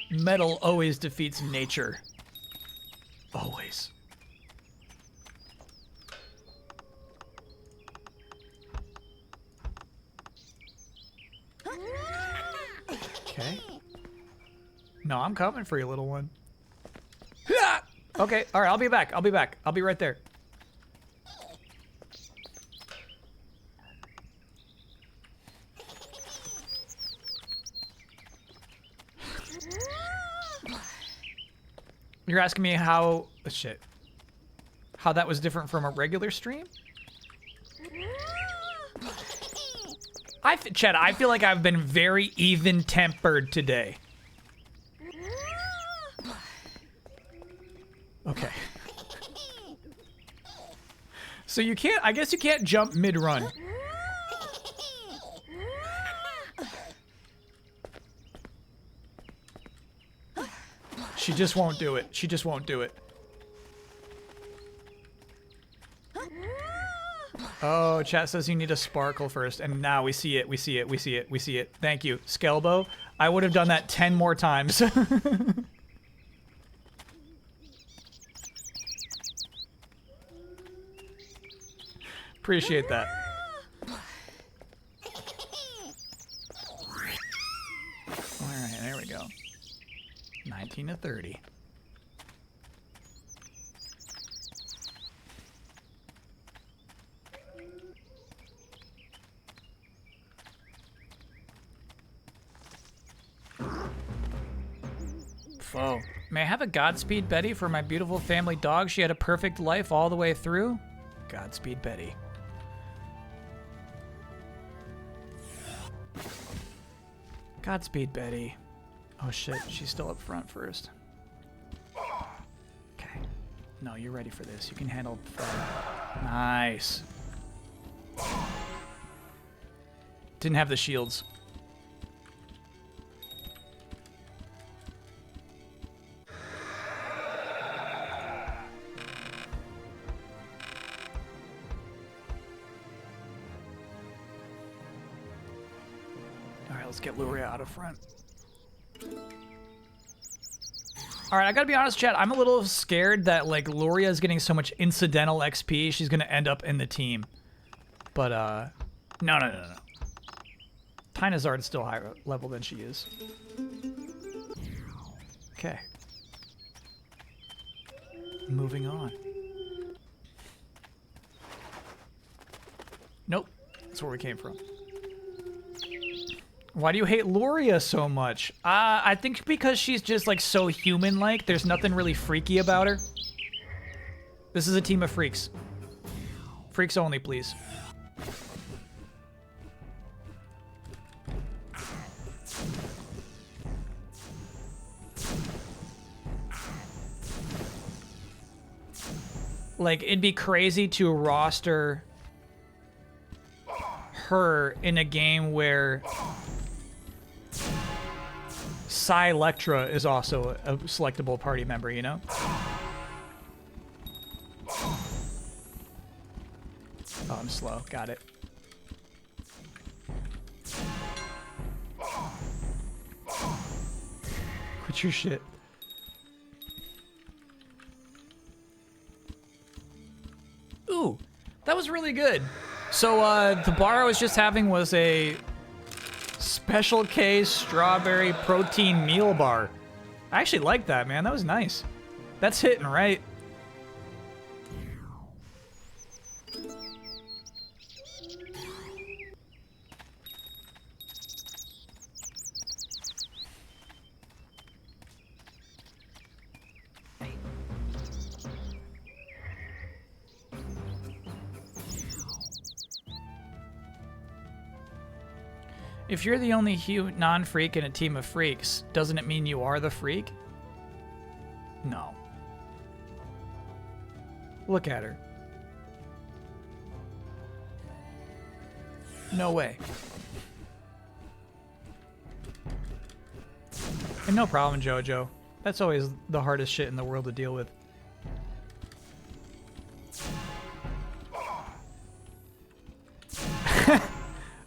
Speaker 1: Metal always defeats nature. Always. Okay. No, I'm coming for you, little one. Okay, all right, I'll be back. I'll be right there. You're asking me how... shit. How that was different from a regular stream? Chad, I feel like I've been very even-tempered today. Okay. So you can't... I guess you can't jump mid-run. She just won't do it. She just won't do it. Oh, chat says you need a sparkle first, and now we see it, we see it, we see it, we see it. Thank you. Skelbo, I would have done that 10 more times. Appreciate that. Alright, there we go. 19 to 30. Foe. May I have a Godspeed Betty for my beautiful family dog? She had a perfect life all the way through. Godspeed Betty. Godspeed Betty. Oh shit, she's still up front first. Okay. No, you're ready for this. You can handle foe. Nice. Didn't have the shields. Let's get Luria out of front. Alright, I gotta be honest, chat. I'm a little scared that, like, Luria is getting so much incidental XP, she's gonna end up in the team. But, no. Tynazard's still higher level than she is. Okay. Moving on. Nope. That's where we came from. Why do you hate Luria so much? I think because she's just, like, so human-like. There's nothing really freaky about her. This is a team of freaks. Freaks only, please. Like, it'd be crazy to roster her in a game where Electra is also a selectable party member, you know? Oh, I'm slow. Got it. Quit your shit. Ooh, that was really good. So, the bar I was just having was a Special K strawberry protein meal bar. I actually like that, man. That was nice. That's hitting right. If you're the only non-freak in a team of freaks, doesn't it mean you are the freak? No. Look at her. No way. And no problem, Jojo. That's always the hardest shit in the world to deal with.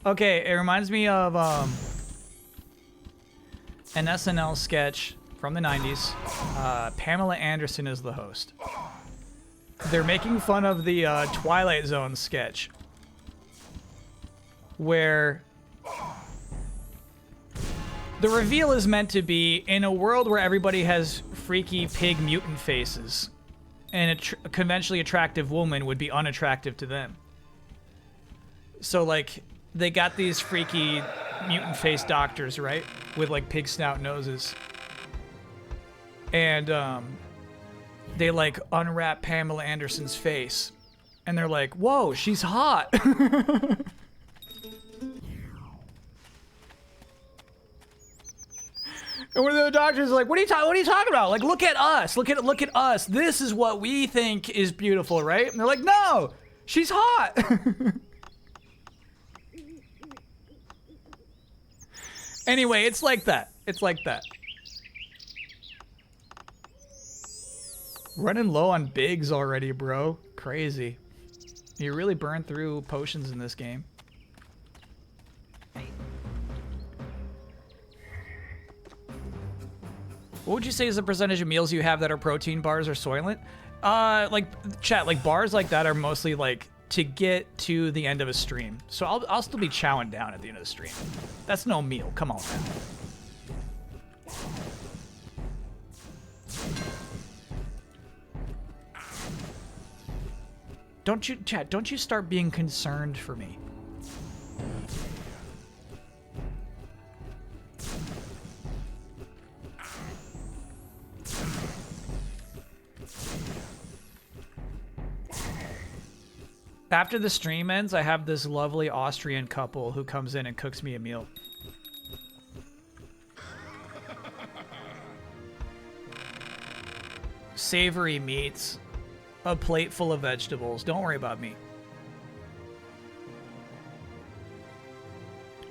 Speaker 1: Okay, it reminds me of an SNL sketch from the 90s. Pamela Anderson is the host. They're making fun of the Twilight Zone sketch, where the reveal is meant to be in a world where everybody has freaky pig mutant faces, and a conventionally attractive woman would be unattractive to them. So, like, they got these freaky mutant face doctors, right? With, like, pig snout noses. And, they, like, unwrap Pamela Anderson's face. And they're like, whoa, she's hot. And one of the doctors is like, what are you talking about? Like, look at us. Look at us. This is what we think is beautiful, right? And they're like, no, she's hot. Anyway, it's like that. It's like that. Running low on bigs already, bro. Crazy. You really burn through potions in this game. What would you say is the percentage of meals you have that are protein bars or Soylent? Like, chat, like, bars like that are mostly, like, to get to the end of a stream. So I'll still be chowing down at the end of the stream. That's no meal. Come on, man. Don't you, chat, don't you start being concerned for me. After the stream ends, I have this lovely Austrian couple who comes in and cooks me a meal. Savory meats, a plate full of vegetables. Don't worry about me.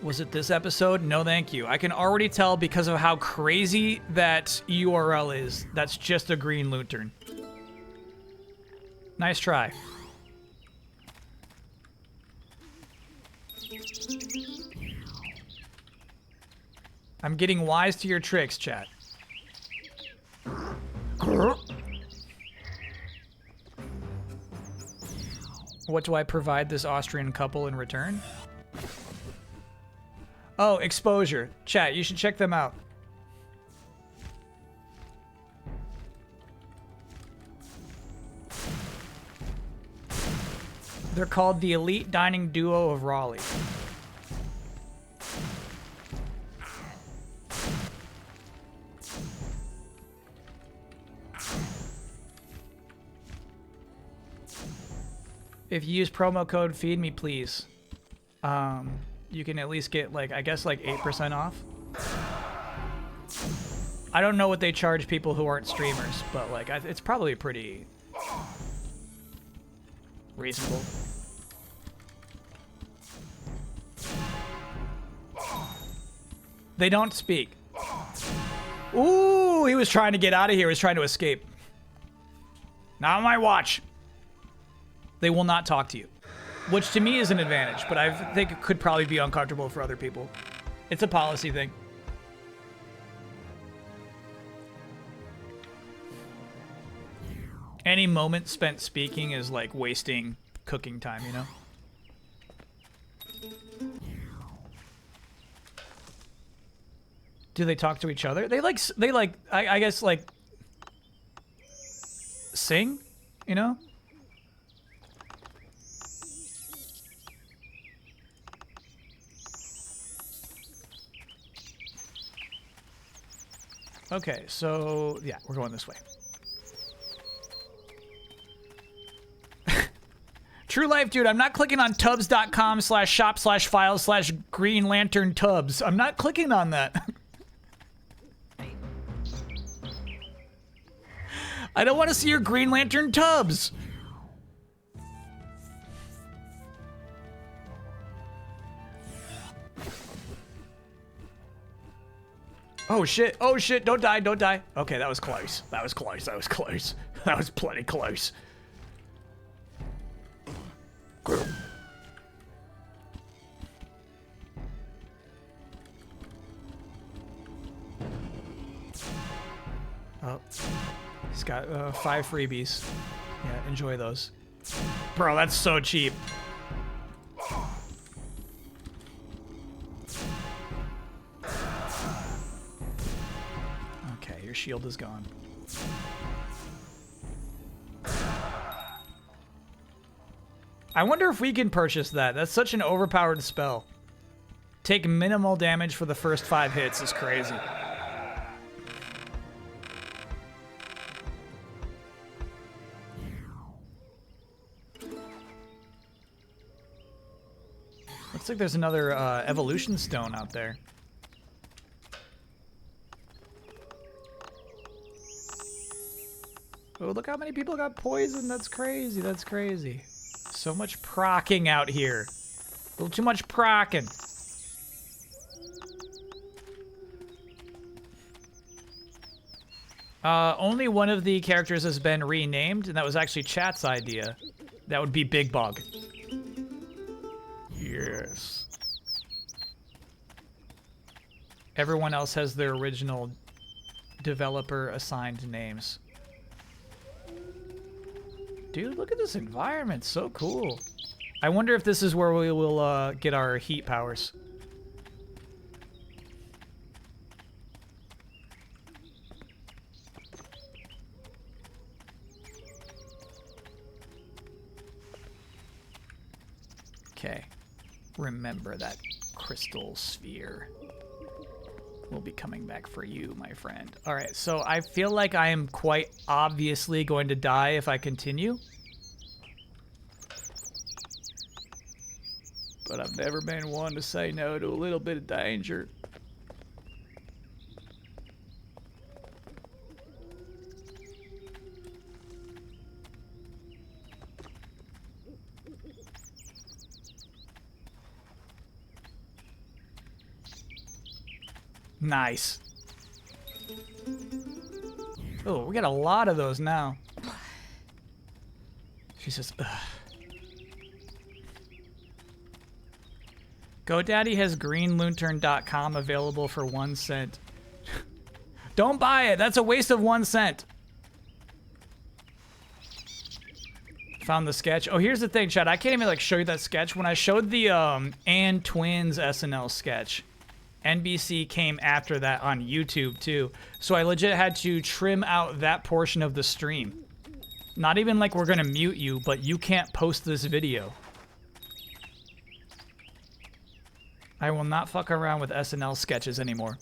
Speaker 1: Was it this episode? No, thank you. I can already tell because of how crazy that URL is. That's just a green lantern. Nice try. I'm getting wise to your tricks, chat. What do I provide this Austrian couple in return? Oh, exposure. Chat, you should check them out. They're called the Elite Dining Duo of Raleigh. If you use promo code FEEDME, you can at least get, like, I guess, like 8% off. I don't know what they charge people who aren't streamers, but, like, it's probably pretty reasonable. They don't speak. Ooh, he was trying to get out of here. He was trying to escape. Not on my watch. They will not talk to you, which to me is an advantage, but I think it could probably be uncomfortable for other people. It's a policy thing. Any moment spent speaking is like wasting cooking time, you know? Do they talk to each other? They like, I guess, like, sing, you know? Okay, so, yeah, we're going this way. True life, dude. I'm not clicking on tubs.com/shop/files/Green Lantern Tubs. I'm not clicking on that. I don't want to see your Green Lantern Tubs. Oh shit, oh shit, don't die, don't die. Okay, that was close. That was close, that was close. That was plenty close. Oh, he's got 5 freebies. Yeah, enjoy those. Bro, that's so cheap. Okay, your shield is gone. I wonder if we can purchase that. That's such an overpowered spell. Take minimal damage for the first 5 hits is crazy. Looks like there's another evolution stone out there. Oh, look how many people got poisoned. That's crazy. That's crazy. So much procking out here. A little too much procking. Only one of the characters has been renamed, and that was actually chat's idea. That would be Big Bug. Yes. Everyone else has their original developer assigned names. Dude, look at this environment. So cool. I wonder if this is where we will get our heat powers. Okay. Remember that crystal sphere. We'll be coming back for you, my friend. All right, so I feel like I am quite obviously going to die if I continue. But I've never been one to say no to a little bit of danger. Nice. Oh, we got a lot of those now. She says, ugh. GoDaddy has greenlantern.com available for 1 cent. Don't buy it. That's a waste of 1 cent. Found the sketch. Oh, here's the thing, Chad. I can't even like show you that sketch. When I showed the and Twins SNL sketch, NBC came after that on YouTube too. So I legit had to trim out that portion of the stream. Not even like we're gonna mute you, but you can't post this video. I will not fuck around with SNL sketches anymore.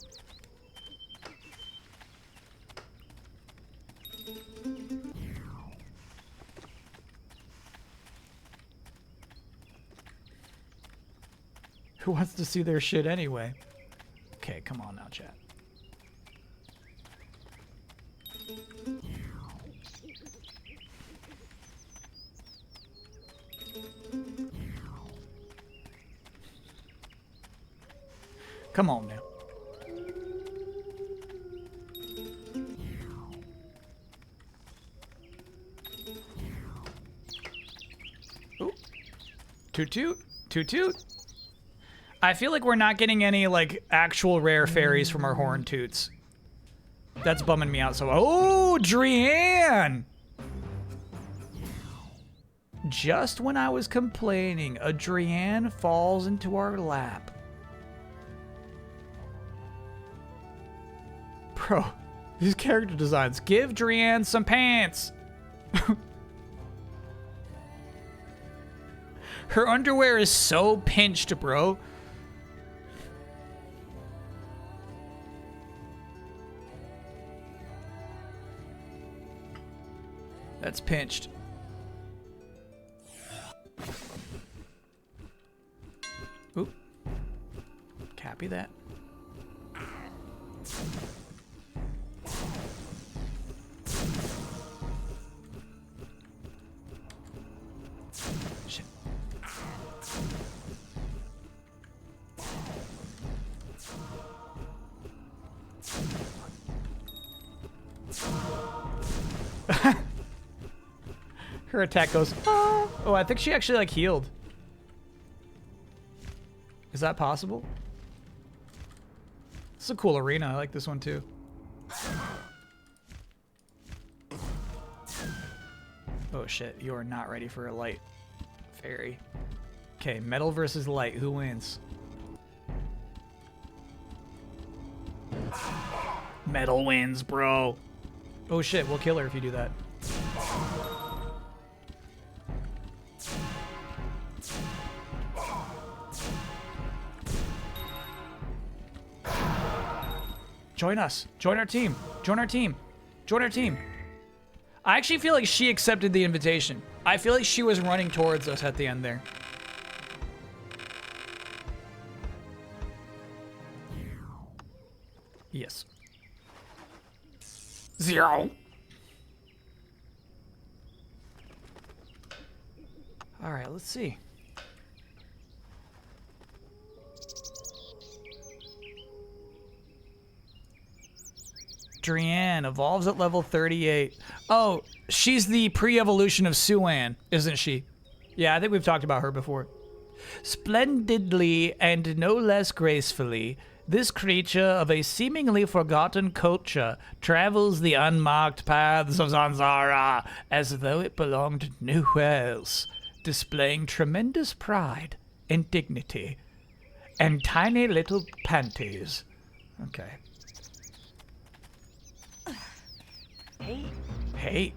Speaker 1: Who wants to see their shit anyway? Okay, come on now, chat. Come on now. Ooh. Toot toot. Toot toot. I feel like we're not getting any, like, actual rare fairies from our horn toots. That's bumming me out so... Oh, Drianne! Just when I was complaining, a Drianne falls into our lap. Bro, these character designs. Give Drianne some pants! Her underwear is so pinched, bro. That's pinched. Copy that. Shit. Her attack goes, ah. Oh, I think she actually like healed. Is that possible? This is a cool arena. I like this one too. Oh shit, you are not ready for a light fairy. Okay, metal versus light. Who wins? Metal wins, bro. Oh shit, we'll kill her if you do that. Join us. Join our team. Join our team. Join our team. I actually feel like she accepted the invitation. I feel like she was running towards us at the end there. Yes. 0. All right, let's see. Drianne evolves at level 38. Oh, she's the pre-evolution of Suan, isn't she? Yeah, I think we've talked about her before. Splendidly and no less gracefully, this creature of a seemingly forgotten culture travels the unmarked paths of ZanZarah as though it belonged nowhere else, displaying tremendous pride and dignity and tiny little panties. Okay. Hey.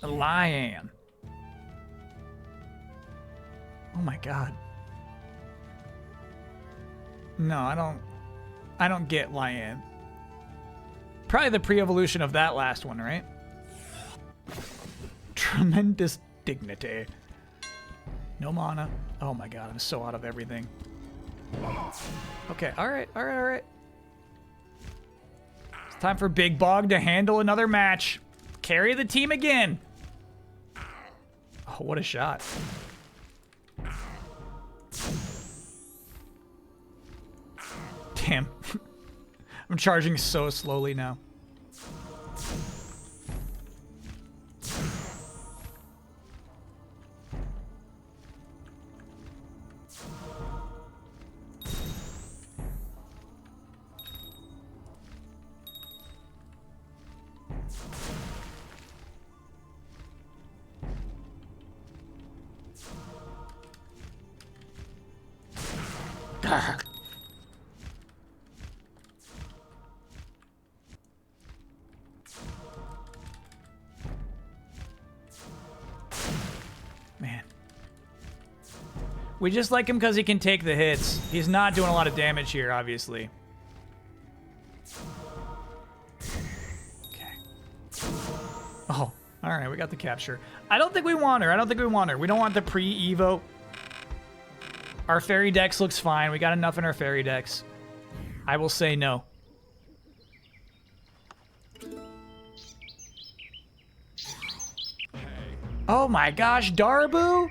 Speaker 1: A lion. Oh my god. No, I don't get lion. Probably the pre-evolution of that last one, right? Tremendous dignity. No mana. Oh my god, I'm so out of everything. Okay, alright. It's time for Big Bog to handle another match. Carry the team again. Oh, what a shot. Damn. I'm charging so slowly now. Man. We just like him because he can take the hits. He's not doing a lot of damage here, obviously. Okay. Oh, alright, we got the capture. I don't think we want her. We don't want the pre-Evo. Our fairy dex looks fine. We got enough in our fairy dex. I will say no. Oh my gosh, Darbu?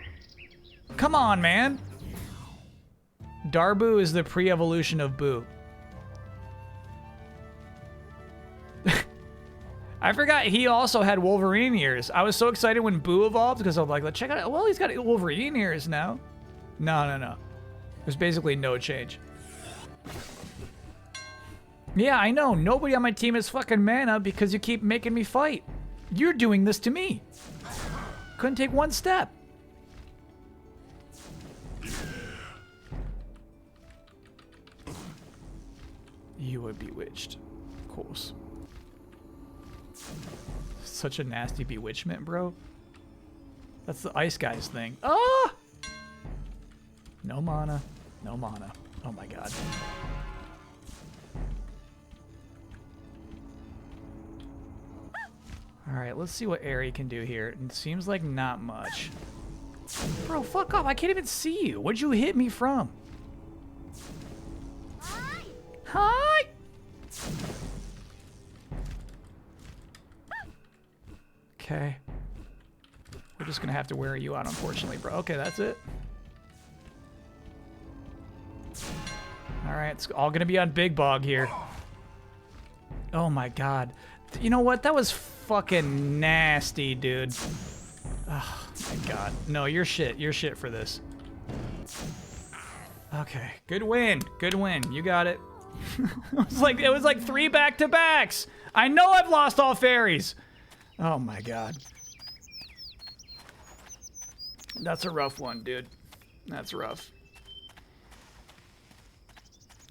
Speaker 1: Come on, man. Darbu is the pre-evolution of Boo. I forgot he also had Wolverine ears. I was so excited when Boo evolved because I was like, check it out. Well, he's got Wolverine ears now. No. There's basically no change. Yeah, I know. Nobody on my team has fucking mana because you keep making me fight. You're doing this to me. Couldn't take one step. You were bewitched. Of course. Such a nasty bewitchment, bro. That's the ice guy's thing. Ah! No mana. No mana. Oh my god. Alright, let's see what Aerie can do here. It seems like not much. Bro, Bro, fuck off. I can't even see you. What'd you hit me from? Hi! Okay. We're just gonna have to wear you out, unfortunately, bro. Okay, that's it. Alright, it's all gonna be on Big Bog here. Oh my god. You know what? That was fucking nasty, dude. Oh my god. No, you're shit. You're shit for this. Okay. Good win. Good win. You got it. it was like 3 back-to-backs. I know I've lost all fairies. Oh my god. That's a rough one, dude. That's rough.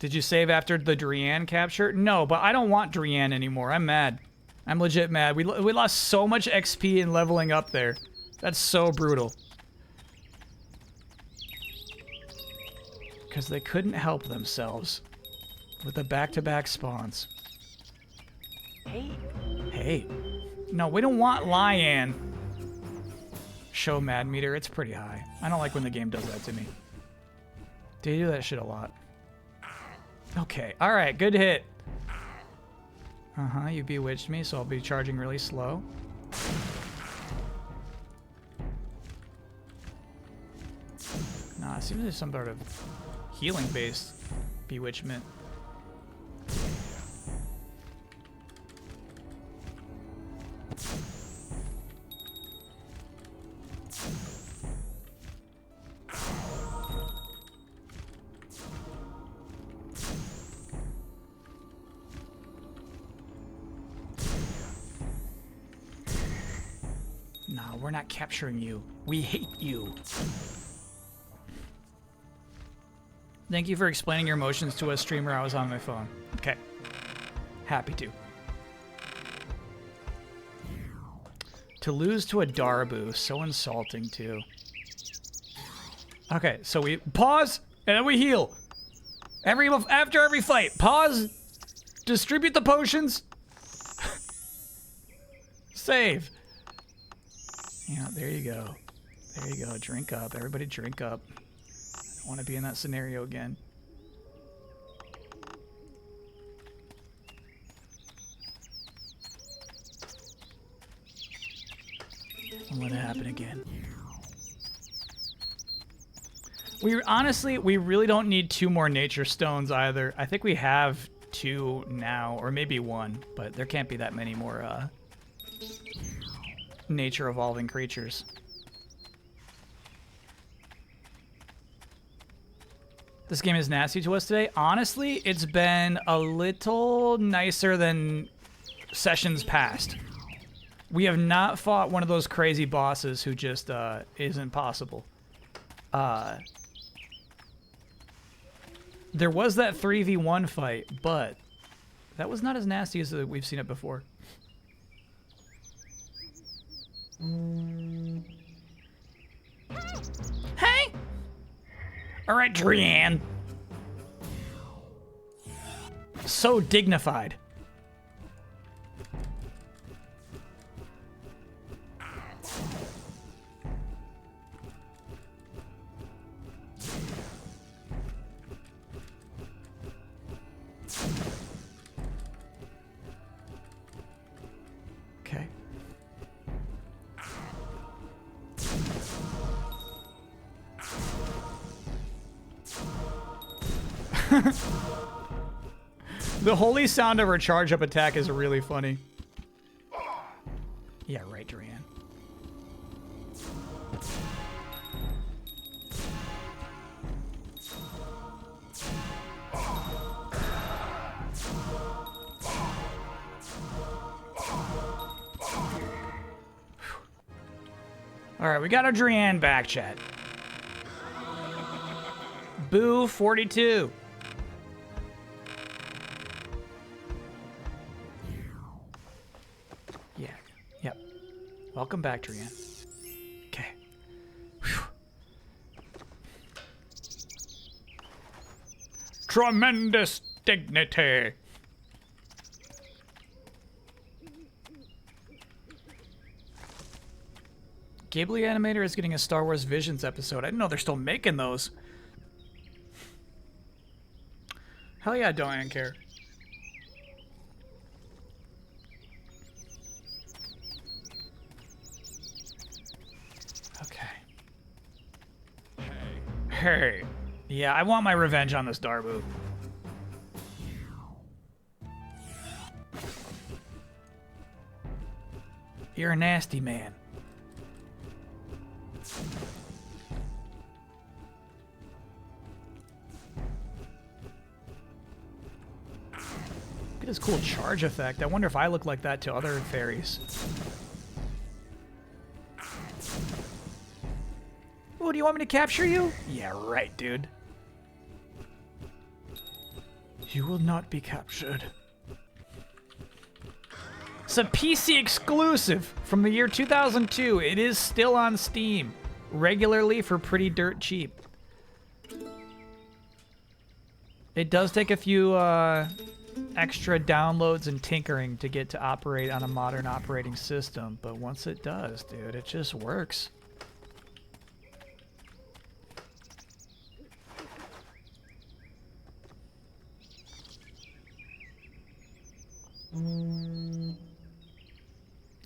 Speaker 1: Did you save after the Drian capture? No, but I don't want Drian anymore. I'm mad. I'm legit mad. We lost so much XP in leveling up there. That's so brutal. Because they couldn't help themselves with the back-to-back spawns. Hey. No, we don't want Lion. Show mad meter. It's pretty high. I don't like when the game does that to me. They do that shit a lot. Okay. All right. Good hit. Uh-huh. You bewitched me, so I'll be charging really slow. Nah, it seems there's some sort of healing-based bewitchment. No, we're not capturing you. We hate you. Thank you for explaining your emotions to a streamer. I was on my phone. Okay. Happy to. To lose to a Darbu, so insulting too. Okay, so we pause and then we heal. After every fight, pause, distribute the potions, save. Yeah, there you go. There you go. Drink up. Everybody drink up. I don't want to be in that scenario again. Don't let it happen again. We really don't need 2 more nature stones either. I think we have 2 now, or maybe 1, but there can't be that many more nature evolving creatures. This game is nasty to us today. Honestly, it's been a little nicer than sessions past. We have not fought one of those crazy bosses who just isn't possible. There was that 3v1 fight, but that was not as nasty as we've seen it before. Hey! All right, Drian. So dignified. Okay. The holy sound of her charge up attack is really funny. Yeah, right, Duran. All right, we got our Drian back, chat. Boo 42. Yeah. Yep. Welcome back, Drian. Okay. Whew. Tremendous dignity. Ghibli Animator is getting a Star Wars Visions episode. I didn't know they're still making those. Hell yeah, don't care. Okay. Hey. Yeah, I want my revenge on this Darbu. You're a nasty man. Look at his cool charge effect. I wonder if I look like that to other fairies. Oh, do you want me to capture you? Yeah, right, dude. You will not be captured. It's a PC exclusive from the year 2002. It is still on Steam regularly for pretty dirt cheap. It does take a few extra downloads and tinkering to get to operate on a modern operating system, but once it does, dude, it just works.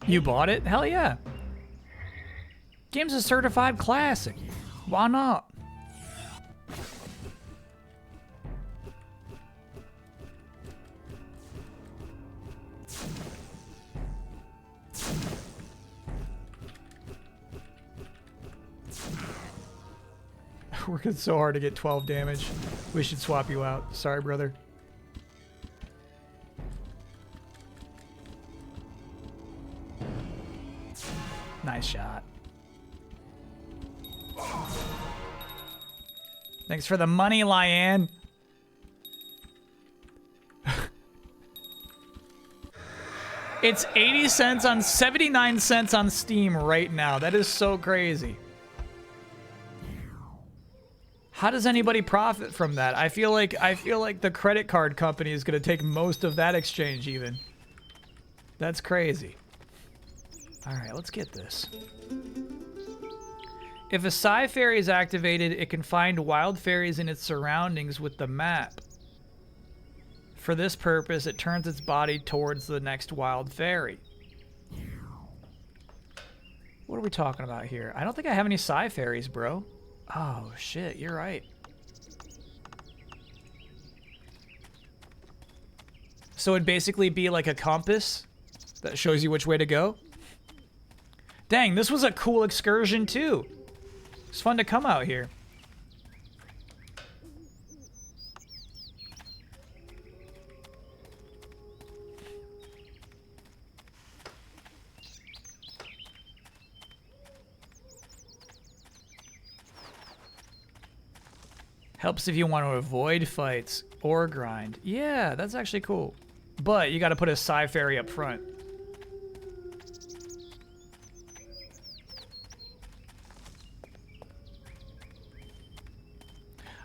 Speaker 1: You bought it? Hell yeah. Game's a certified classic. Why not? Working so hard to get 12 damage. We should swap you out. Sorry, brother. Nice shot. Thanks for the money, Lyanne. It's 80 cents on 79 cents on Steam right now. That is so crazy. How does anybody profit from that? I feel like the credit card company is going to take most of that exchange even. That's crazy. All right, let's get this. If a Psy Fairy is activated, it can find wild fairies in its surroundings with the map. For this purpose, it turns its body towards the next wild fairy. What are we talking about here? I don't think I have any Psy Fairies, bro. Oh, shit, you're right. So it'd basically be like a compass that shows you which way to go? Dang, this was a cool excursion too. It's fun to come out here. Helps if you want to avoid fights or grind. Yeah, that's actually cool. But you got to put a Psy Fairy up front.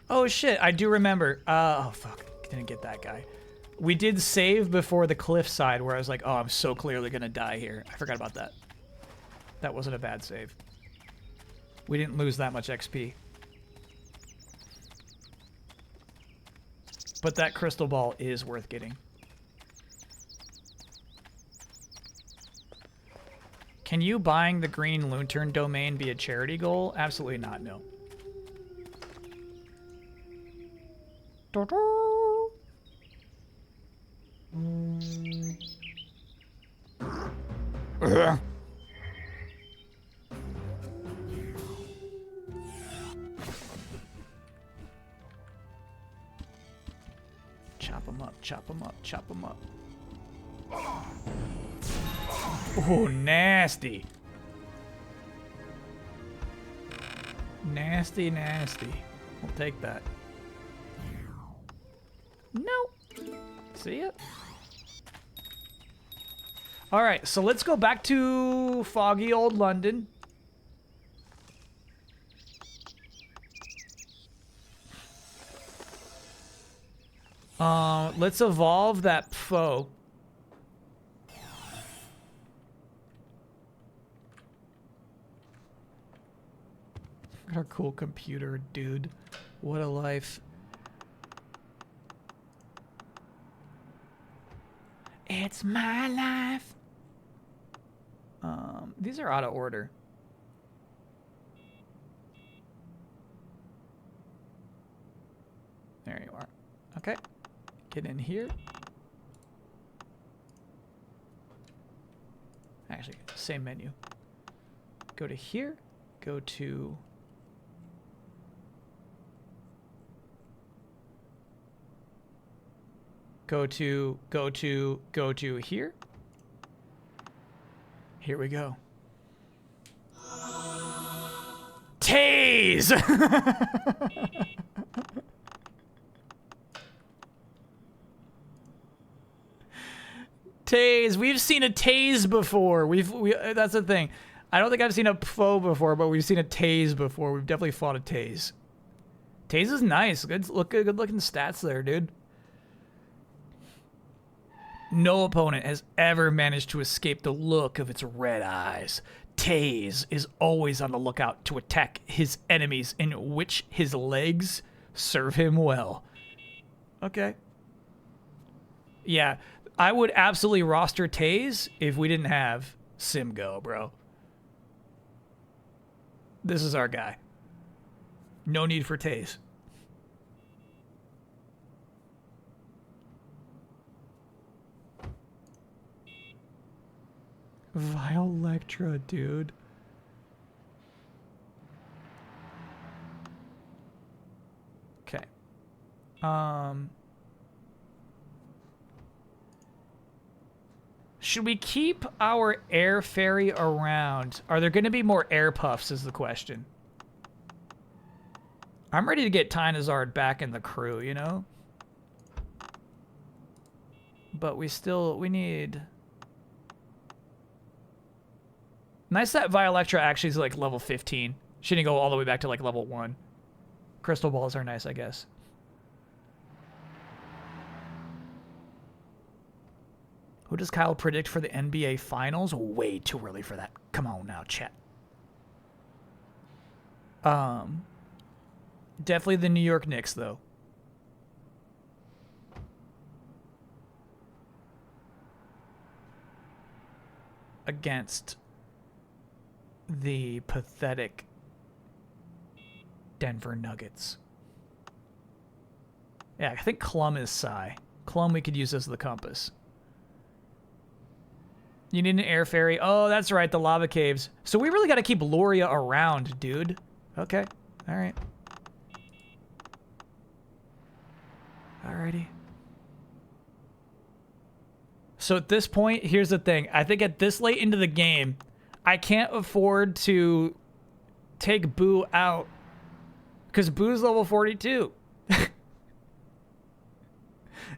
Speaker 1: Oh shit, I do remember. Oh fuck, didn't get that guy. We did save before the cliff side where I was like, oh, I'm so clearly gonna die here. I forgot about that. That wasn't a bad save. We didn't lose that much XP. But that crystal ball is worth getting. Can you buying the green Lantern domain be a charity goal? Absolutely not, no. Chop them up, chop them up, chop them up. Oh, nasty. Nasty, nasty. We'll take that. Nope. See it? All right, so let's go back to foggy old London. Let's evolve that foe. Our cool computer, dude. What a life. It's my life. These are out of order. There you are. Okay. Get in here. Actually, same menu. Go to here. Go to... Go to here. Here we go. Tase! Tase. We've seen a tase before. That's the thing. I don't think I've seen a foe before, but we've seen a tase before. We've definitely fought a tase. Tase is nice. Good looking stats there, dude. No opponent has ever managed to escape the look of its red eyes. Tase is always on the lookout to attack his enemies, in which his legs serve him well. Okay. Yeah, I would absolutely roster Tase if we didn't have Simgo, bro. This is our guy. No need for Tase. Violectra, dude. Okay. Should we keep our air fairy around? Are there going to be more air puffs is the question. I'm ready to get Tynazard back in the crew, you know? But we need... Nice that Violectra actually is like level 15. She didn't go all the way back to like level 1. Crystal balls are nice, I guess. Who does Kyle predict for the NBA Finals? Way too early for that. Come on now, chat. Definitely the New York Knicks, though. Against the pathetic Denver Nuggets. Yeah, I think Clum is Psy. Clum we could use as the compass. You need an air fairy. Oh, that's right, the lava caves. So we really got to keep Luria around, dude. Okay, all right. Alrighty. So at this point, here's the thing. I think at this late into the game, I can't afford to take Boo out because Boo's level 42.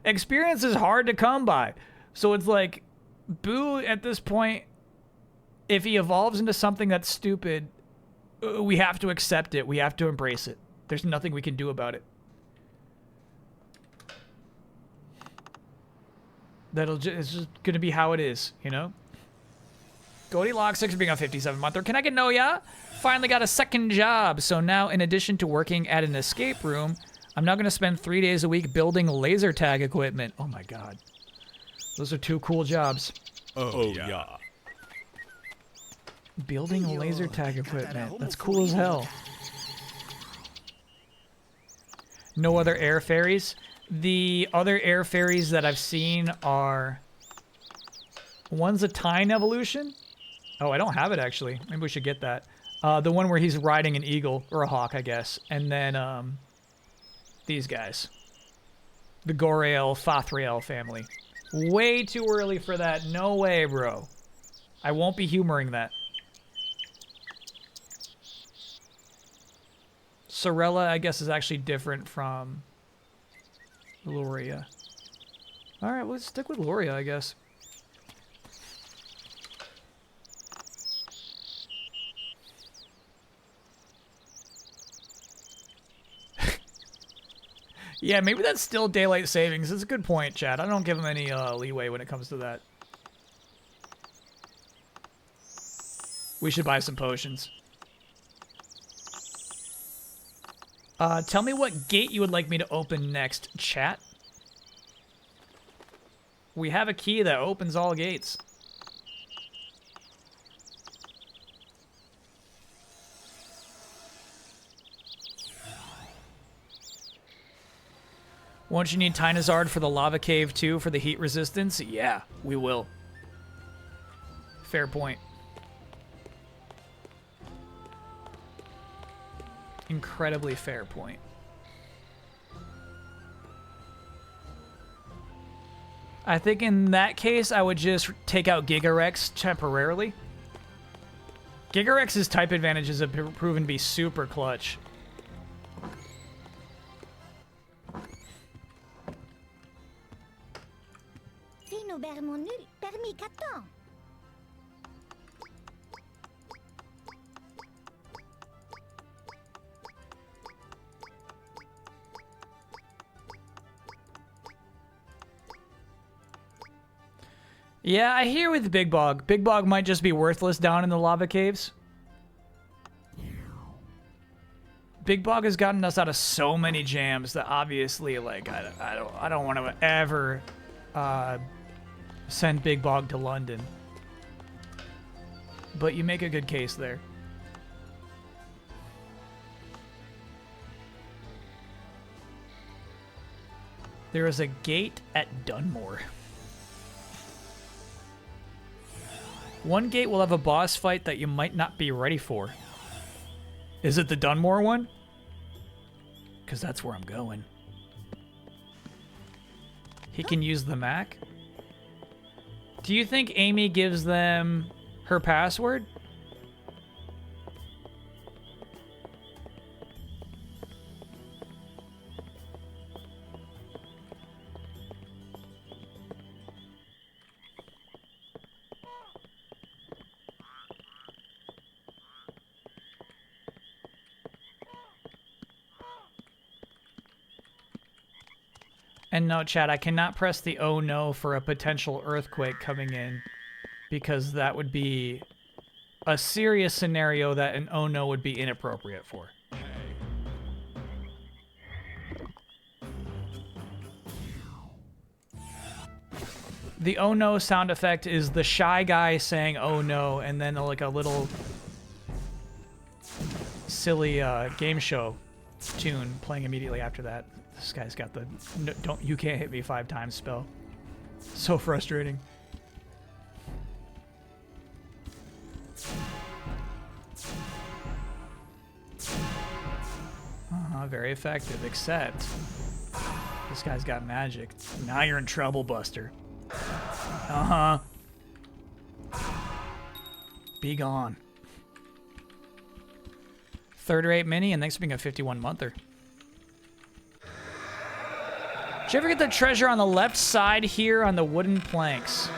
Speaker 1: Experience is hard to come by. So it's like, Boo at this point, if he evolves into something that's stupid, we have to accept it. We have to embrace it. There's nothing we can do about it. It's just going to be how it is, you know? Goldilocks 6 being a 57-monther. Can I get no ya? Finally got a second job. So now, in addition to working at an escape room, I'm now going to spend 3 days a week building laser tag equipment. Oh my god. Those are 2 cool jobs.
Speaker 5: Oh yeah.
Speaker 1: Building laser tag equipment. That's cool as hell. No other air fairies? The other air fairies that I've seen are... One's a Tyne evolution. Oh, I don't have it, actually. Maybe we should get that. The one where he's riding an eagle, or a hawk, I guess. And then, these guys. The Gorael, Fathriel family. Way too early for that. No way, bro. I won't be humoring that. Sorella, I guess, is actually different from Luria. Alright, let's stick with Luria, I guess. Yeah, maybe that's still daylight savings. It's a good point, Chad. I don't give him any leeway when it comes to that. We should buy some potions. Tell me what gate you would like me to open next, chat. We have a key that opens all gates. Won't you need Tynazard for the lava cave too for the heat resistance? Yeah, we will. Fair point. Incredibly fair point. I think in that case, I would just take out Gigarex temporarily. Gigarex's type advantages have proven to be super clutch. Yeah, I hear with Big Bog. Big Bog might just be worthless down in the lava caves. Big Bog has gotten us out of so many jams that obviously, like, I don't want to ever send Big Bog to London. But you make a good case there. There is a gate at Dunmore. One gate will have a boss fight that you might not be ready for. Is it the Dunmore one? Because that's where I'm going. He can use the Mac? Do you think Amy gives them her password? And no, chat, I cannot press the oh no for a potential earthquake coming in, because that would be a serious scenario that an oh no would be inappropriate for. The oh no sound effect is the shy guy saying oh no, and then like a little silly game show tune playing immediately after that. This guy's got the you can't hit me 5 times spell. So frustrating. Very effective, except this guy's got magic. Now you're in trouble, Buster. Be gone. Third-rate mini, and thanks for being a 51-monther. Did you ever get the treasure on the left side here on the wooden planks?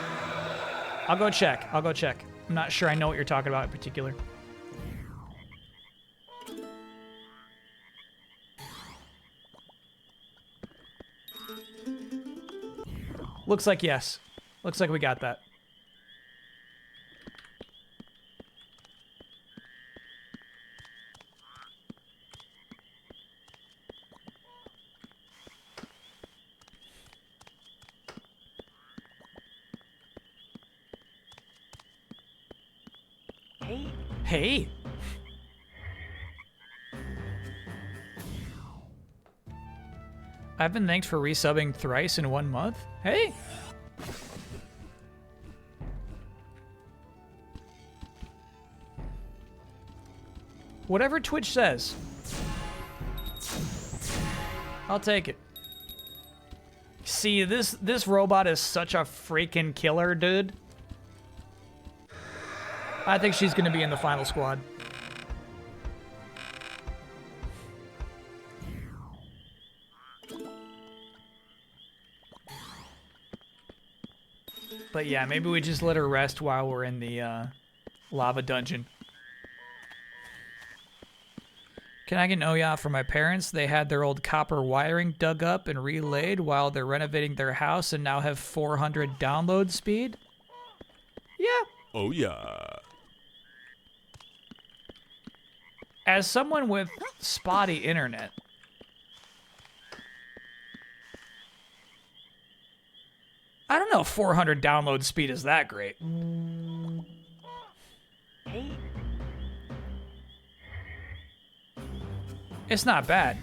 Speaker 1: I'll go check. I'll go check. I'm not sure I know what you're talking about in particular. Looks like yes. Looks like we got that. Hey. I've been thanked for resubbing thrice in 1 month. Hey. Whatever Twitch says. I'll take it. See, this robot is such a freaking killer, dude. I think she's going to be in the final squad. But yeah, maybe we just let her rest while we're in the lava dungeon. Can I get an Ouya for my parents? They had their old copper wiring dug up and relayed while they're renovating their house and now have 400 download speed? Yeah.
Speaker 5: Oh yeah.
Speaker 1: As someone with spotty internet, I don't know if 400 download speed is that great. It's not bad.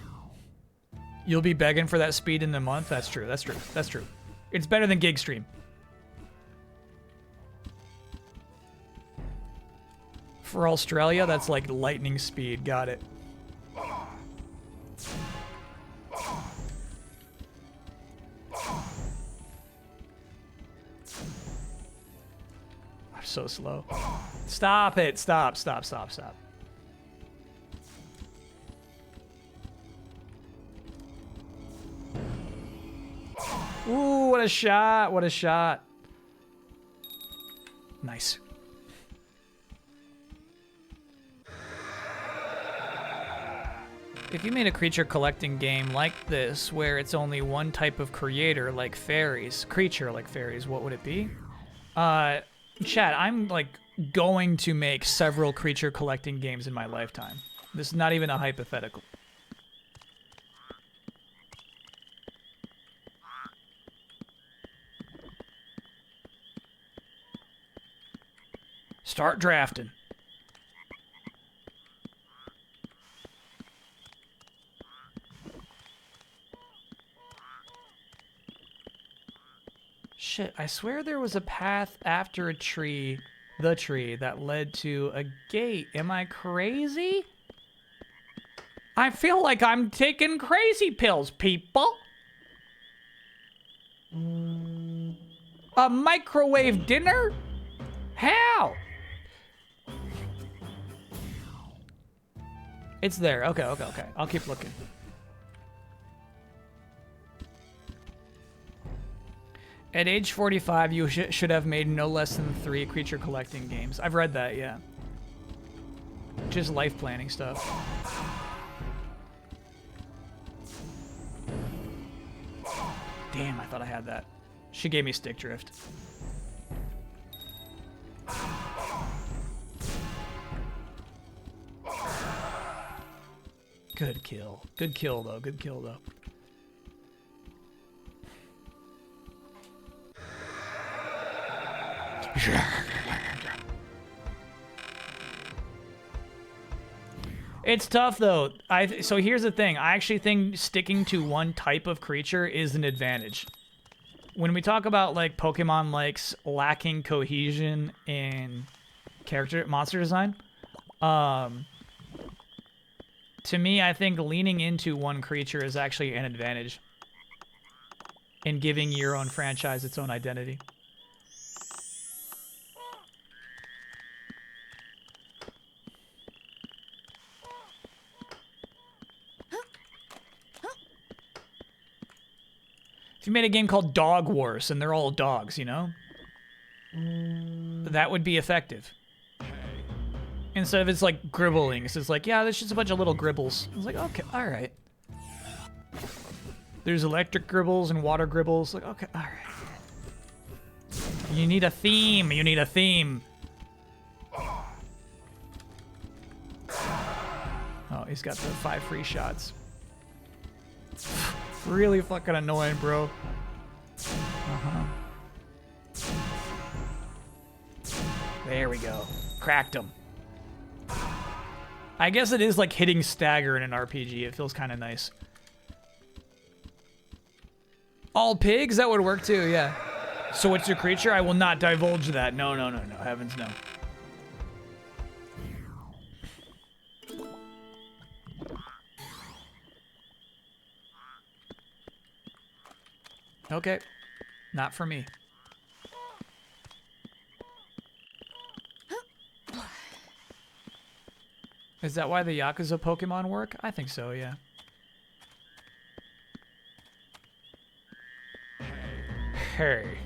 Speaker 1: You'll be begging for that speed in the month? That's true, that's true, that's true. It's better than gig stream. For Australia, that's like lightning speed. Got it. I'm so slow. Stop it. Stop, stop, stop, stop. Ooh, what a shot. What a shot. Nice. If you made a creature collecting game like this, where it's only one type of creator, like fairies, what would it be? Chat, I'm like going to make several creature collecting games in my lifetime. This is not even a hypothetical. Start drafting. Shit, I swear there was a path after a tree, the tree, that led to a gate. Am I crazy? I feel like I'm taking crazy pills, people. A microwave dinner? How? It's there. Okay, okay, okay. I'll keep looking. At age 45, you should have made no less than 3 creature collecting games. I've read that, yeah. Just life planning stuff. Damn, I thought I had that. She gave me stick drift. Good kill. Good kill, though. Good kill, though. It's tough though. So here's the thing. I actually think sticking to one type of creature is an advantage. When we talk about like Pokemon likes lacking cohesion in monster design, to me, I think leaning into one creature is actually an advantage in giving your own franchise its own identity. If you made a game called Dog Wars and they're all dogs, you know? That would be effective. Instead of it's like gribblings, it's like, yeah, there's just a bunch of little gribbles. It's like, okay, all right. There's electric gribbles and water gribbles. Like, okay, all right. You need a theme. You need a theme. Oh, he's got the 5 free shots. Really fucking annoying, bro. There we go. Cracked him. I guess it is like hitting stagger in an RPG. It feels kind of nice. All pigs? That would work too, yeah. So what's your creature? I will not divulge that. No, no, no, no. Heavens no. Okay. Not for me. Is that why the Yakuza Pokemon work? I think so, yeah. Hey.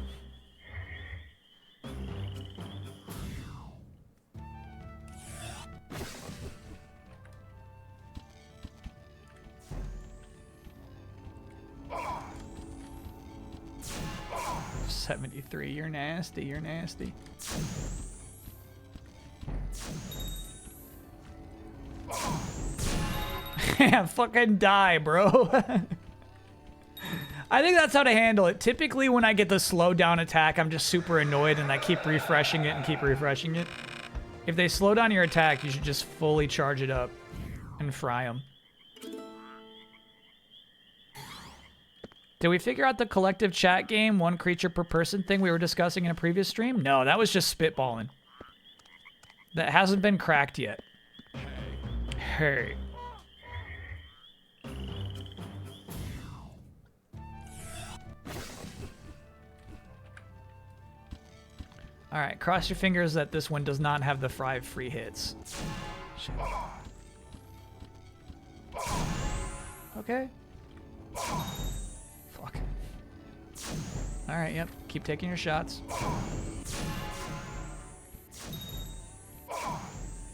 Speaker 1: $73. You're nasty. You're nasty. Yeah, fucking die, bro. I think that's how to handle it. Typically, when I get the slow down attack, I'm just super annoyed and I keep refreshing it and keep refreshing it. If they slow down your attack, you should just fully charge it up and fry them. Did we figure out the collective chat game, one creature per person thing we were discussing in a previous stream? No, that was just spitballing. That hasn't been cracked yet. Hey. All right, cross your fingers that this one does not have the 5 free hits. Shit. Okay. Fuck. All right, yep. Keep taking your shots.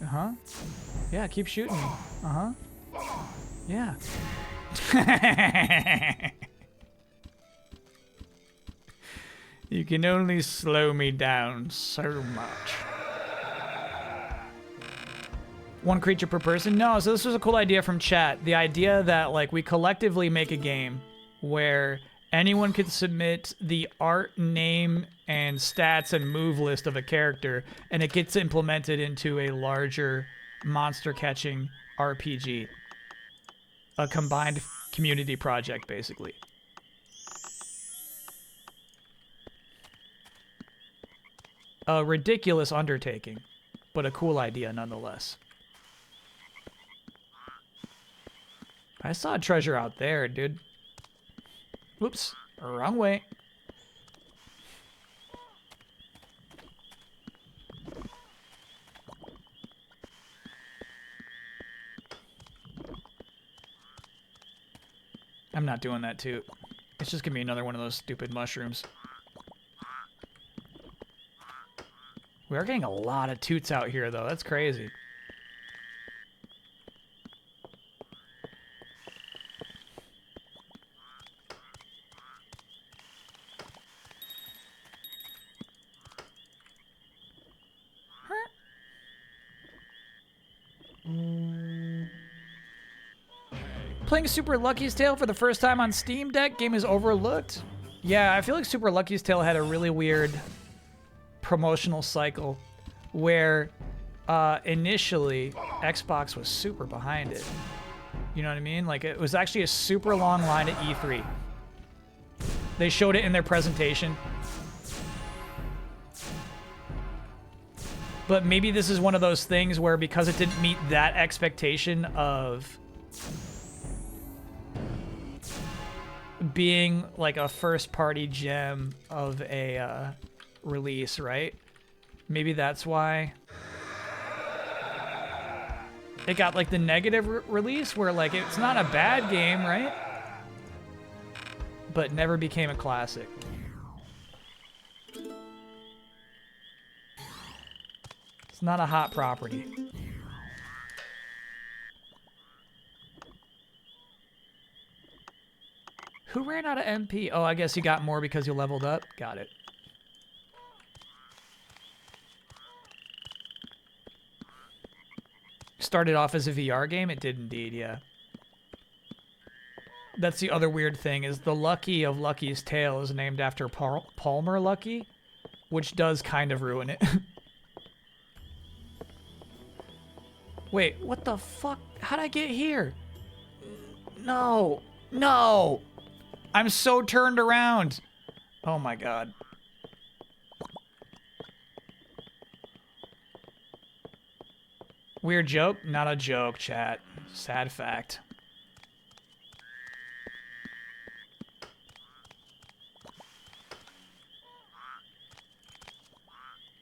Speaker 1: Uh-huh. Yeah, keep shooting me. Uh-huh. Yeah. You can only slow me down so much. One creature per person? No, so this was a cool idea from chat. The idea that, like, we collectively make a game where anyone could submit the art, name, and stats and move list of a character, and it gets implemented into a larger monster-catching RPG. A combined community project, basically. A ridiculous undertaking, but a cool idea nonetheless. I saw a treasure out there, dude. Whoops, wrong way. I'm not doing that too. It's just gonna be another one of those stupid mushrooms. We are getting a lot of toots out here, though. That's crazy. Playing Super Lucky's Tale for the first time on Steam Deck. Game is overlooked. Yeah, I feel like Super Lucky's Tale had a really weird promotional cycle where initially Xbox was super behind it. You know what I mean? Like, it was actually a super long line at E3. They showed it in their presentation. But maybe this is one of those things where because it didn't meet that expectation of being like a first-party gem of a release, right? Maybe that's why it got like the negative release where like it's not a bad game, right? But never became a classic. It's not a hot property. Who ran out of MP? Oh, I guess you got more because you leveled up. Got it. Started off as a VR game? It did indeed, yeah. That's the other weird thing, is the Lucky of Lucky's Tale is named after Palmer Lucky, which does kind of ruin it. Wait, what the fuck? How'd I get here? No. No! I'm so turned around. Oh my god. Weird joke? Not a joke, chat. Sad fact.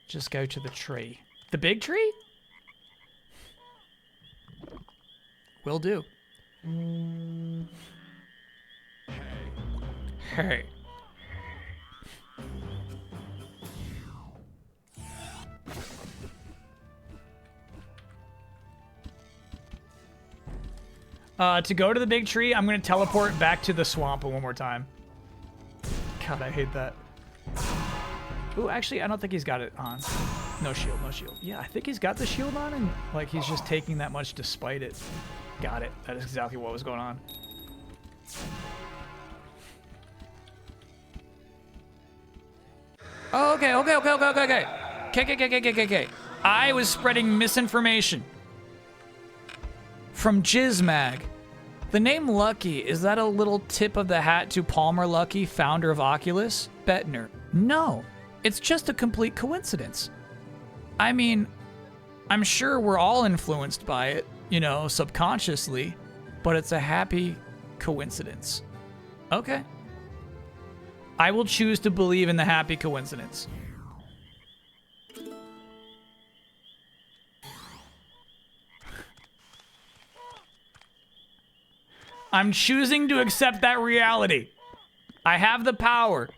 Speaker 1: Just go to the tree. The big tree? Will do. Hey. To go to the big tree, I'm going to teleport back to the swamp one more time. God, I hate that. Ooh, actually, I don't think he's got it on. No shield, no shield. Yeah, I think he's got the shield on, and like he's just taking that much despite it. Got it. That is exactly what was going on. Oh, okay. Okay. I was spreading misinformation. From Jizmag. The name Lucky, is that a little tip of the hat to Palmer Luckey, founder of Oculus? Bettner. No, it's just a complete coincidence. I mean, I'm sure we're all influenced by it, you know, subconsciously, but it's a happy coincidence. Okay. I will choose to believe in the happy coincidence. I'm choosing to accept that reality. I have the power.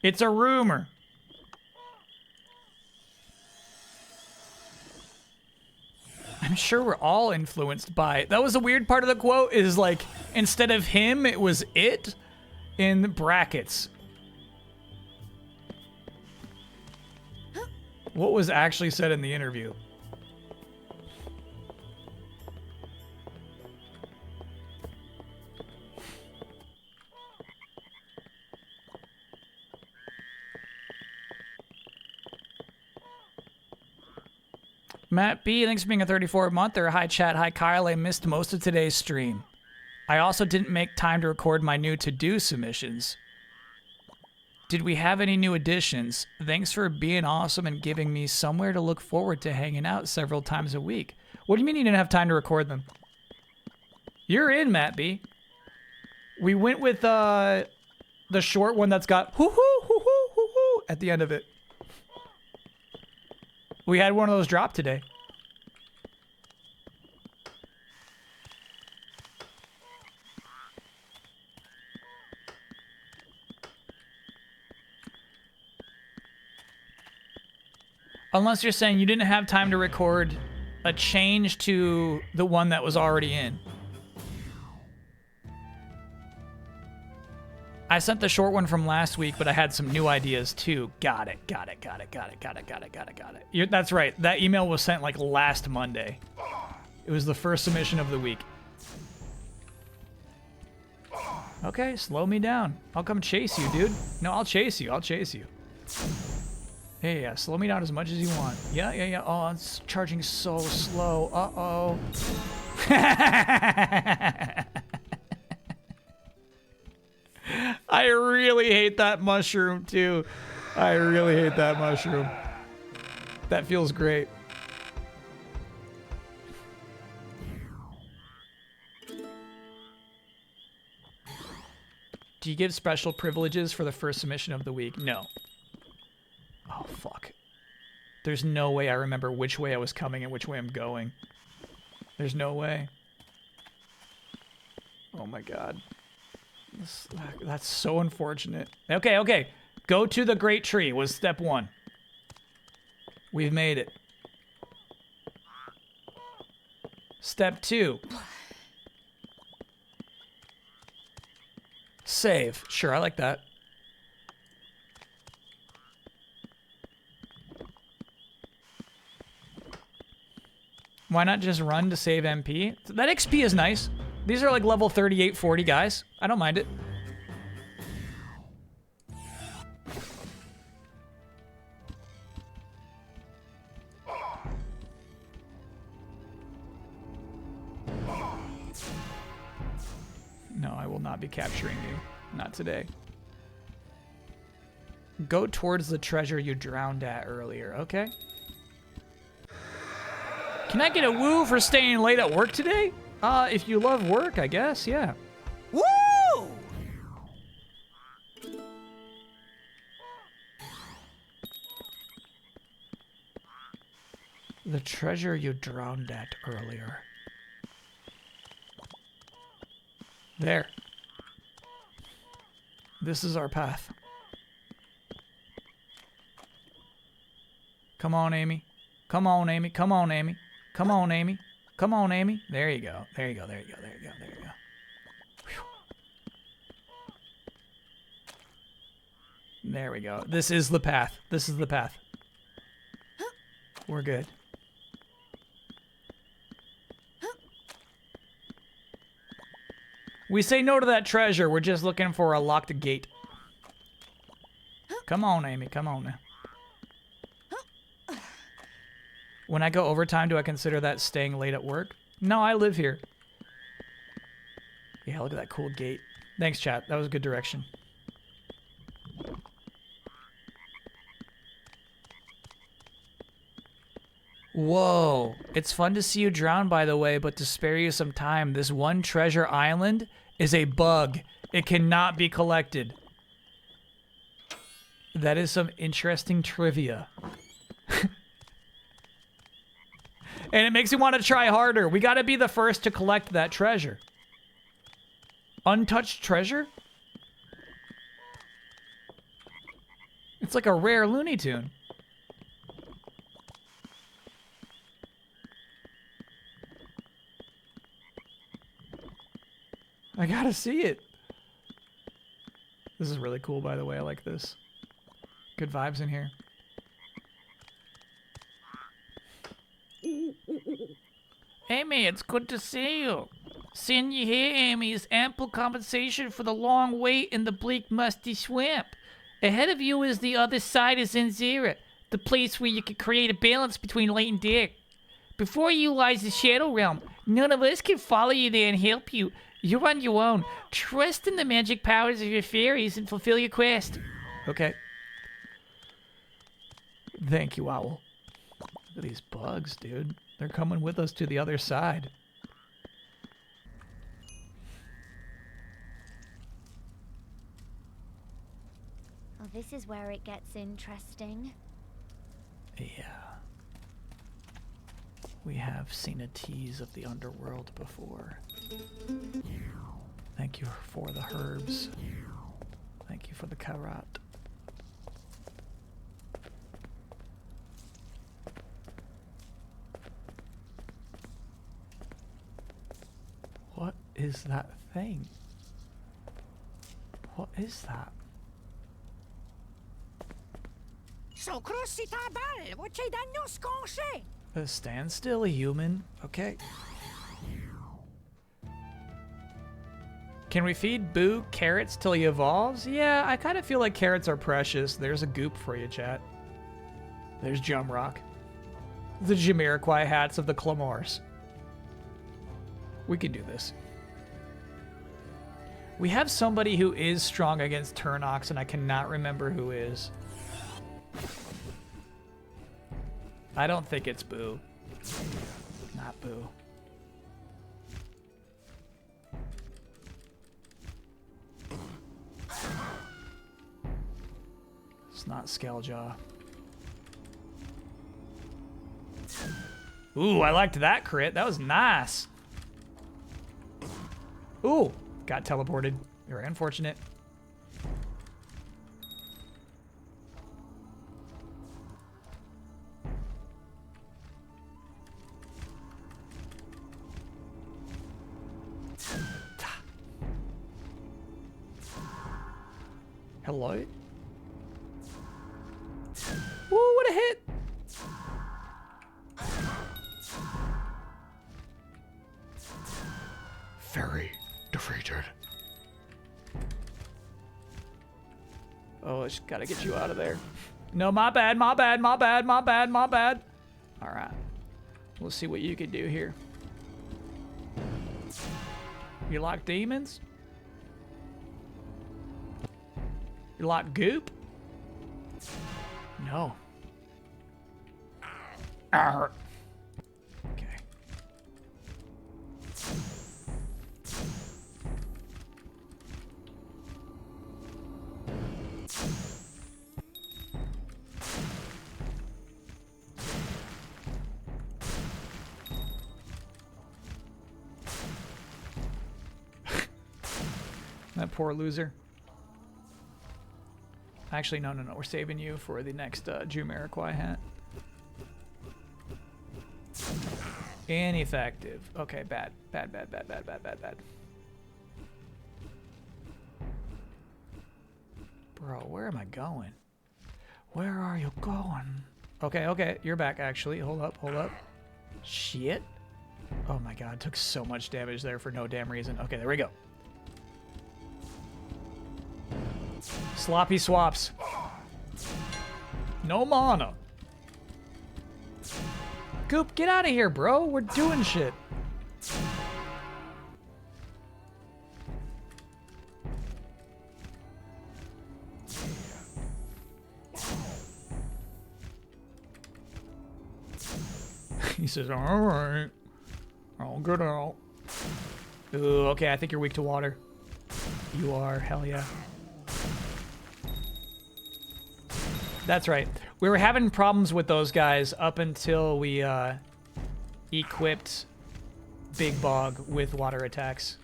Speaker 1: It's a rumor. I'm sure we're all influenced by it. That was the weird part of the quote, is like, instead of him, it was it in brackets. What was actually said in the interview? Matt B, thanks for being a 34-monther. Hi, chat. Hi, Kyle. I missed most of today's stream. I also didn't make time to record my new to-do submissions. Did we have any new additions? Thanks for being awesome and giving me somewhere to look forward to hanging out several times a week. What do you mean you didn't have time to record them? You're in, Matt B. We went with the short one that's got hoo-hoo at the end of it. We had one of those drop today. Unless you're saying you didn't have time to record a change to the one that was already in. I sent the short one from last week, but I had some new ideas too. Got it. That's right. That email was sent like last Monday. It was the first submission of the week. Okay, slow me down. I'll come chase you, dude. No, I'll chase you. Hey, yeah, slow me down as much as you want. Yeah. Oh, it's charging so slow. Uh-oh. I really hate that mushroom, too. I really hate that mushroom. That feels great. Do you give special privileges for the first submission of the week? No. Oh, fuck. There's no way I remember which way I was coming and which way I'm going. There's no way. Oh, my God. That's so unfortunate. Okay. Go to the Great Tree was step 1. We've made it. Step 2. Save. Sure, I like that. Why not just run to save MP? That XP is nice. These are like level 38, 40 guys. I don't mind it. No, I will not be capturing you. Not today. Go towards the treasure you drowned at earlier, okay? Can I get a woo for staying late at work today? If you love work, I guess, yeah.
Speaker 7: Woo!
Speaker 1: The treasure you drowned at earlier. There. This is our path. Come on, Amy. Come on, Amy. Come on, Amy. Come on, Amy. Come on, Amy. There you go. There you go. Whew. There we go. This is the path. We're good. We say no to that treasure. We're just looking for a locked gate. Come on, Amy. Come on now. When I go overtime, do I consider that staying late at work? No, I live here. Yeah, look at that cool gate. Thanks, chat. That was a good direction. Whoa. It's fun to see you drown, by the way, but to spare you some time, this one treasure island is a bug. It cannot be collected. That is some interesting trivia. And it makes me want to try harder. We gotta be the first to collect that treasure. Untouched treasure? It's like a rare Looney Tune. I gotta see it. This is really cool, by the way. I like this. Good vibes in here. Amy, it's good to see you. Seeing you here, Amy, is ample compensation for the long wait in the bleak, musty swamp. Ahead of you is the other side of ZanZarah, the place where you can create a balance between light and dark. Before you lies the Shadow Realm. None of us can follow you there and help you. You're on your own. Trust in the magic powers of your fairies and fulfill your quest. Okay. Thank you, Owl. Look at these bugs, dude. They're coming with us to the other side.
Speaker 6: Oh, this is where it gets interesting.
Speaker 1: Yeah. We have seen a tease of the underworld before. Thank you for the herbs. Thank you for the carrot. What is that thing? What is that? Stand still, human. Okay. Can we feed Boo carrots till he evolves? Yeah, I kind of feel like carrots are precious. There's a goop for you, chat. There's Jumrock. The Jamiroquai hats of the Clamors. We can do this. We have somebody who is strong against Turnox, and I cannot remember who is. I don't think it's Boo. Not Boo. It's not Scalejaw. Ooh, I liked that crit. That was nice. Ooh, got teleported. Very unfortunate. Hello? Ooh, what a hit!
Speaker 3: Fairy defeated.
Speaker 1: Oh, I just gotta get you out of there. No, my bad, my bad, my bad, my bad, my bad. All right. We'll see what you can do here. You like demons? You like goop? No. Arr. Okay. That poor loser. Actually, no. We're saving you for the next Jamiroquai hat. Ineffective. Okay, bad. Bad. Bro, where am I going? Where are you going? Okay, you're back, actually. Hold up. Shit. Oh my god, took so much damage there for no damn reason. Okay, there we go. Sloppy swaps. No mana. Goop, get out of here, bro. We're doing shit. He says, all right. I'll get out. Ooh, okay, I think you're weak to water. You are, hell yeah. That's right. We were having problems with those guys up until we equipped Big Bog with water attacks.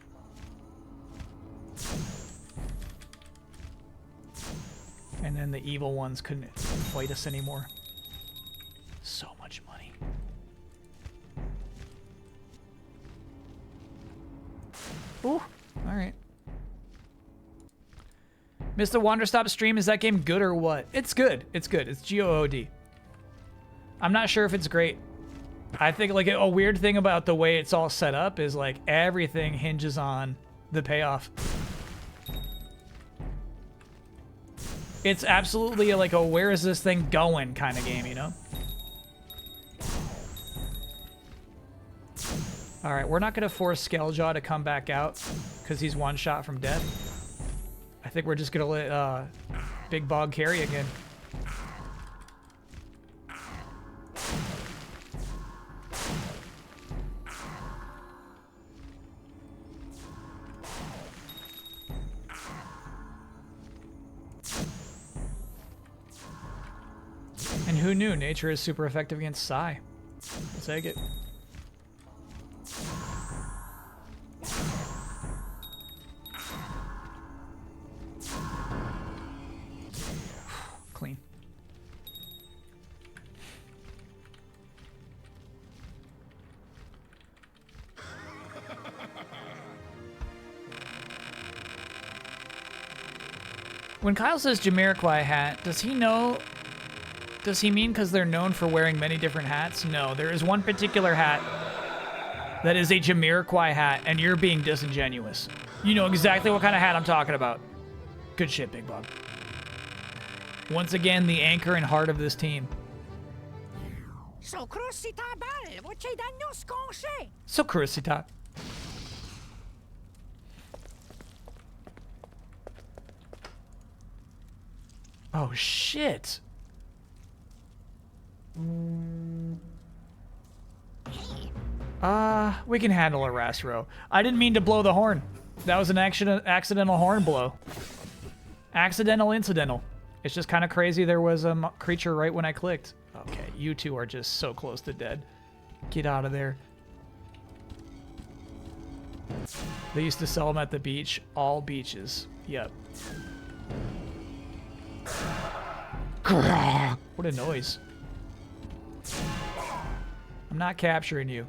Speaker 1: And then the evil ones couldn't fight us anymore. So much money. Ooh, alright. Mr. Wanderstop stream, is that game good or what? It's good. It's good. It's GOOD. I'm not sure if it's great. I think like a weird thing about the way it's all set up is like everything hinges on the payoff. It's absolutely like a where is this thing going kind of game, you know? Alright, we're not going to force Skelljaw to come back out because he's one shot from death. I think we're just going to let Big Bog carry again. And who knew nature is super effective against Psy? We'll take it. Clean. When Kyle says Jamiroquai hat, does he know? Does he mean because they're known for wearing many different hats? No, there is one particular hat that is a Jamiroquai hat, and you're being disingenuous. You know exactly what kind of hat I'm talking about. Good shit, Big Bog. Once again, the anchor and heart of this team. So Crusita. Oh, shit. We can handle a Rasro. I didn't mean to blow the horn. That was an accidental horn blow. Accidental incidental. It's just kind of crazy there was a creature right when I clicked. Okay, you two are just so close to dead. Get out of there. They used to sell them at the beach. All beaches. Yep. What a noise. I'm not capturing you.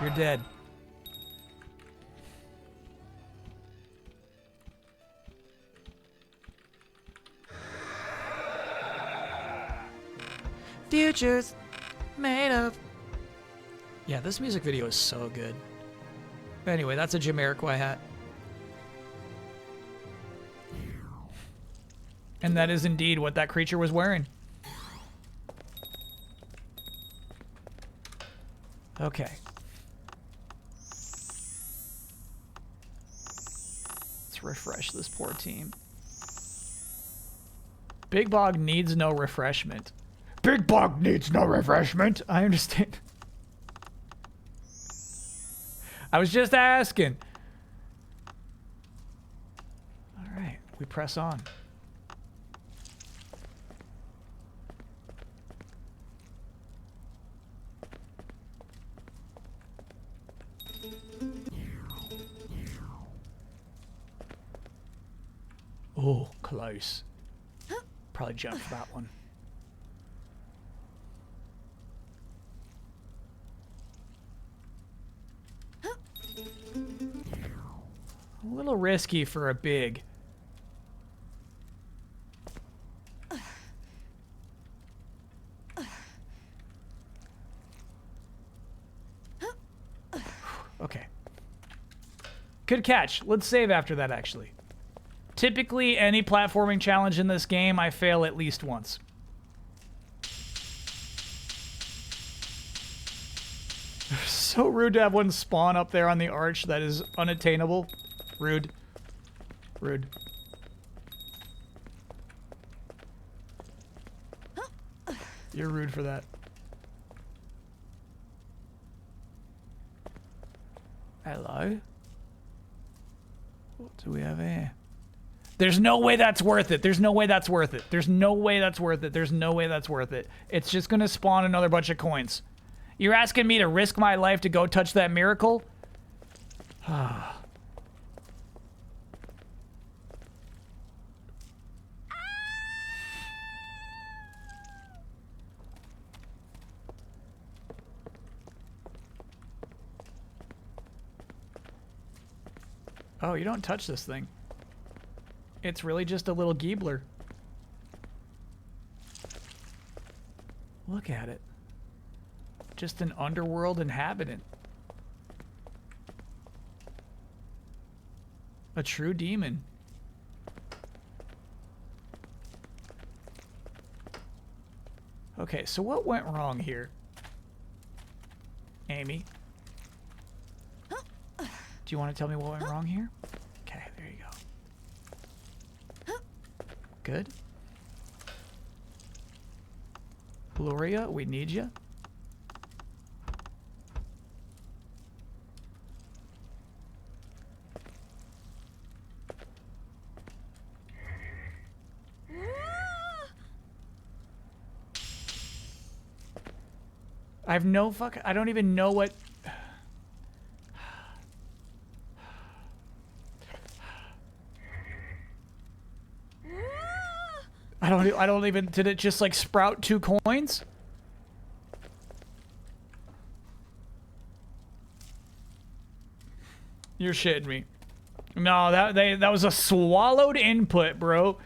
Speaker 1: You're dead. Futures made of. Yeah, this music video is so good. Anyway, that's a Jamiroquai hat. And that is indeed what that creature was wearing. Okay. Let's refresh this poor team. Big Bog needs no refreshment. Big Bog needs no refreshment. I understand. I was just asking. All right, we press on. Oh, close. Probably jumped for that one. A little risky for a big. Okay. Good catch. Let's save after that, actually. Typically, any platforming challenge in this game, I fail at least once. So rude to have one spawn up there on the arch that is unattainable. Rude. Rude. You're rude for that. Hello? What do we have here? There's no way that's worth it. There's no way that's worth it. There's no way that's worth it. There's no way that's worth it. It's just gonna spawn another bunch of coins. You're asking me to risk my life to go touch that miracle? Oh, you don't touch this thing. It's really just a little Giebler. Look at it. Just an underworld inhabitant. A true demon. Okay, so what went wrong here? Amy? Do you want to tell me what went wrong here? Okay, there you go. Good. Gloria, we need you. I have no I don't even know what... I don't even... Did it just like sprout 2 coins? You're shitting me. No, that was a swallowed input, bro.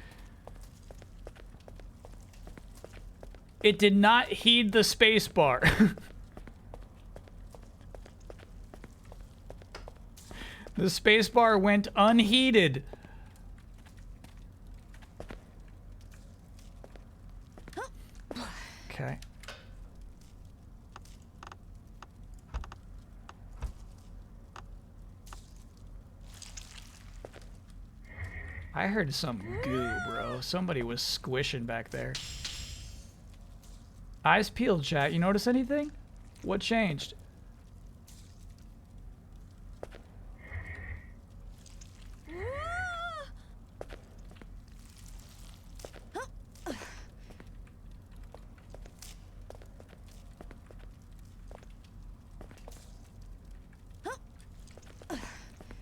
Speaker 1: It did not heed the space bar. The space bar went unheeded. Okay. I heard some goo, bro. Somebody was squishing back there. Eyes peeled, chat. You notice anything? What changed?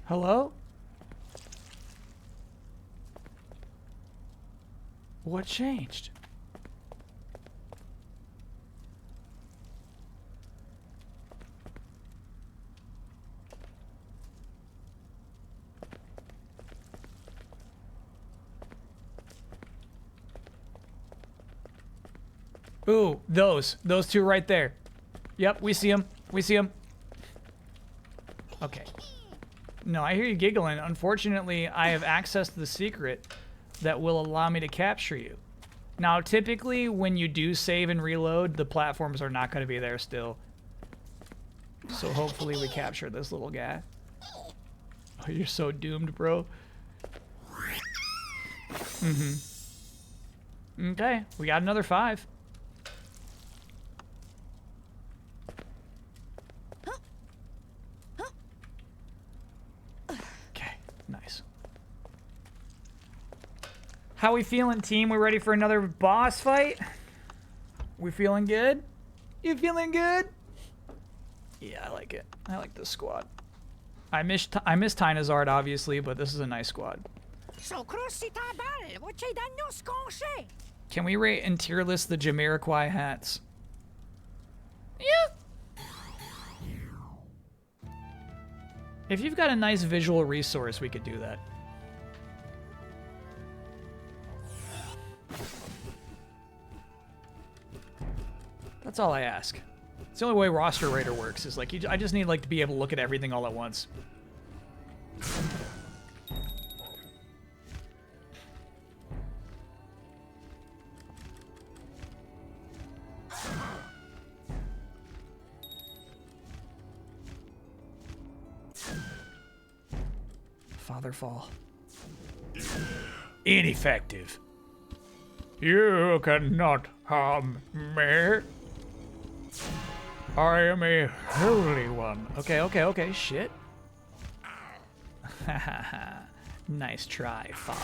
Speaker 1: Hello? What changed? Ooh, those 2 right there. Yep, we see them. We see them. Okay. No, I hear you giggling. Unfortunately, I have access to the secret that will allow me to capture you. Now, typically, when you do save and reload, the platforms are not going to be there still. So hopefully we capture this little guy. Oh, you're so doomed, bro. Mm-hmm. Okay, we got another 5. Nice. How we feeling, team? We ready for another boss fight? We feeling good? You feeling good? Yeah, I like it. I like this squad. I miss ZanZarah, obviously, but this is a nice squad. Can we rate and tier list the Jamiroquai hats? Yeah. If you've got a nice visual resource, we could do that. That's all I ask. It's the only way Roster Raider works, is like, I just need like to be able to look at everything all at once. Father fall. Ineffective. You cannot harm me. I am a holy one. Okay, shit. Nice try, Father.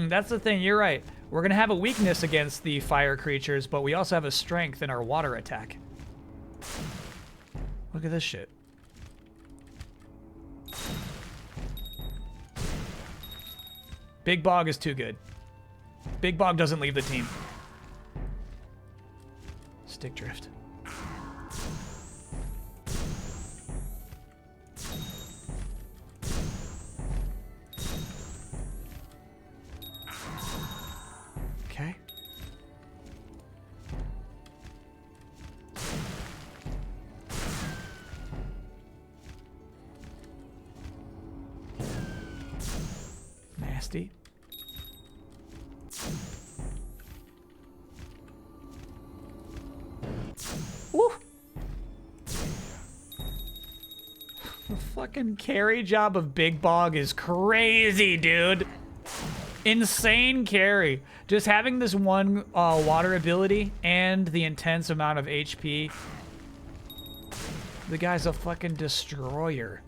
Speaker 1: That's the thing, you're right. We're gonna have a weakness against the fire creatures, but we also have a strength in our water attack. Look at this shit. Big Bog is too good. Big Bog doesn't leave the team. Stick drift. Okay. Nasty. Woo! The fucking carry job of Big Bog is crazy, dude. Insane carry. Just having this one water ability and the intense amount of HP. The guy's a fucking destroyer.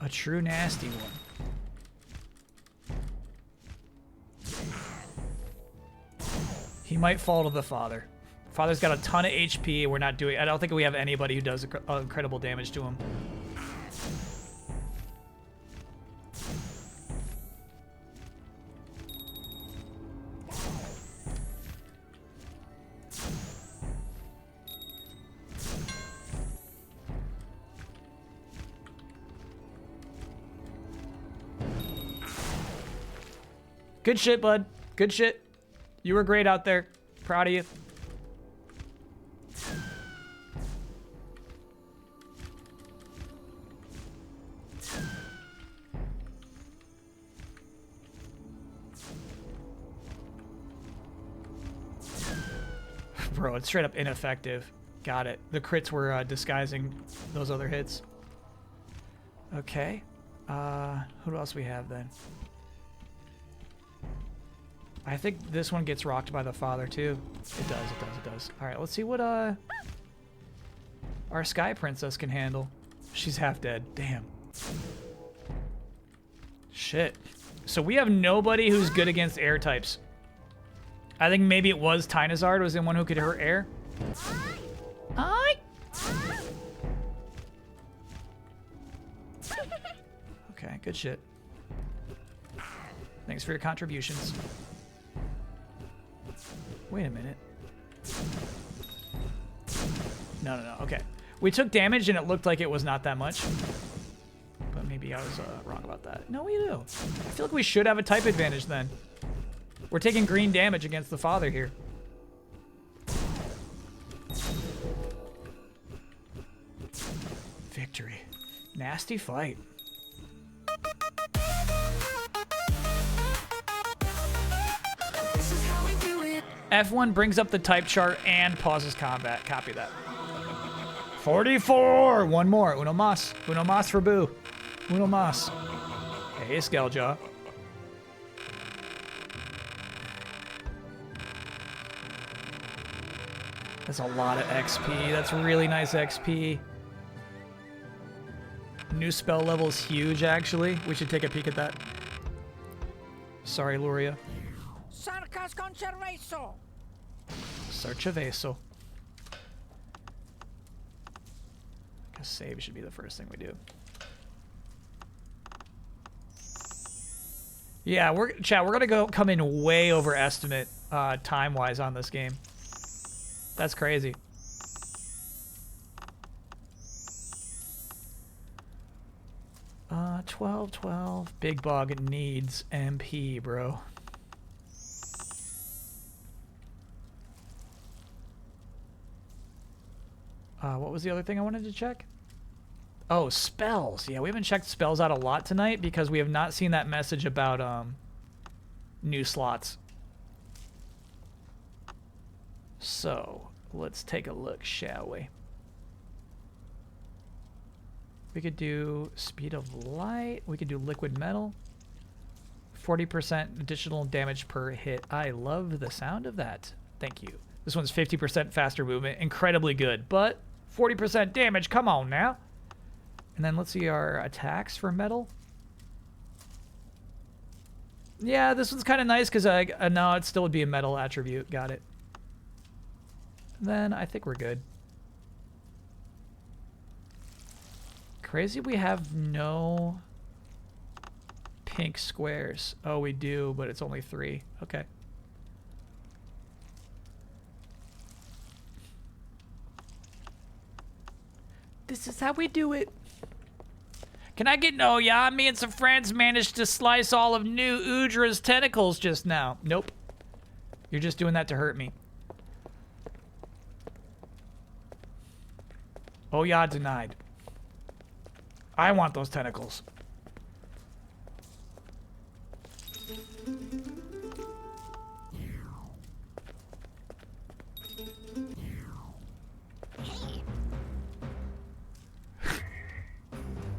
Speaker 1: A true nasty one. He might fall to the Father. Father's got a ton of HP. We're not doing... I don't think we have anybody who does incredible damage to him. Good shit, bud. Good shit. You were great out there. Proud of you. Bro, it's straight up ineffective. Got it. The crits were disguising those other hits. Okay. Who else we have then? I think this one gets rocked by the Father too. It does. Alright, let's see what our Sky Princess can handle. She's half dead. Damn. Shit. So we have nobody who's good against air types. I think maybe it was Tynazard was the one who could hurt air. Aye. Okay, good shit. Thanks for your contributions. Wait a minute. No. Okay. We took damage and it looked like it was not that much. But maybe I was wrong about that. No, we do. I feel like we should have a type advantage then. We're taking green damage against the Father here. Victory. Nasty fight. F1 brings up the type chart and pauses combat. Copy that. 44! One more. Uno mas. Uno mas for Boo. Uno mas. Hey, Skeljaw. That's a lot of XP. That's really nice XP. New spell level is huge, actually. We should take a peek at that. Sorry, Luria.
Speaker 13: Sarcas conservaso.
Speaker 1: Search a Vaso. I guess save should be the first thing we do. Yeah, we're gonna come in way over estimate time-wise on this game. That's crazy. Uh, 12. Big Bog needs MP, bro. What was the other thing I wanted to check? Oh, spells. Yeah, we haven't checked spells out a lot tonight because we have not seen that message about new slots. So, let's take a look, shall we? We could do speed of light. We could do liquid metal. 40% additional damage per hit. I love the sound of that. Thank you. This one's 50% faster movement. Incredibly good, but 40% damage. Come on now. And then let's see our attacks for metal. Yeah, this one's kind of nice because no, it still would be a metal attribute. Got it. Then I think we're good. Crazy we have no pink squares. Oh, we do, but it's only 3. Okay. This is how we do it. Can I get no? Yeah, me and some friends managed to slice all of new Udra's tentacles just now. Nope. You're just doing that to hurt me. Oh yeah, denied. I want those tentacles.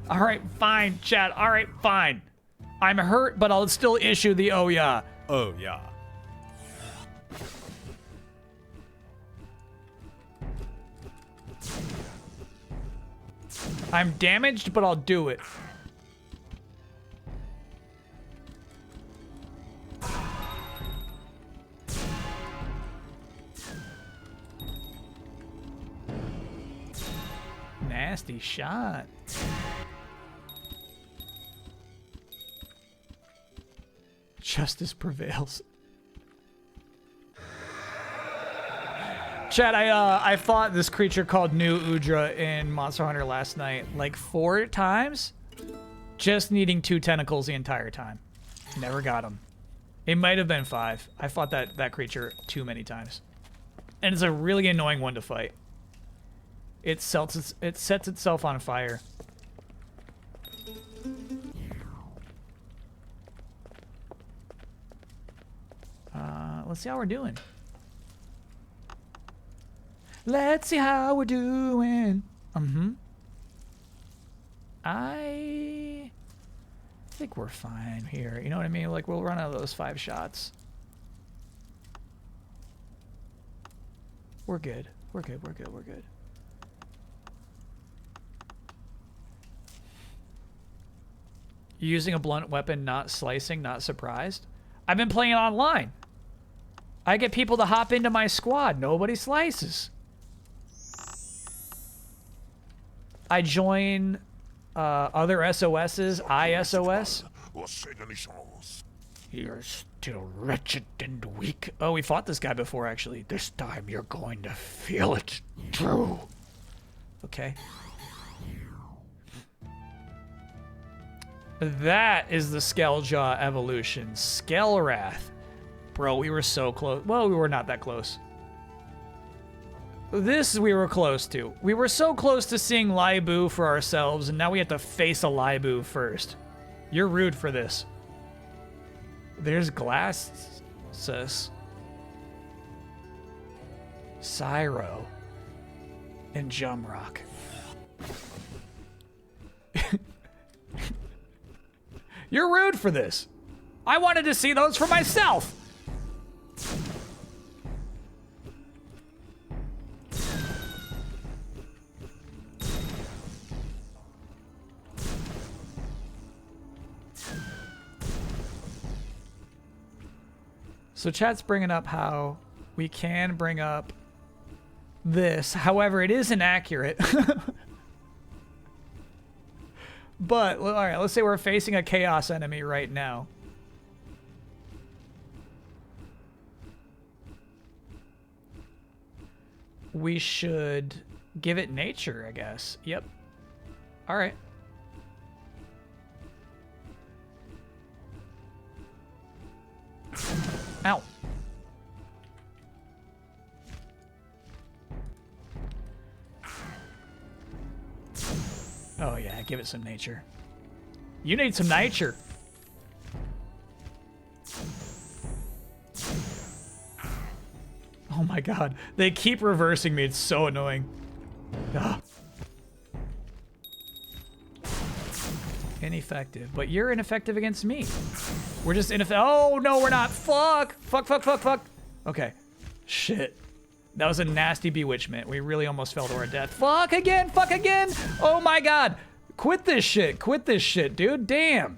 Speaker 1: All right, fine, chat. All right, fine. I'm hurt, but I'll still issue the oh yeah.
Speaker 5: Oh yeah.
Speaker 1: I'm damaged, but I'll do it. Nasty shot. Justice prevails. Chad, I fought this creature called New Udra in Monster Hunter last night like 4 times, just needing 2 tentacles the entire time. Never got him. It might have been 5. I fought that creature too many times. And it's a really annoying one to fight. It sets itself on fire. Let's see how we're doing. Let's see how we're doing. I think we're fine here. You know what I mean? Like, we'll run out of those 5 shots. We're good. We're good. We're good. We're good. Using a blunt weapon, not slicing, not surprised. I've been playing online. I get people to hop into my squad. Nobody slices. I join other SOSs, ISOS. You're still wretched and weak. Oh, we fought this guy before, actually. This time you're going to feel it true. Okay. That is the Skulljaw evolution. Skellwrath. Bro, we were so close. Well, we were not that close. This we were close to. We were so close to seeing Laibu for ourselves, and now we have to face a Laibu first. You're rude for this. There's Glass, sis. Syro. And Jumrock. You're rude for this. I wanted to see those for myself. So chat's bringing up how we can bring up this. However, it is inaccurate. But, all right, let's say we're facing a chaos enemy right now. We should give it nature, I guess. Yep. All right. Ow. Oh yeah, give it some nature. You need some nature. Oh my god. They keep reversing me. It's so annoying. Ugh. Ineffective. But you're ineffective against me. We're just ineffective. Oh, no, we're not. Fuck. Fuck, fuck, fuck, fuck. Okay. Shit. That was a nasty bewitchment. We really almost fell to our death. Fuck again. Fuck again. Oh my god. Quit this shit. Quit this shit, dude. Damn.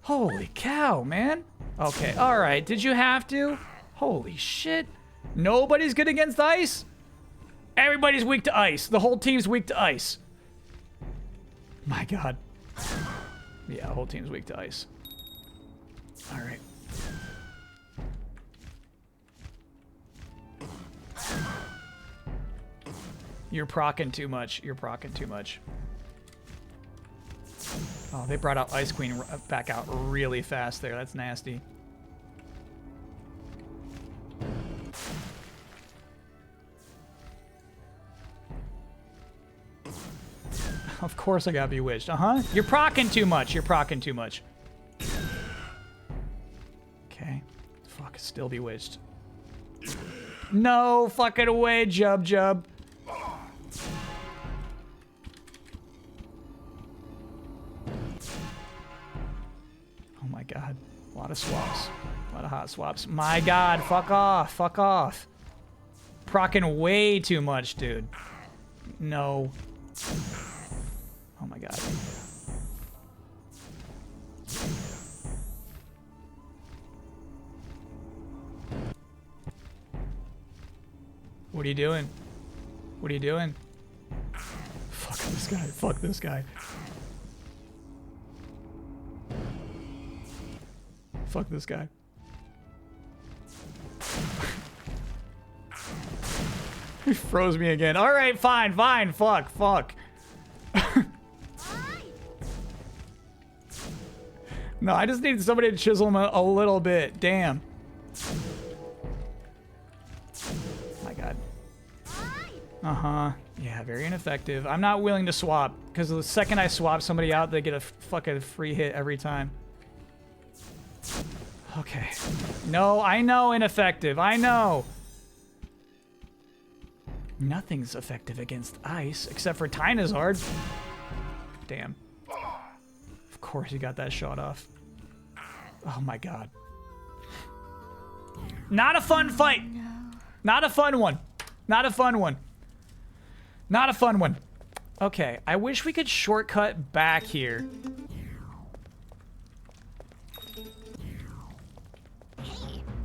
Speaker 1: Holy cow, man. Okay. All right. Did you have to? Holy shit. Nobody's good against ice? Everybody's weak to ice. The whole team's weak to ice. My god. Yeah, the whole team's weak to ice. All right. You're procking too much. You're procking too much. Oh, they brought out Ice Queen back out really fast there. That's nasty. Of course I got bewitched. Uh-huh. You're procking too much. You're procking too much. Okay. Fuck, still bewitched. No fucking way, Jub Jub. Oh my god. A lot of swaps. A lot of hot swaps. My god, fuck off. Fuck off. Procking way too much, dude. No. Oh my god. What are you doing? What are you doing? Fuck this guy. Fuck this guy. Fuck this guy. He froze me again. All right, fine, fine. Fuck, fuck. No, I just need somebody to chisel him a little bit. Damn. My god. Uh-huh. Yeah, very ineffective. I'm not willing to swap, because the second I swap somebody out, they get a fucking free hit every time. Okay. No, I know ineffective. I know. Nothing's effective against ice, except for ZanZarah. Damn. Of course he got that shot off. Oh my god. Not a fun fight. No. Not a fun one. Not a fun one. Not a fun one. Okay, I wish we could shortcut back here.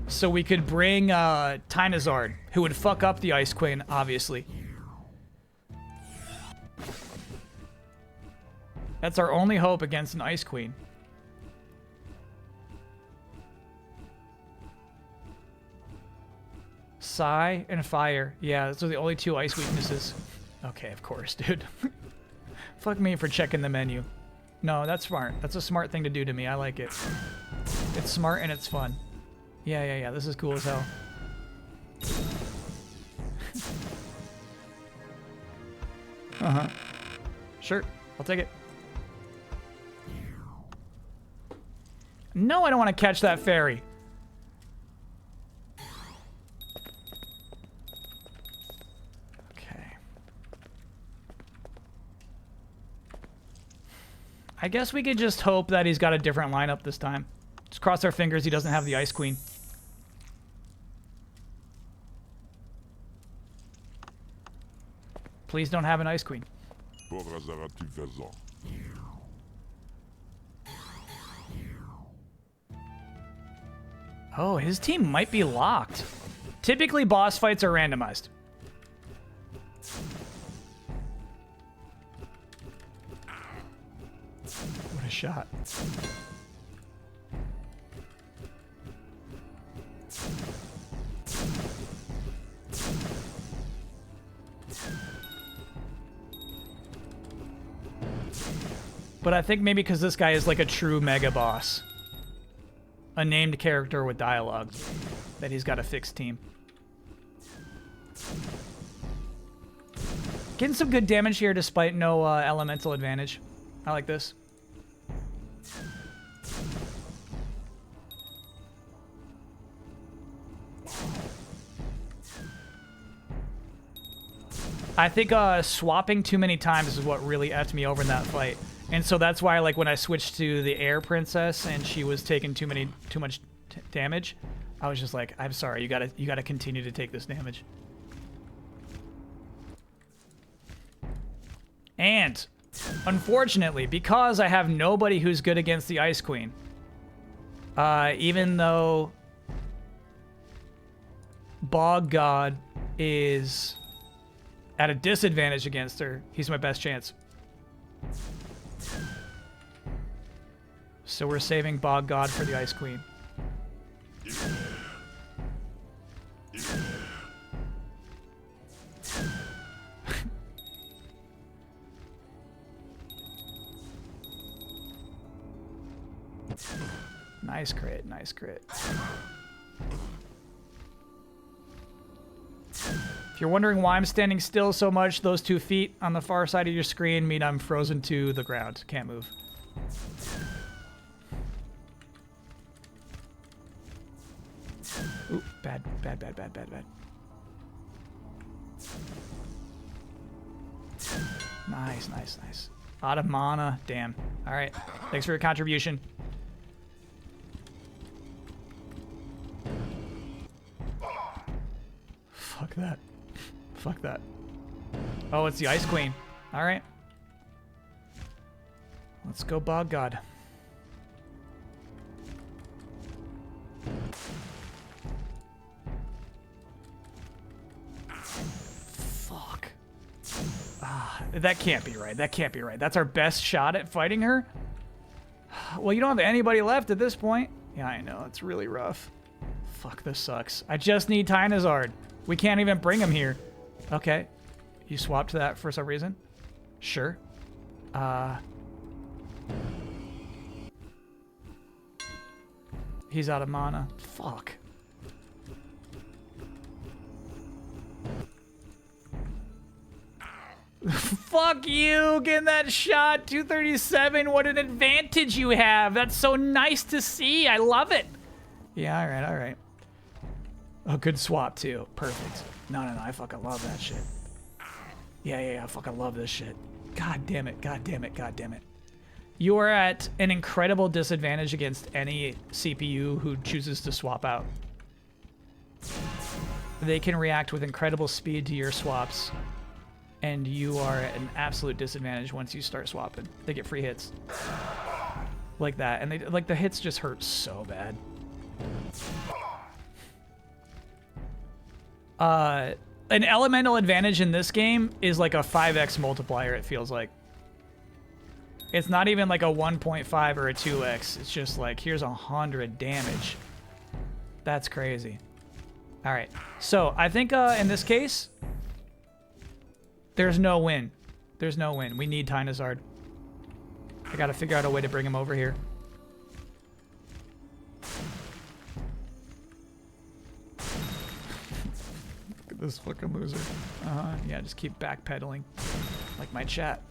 Speaker 1: So we could bring ZanZarah, who would fuck up the Ice Queen, obviously. That's our only hope against an Ice Queen. Psy and Fire. Yeah, those are the only two ice weaknesses. Okay, of course, dude. Fuck me for checking the menu. No, that's smart. That's a smart thing to do to me. I like it. It's smart and it's fun. Yeah, yeah, yeah. This is cool as hell. Uh-huh. Sure. I'll take it. No, I don't want to catch that fairy. Okay. I guess we could just hope that he's got a different lineup this time. Just cross our fingers he doesn't have the Ice Queen. Please don't have an Ice Queen. Oh, his team might be locked. Typically, boss fights are randomized. What a shot. But I think maybe because this guy is like a true mega boss. A named character with dialogue. That he's got a fixed team. Getting some good damage here despite no elemental advantage. I like this. I think swapping too many times is what really effed me over in that fight. And so that's why, like, when I switched to the air princess and she was taking too much damage, I was just like, I'm sorry, you gotta continue to take this damage. And unfortunately, because I have nobody who's good against the Ice Queen, even though Bog God is at a disadvantage against her, he's my best chance. So we're saving Bog God for the Ice Queen. Nice crit, nice crit. If you're wondering why I'm standing still so much, those 2 feet on the far side of your screen mean I'm frozen to the ground. Can't move. Ooh, bad. Nice. Out of mana. Damn. All right. Thanks for your contribution. Fuck that. Fuck that. Oh, it's the Ice Queen. All right. Let's go Bog God. Fuck. That can't be right. That can't be right. That's our best shot at fighting her? Well, you don't have anybody left at this point. Yeah, I know. It's really rough. Fuck, this sucks. I just need Tynazard. We can't even bring him here. Okay. You swapped to that for some reason? Sure. He's out of mana. Fuck. Fuck you, getting that shot. 237, what an advantage you have. That's so nice to see. I love it. Yeah, all right. Oh, good swap too. Perfect. No, I fucking love that shit. Yeah, I fucking love this shit. God damn it. You are at an incredible disadvantage against any CPU who chooses to swap out. They can react with incredible speed to your swaps, and you are at an absolute disadvantage once you start swapping. They get free hits. Like that, and the hits just hurt so bad. An elemental advantage in this game is like a 5x multiplier, it feels like. It's not even like a 1.5 or a 2x. It's just like, here's 100 damage. That's crazy. All right. So I think in this case, there's no win. There's no win. We need Tynazard. I got to figure out a way to bring him over here. Look at this fucking loser. Yeah, just keep backpedaling. Like my chat.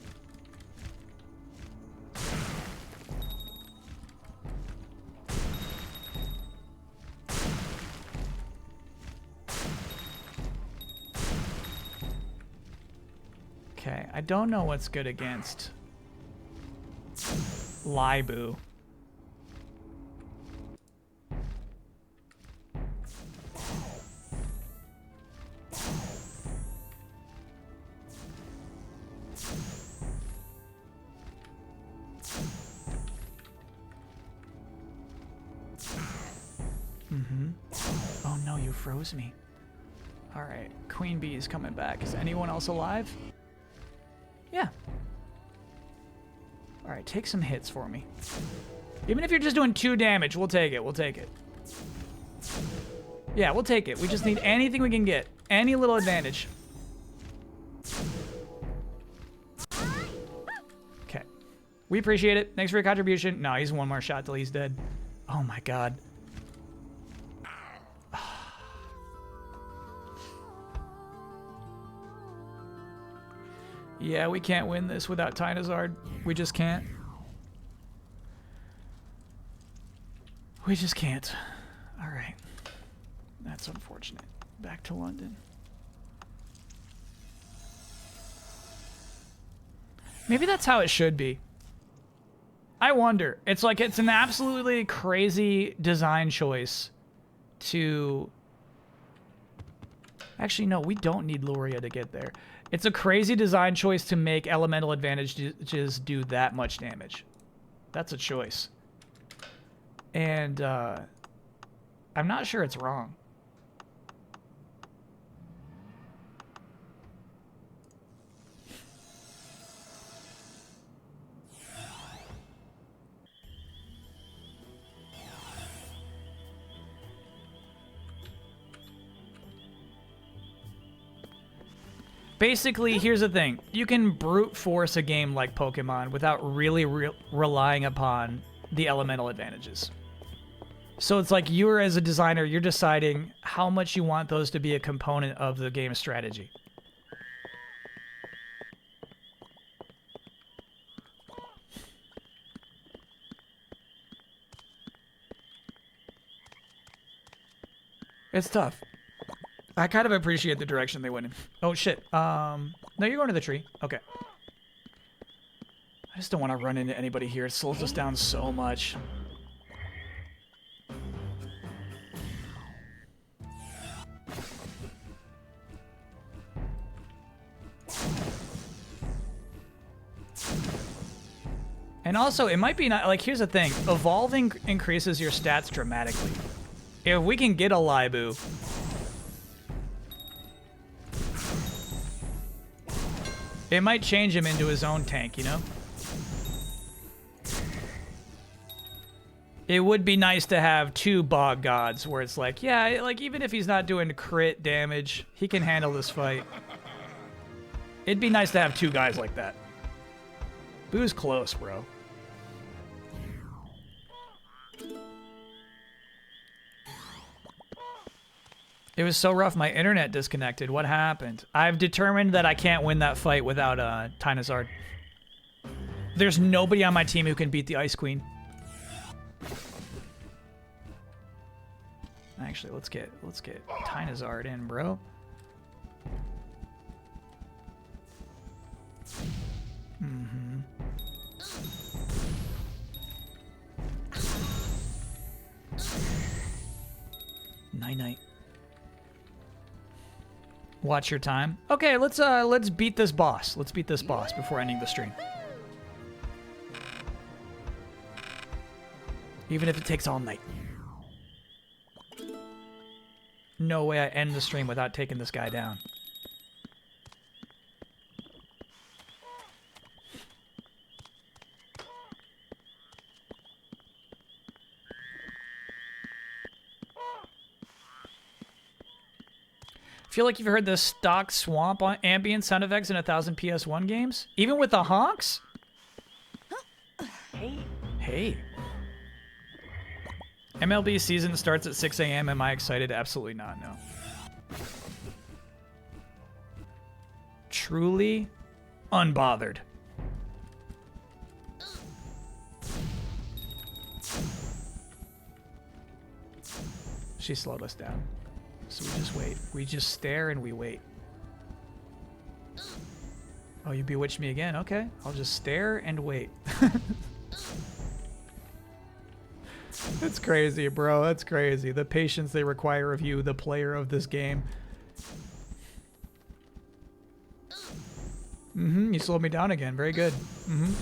Speaker 1: Okay, I don't know what's good against Libu. Oh no, you froze me. All right, Queen Bee is coming back. Is anyone else alive? Yeah. All right, take some hits for me. Even if you're just doing 2 damage, we'll take it. We'll take it. Yeah, we'll take it. We just need anything we can get. Any little advantage. Okay. We appreciate it. Thanks for your contribution. No, he's one more shot till he's dead. Oh my god. Yeah, we can't win this without ZanZarah. We just can't. We just can't. All right. That's unfortunate. Back to London. Maybe that's how it should be. I wonder. It's like it's an absolutely crazy design choice to... Actually, no, we don't need Luria to get there. It's a crazy design choice to make elemental advantages do that much damage. That's a choice. And I'm not sure it's wrong. Basically, here's the thing. You can brute force a game like Pokemon without really relying upon the elemental advantages. So it's like you're, as a designer, you're deciding how much you want those to be a component of the game's strategy. It's tough. I kind of appreciate the direction they went in. Oh, shit. No, you're going to the tree. Okay. I just don't want to run into anybody here. It slows us down so much. And also, it might be not... Like, here's the thing. Evolving increases your stats dramatically. If we can get a Laibu... It might change him into his own tank, you know? It would be nice to have two bog gods where it's like, yeah, like even if he's not doing crit damage, he can handle this fight. It'd be nice to have two guys like that. Boo's close, bro. It was so rough, my internet disconnected. What happened? I've determined that I can't win that fight without ZanZarah. There's nobody on my team who can beat the Ice Queen. Actually, let's get ZanZarah in, bro. Mm-hmm. Night-night. Watch your time. Okay, let's beat this boss. Let's beat this boss before ending the stream. Even if it takes all night. No way I end the stream without taking this guy down. Feel like you've heard the stock swamp on ambient sound effects in 1000 PS1 games? Even with the honks? Hey. MLB season starts at 6 a.m. Am I excited? Absolutely not, no. Truly unbothered. She slowed us down. So we just wait. We just stare and we wait. Oh, you bewitched me again? Okay. I'll just stare and wait. That's crazy, bro. That's crazy. The patience they require of you, the player of this game. Mm-hmm. You slowed me down again. Very good. Mm-hmm.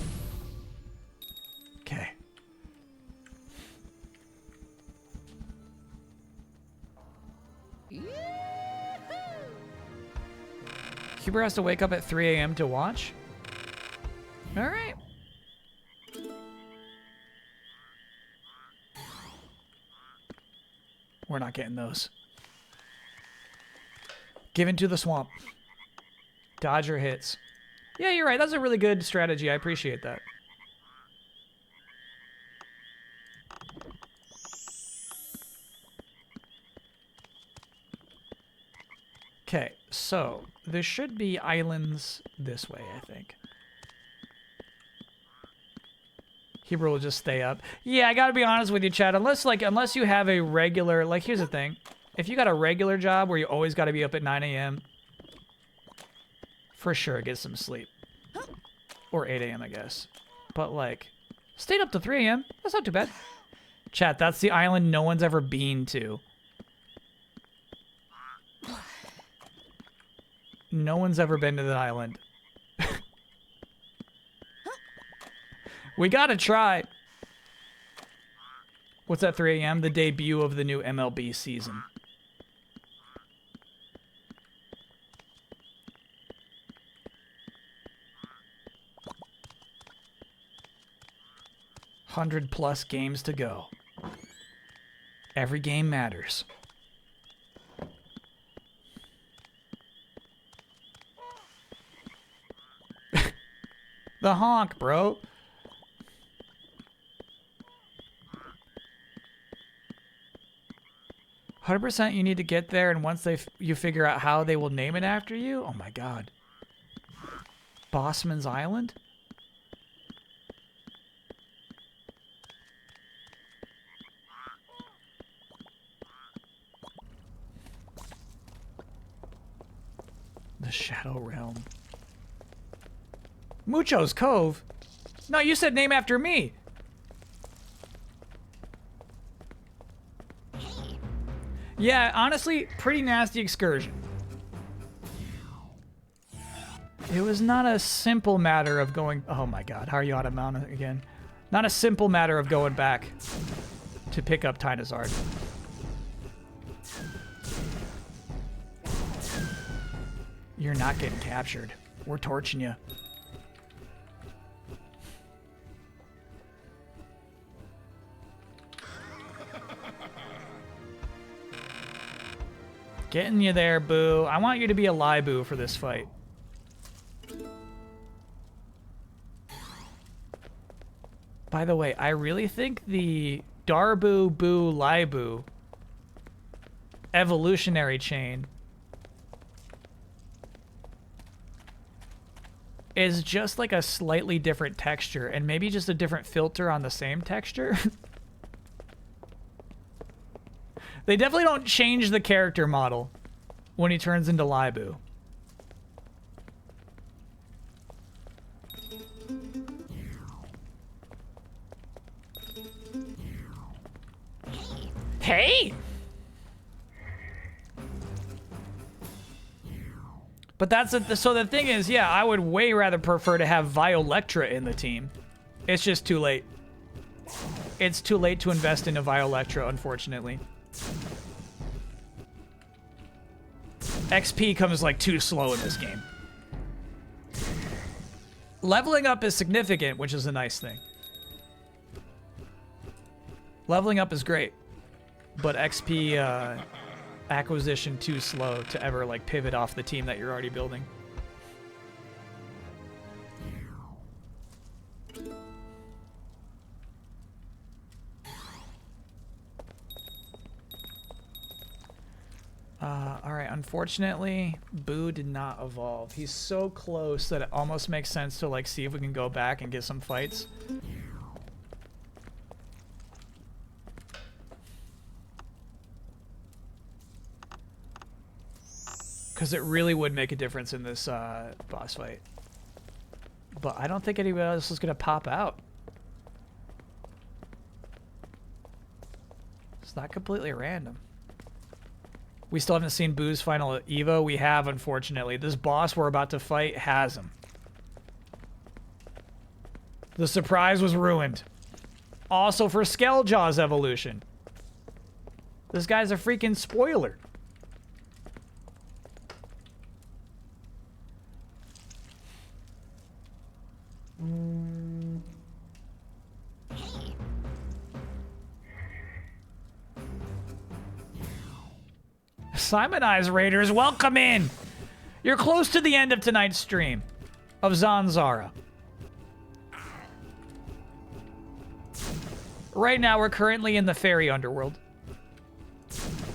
Speaker 1: Okay. Huber has to wake up at 3 a.m. to watch? Alright. We're not getting those. Give into the swamp. Dodger hits. Yeah, you're right. That's a really good strategy. I appreciate that. Okay, so there should be islands this way, I think. Hebrew will just stay up. Yeah, I gotta be honest with you, Chad. Unless you have a regular, like, here's the thing. If you got a regular job where you always gotta be up at 9 a.m., for sure, get some sleep. Or 8 a.m., I guess. But, like, stayed up to 3 a.m. That's not too bad. Chat, that's the island no one's ever been to. No one's ever been to that island. We gotta try. What's that, 3 a.m.? The debut of the new MLB season. +100 games to go. Every game matters. The honk, bro. %, you need to get there, and once you figure out how they will name it after you. Oh my god. Bossman's Island? The Shadow Realm. Mucho's Cove? No, you said name after me. Yeah, honestly, pretty nasty excursion. It was not a simple matter of going... Oh my god, how are you on a mountain again? Not a simple matter of going back to pick up Tynazard. You're not getting captured. We're torching you. Getting you there, Boo. I want you to be a Boo for this fight. By the way, I really think the Darbu, Boo, Boo evolutionary chain is just like a slightly different texture and maybe just a different filter on the same texture. They definitely don't change the character model when he turns into Boo. Hey! But that's so the thing is, yeah, I would way rather prefer to have Violectra in the team. It's just too late. It's too late to invest in a Violectra, unfortunately. XP comes like too slow in this game. Leveling up is significant, which is a nice thing. Leveling up is great, but XP acquisition too slow to ever like pivot off the team that you're already building. Alright, unfortunately, Boo did not evolve. He's so close that it almost makes sense to like see if we can go back and get some fights. Because it really would make a difference in this boss fight. But I don't think anybody else is going to pop out. It's not completely random. We still haven't seen Boo's final Evo. We have, unfortunately. This boss we're about to fight has him. The surprise was ruined. Also for Skelljaw's evolution. This guy's a freaking spoiler. Simon Eyes Raiders, welcome in. You're close to the end of tonight's stream of ZanZarah. Right now, we're currently in the fairy underworld.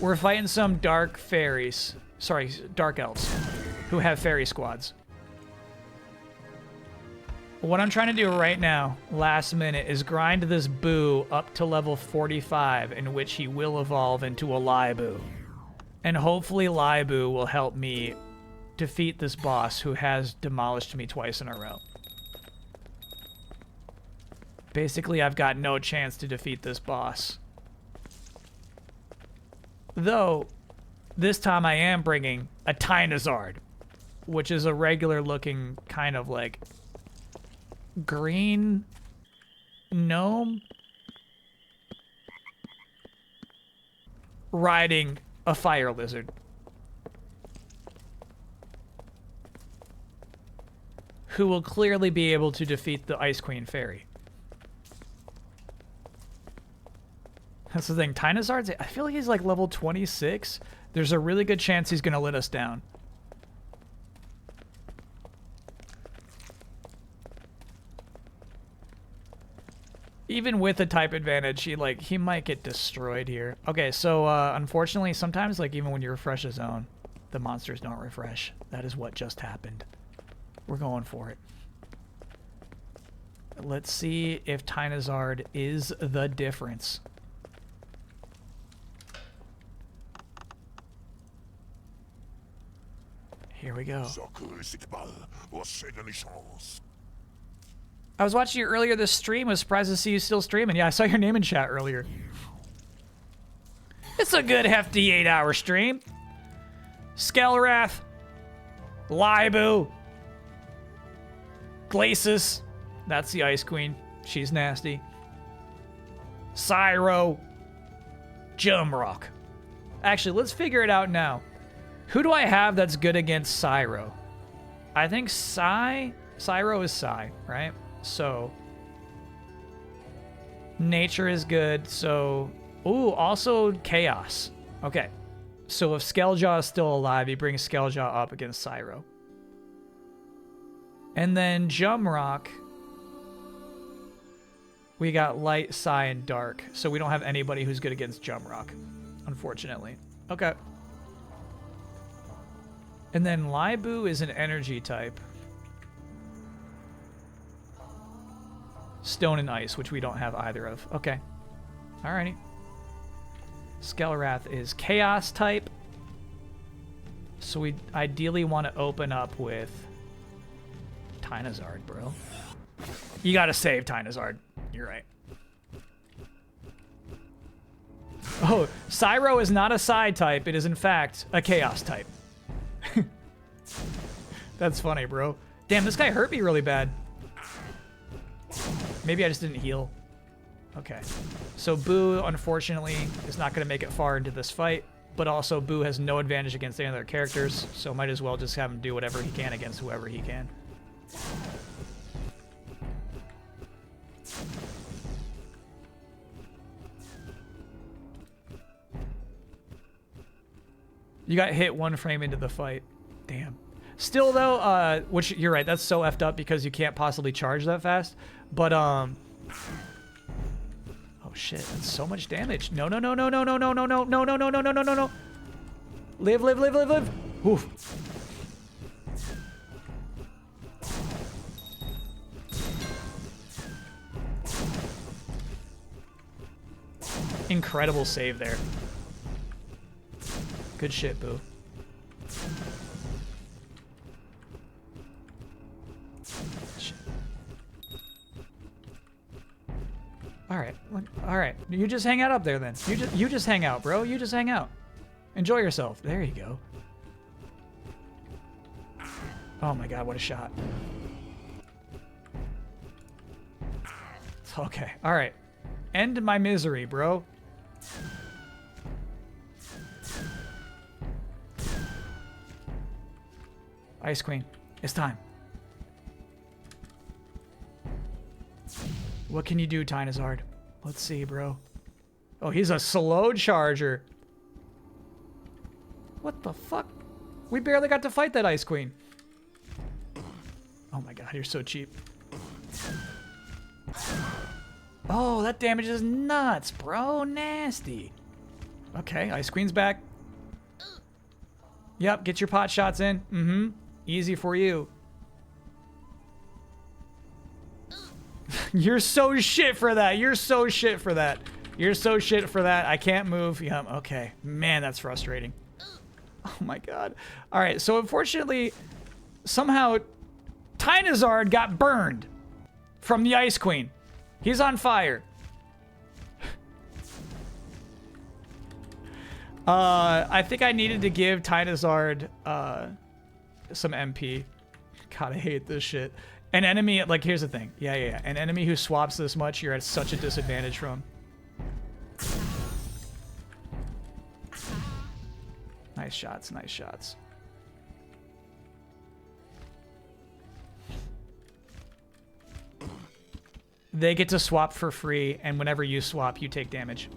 Speaker 1: We're fighting some dark fairies Sorry, Dark Elves, who have fairy squads. What I'm trying to do right now, last minute, is grind this Boo up to level 45, in which he will evolve into a Laibu. And hopefully Laibu will help me defeat this boss who has demolished me twice in a row. Basically, I've got no chance to defeat this boss. Though, this time I am bringing a ZanZarah, which is a regular looking kind of like green gnome riding a fire lizard. Who will clearly be able to defeat the Ice Queen Fairy. That's the thing. ZanZarah, I feel like he's like level 26. There's a really good chance he's going to let us down. Even with a type advantage, he might get destroyed here. Okay, so unfortunately, sometimes like even when you refresh a zone, the monsters don't refresh. That is what just happened. We're going for it. Let's see if ZanZarah is the difference. Here we go. I was watching you earlier this stream. I was surprised to see you still streaming. Yeah, I saw your name in chat earlier. It's a good hefty 8-hour stream. Skelrath, Laibu, Glacis. That's the Ice Queen. She's nasty. Cyro. Jumrock. Actually, let's figure it out now. Who do I have that's good against Cyro? I think Cyro is Psy, right? So nature is good. So, ooh, also chaos. Okay. So if Skeljaw is still alive, he brings Skeljaw up against Cyro. And then Jumrock, we got light, Psy, and dark. So we don't have anybody who's good against Jumrock, unfortunately. Okay. And then Laibu is an energy type. Stone and ice, which we don't have either of. Okay. Alrighty. Skelrath is chaos type. So we ideally want to open up with ZanZarah, bro. You gotta save ZanZarah. You're right. Oh, Cyro is not a Psy type. It is, in fact, a chaos type. That's funny, bro. Damn, this guy hurt me really bad. Maybe I just didn't heal. Okay. So Boo, unfortunately, is not going to make it far into this fight. But also, Boo has no advantage against any other characters. So might as well just have him do whatever he can against whoever he can. You got hit one frame into the fight. Damn. Still though, which you're right, that's so effed up because you can't possibly charge that fast. But oh shit, that's so much damage. No, no, no, no, no, no, no, no, no, no, no, no, no, no, no, no, no. Live, live, live, live, live. Oof. Incredible save there. Good shit, Boo. Shit. All right, all right. You just hang out up there then. You just hang out, bro. You just hang out. Enjoy yourself. There you go. Oh my god, what a shot. Okay, all right. End my misery, bro. Ice Queen, it's time. What can you do, ZanZarah? Let's see, bro. Oh, he's a slow charger. What the fuck? We barely got to fight that Ice Queen. Oh my god, you're so cheap. Oh, that damage is nuts, bro. Nasty. Okay, Ice Queen's back. Yep, get your pot shots in. Mm-hmm. Easy for you. You're so shit for that. You're so shit for that. You're so shit for that. I can't move. Yep, okay. Man, that's frustrating. Oh my god. Alright, so unfortunately, somehow, ZanZarah got burned from the Ice Queen. He's on fire. I think I needed to give ZanZarah some MP. God, I hate this shit. An enemy, like, here's the thing. Yeah. An enemy who swaps this much, you're at such a disadvantage from. Nice shots, nice shots. They get to swap for free, and whenever you swap, you take damage.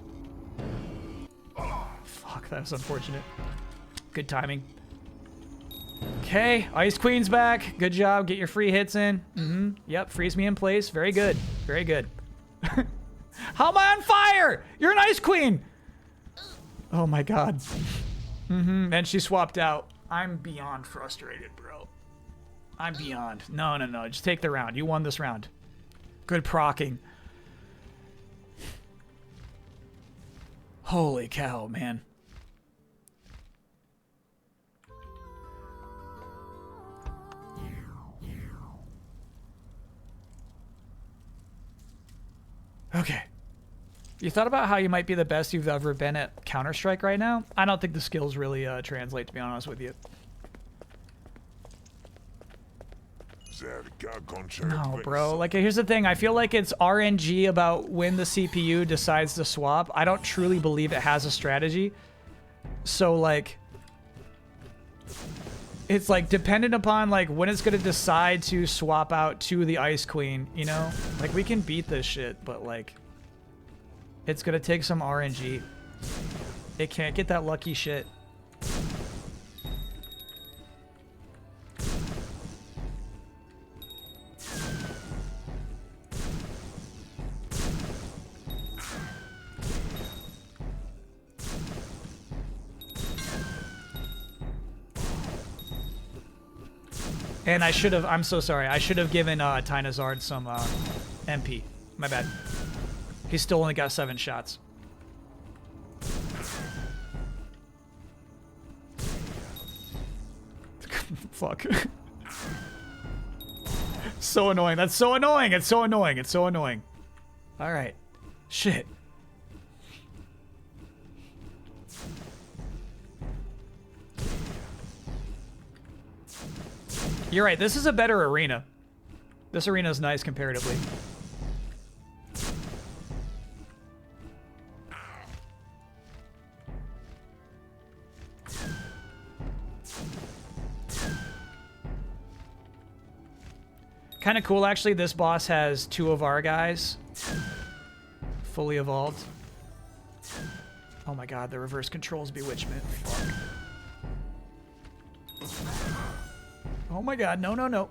Speaker 1: Fuck, that was unfortunate. Good timing. Okay, Ice Queen's back. Good job. Get your free hits in. Mm-hmm. Yep, freeze me in place. Very good. Very good. How am I on fire? You're an Ice Queen! Oh my god. Mm-hmm. And she swapped out. I'm beyond frustrated, bro. I'm beyond. No. Just take the round. You won this round. Good procking. Holy cow, man. Okay. You thought about how you might be the best you've ever been at Counter-Strike right now? I don't think the skills really translate, to be honest with you. No, bro. Like, here's the thing. I feel like it's RNG about when the CPU decides to swap. I don't truly believe it has a strategy. So, like, it's, like, dependent upon, like, when it's going to decide to swap out to the Ice Queen, you know? Like, we can beat this shit, but, like, it's going to take some RNG. It can't get that lucky shit. And I should have, I'm so sorry, I should have given ZanZarah some MP. My bad. He still only got 7 shots. Fuck. So annoying. That's so annoying. It's so annoying. It's so annoying. Alright. Shit. You're right, this is a better arena. This arena is nice comparatively. Kind of cool, actually. This boss has 2 of our guys fully evolved. Oh my god, the reverse controls bewitchment. Fuck. Oh my god, no.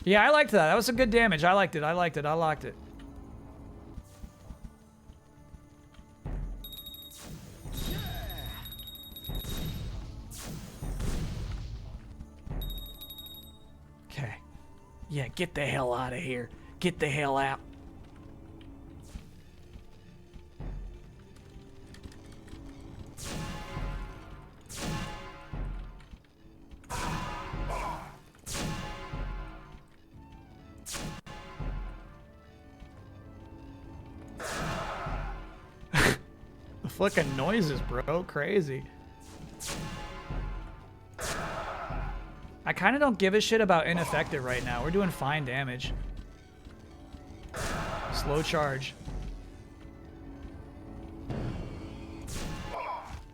Speaker 1: Yeah, I liked that. That was some good damage. I liked it. Okay. Yeah, get the hell out of here. Get the hell out. Fucking noises, bro. Crazy. I kind of don't give a shit about ineffective right now. We're doing fine damage. Slow charge.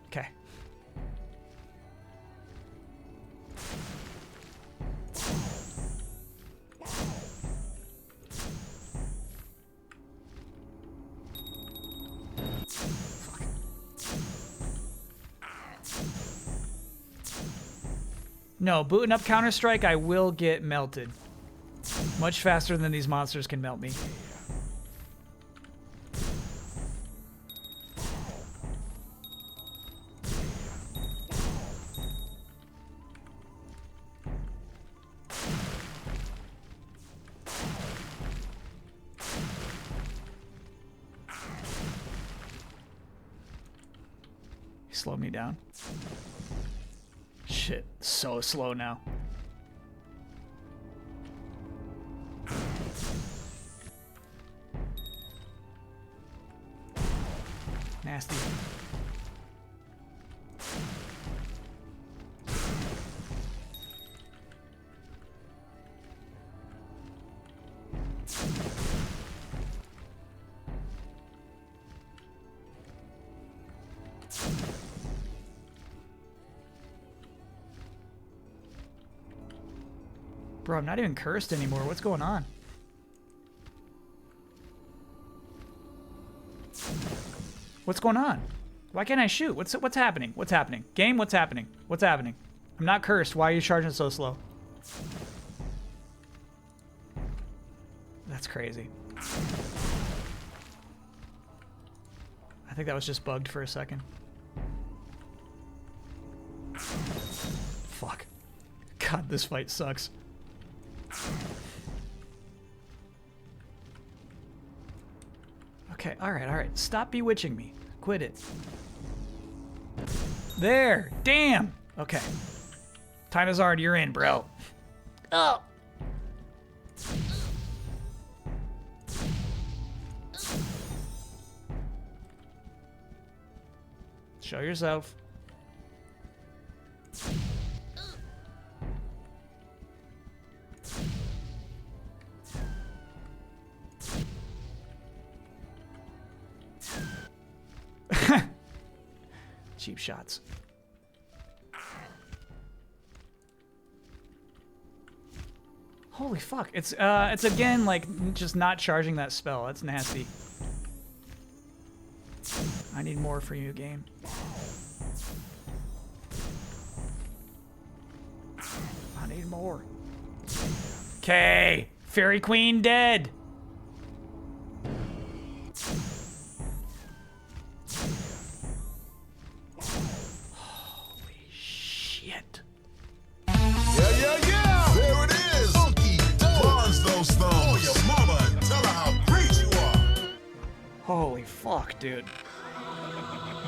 Speaker 1: Okay. No, booting up Counter-Strike, I will get melted. Much faster than these monsters can melt me. He slowed me down. Shit, so slow now. Nasty. Bro, I'm not even cursed anymore. What's going on? What's going on? Why can't I shoot? What's happening? What's happening? Game, what's happening? What's happening? I'm not cursed. Why are you charging so slow? That's crazy. I think that was just bugged for a second. Fuck. God, this fight sucks. Okay, alright. Stop bewitching me. Quit it. There! Damn! Okay. ZanZarah, you're in, bro. Oh! Show yourself. Cheap shots. Holy fuck. It's again like just not charging that spell. That's nasty. I need more for you, game. I need more. Okay. Fairy Queen dead.
Speaker 3: Yeah. There it is. Funky Bonzo Stone. Oh, your mama and tell her how great you are.
Speaker 1: Holy fuck, dude.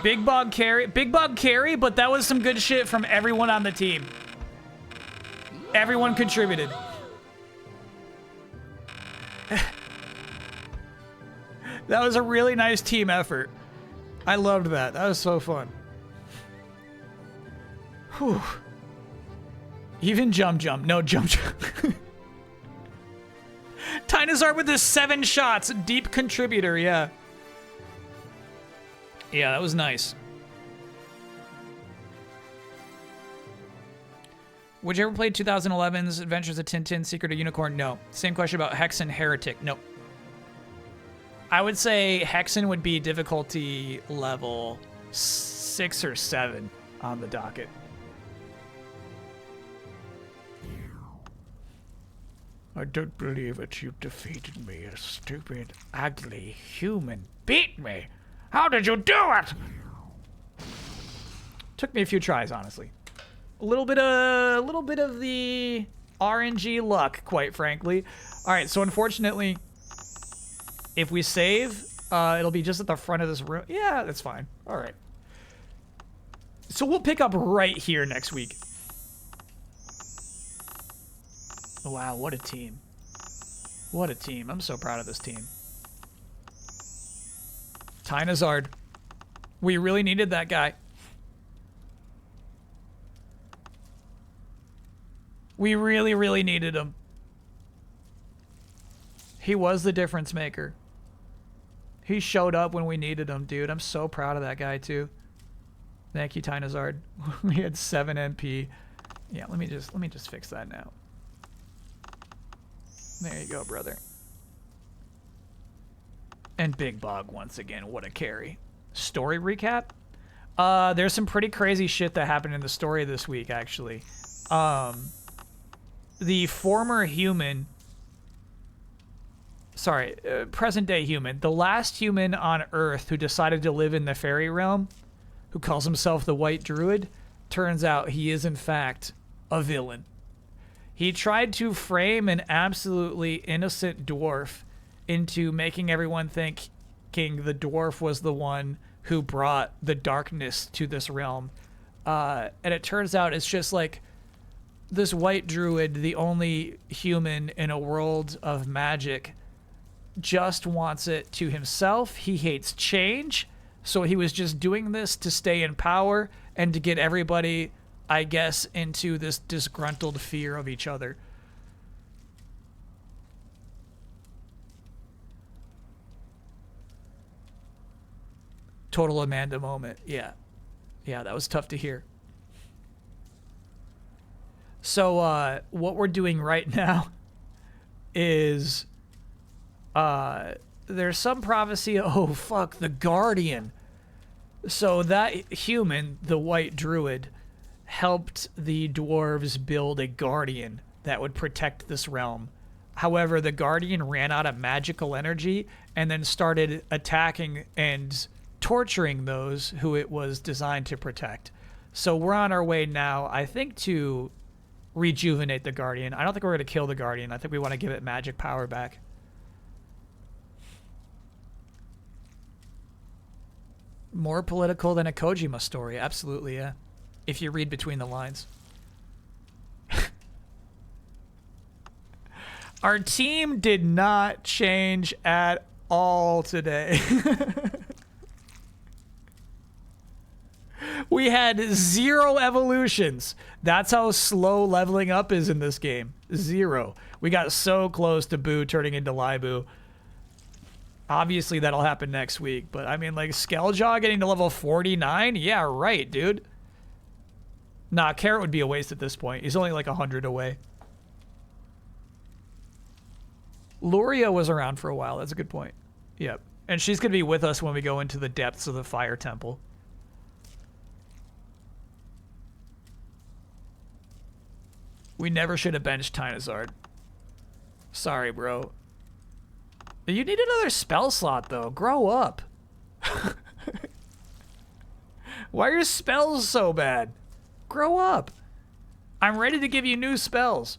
Speaker 1: Big bug carry, but that was some good shit from everyone on the team. Everyone contributed. That was a really nice team effort. I loved that. That was so fun. Whew. Even jump. No, jump. ZanZarah with his 7 shots. Deep contributor, yeah. Yeah, that was nice. Would you ever play 2011's Adventures of Tintin, Secret of Unicorn? No. Same question about Hexen Heretic. No. I would say Hexen would be difficulty level 6 or 7 on the docket. I don't believe it. You defeated me. A stupid, ugly human beat me. How did you do it? Took me a few tries, honestly. A little bit of the RNG luck, quite frankly. All right, so unfortunately, if we save, it'll be just at the front of this room. Yeah, that's fine. All right. So we'll pick up right here next week. Wow, what a team. What a team. I'm so proud of this team. ZanZarah. We really needed that guy. We really, really needed him. He was the difference maker. He showed up when we needed him, dude. I'm so proud of that guy, too. Thank you, ZanZarah. We had 7 MP. Yeah, let me just fix that now. There you go, brother. And Big Bog once again. What a carry. Story recap? There's some pretty crazy shit that happened in the story this week, actually. the former human, sorry, present day human, the last human on Earth who decided to live in the fairy realm, who calls himself the White Druid, turns out he is in fact a villain. He tried to frame an absolutely innocent dwarf into making everyone thinking the dwarf was the one who brought the darkness to this realm. And it turns out it's just like this white druid, the only human in a world of magic, just wants it to himself. He hates change, so he was just doing this to stay in power and to get everybody, I guess, into this disgruntled fear of each other. Total Amanda moment. Yeah. Yeah, that was tough to hear. So, what we're doing right now is, there's some prophecy. Oh, fuck, the Guardian. So that human, the White Druid, helped the dwarves build a Guardian that would protect this realm. However, the Guardian ran out of magical energy and then started attacking and torturing those who it was designed to protect. So we're on our way now, I think, to rejuvenate the Guardian. I don't think we're going to kill the Guardian. I think we want to give it magic power back. More political than a Kojima story. Absolutely, yeah. If you read between the lines. Our team did not change at all today. We had 0 evolutions. That's how slow leveling up is in this game. 0. We got so close to Boo turning into Libu. Obviously, that'll happen next week. But, I mean, like, Skelljaw getting to level 49? Yeah, right, dude. Nah, Carrot would be a waste at this point. He's only, like, 100 away. Luria was around for a while. That's a good point. Yep. And she's going to be with us when we go into the depths of the Fire Temple. We never should have benched Tynazard. Sorry, bro. You need another spell slot, though. Grow up. Why are your spells so bad? Grow up. I'm ready to give you new spells.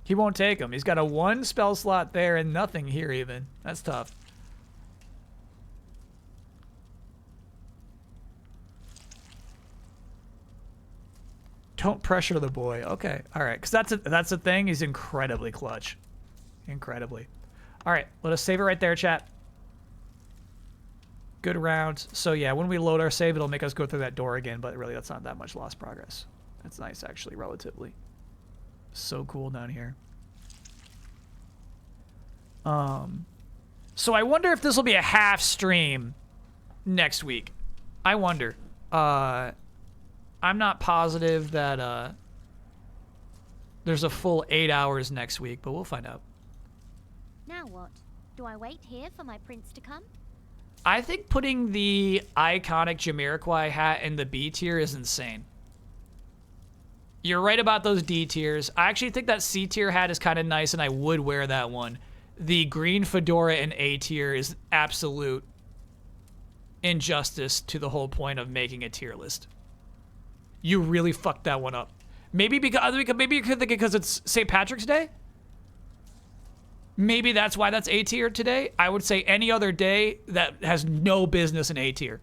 Speaker 1: He won't take them. He's got a 1 spell slot there and nothing here even. That's tough. Don't pressure the boy. Okay. All right. Because that's the thing. He's incredibly clutch. Incredibly. All right. Let us save it right there, chat. Good round. So, yeah, when we load our save, it'll make us go through that door again. But really, that's not that much lost progress. That's nice, actually, relatively. So cool down here. So I wonder if this will be a half stream next week. I wonder. I'm not positive that there's a full 8 hours next week, but we'll find out.
Speaker 6: Now what? Do I wait here for my prince to come?
Speaker 1: I think putting the iconic Jamiroquai hat in the B tier is insane. You're right about those D tiers. I actually think that C tier hat is kind of nice, and I would wear that one. The green fedora in A tier is absolute injustice to the whole point of making a tier list. You really fucked that one up. Maybe you could think because it's St. Patrick's Day. Maybe that's why that's A tier today. I would say any other day that has no business in A tier.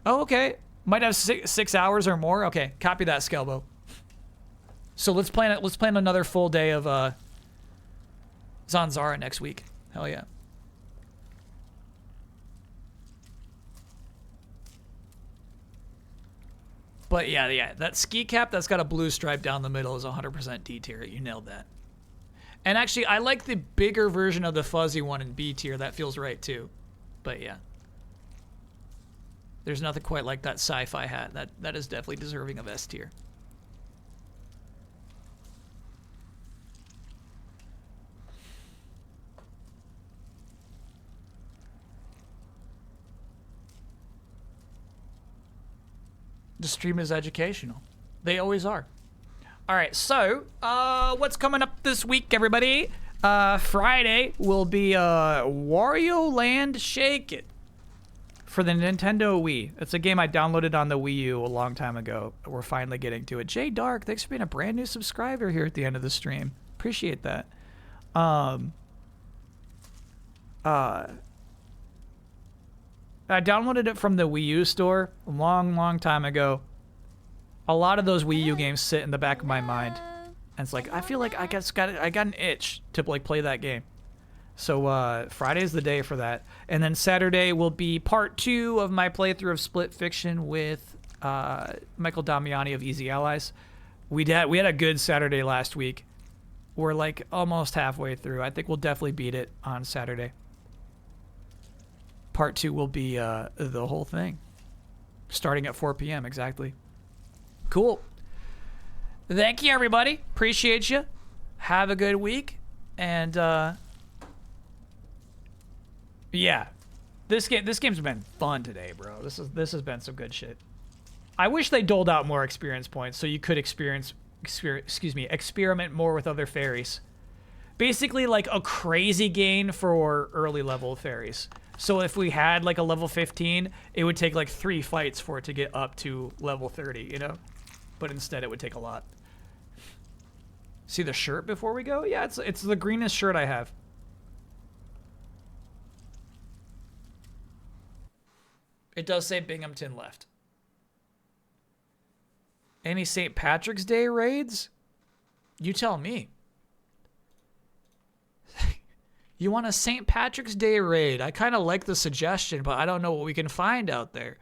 Speaker 1: Oh, okay. Might have 6 hours or more. Okay, copy that, Skelbo. So let's plan another full day of ZanZarah next week. Hell yeah. But yeah, that ski cap that's got a blue stripe down the middle is 100% D tier. You nailed that. And actually, I like the bigger version of the fuzzy one in B tier. That feels right too. But yeah. There's nothing quite like that sci-fi hat. That is definitely deserving of S tier. The stream is educational. They always are. All right, so what's coming up this week, everybody? Friday will be Wario Land Shake It for the Nintendo Wii. It's a game I downloaded on the Wii U a long time ago. We're finally getting to it. Jay Dark, thanks for being a brand new subscriber here at the end of the stream. Appreciate that. I downloaded it from the Wii U store a long time ago. A lot of those Wii U games sit in the back of my mind. And it's like, I feel like I got an itch to like play that game. So Friday's the day for that. And then Saturday will be part 2 of my playthrough of Split Fiction with Michael Damiani of Easy Allies. We had a good Saturday last week. We're like almost halfway through. I think we'll definitely beat it on Saturday. Part 2 will be the whole thing. Starting at 4 p.m. exactly. Cool. Thank you, everybody. Appreciate you. Have a good week. And yeah, this game's been fun today, bro. This has been some good shit. I wish they doled out more experience points so you could experiment more with other fairies. Basically, like a crazy gain for early level fairies. So if we had like a level 15, it would take like 3 fights for it to get up to level 30, you know? But instead it would take a lot. See the shirt before we go? Yeah, it's the greenest shirt I have. It does say Binghamton left. Any St. Patrick's Day raids? You tell me. You want a St. Patrick's Day raid? I kind of like the suggestion, but I don't know what we can find out there.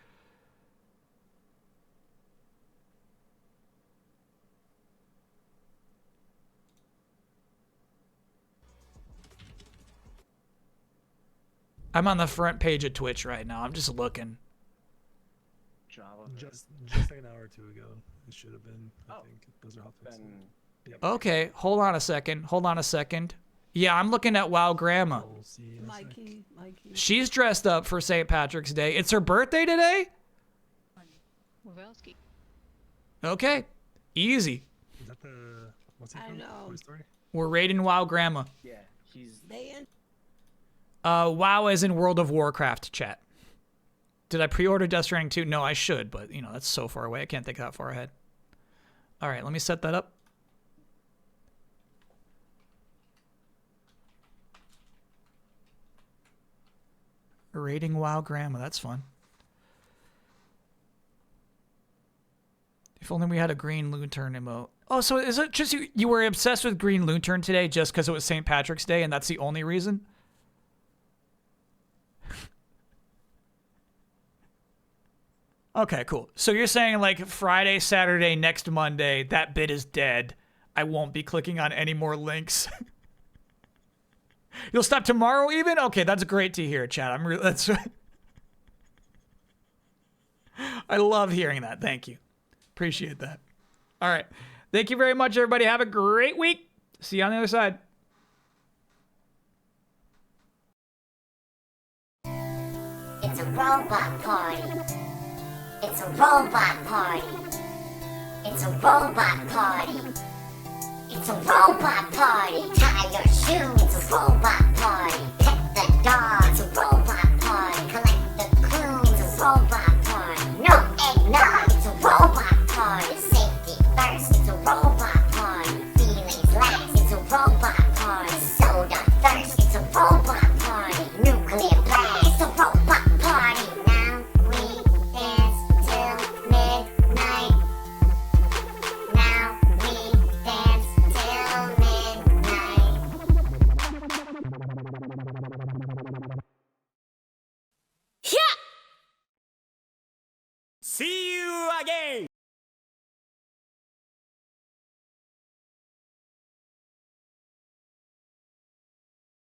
Speaker 1: I'm on the front page of Twitch right now. I'm just looking.
Speaker 14: Just like an hour or two ago, it should have been. I think those are hotfixes. Yep.
Speaker 1: Okay, hold on a second. Yeah, I'm looking at WoW Grandma.
Speaker 13: Mikey.
Speaker 1: She's dressed up for St. Patrick's Day. It's her birthday today? Okay, easy.
Speaker 14: Is that the what's it called? Toy Story?
Speaker 1: We're raiding WoW Grandma.
Speaker 14: Yeah, he's.
Speaker 1: WoW as in World of Warcraft chat. Did I pre-order Death Stranding 2? No, I should, but you know, that's so far away. I can't think that far ahead. All right, let me set that up. Raiding WoW Grandma, that's fun. If only we had a Green Lantern emote. Oh, so is it just you were obsessed with Green Lantern today just because it was St. Patrick's Day and that's the only reason? Okay, cool. So you're saying like Friday, Saturday, next Monday, that bit is dead. I won't be clicking on any more links. You'll stop tomorrow even? Okay, that's great to hear, chat. I love hearing that. Thank you. Appreciate that. All right. Thank you very much, everybody. Have a great week. See you on the other side.
Speaker 15: It's a robot party. It's a robot party. It's a robot party. It's a robot party. Tie your shoe. It's a robot party. Pet the dog. It's a robot party. Collect the clues. It's a robot party. No eggnog.